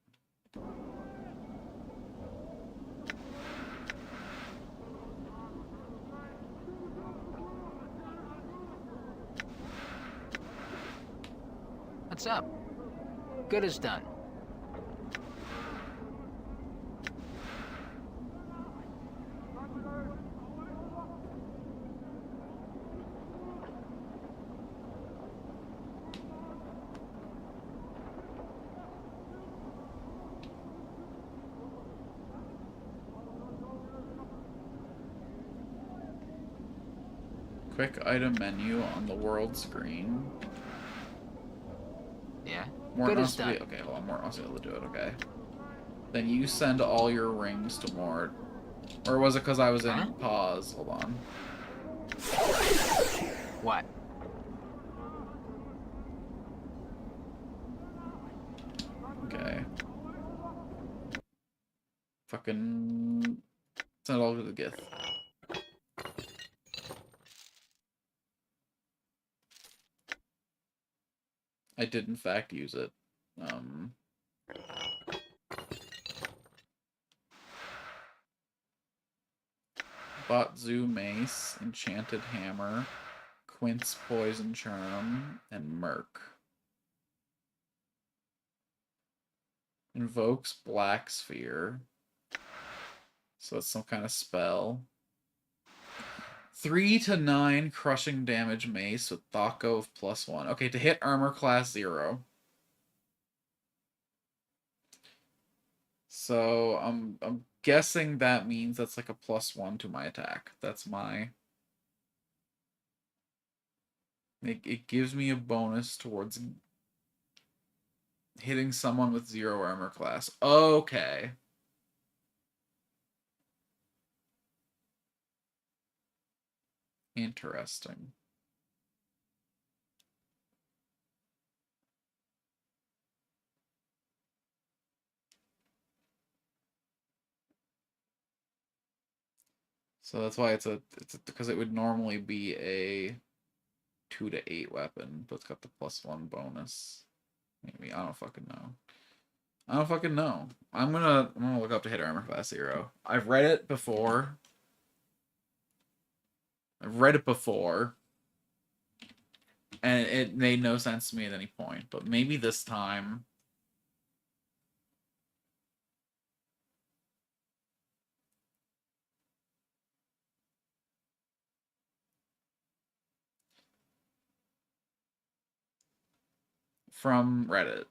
What's up? Good as done. Quick item menu on the world screen. Yeah? Mort Good wants as to be... done. Okay, hold on. Mort wants to be able to do it, okay. Then you send all your rings to Mort. Or was it because I was in Huh? pause? Hold on. What? Okay. Fucking... Send it all to the Gith. I did, in fact, use it. Botzu Mace, Enchanted Hammer, Quince Poison Charm, and Merc. Invokes Black Sphere. So it's some kind of spell. 3 to 9 crushing damage mace with Thaco of +1. Okay, to hit armor class 0. So I'm guessing that means that's like a +1 to my attack. That's my... It gives me a bonus towards hitting someone with 0 armor class. Okay. Interesting. So that's why it's because it would normally be a 2 to 8 weapon, but it's got the +1 bonus. Maybe, I don't fucking know. I don't fucking know. I'm gonna look up to hit armor class 0. I've read it before. And it made no sense to me at any point. But maybe this time... From Reddit.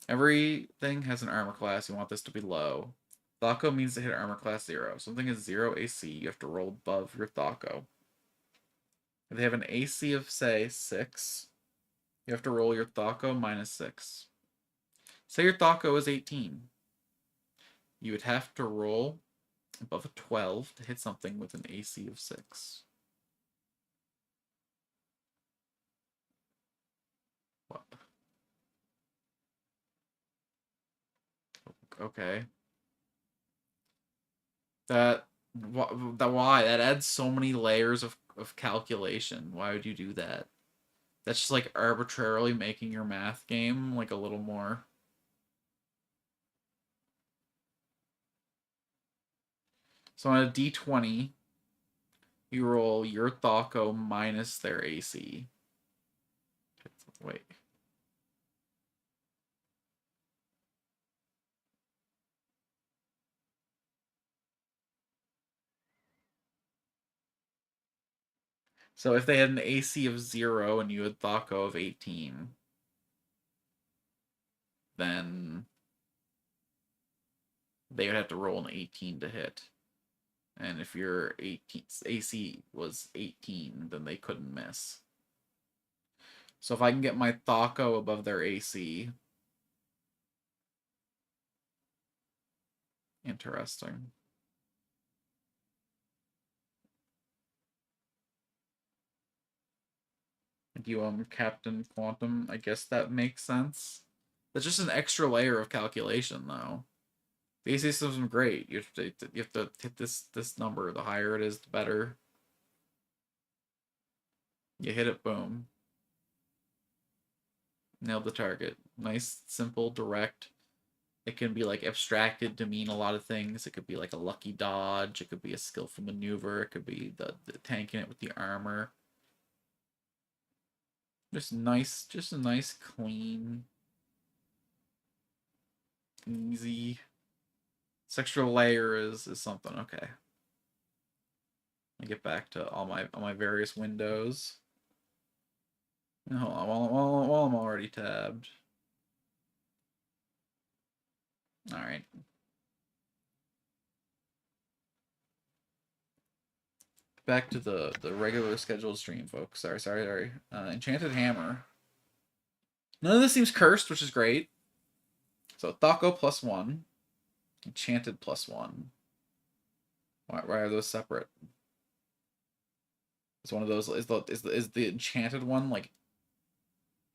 Everything has an armor class. You want this to be low. Thaco means to hit armor class 0. Something is 0 AC. You have to roll above your Thaco. If they have an AC of, say, 6, you have to roll your Thaco -6. Say your Thaco is 18. You would have to roll above a 12 to hit something with an AC of 6. What? Okay. Why? That adds so many layers of calculation. Why would you do that? That's just like arbitrarily making your math game like a little more... So on a d20, you roll your Thaco minus their AC. Wait. So if they had an AC of 0 and you had Thaco of 18, then they would have to roll an 18 to hit. And if your AC was 18, then they couldn't miss. So if I can get my Thaco above their AC... Interesting. Thank you, Captain Quantum. I guess that makes sense. That's just an extra layer of calculation, though. The AC system's great. You have to hit this number. The higher it is, the better. You hit it, boom. Nailed the target. Nice, simple, direct. It can be like abstracted to mean a lot of things. It could be like a lucky dodge. It could be a skillful maneuver. It could be the tanking it with the armor. Just a nice, clean, easy. This extra layer is something. Okay. I get back to all my various windows. Hold on, while I'm already tabbed. All right. Back to the regular scheduled stream, folks. Sorry. Enchanted Hammer. None of this seems cursed, which is great. So Thaco +1, Enchanted +1. Why are those separate? Is one of those is the Enchanted one like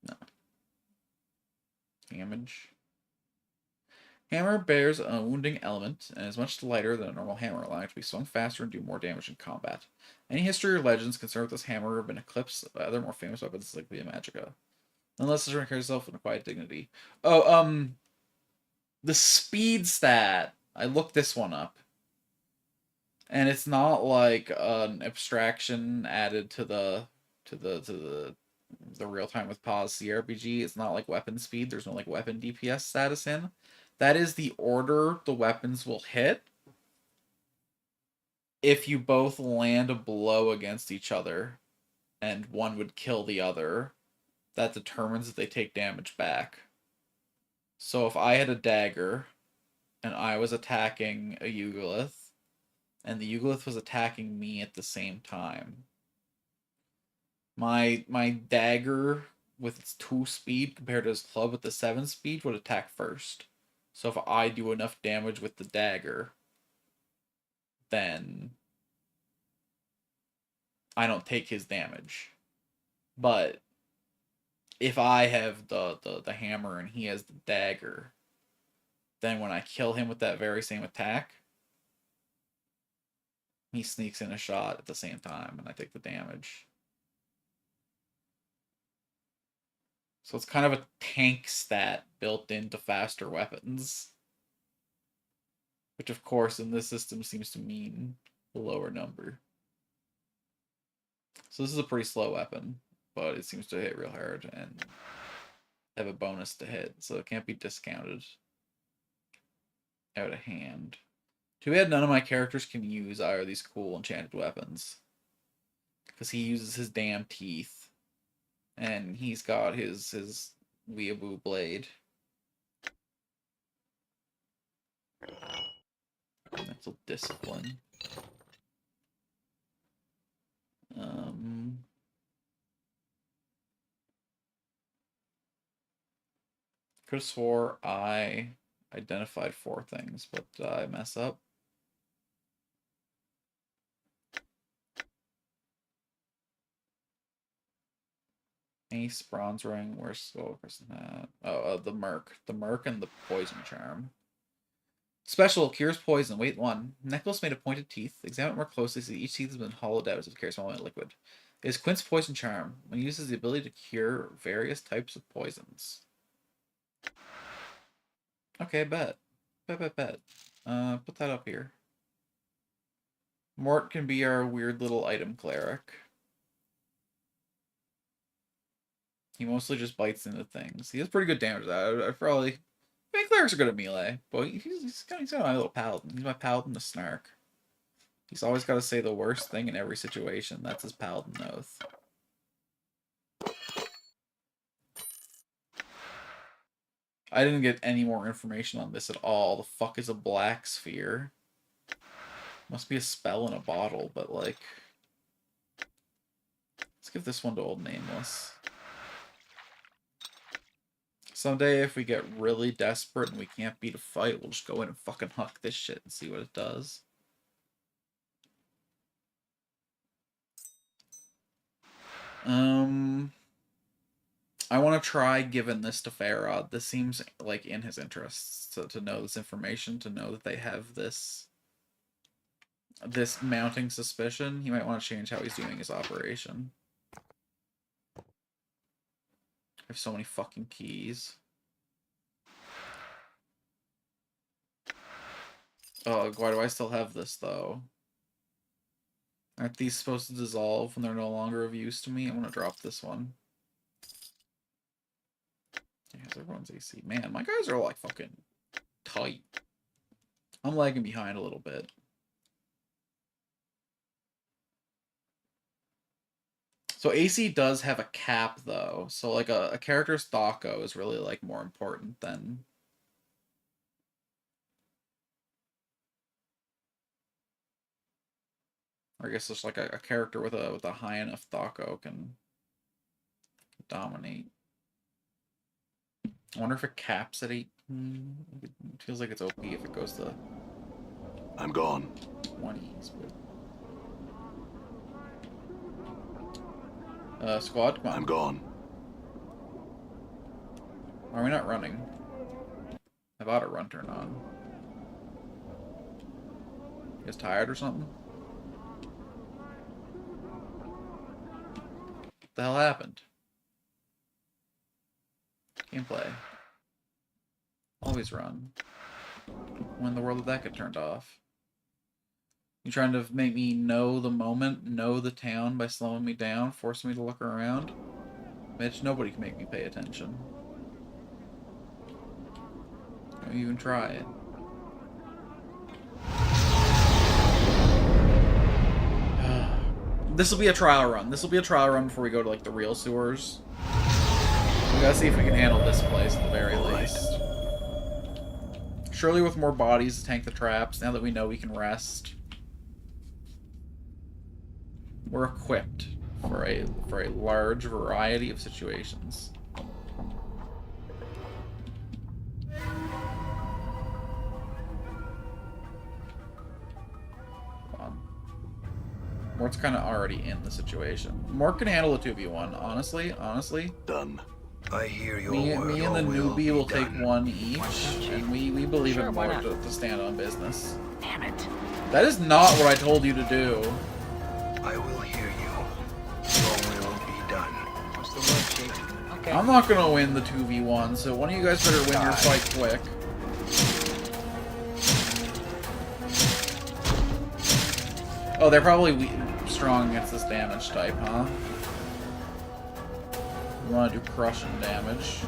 no damage? Hammer bears a wounding element and is much lighter than a normal hammer, allowing it to be swung faster and do more damage in combat. Any history or legends concerned with this hammer have been eclipsed by other more famous weapons like Via Magica. Unless it carries itself in a quiet dignity. Oh, the speed stat. I looked this one up. And it's not like an abstraction added to the real time with pause CRPG. It's not like weapon speed. There's no like weapon DPS status in. That is the order the weapons will hit if you both land a blow against each other and one would kill the other. That determines if they take damage back. So if I had a dagger and I was attacking a Yugolith and the Yugolith was attacking me at the same time, my dagger with its 2 speed compared to his club with the 7 speed would attack first. So if I do enough damage with the dagger, then I don't take his damage. But if I have the hammer and he has the dagger, then when I kill him with that very same attack, he sneaks in a shot at the same time and I take the damage. So it's kind of a tank stat built into faster weapons. Which, of course, in this system seems to mean the lower number. So this is a pretty slow weapon, but it seems to hit real hard and have a bonus to hit, so it can't be discounted out of hand. Too bad none of my characters can use either of these cool enchanted weapons. Because he uses his damn teeth. And he's got his weeaboo blade. Mental discipline. Could have swore I identified 4 things, but did I mess up? Ace, bronze ring, where's Skull Person hat? Oh, the Merc. The Merc and the Poison Charm. Special, cures poison. Weight 1. Necklace made of pointed teeth. Examine it more closely, see each teeth has been hollowed out as if it carries small amount of liquid. It is Quint's Poison Charm. When it uses the ability to cure various types of poisons. Okay, bet. Bet. Put that up here. Mort can be our weird little item cleric. He mostly just bites into things. He has pretty good damage. I think clerics are good at melee, but he's got my little paladin. He's my paladin, the Snark. He's always got to say the worst thing in every situation. That's his paladin oath. I didn't get any more information on this at all. The fuck is a black sphere? Must be a spell in a bottle, but like... Let's give this one to Old Nameless. Someday, if we get really desperate and we can't beat a fight, we'll just go in and fucking huck this shit and see what it does. I want to try giving this to Farod. This seems like in his interests to know this information, to know that they have this mounting suspicion. He might want to change how he's doing his operation. I have so many fucking keys. Oh, why do I still have this, though? Aren't these supposed to dissolve when they're no longer of use to me? I want to drop this one. Yeah, everyone's AC. Man, my guys are like fucking tight. I'm lagging behind a little bit. So AC does have a cap, though. So like a character's Thaco is really like more important than... Or I guess just like a character with a high enough Thaco can dominate. I wonder if it caps at 18. It feels like it's OP if it goes to... I'm gone. 20s, but... squad, come on. I'm gone. Why are we not running? I've auto run turned on. You guys tired or something? What the hell happened? Gameplay. Always run. When in the world did that get turned off? You trying to make me know the moment, know the town by slowing me down, forcing me to look around? Mitch, nobody can make me pay attention. Don't even try it. This will be a trial run. This will be a trial run before we go to like the real sewers. We gotta see if we can handle this place at the very least. Surely with more bodies to tank the traps, now that we know we can rest, we're equipped for a large variety of situations. Mort's kind of already in the situation. Mort can handle a 2v1, honestly. Done. I hear your Me word. and the Your will newbie will be take done. one each, and we believe Sure, in why Mort not? to stand on business. Damn it. That is not what I told you to do. I will hear you. Your will be done. What's the word, Chief? Okay. I'm not gonna win the 2v1, so one of you guys better win your fight quick. Oh, they're probably strong against this damage type, huh? You want to do crushing damage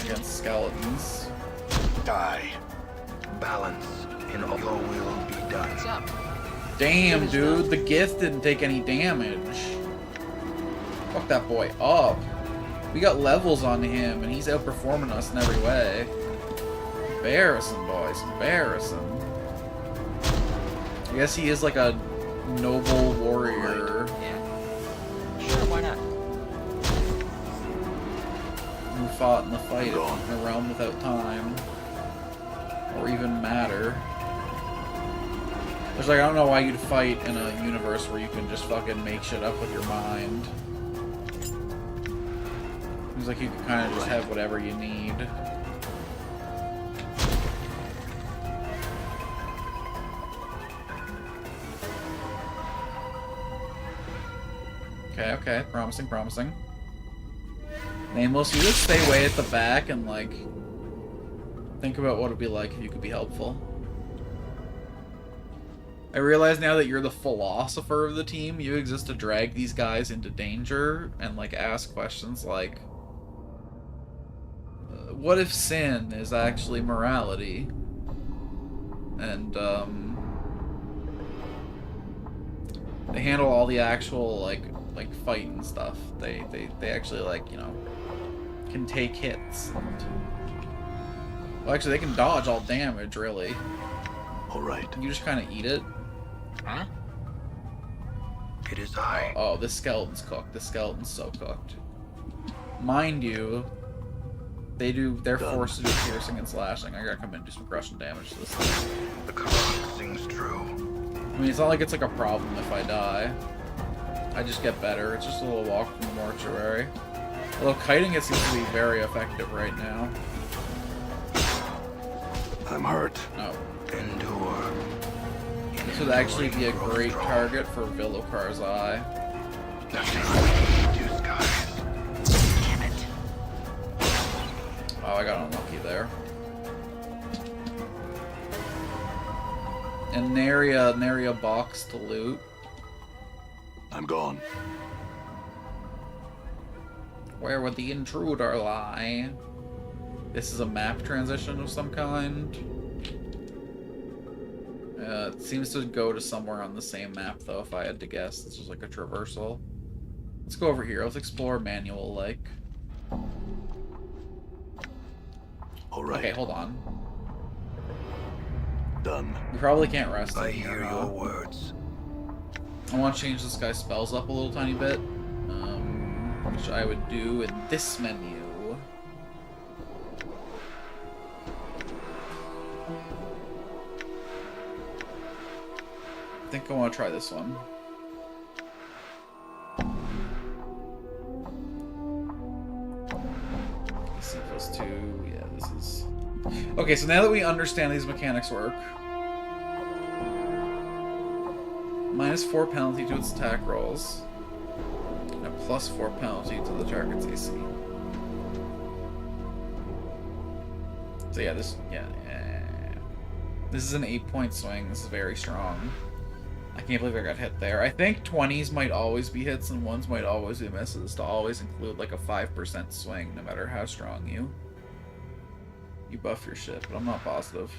against skeletons. Die. Balance in all. Your will be done. What's up? Damn, dude, the Gith didn't take any damage. Fuck that boy up. We got levels on him, and he's outperforming us in every way. Embarrassing, boys. Embarrassing. I guess he is like a noble warrior Yeah. Sure, why not? who fought in the fight in Gone. a realm without time. Or even matter. There's like, I don't know why you'd fight in a universe where you can just fucking make shit up with your mind. Seems like you can kind of just have whatever you need. Okay, promising. Nameless, you just stay way at the back and, like, think about what it'd be like if you could be helpful. I realize now that you're the philosopher of the team, you exist to drag these guys into danger and, like, ask questions like, what if sin is actually morality? And, They handle all the actual like fight and stuff. They actually like, you know, can take hits. Well, actually, they can dodge all damage, really. All right. You just kind of eat it. Huh? It is I. Oh, this skeleton's cooked. This skeleton's so cooked. Mind you, they're forced to do piercing and slashing. I gotta come in and do some crushing damage to this thing. The Quran sings true. I mean, it's not like it's like a problem if I die. I just get better. It's just a little walk from the mortuary. Although kiting it seems to be very effective right now. I'm hurt. No. Endure. This would actually be a great target for Villukar's Eye. Two skies. Damn it. Oh, I got unlucky there. And nary a box to loot. I'm gone. Where would the intruder lie? This is a map transition of some kind. It seems to go to somewhere on the same map, though, if I had to guess. This is like a traversal. Let's go over here. Let's explore manual, like. All right. Okay, hold on. Done. We probably can't rest I in here, hear your though. words. I want to change this guy's spells up a little tiny bit, which I would do in this menu. I think I want to try this one. AC plus 2, yeah, this is... Okay, so now that we understand these mechanics work, -4 penalty to its attack rolls, and a +4 penalty to the target's AC. So yeah, this is an 8-point swing. This is very strong. I can't believe I got hit there. I think 20s might always be hits and 1s might always be misses, to always include like a 5% swing, no matter how strong you buff your shit, but I'm not positive.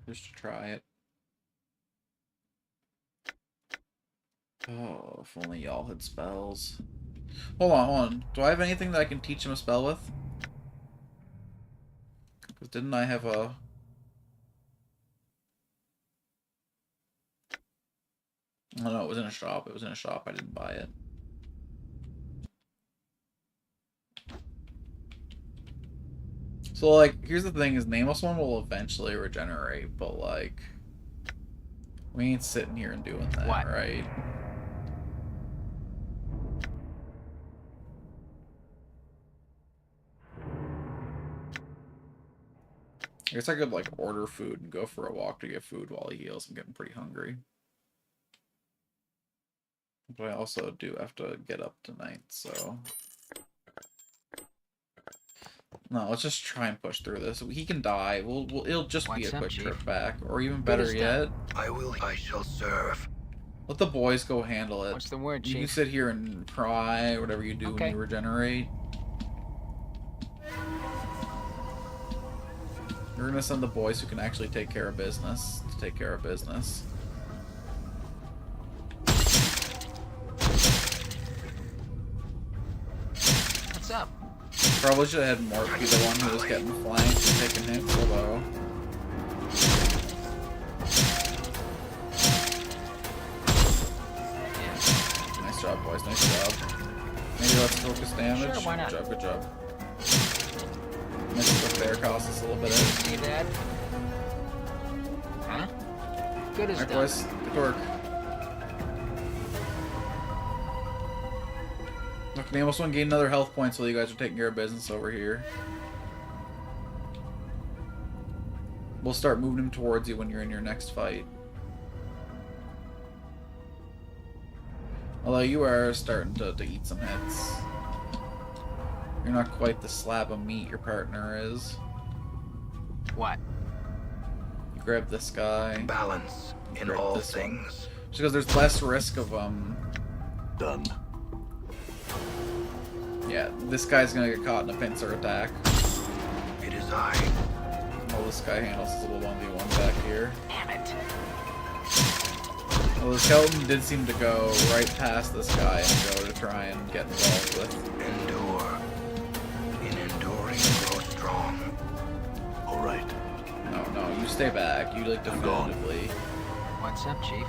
Just to try it. Oh, if only y'all had spells. Hold on. Do I have anything that I can teach him a spell with? Because didn't I have a... Oh no, it was in a shop. It was in a shop. I didn't buy it. So, like, here's the thing, is Nameless One will eventually regenerate, but, like, we ain't sitting here and doing that, What? right? I guess I could, like, order food and go for a walk to get food while he heals. I'm getting pretty hungry. But I also do have to get up tonight, so... No, let's just try and push through this. He can die. It'll just be a What's up, quick Chief? trip back. Or even better as yet, I shall serve. let the boys go handle it. What's the word, You can Chief? sit here and cry, whatever you do when Okay. you regenerate. We're gonna send the boys who can actually take care of business to take care of business. What's up? Probably should have had Mort be the one who was getting flanked and taking hits, although... Nice job, boys. Nice job. Maybe let's focus damage. Sure, why not? Good job, good job. Missed the fair cost us a little bit. See you, Dad? Huh? Good as Alright, done. boys. Good work. Look, Nameless One gained another health point while you guys are taking care of business over here. We'll start moving him towards you when you're in your next fight. Although you are starting to eat some hits. You're not quite the slab of meat your partner is. What? You grab this guy. Balance in Grab all this one. things. Just because there's less risk of Done. yeah, this guy's gonna get caught in a pincer attack. It is I. Well, this guy handles his little 1v1 back here. Damn it. Well, the skeleton did seem to go right past this guy and go to try and get involved with. Endure. In enduring, grow strong. All right. No, you stay back. You like I'm gone. definitively. What's up, Chief?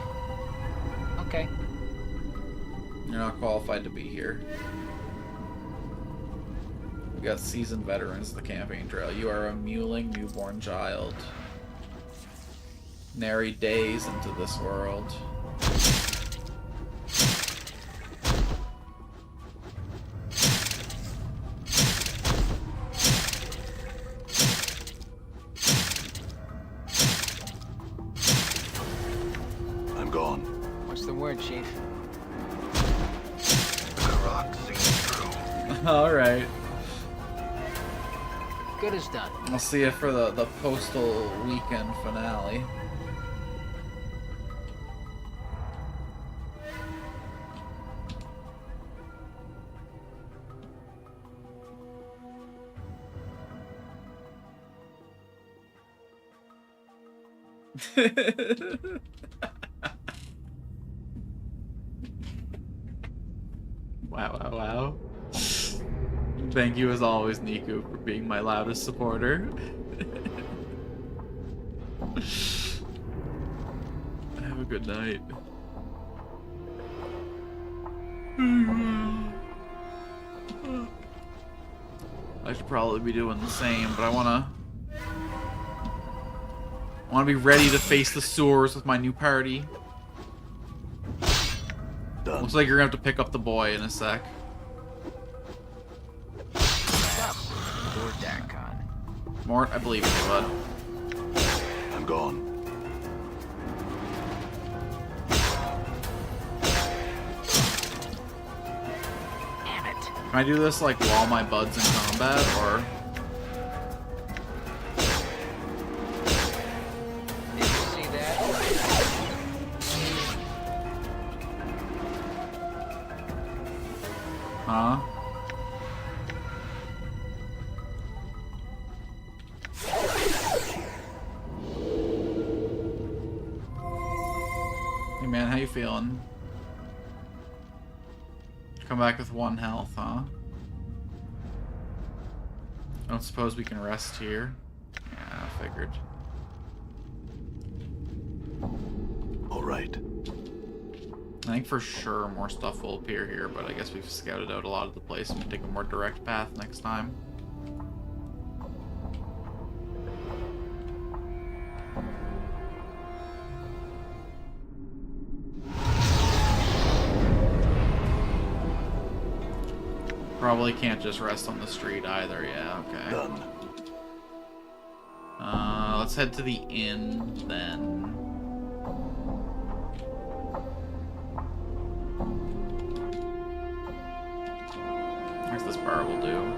Okay. You're not qualified to be here. We got seasoned veterans of the campaign trail. You are a mewling newborn child. Nary days into this world. I'm gone. What's the word, Chief? Karak sings true. Alright. Good as done. I'll see you for the postal weekend finale. Wow. Thank you as always, Niku, for being my loudest supporter. Have a good night. I should probably be doing the same, but I wanna be ready to face the sewers with my new party. Done. Looks like you're gonna have to pick up the boy in a sec. Or Dakon. Mort, I believe in you, bud. I'm gone. Damn it. Can I do this like while my bud's in combat, or? Did you see that? Huh? Hey man, how you feeling? Come back with 1 health, huh? I don't suppose we can rest here. Yeah, I figured. All right. I think for sure more stuff will appear here, but I guess we've scouted out a lot of the place and we can take a more direct path next time. Probably can't just rest on the street either, yeah, okay. Done. Let's head to the inn then. Here's this bar will do.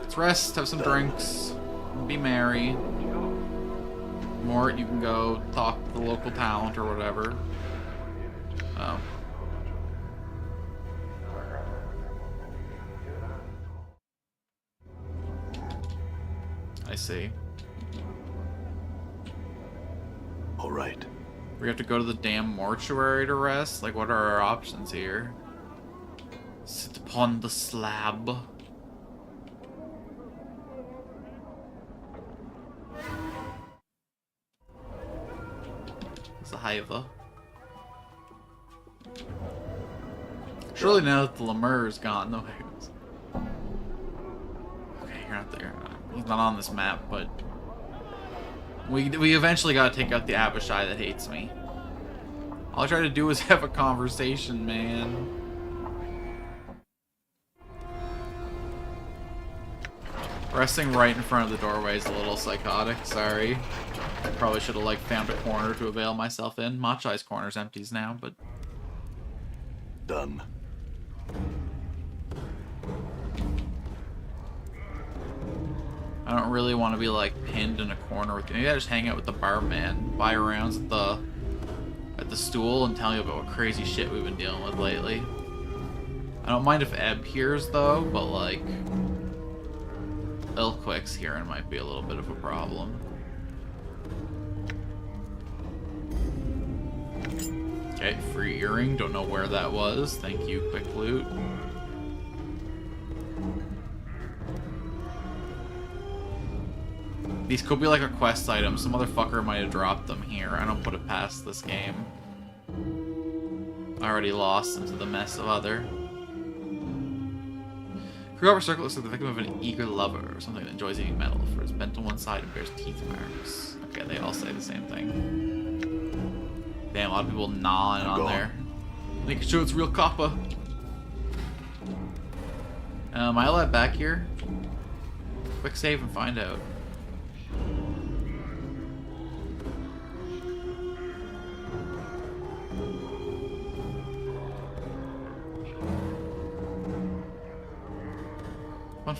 Let's rest, have some drinks, be merry. Mort, you can go talk to the local talent or whatever. Oh. I see. All right. We have to go to the damn mortuary to rest? Like, what are our options here? Sit upon the slab. It's a hiva. Surely now that the Lemur is gone, no. Okay, you're not there. He's not on this map, but we eventually gotta take out the Abishai that hates me. All I try to do is have a conversation, man. Resting right in front of the doorway is a little psychotic, sorry. Probably should have like found a corner to avail myself in. Machai's corner's empty now, but Done. I don't really want to be like pinned in a corner with you. Maybe I just hang out with the barman, buy rounds at the stool, and tell you about what crazy shit we've been dealing with lately. I don't mind if Ebb hears though, but like Ilquick's hearing might be a little bit of a problem. Okay, free earring. Don't know where that was. Thank you, quick loot. These could be like a quest item. Some motherfucker might have dropped them here. I don't put it past this game. Already lost into the mess of other. Crew Circle looks like the victim of an eager lover or something that enjoys eating metal, for it's bent to one side and bears teeth marks. Okay, they all say the same thing. Damn, a lot of people gnawing on there. Making sure it's real copper. Am I allowed back here? Quick save and find out.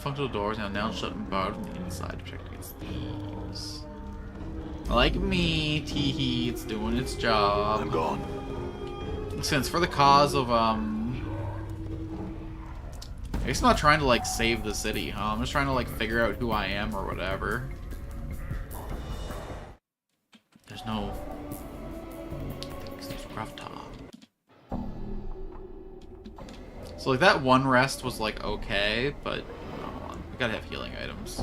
Functional doors now shut and barred from the inside to protect against thieves. Like me, teehee, it's doing its job. I'm gone. Since for the cause of I guess I'm not trying to like save the city, huh? I'm just trying to like figure out who I am or whatever. There's no rough top. So like that one rest was like okay, but gotta have healing items.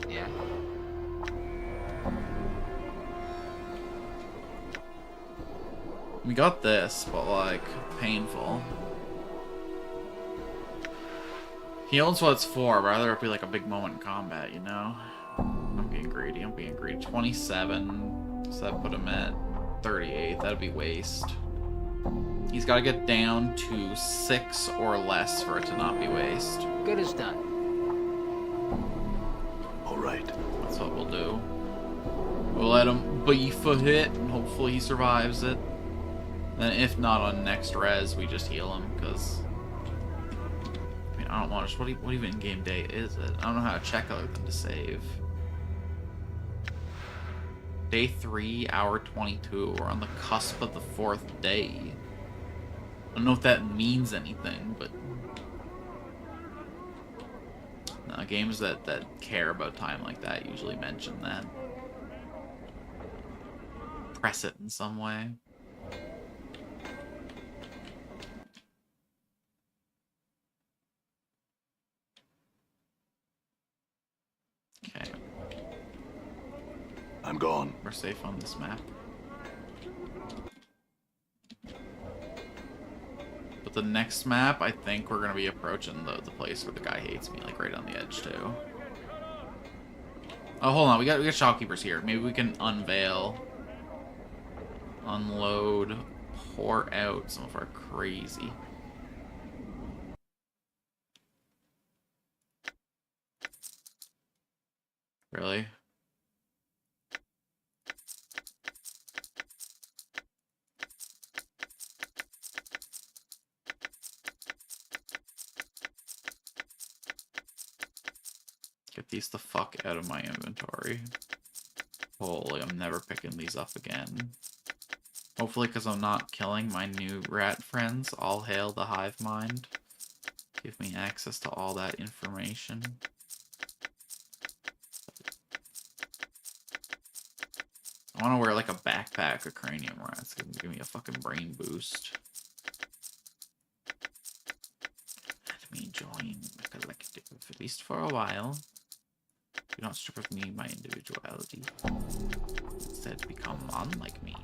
Yeah. We got this, but like painful. Healing's what it's for, but I'd rather it be like a big moment in combat, you know? I'm being greedy, 27, so that put him at 38, that'd be waste. He's got to get down to 6 or less for it to not be waste. Good as done. All right. That's what we'll do. We'll let him beef a hit, and hopefully he survives it. Then if not on next res, we just heal him, because... I mean, I don't want to... What even in-game day is it? I don't know how to check other than to save. Day 3, hour 22. We're on the cusp of the 4th day. I don't know if that means anything, but no, games that care about time like that usually mention that. Press it in some way. Okay. I'm gone. We're safe on this map. But the next map, I think we're going to be approaching the place where the guy hates me, like right on the edge, too. Oh, hold on. We got shopkeepers here. Maybe we can unveil, unload, pour out some of our crazy. Really? Get these the fuck out of my inventory. Holy, I'm never picking these up again. Hopefully, because I'm not killing my new rat friends. All hail the hive mind. Give me access to all that information. I want to wear like a backpack of cranium rats. Give me a fucking brain boost. Let me join the collective, at least for a while. Do not strip of me my individuality. Instead, become unlike me.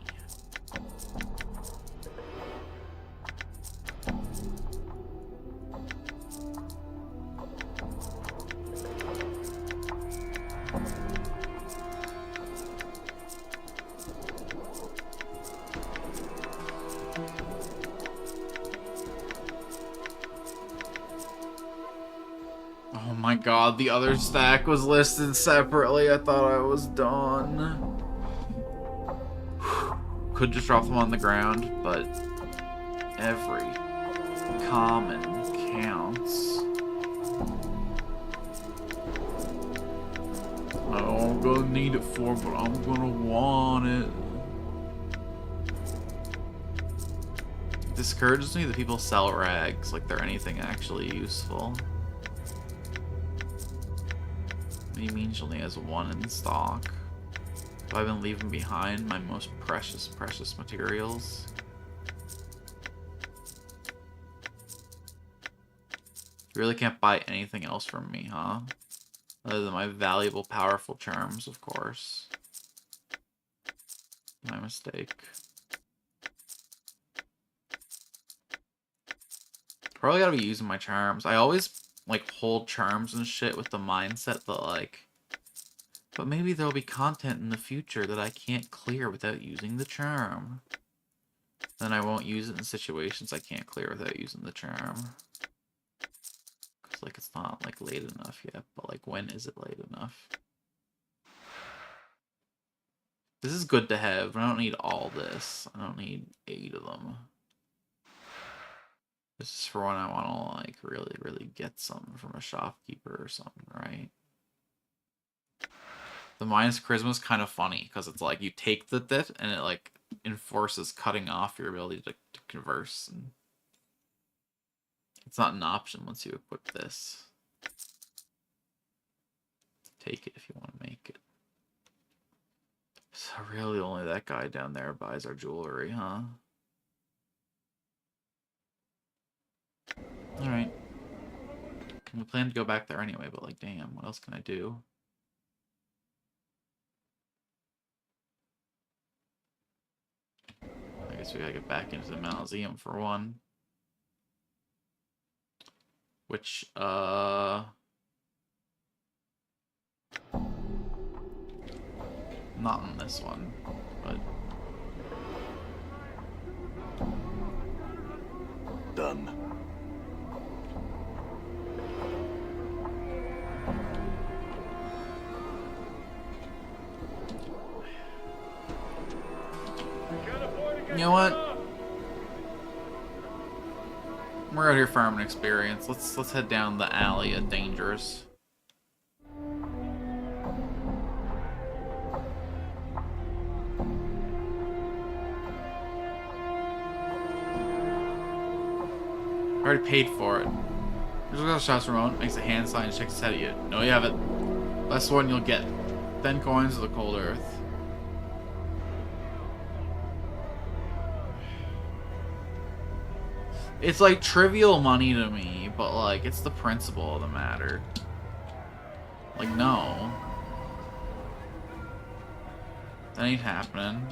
Oh my god, the other stack was listed separately. I thought I was done. Could just drop them on the ground, but every Common counts. I don't gonna need it for, but I'm gonna want it. It discourages me that people sell rags like they're anything actually useful. He means she only has one in stock. So I've been leaving behind my most precious materials. You really can't buy anything else from me, huh? Other than my valuable, powerful charms, of course. My mistake. Probably gotta be using my charms. I always, like, hold charms and shit with the mindset that, like... But maybe there'll be content in the future that I can't clear without using the charm. Then I won't use it in situations I can't clear without using the charm. Because, like, it's not, like, late enough yet. But, like, when is it late enough? This is good to have, but I don't need all this. I don't need 8 of them. This is for when I want to, like, really get something from a shopkeeper or something, right? The minus charisma is kind of funny, because it's like, you take the dit, and it, like, enforces cutting off your ability to converse. And it's not an option once you equip this. Take it if you want to make it. So really only that guy down there buys our jewelry, huh? Alright. We plan to go back there anyway, but like, damn, what else can I do? I guess we gotta get back into the Mausoleum for one. Which, not in this one, but... Done. You know what? We're out here farming experience. Let's head down the alley of dangers. I already paid for it. Here's a shots Ramon, makes a hand sign and shakes his head at you. No, you have it. Best one you'll get. 10 coins of the cold earth. It's like trivial money to me, but like it's the principle of the matter. Like, no. That ain't happening.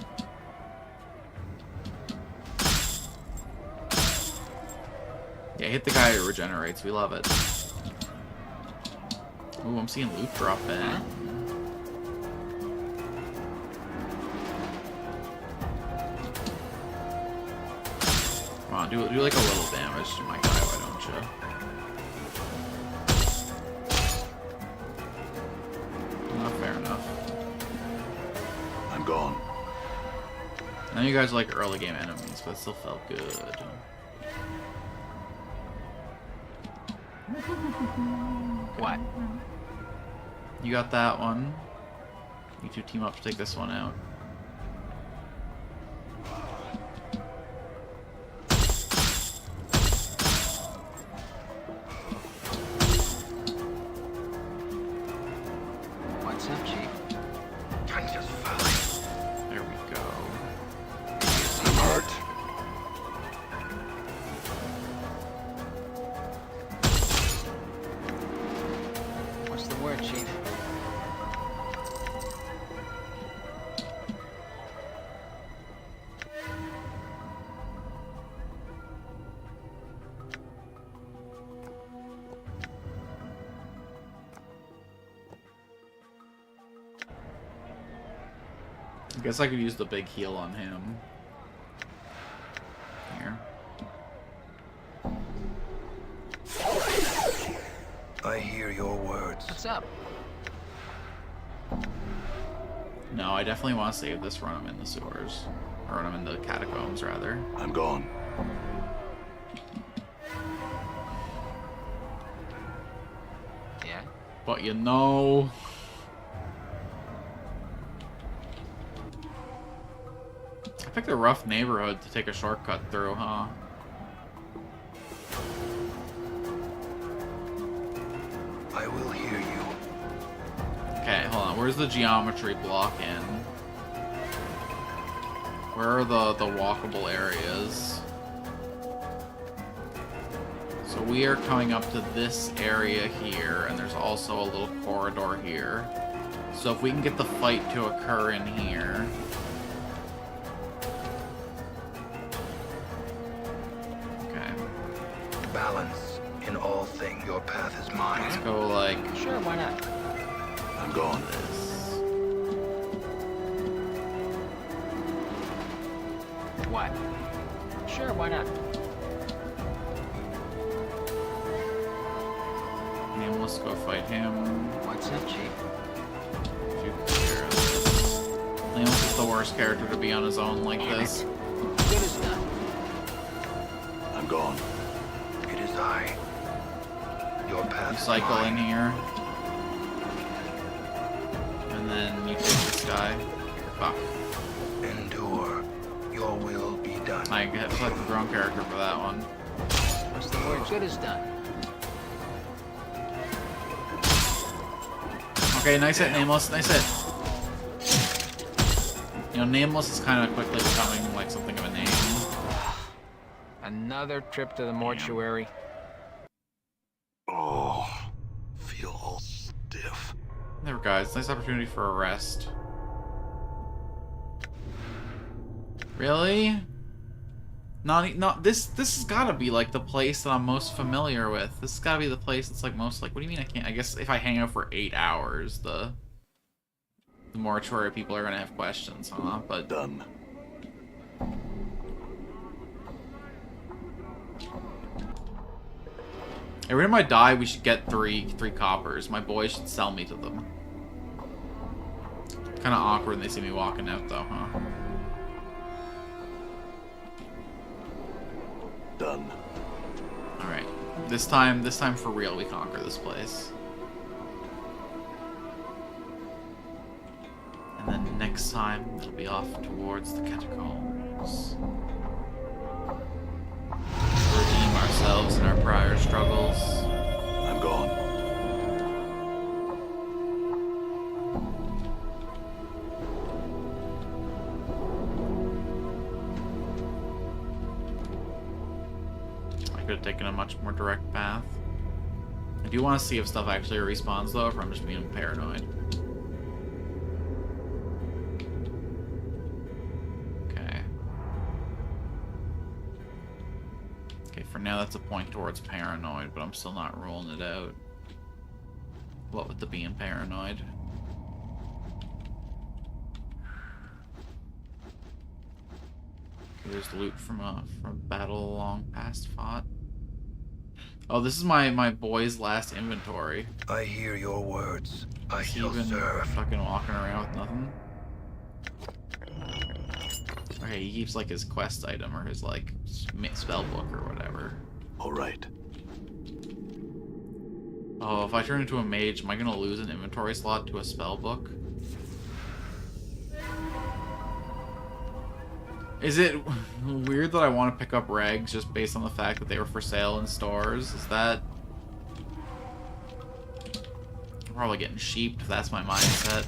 Yeah, hit the guy who regenerates. We love it. Ooh, I'm seeing loot drop in. Come on, do like a little damage to my guy, why don't you? Not fair enough. I'm gone. I know you guys are like early game enemies, but it still felt good. What? You got that one. You two team up to take this one out. What's up, Chief? I'm just fine. There we go. I'm hurt. What's the word, Chief? I guess I could use the big heal on him. Here. I hear your words. What's up? No, I definitely want to save this, run him in the sewers. Or run him in the catacombs, rather. I'm gone. But you know... I picked a rough neighborhood to take a shortcut through, huh? I will hear you. Okay, hold on. Where's the geometry block in? Where are the walkable areas? So we are coming up to this area here, and there's also a little corridor here. So if we can get the fight to occur in here... Okay. Balance in all things. Your path is mine. Let's go like... Sure, why not? I'm going. this. What? Sure, why not? And let's go fight him. What's up, Chief? Leon's is the worst character to be on his own like this. Good as done. I'm gone. It is I. Your path You is cycle mine. in here. And then you take this guy. Fuck. Endure. Your will be done. I get select the wrong character for that one. What's the word? Good as done. Okay, nice hit, Nameless. Nice hit. You know, Nameless is kind of quickly becoming like something of a name. Another trip to the mortuary. Oh, feel all stiff. There we go, guys. Nice opportunity for a rest. Really? Not this has gotta be like the place that I'm most familiar with. This has gotta be the place that's like most like, what do you mean I can't? I guess if I hang out for 8 hours, the mortuary people are gonna have questions, huh? But Done. every time I die, we should get three coppers. My boys should sell me to them. Kind of awkward when they see me walking out, though, huh? Done. All right, this time for real, we conquer this place. And then next time, it'll be off towards the catacombs. Redeem ourselves in our prior struggles. I'm gone. I could have taken a much more direct path. I do want to see if stuff actually respawns, though, if I'm just being paranoid. Okay, for now that's a point towards paranoid, but I'm still not ruling it out. What with the being paranoid? Okay, there's loot from a battle long past fought. Oh, this is my boy's last inventory. I hear your words. I Is he shall even serve. fucking walking around with nothing? Okay, he keeps like his quest item or his like spell book or whatever. All right. Oh, if I turn into a mage, am I gonna lose an inventory slot to a spell book? Is it weird that I want to pick up rags just based on the fact that they were for sale in stores? Is that... I'm probably getting sheeped if that's my mindset.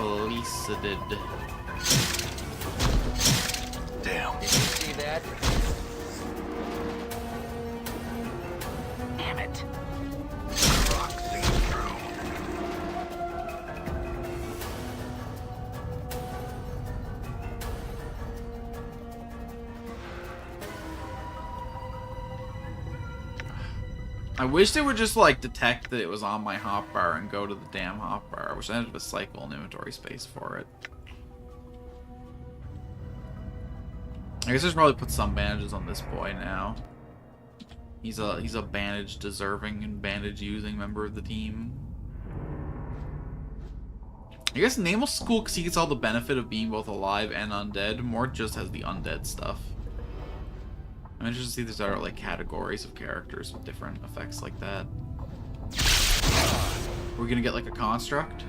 Elicited. Damn. Did you see that? Damn it. Rock sings true. I wish they would just like detect that it was on my hotbar and go to the damn hotbar. I wish I had to cycle an inventory space for it. I guess I should probably put some bandages on this boy now. He's a bandage deserving and bandage using member of the team. I guess Nameless is cool because he gets all the benefit of being both alive and undead. Mort just has the undead stuff. I'm interested to see if there's other like categories of characters with different effects like that. We're gonna get like a construct.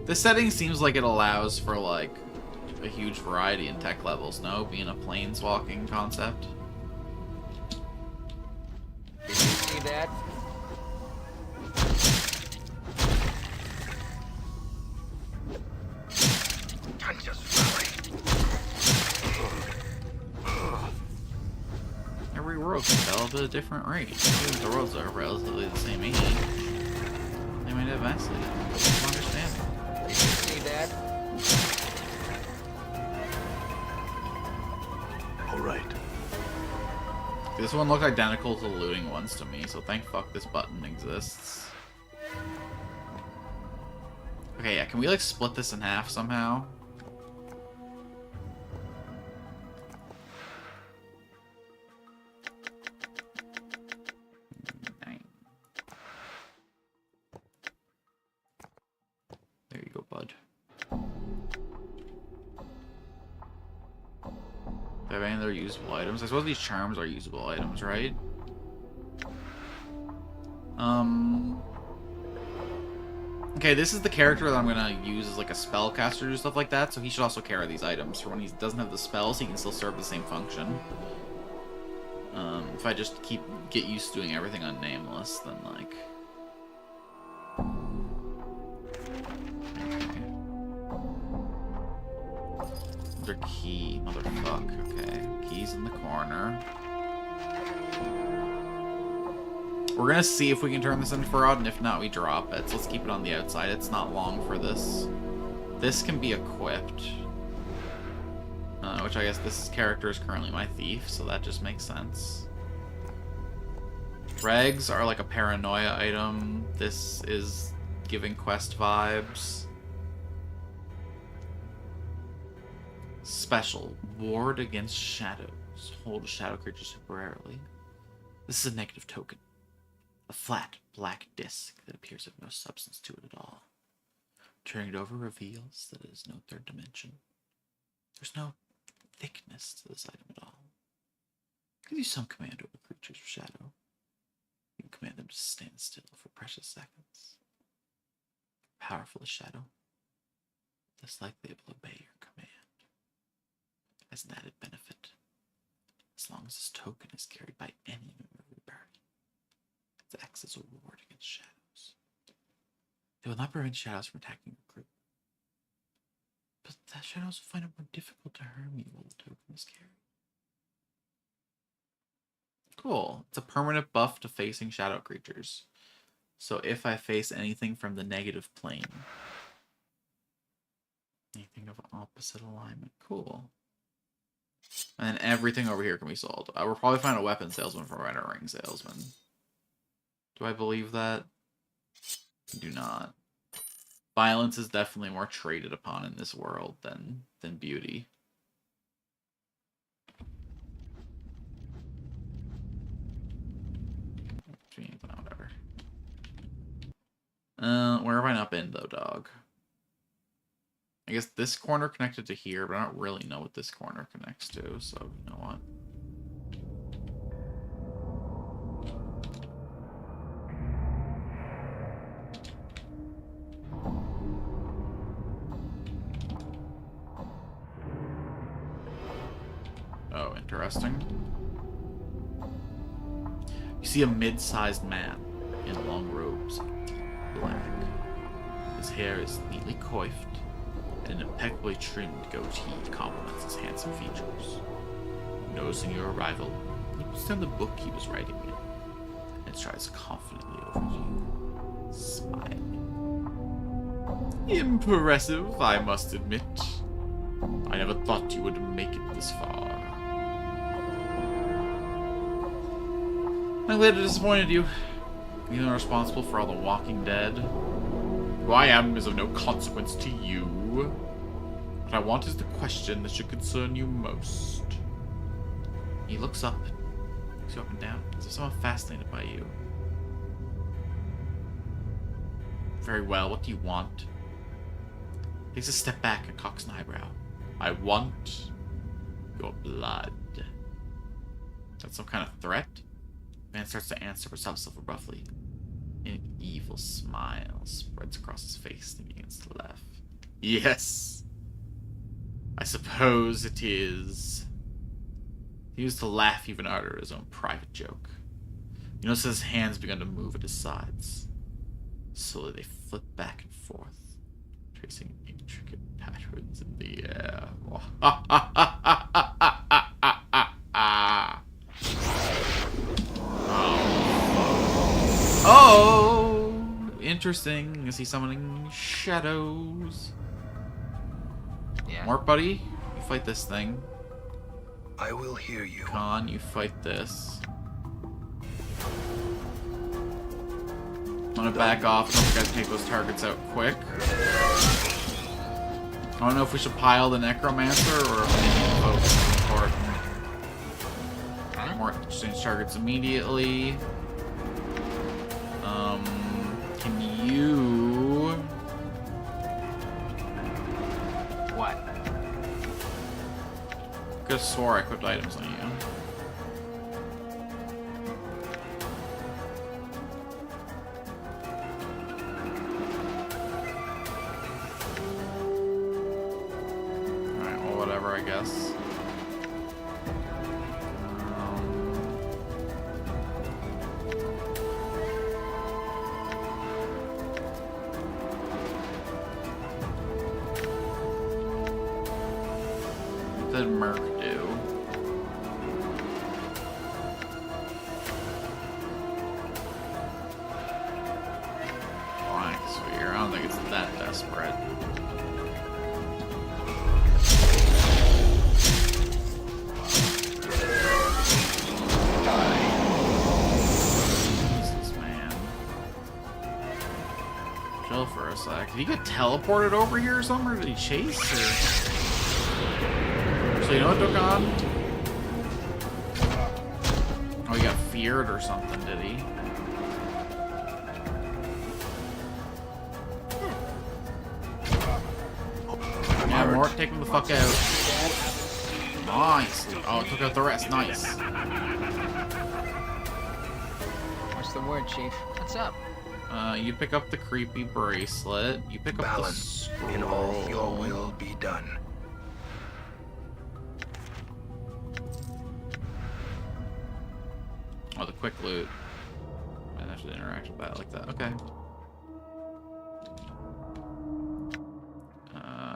This setting seems like it allows for like a huge variety in tech levels, no? Being a planeswalking concept. Did you see that? I'm just sorry. Every world can develop at a different rate. Even if the worlds are relatively the same age, they might have vastly different understanding. Did you see that? All right. This one looked identical to the looting ones to me, so thank fuck this button exists. Okay, yeah, can we like split this in half somehow? There you go, bud. Do I have any other usable items? I suppose these charms are usable items, right? Okay, this is the character that I'm gonna use as like a spellcaster to do stuff like that, so he should also carry these items. For when he doesn't have the spells, he can still serve the same function. If I just get used to doing everything on Nameless, then like... Another key, motherfuck. Okay, keys in the corner. We're gonna see if we can turn this into Farad, and if not, we drop it. So let's keep it on the outside. It's not long for this. This can be equipped. Which I guess this character is currently my thief, so that just makes sense. Regs are like a paranoia item. This is giving quest vibes. Special. Ward against shadows. Hold a shadow creature temporarily. This is a negative token. A flat, black disc that appears to have no substance to it at all. Turning it over reveals that it is no third dimension. There's no thickness to this item at all. Gives you some command over creatures of shadow. You can command them to stand still for precious seconds. Powerful as shadow, less likely able to obey your command. As an added benefit, as long as this token is carried by any member of your party, it acts as a ward against shadows. They will not prevent shadows from attacking your group, but the shadows will find it more difficult to harm you while the token is carried. Cool. It's a permanent buff to facing shadow creatures. So if I face anything from the negative plane, anything of opposite alignment, cool. And then everything over here can be sold. We'll probably find a weapon salesman from a ring salesman. Do I believe that? I do not. Violence is definitely more traded upon in this world than beauty. Whatever. Where have I not been though, dog? I guess this corner connected to here, but I don't really know what this corner connects to, so you know what? Oh, interesting. You see a mid-sized man in long robes, black. His hair is neatly coiffed, and an impeccably trimmed goatee complements his handsome features. Noticing your arrival, he puts down the book he was writing in, and strides confidently over to you, smiling. Impressive, I must admit. I never thought you would make it this far. I'm glad I disappointed you. Being responsible for all the Walking Dead. Who I am is of no consequence to you. What I want is the question that should concern you most. He looks up and down, as if someone fascinated by you. Very well, what do you want? Takes a step back and cocks an eyebrow. I want your blood. That's some kind of threat? Man starts to answer but stops himself abruptly. An evil smile spreads across his face and he begins to laugh. Yes! I suppose it is. He used to laugh even harder at his own private joke. You notice his hands begun to move at his sides. Slowly they flip back and forth, tracing intricate patterns in the air. Oh, interesting. Is he summoning shadows? Yeah. Mark, buddy, you fight this thing. I will hear you. Khan, you fight this. I'm gonna back off. Don't forget to take those targets out quick. I don't know if we should pile the Necromancer or if we need to focus on the More exchange targets immediately. Can you... What? Could have swore I equipped items on you. Alright, well, whatever, I guess. What did Merc do? Flying sphere. I don't think it's that desperate. Jesus, man. Chill for a sec. Did he get teleported over here or something? Or did he chase? Or... So you know what, Dokkan? Oh, he got feared or something, did he? Yeah, Mort, take him the fuck out. Nice. Oh, it took out the rest. Nice. What's the word, Chief? What's up? You pick up the creepy bracelet. You pick up the Balance in all your scroll. will be done. Oh, the quick loot. I have to interact with that like that. Okay.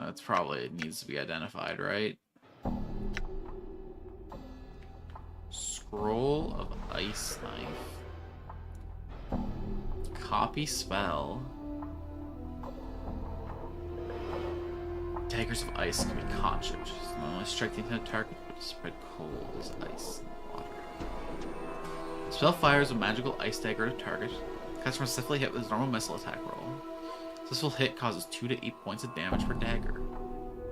It's probably, it needs to be identified, right? Scroll of Ice Knife. Copy spell. Daggers of ice can be conjured. Not only strike the intended target, but spread cold as ice and water. Spell fires a magical ice dagger at a target. Customer successfully hit with his normal missile attack roll. Successful hit causes 2 to 8 points of damage per dagger.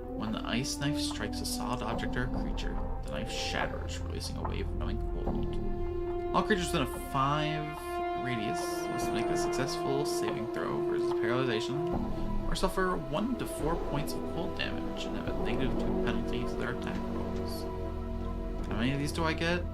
When the ice knife strikes a solid object or a creature, the knife shatters, releasing a wave of numbing cold. All creatures within a 5 radius must make a successful saving throw versus paralyzation, or suffer 1 to 4 points of cold damage and have a -2 penalty to their attack rolls. How many of these do I get?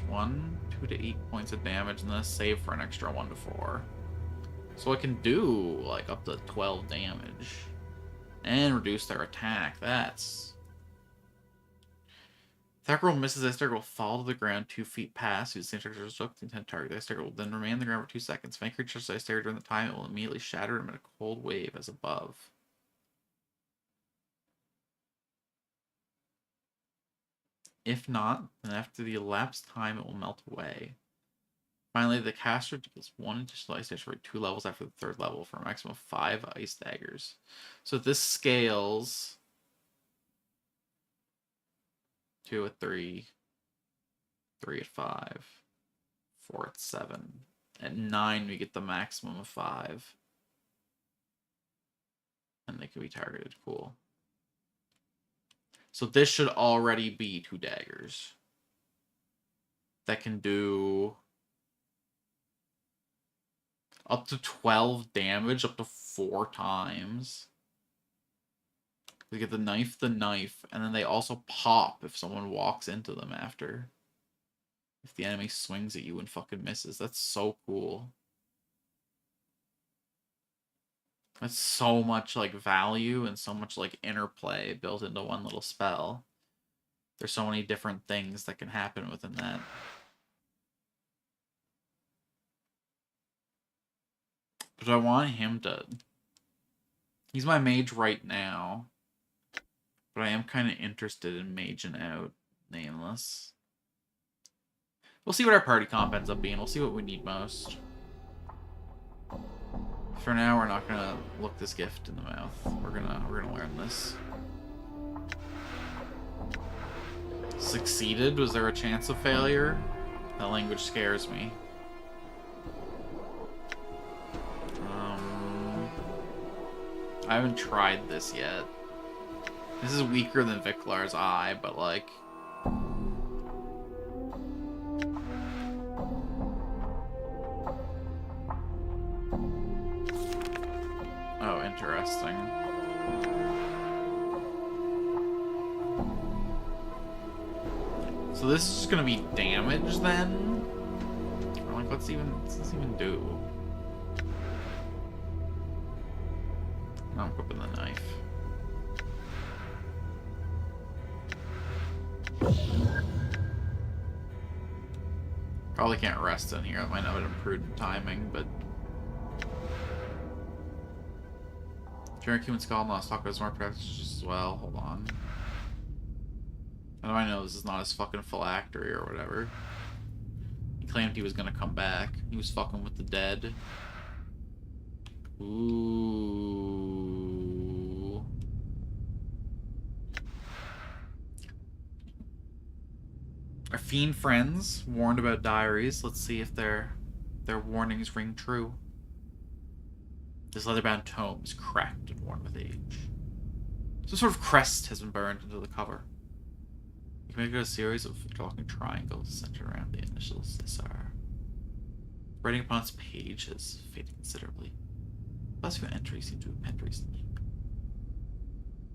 One, 2 to 8 points of damage, and then a save for an extra 1 to 4. So I can do like up to 12 damage and reduce their attack. That's attack roll misses. This target will fall to the ground 2 feet past. Use the same target to struck the intent target. This target will then remain on the ground for 2 seconds. If any creature strikes target during the time, it will immediately shatter and emit a cold wave as above. If not, then after the elapsed time, it will melt away. Finally, the caster deals 1 additional ice damage for 2 levels after the 3rd level for a maximum of 5 ice daggers. So this scales 2 at 3, 3 at 5, 4 at 7. At 9, we get the maximum of 5. And they can be targeted. Cool. So this should already be 2 daggers. That can do up to 12 damage, up to 4 times. They get the knife, and then they also pop if someone walks into them after. If the enemy swings at you and fucking misses. That's so cool. That's so much, like, value and so much, like, interplay built into one little spell. There's so many different things that can happen within that. But I want him to... He's my mage right now. But I am kind of interested in maging out Nameless. We'll see what our party comp ends up being. We'll see what we need most. For now, we're not gonna look this gift in the mouth. We're gonna learn this. Succeeded? Was there a chance of failure? That language scares me. I haven't tried this yet. This is weaker than Viklar's Eye, but like... Oh, interesting. So this is just gonna be damage then? Or like, what's this even do? I'm equipping the knife. Probably can't rest in here. That might not have been prudent timing, but... Generic human skull, not stock with smart practices as well. Hold on. How do I know this is not his fucking phylactery or whatever? He claimed he was gonna come back. He was fucking with the dead. Ooh. Our fiend friends warned about diaries. Let's see if their warnings ring true. This leather-bound tome is cracked and worn with age. Some sort of crest has been burned into the cover. You can make a series of interlocking triangles centered around the initials SR. Writing upon its page has faded considerably. Last few entries seem to have been recently.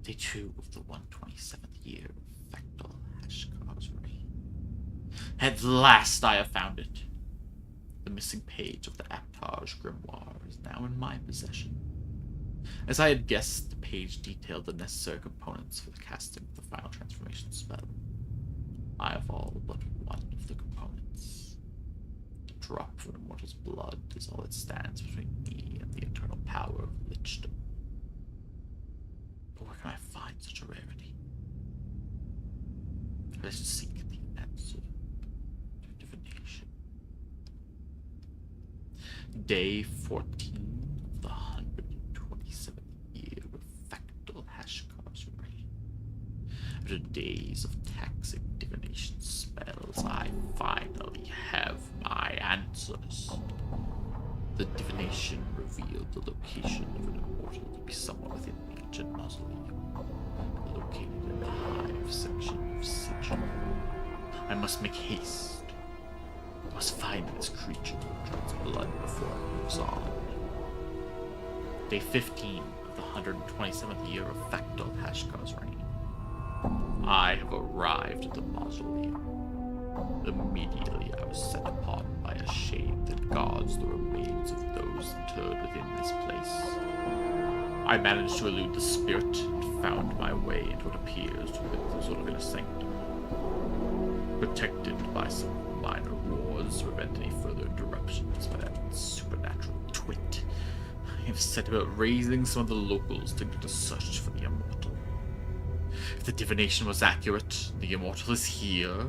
Day 2 of the 127th year of Factal Hashkar's reign. At last I have found it. The missing page of the Aptage grimoire is now in my possession. As I had guessed, the page detailed the necessary components for the casting of the final transformation spell. I have all but one of the components. A drop of an immortal's blood is all that stands between me and the eternal power of lichdom. But where can I find such a rarity? I should seek the answer to divination. Day 14 of the 127th year of Factal Hashkar's reign. After days of taxing divination spells, I finally have my answers. The divination revealed the location of an immortal to be somewhere within the ancient mausoleum, located in the hive section of Sigil. I must make haste. I must find this creature and draw its blood before it moves on. Day 15 of the 127th year of Factal Hashkar's reign. I have arrived at the mausoleum. Immediately I was set upon by a shade that guards the remains of those interred within this place. I managed to elude the spirit and found my way into what appears to be some sort of inner sanctum. Protected by some minor wards to prevent any further interruptions by that supernatural twit, I have set about raising some of the locals to get a search for the immortal. If the divination was accurate, the immortal is here,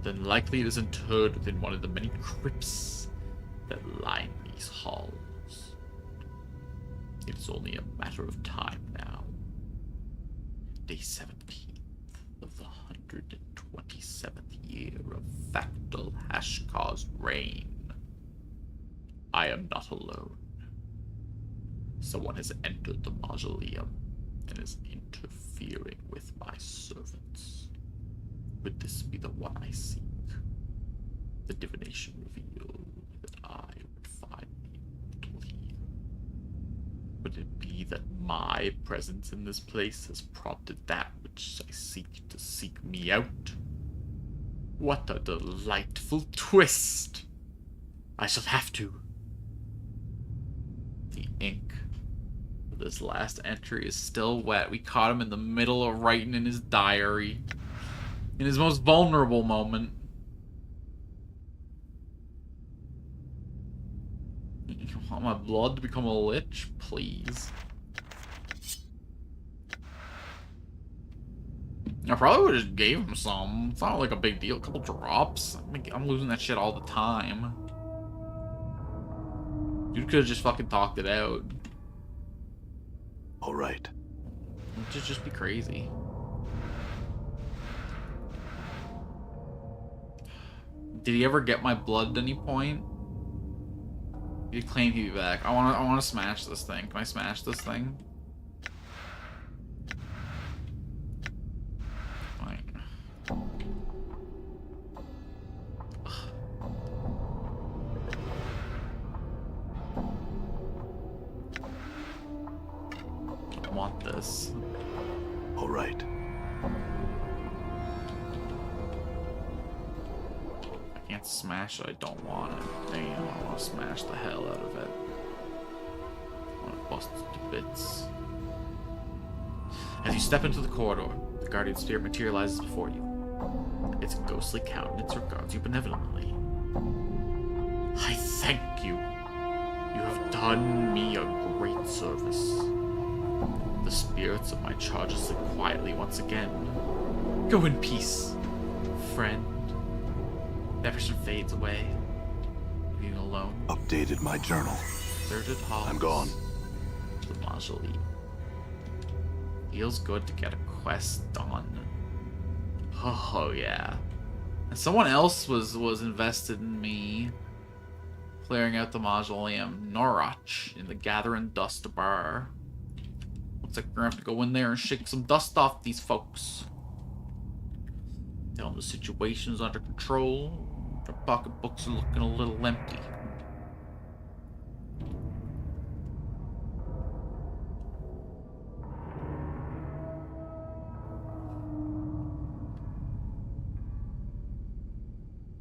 then likely it is interred within one of the many crypts that line these halls. It is only a matter of time now. Day 17th of the 127th year of Factal Hashkar's reign. I am not alone. Someone has entered the mausoleum and is interfering with my servants. Would this be the one I seek? The divination revealed that I would find the immortal here. Would it be that my presence in this place has prompted that which I seek to seek me out? What a delightful twist! I shall have to. The ink for this last entry is still wet. We caught him in the middle of writing in his diary. In his most vulnerable moment. You want my blood to become a lich? Please. I probably would have just gave him some. It's not like a big deal. A couple drops. I'm losing that shit all the time. You could have just fucking talked it out. All right. Just be crazy. Did he ever get my blood at any point? He claimed he'd be back. I wanna smash this thing. Can I smash this thing? Fine. I want this. All right. I can't smash it. I don't want it. Damn, I want to smash the hell out of it. I want to bust it to bits. As you step into the corridor, the guardian spirit materializes before you. Its ghostly countenance regards you benevolently. I thank you. You have done me a great service. The spirits of my charges sleep quietly once again. Go in peace, friend. The apparition fades away, leaving you alone. Updated my journal. Deserted halls. I'm gone. The mausoleum. Feels good to get a quest done. Oh yeah. And someone else was invested in me clearing out the mausoleum. Norach in the Gathering Dust Bar. Looks like we're gonna have to go in there and shake some dust off these folks. Tell them the situation's under control. The pocketbooks are looking a little empty.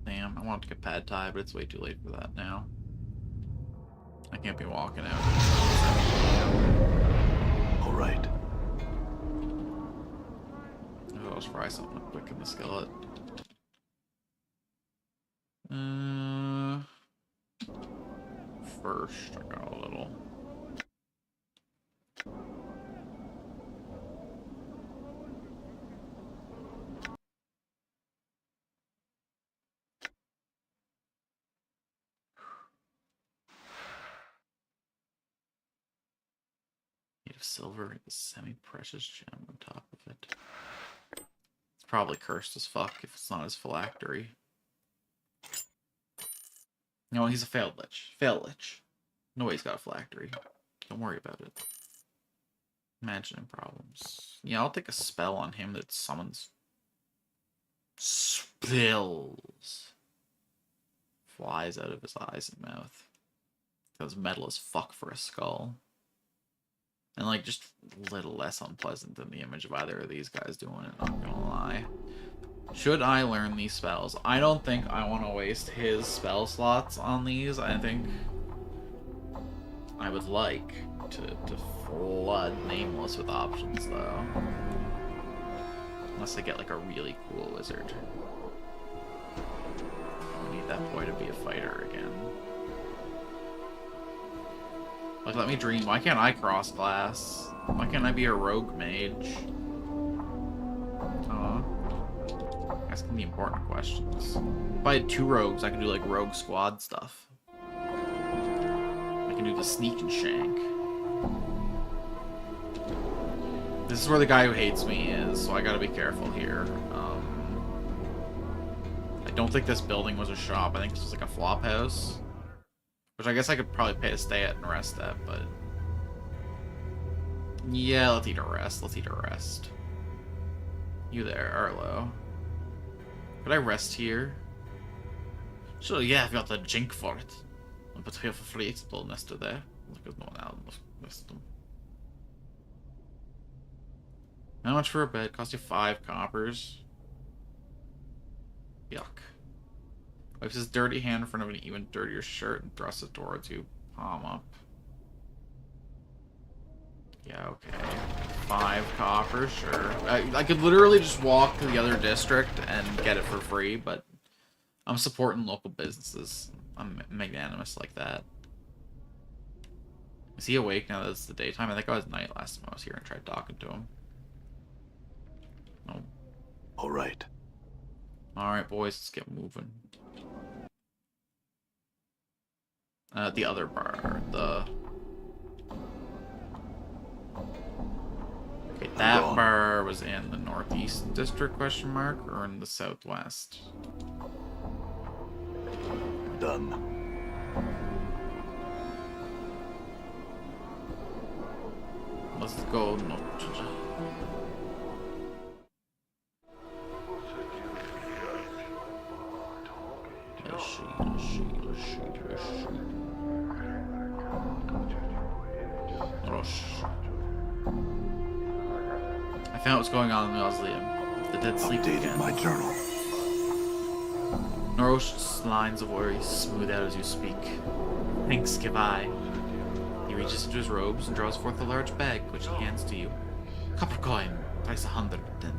Damn, I wanted to get pad thai, but it's way too late for that now. I can't be walking out. All right. I'll just fry something quick in the skillet. First, I got a little. Made of silver with a semi-precious gem on top of it. It's probably cursed as fuck if it's not his phylactery. No, he's a failed lich. Failed lich. No way he's got a phylactery. Don't worry about it. Imagining problems. Yeah, I'll take a spell on him that summons spills. Flies out of his eyes and mouth. That was metal as fuck for a skull. And like just a little less unpleasant than the image of either of these guys doing it, not gonna lie. Should I learn these spells? I don't think I want to waste his spell slots on these. I think I would like to flood Nameless with options, though. Unless I get like a really cool wizard. I need that boy to be a fighter again. Like, let me dream. Why can't I cross class? Why can't I be a rogue mage? Asking the important questions. If I had 2 rogues, I could do like rogue squad stuff. I can do the sneak and shank. This is where the guy who hates me is, so I gotta be careful here. I don't think this building was a shop. I think this was like a flop house. Which I guess I could probably pay to stay at and rest at, but Yeah, let's eat a rest. Let's eat a rest. You there, Arlo. Could I rest here? Sure, yeah, I've got the jink for it. I'll put here for free, explode nester there. There's no one else. Rest them. How much for a bed? Cost you 5 coppers. Yuck. Wipes his dirty hand in front of an even dirtier shirt and thrusts it towards you. Palm up. Yeah, okay. 5 coppers, sure. I could literally just walk to the other district and get it for free, but I'm supporting local businesses. I'm magnanimous like that. Is he awake now that it's the daytime? I think it was night last time I was here and tried talking to him. No. All right. Alright, boys, let's get moving. The other bar. Okay, that bar was in the northeast district, question mark, or in the southwest? Done. Let's go. No. I found what's going on in the mausoleum. The dead sleep again. My journal. Norosh's lines of worry smooth out as you speak. Thanks, goodbye. He reaches into his robes and draws forth a large bag, which he hands to you. Copper coin, Price 100, and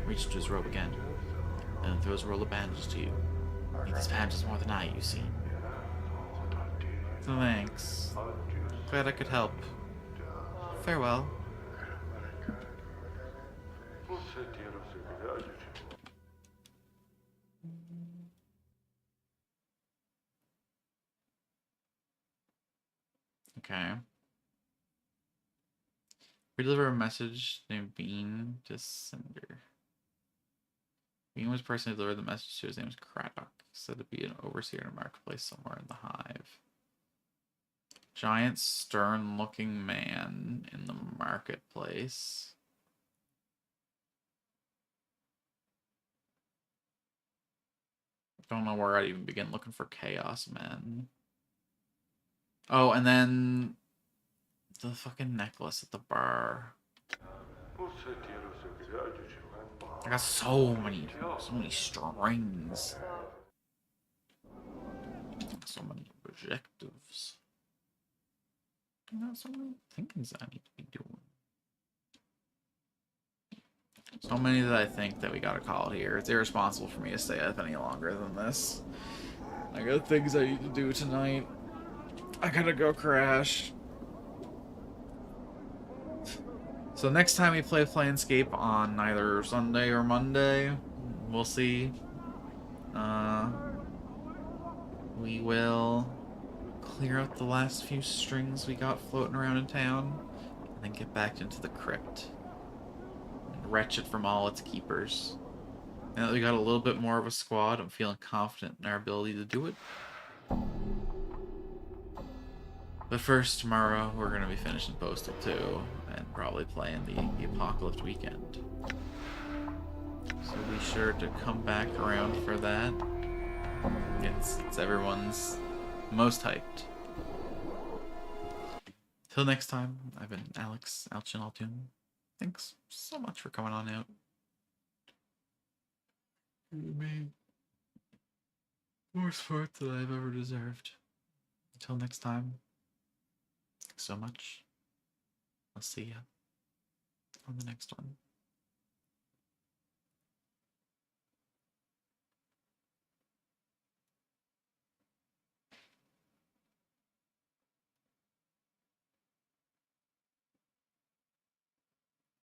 reaches into his robe again, and then throws a roll of bandages to you. need these bandages more than I, you see. Thanks. Glad I could help. Farewell. Okay. We deliver a message named Bean to Cinder. Bean was the person who delivered the message to. His name is Craddock. Said to be an overseer in a marketplace somewhere in the hive. Giant, stern-looking man in the marketplace. Don't know where I'd even begin looking for Chaos Men. Oh, and then the fucking necklace at the bar. I got so many strings. So many objectives. I got so many things I need to be doing. So many that I think that we gotta call it here. It's irresponsible for me to stay up any longer than this. I got things I need to do tonight. I gotta go crash. So next time we play Planescape on either Sunday or Monday, we'll see. We will clear out the last few strings we got floating around in town, and then get back into the crypt. And wretch it from all its keepers. Now that we got a little bit more of a squad, I'm feeling confident in our ability to do it. But first, tomorrow, we're going to be finishing Postal 2, and probably playing the Apocalypse Weekend. So be sure to come back around for that. It's everyone's most hyped. Till next time, I've been Alex Alchin. Thanks so much for coming on out. You made more sport than I've ever deserved. Until next time, thanks so much. I'll see ya on the next one.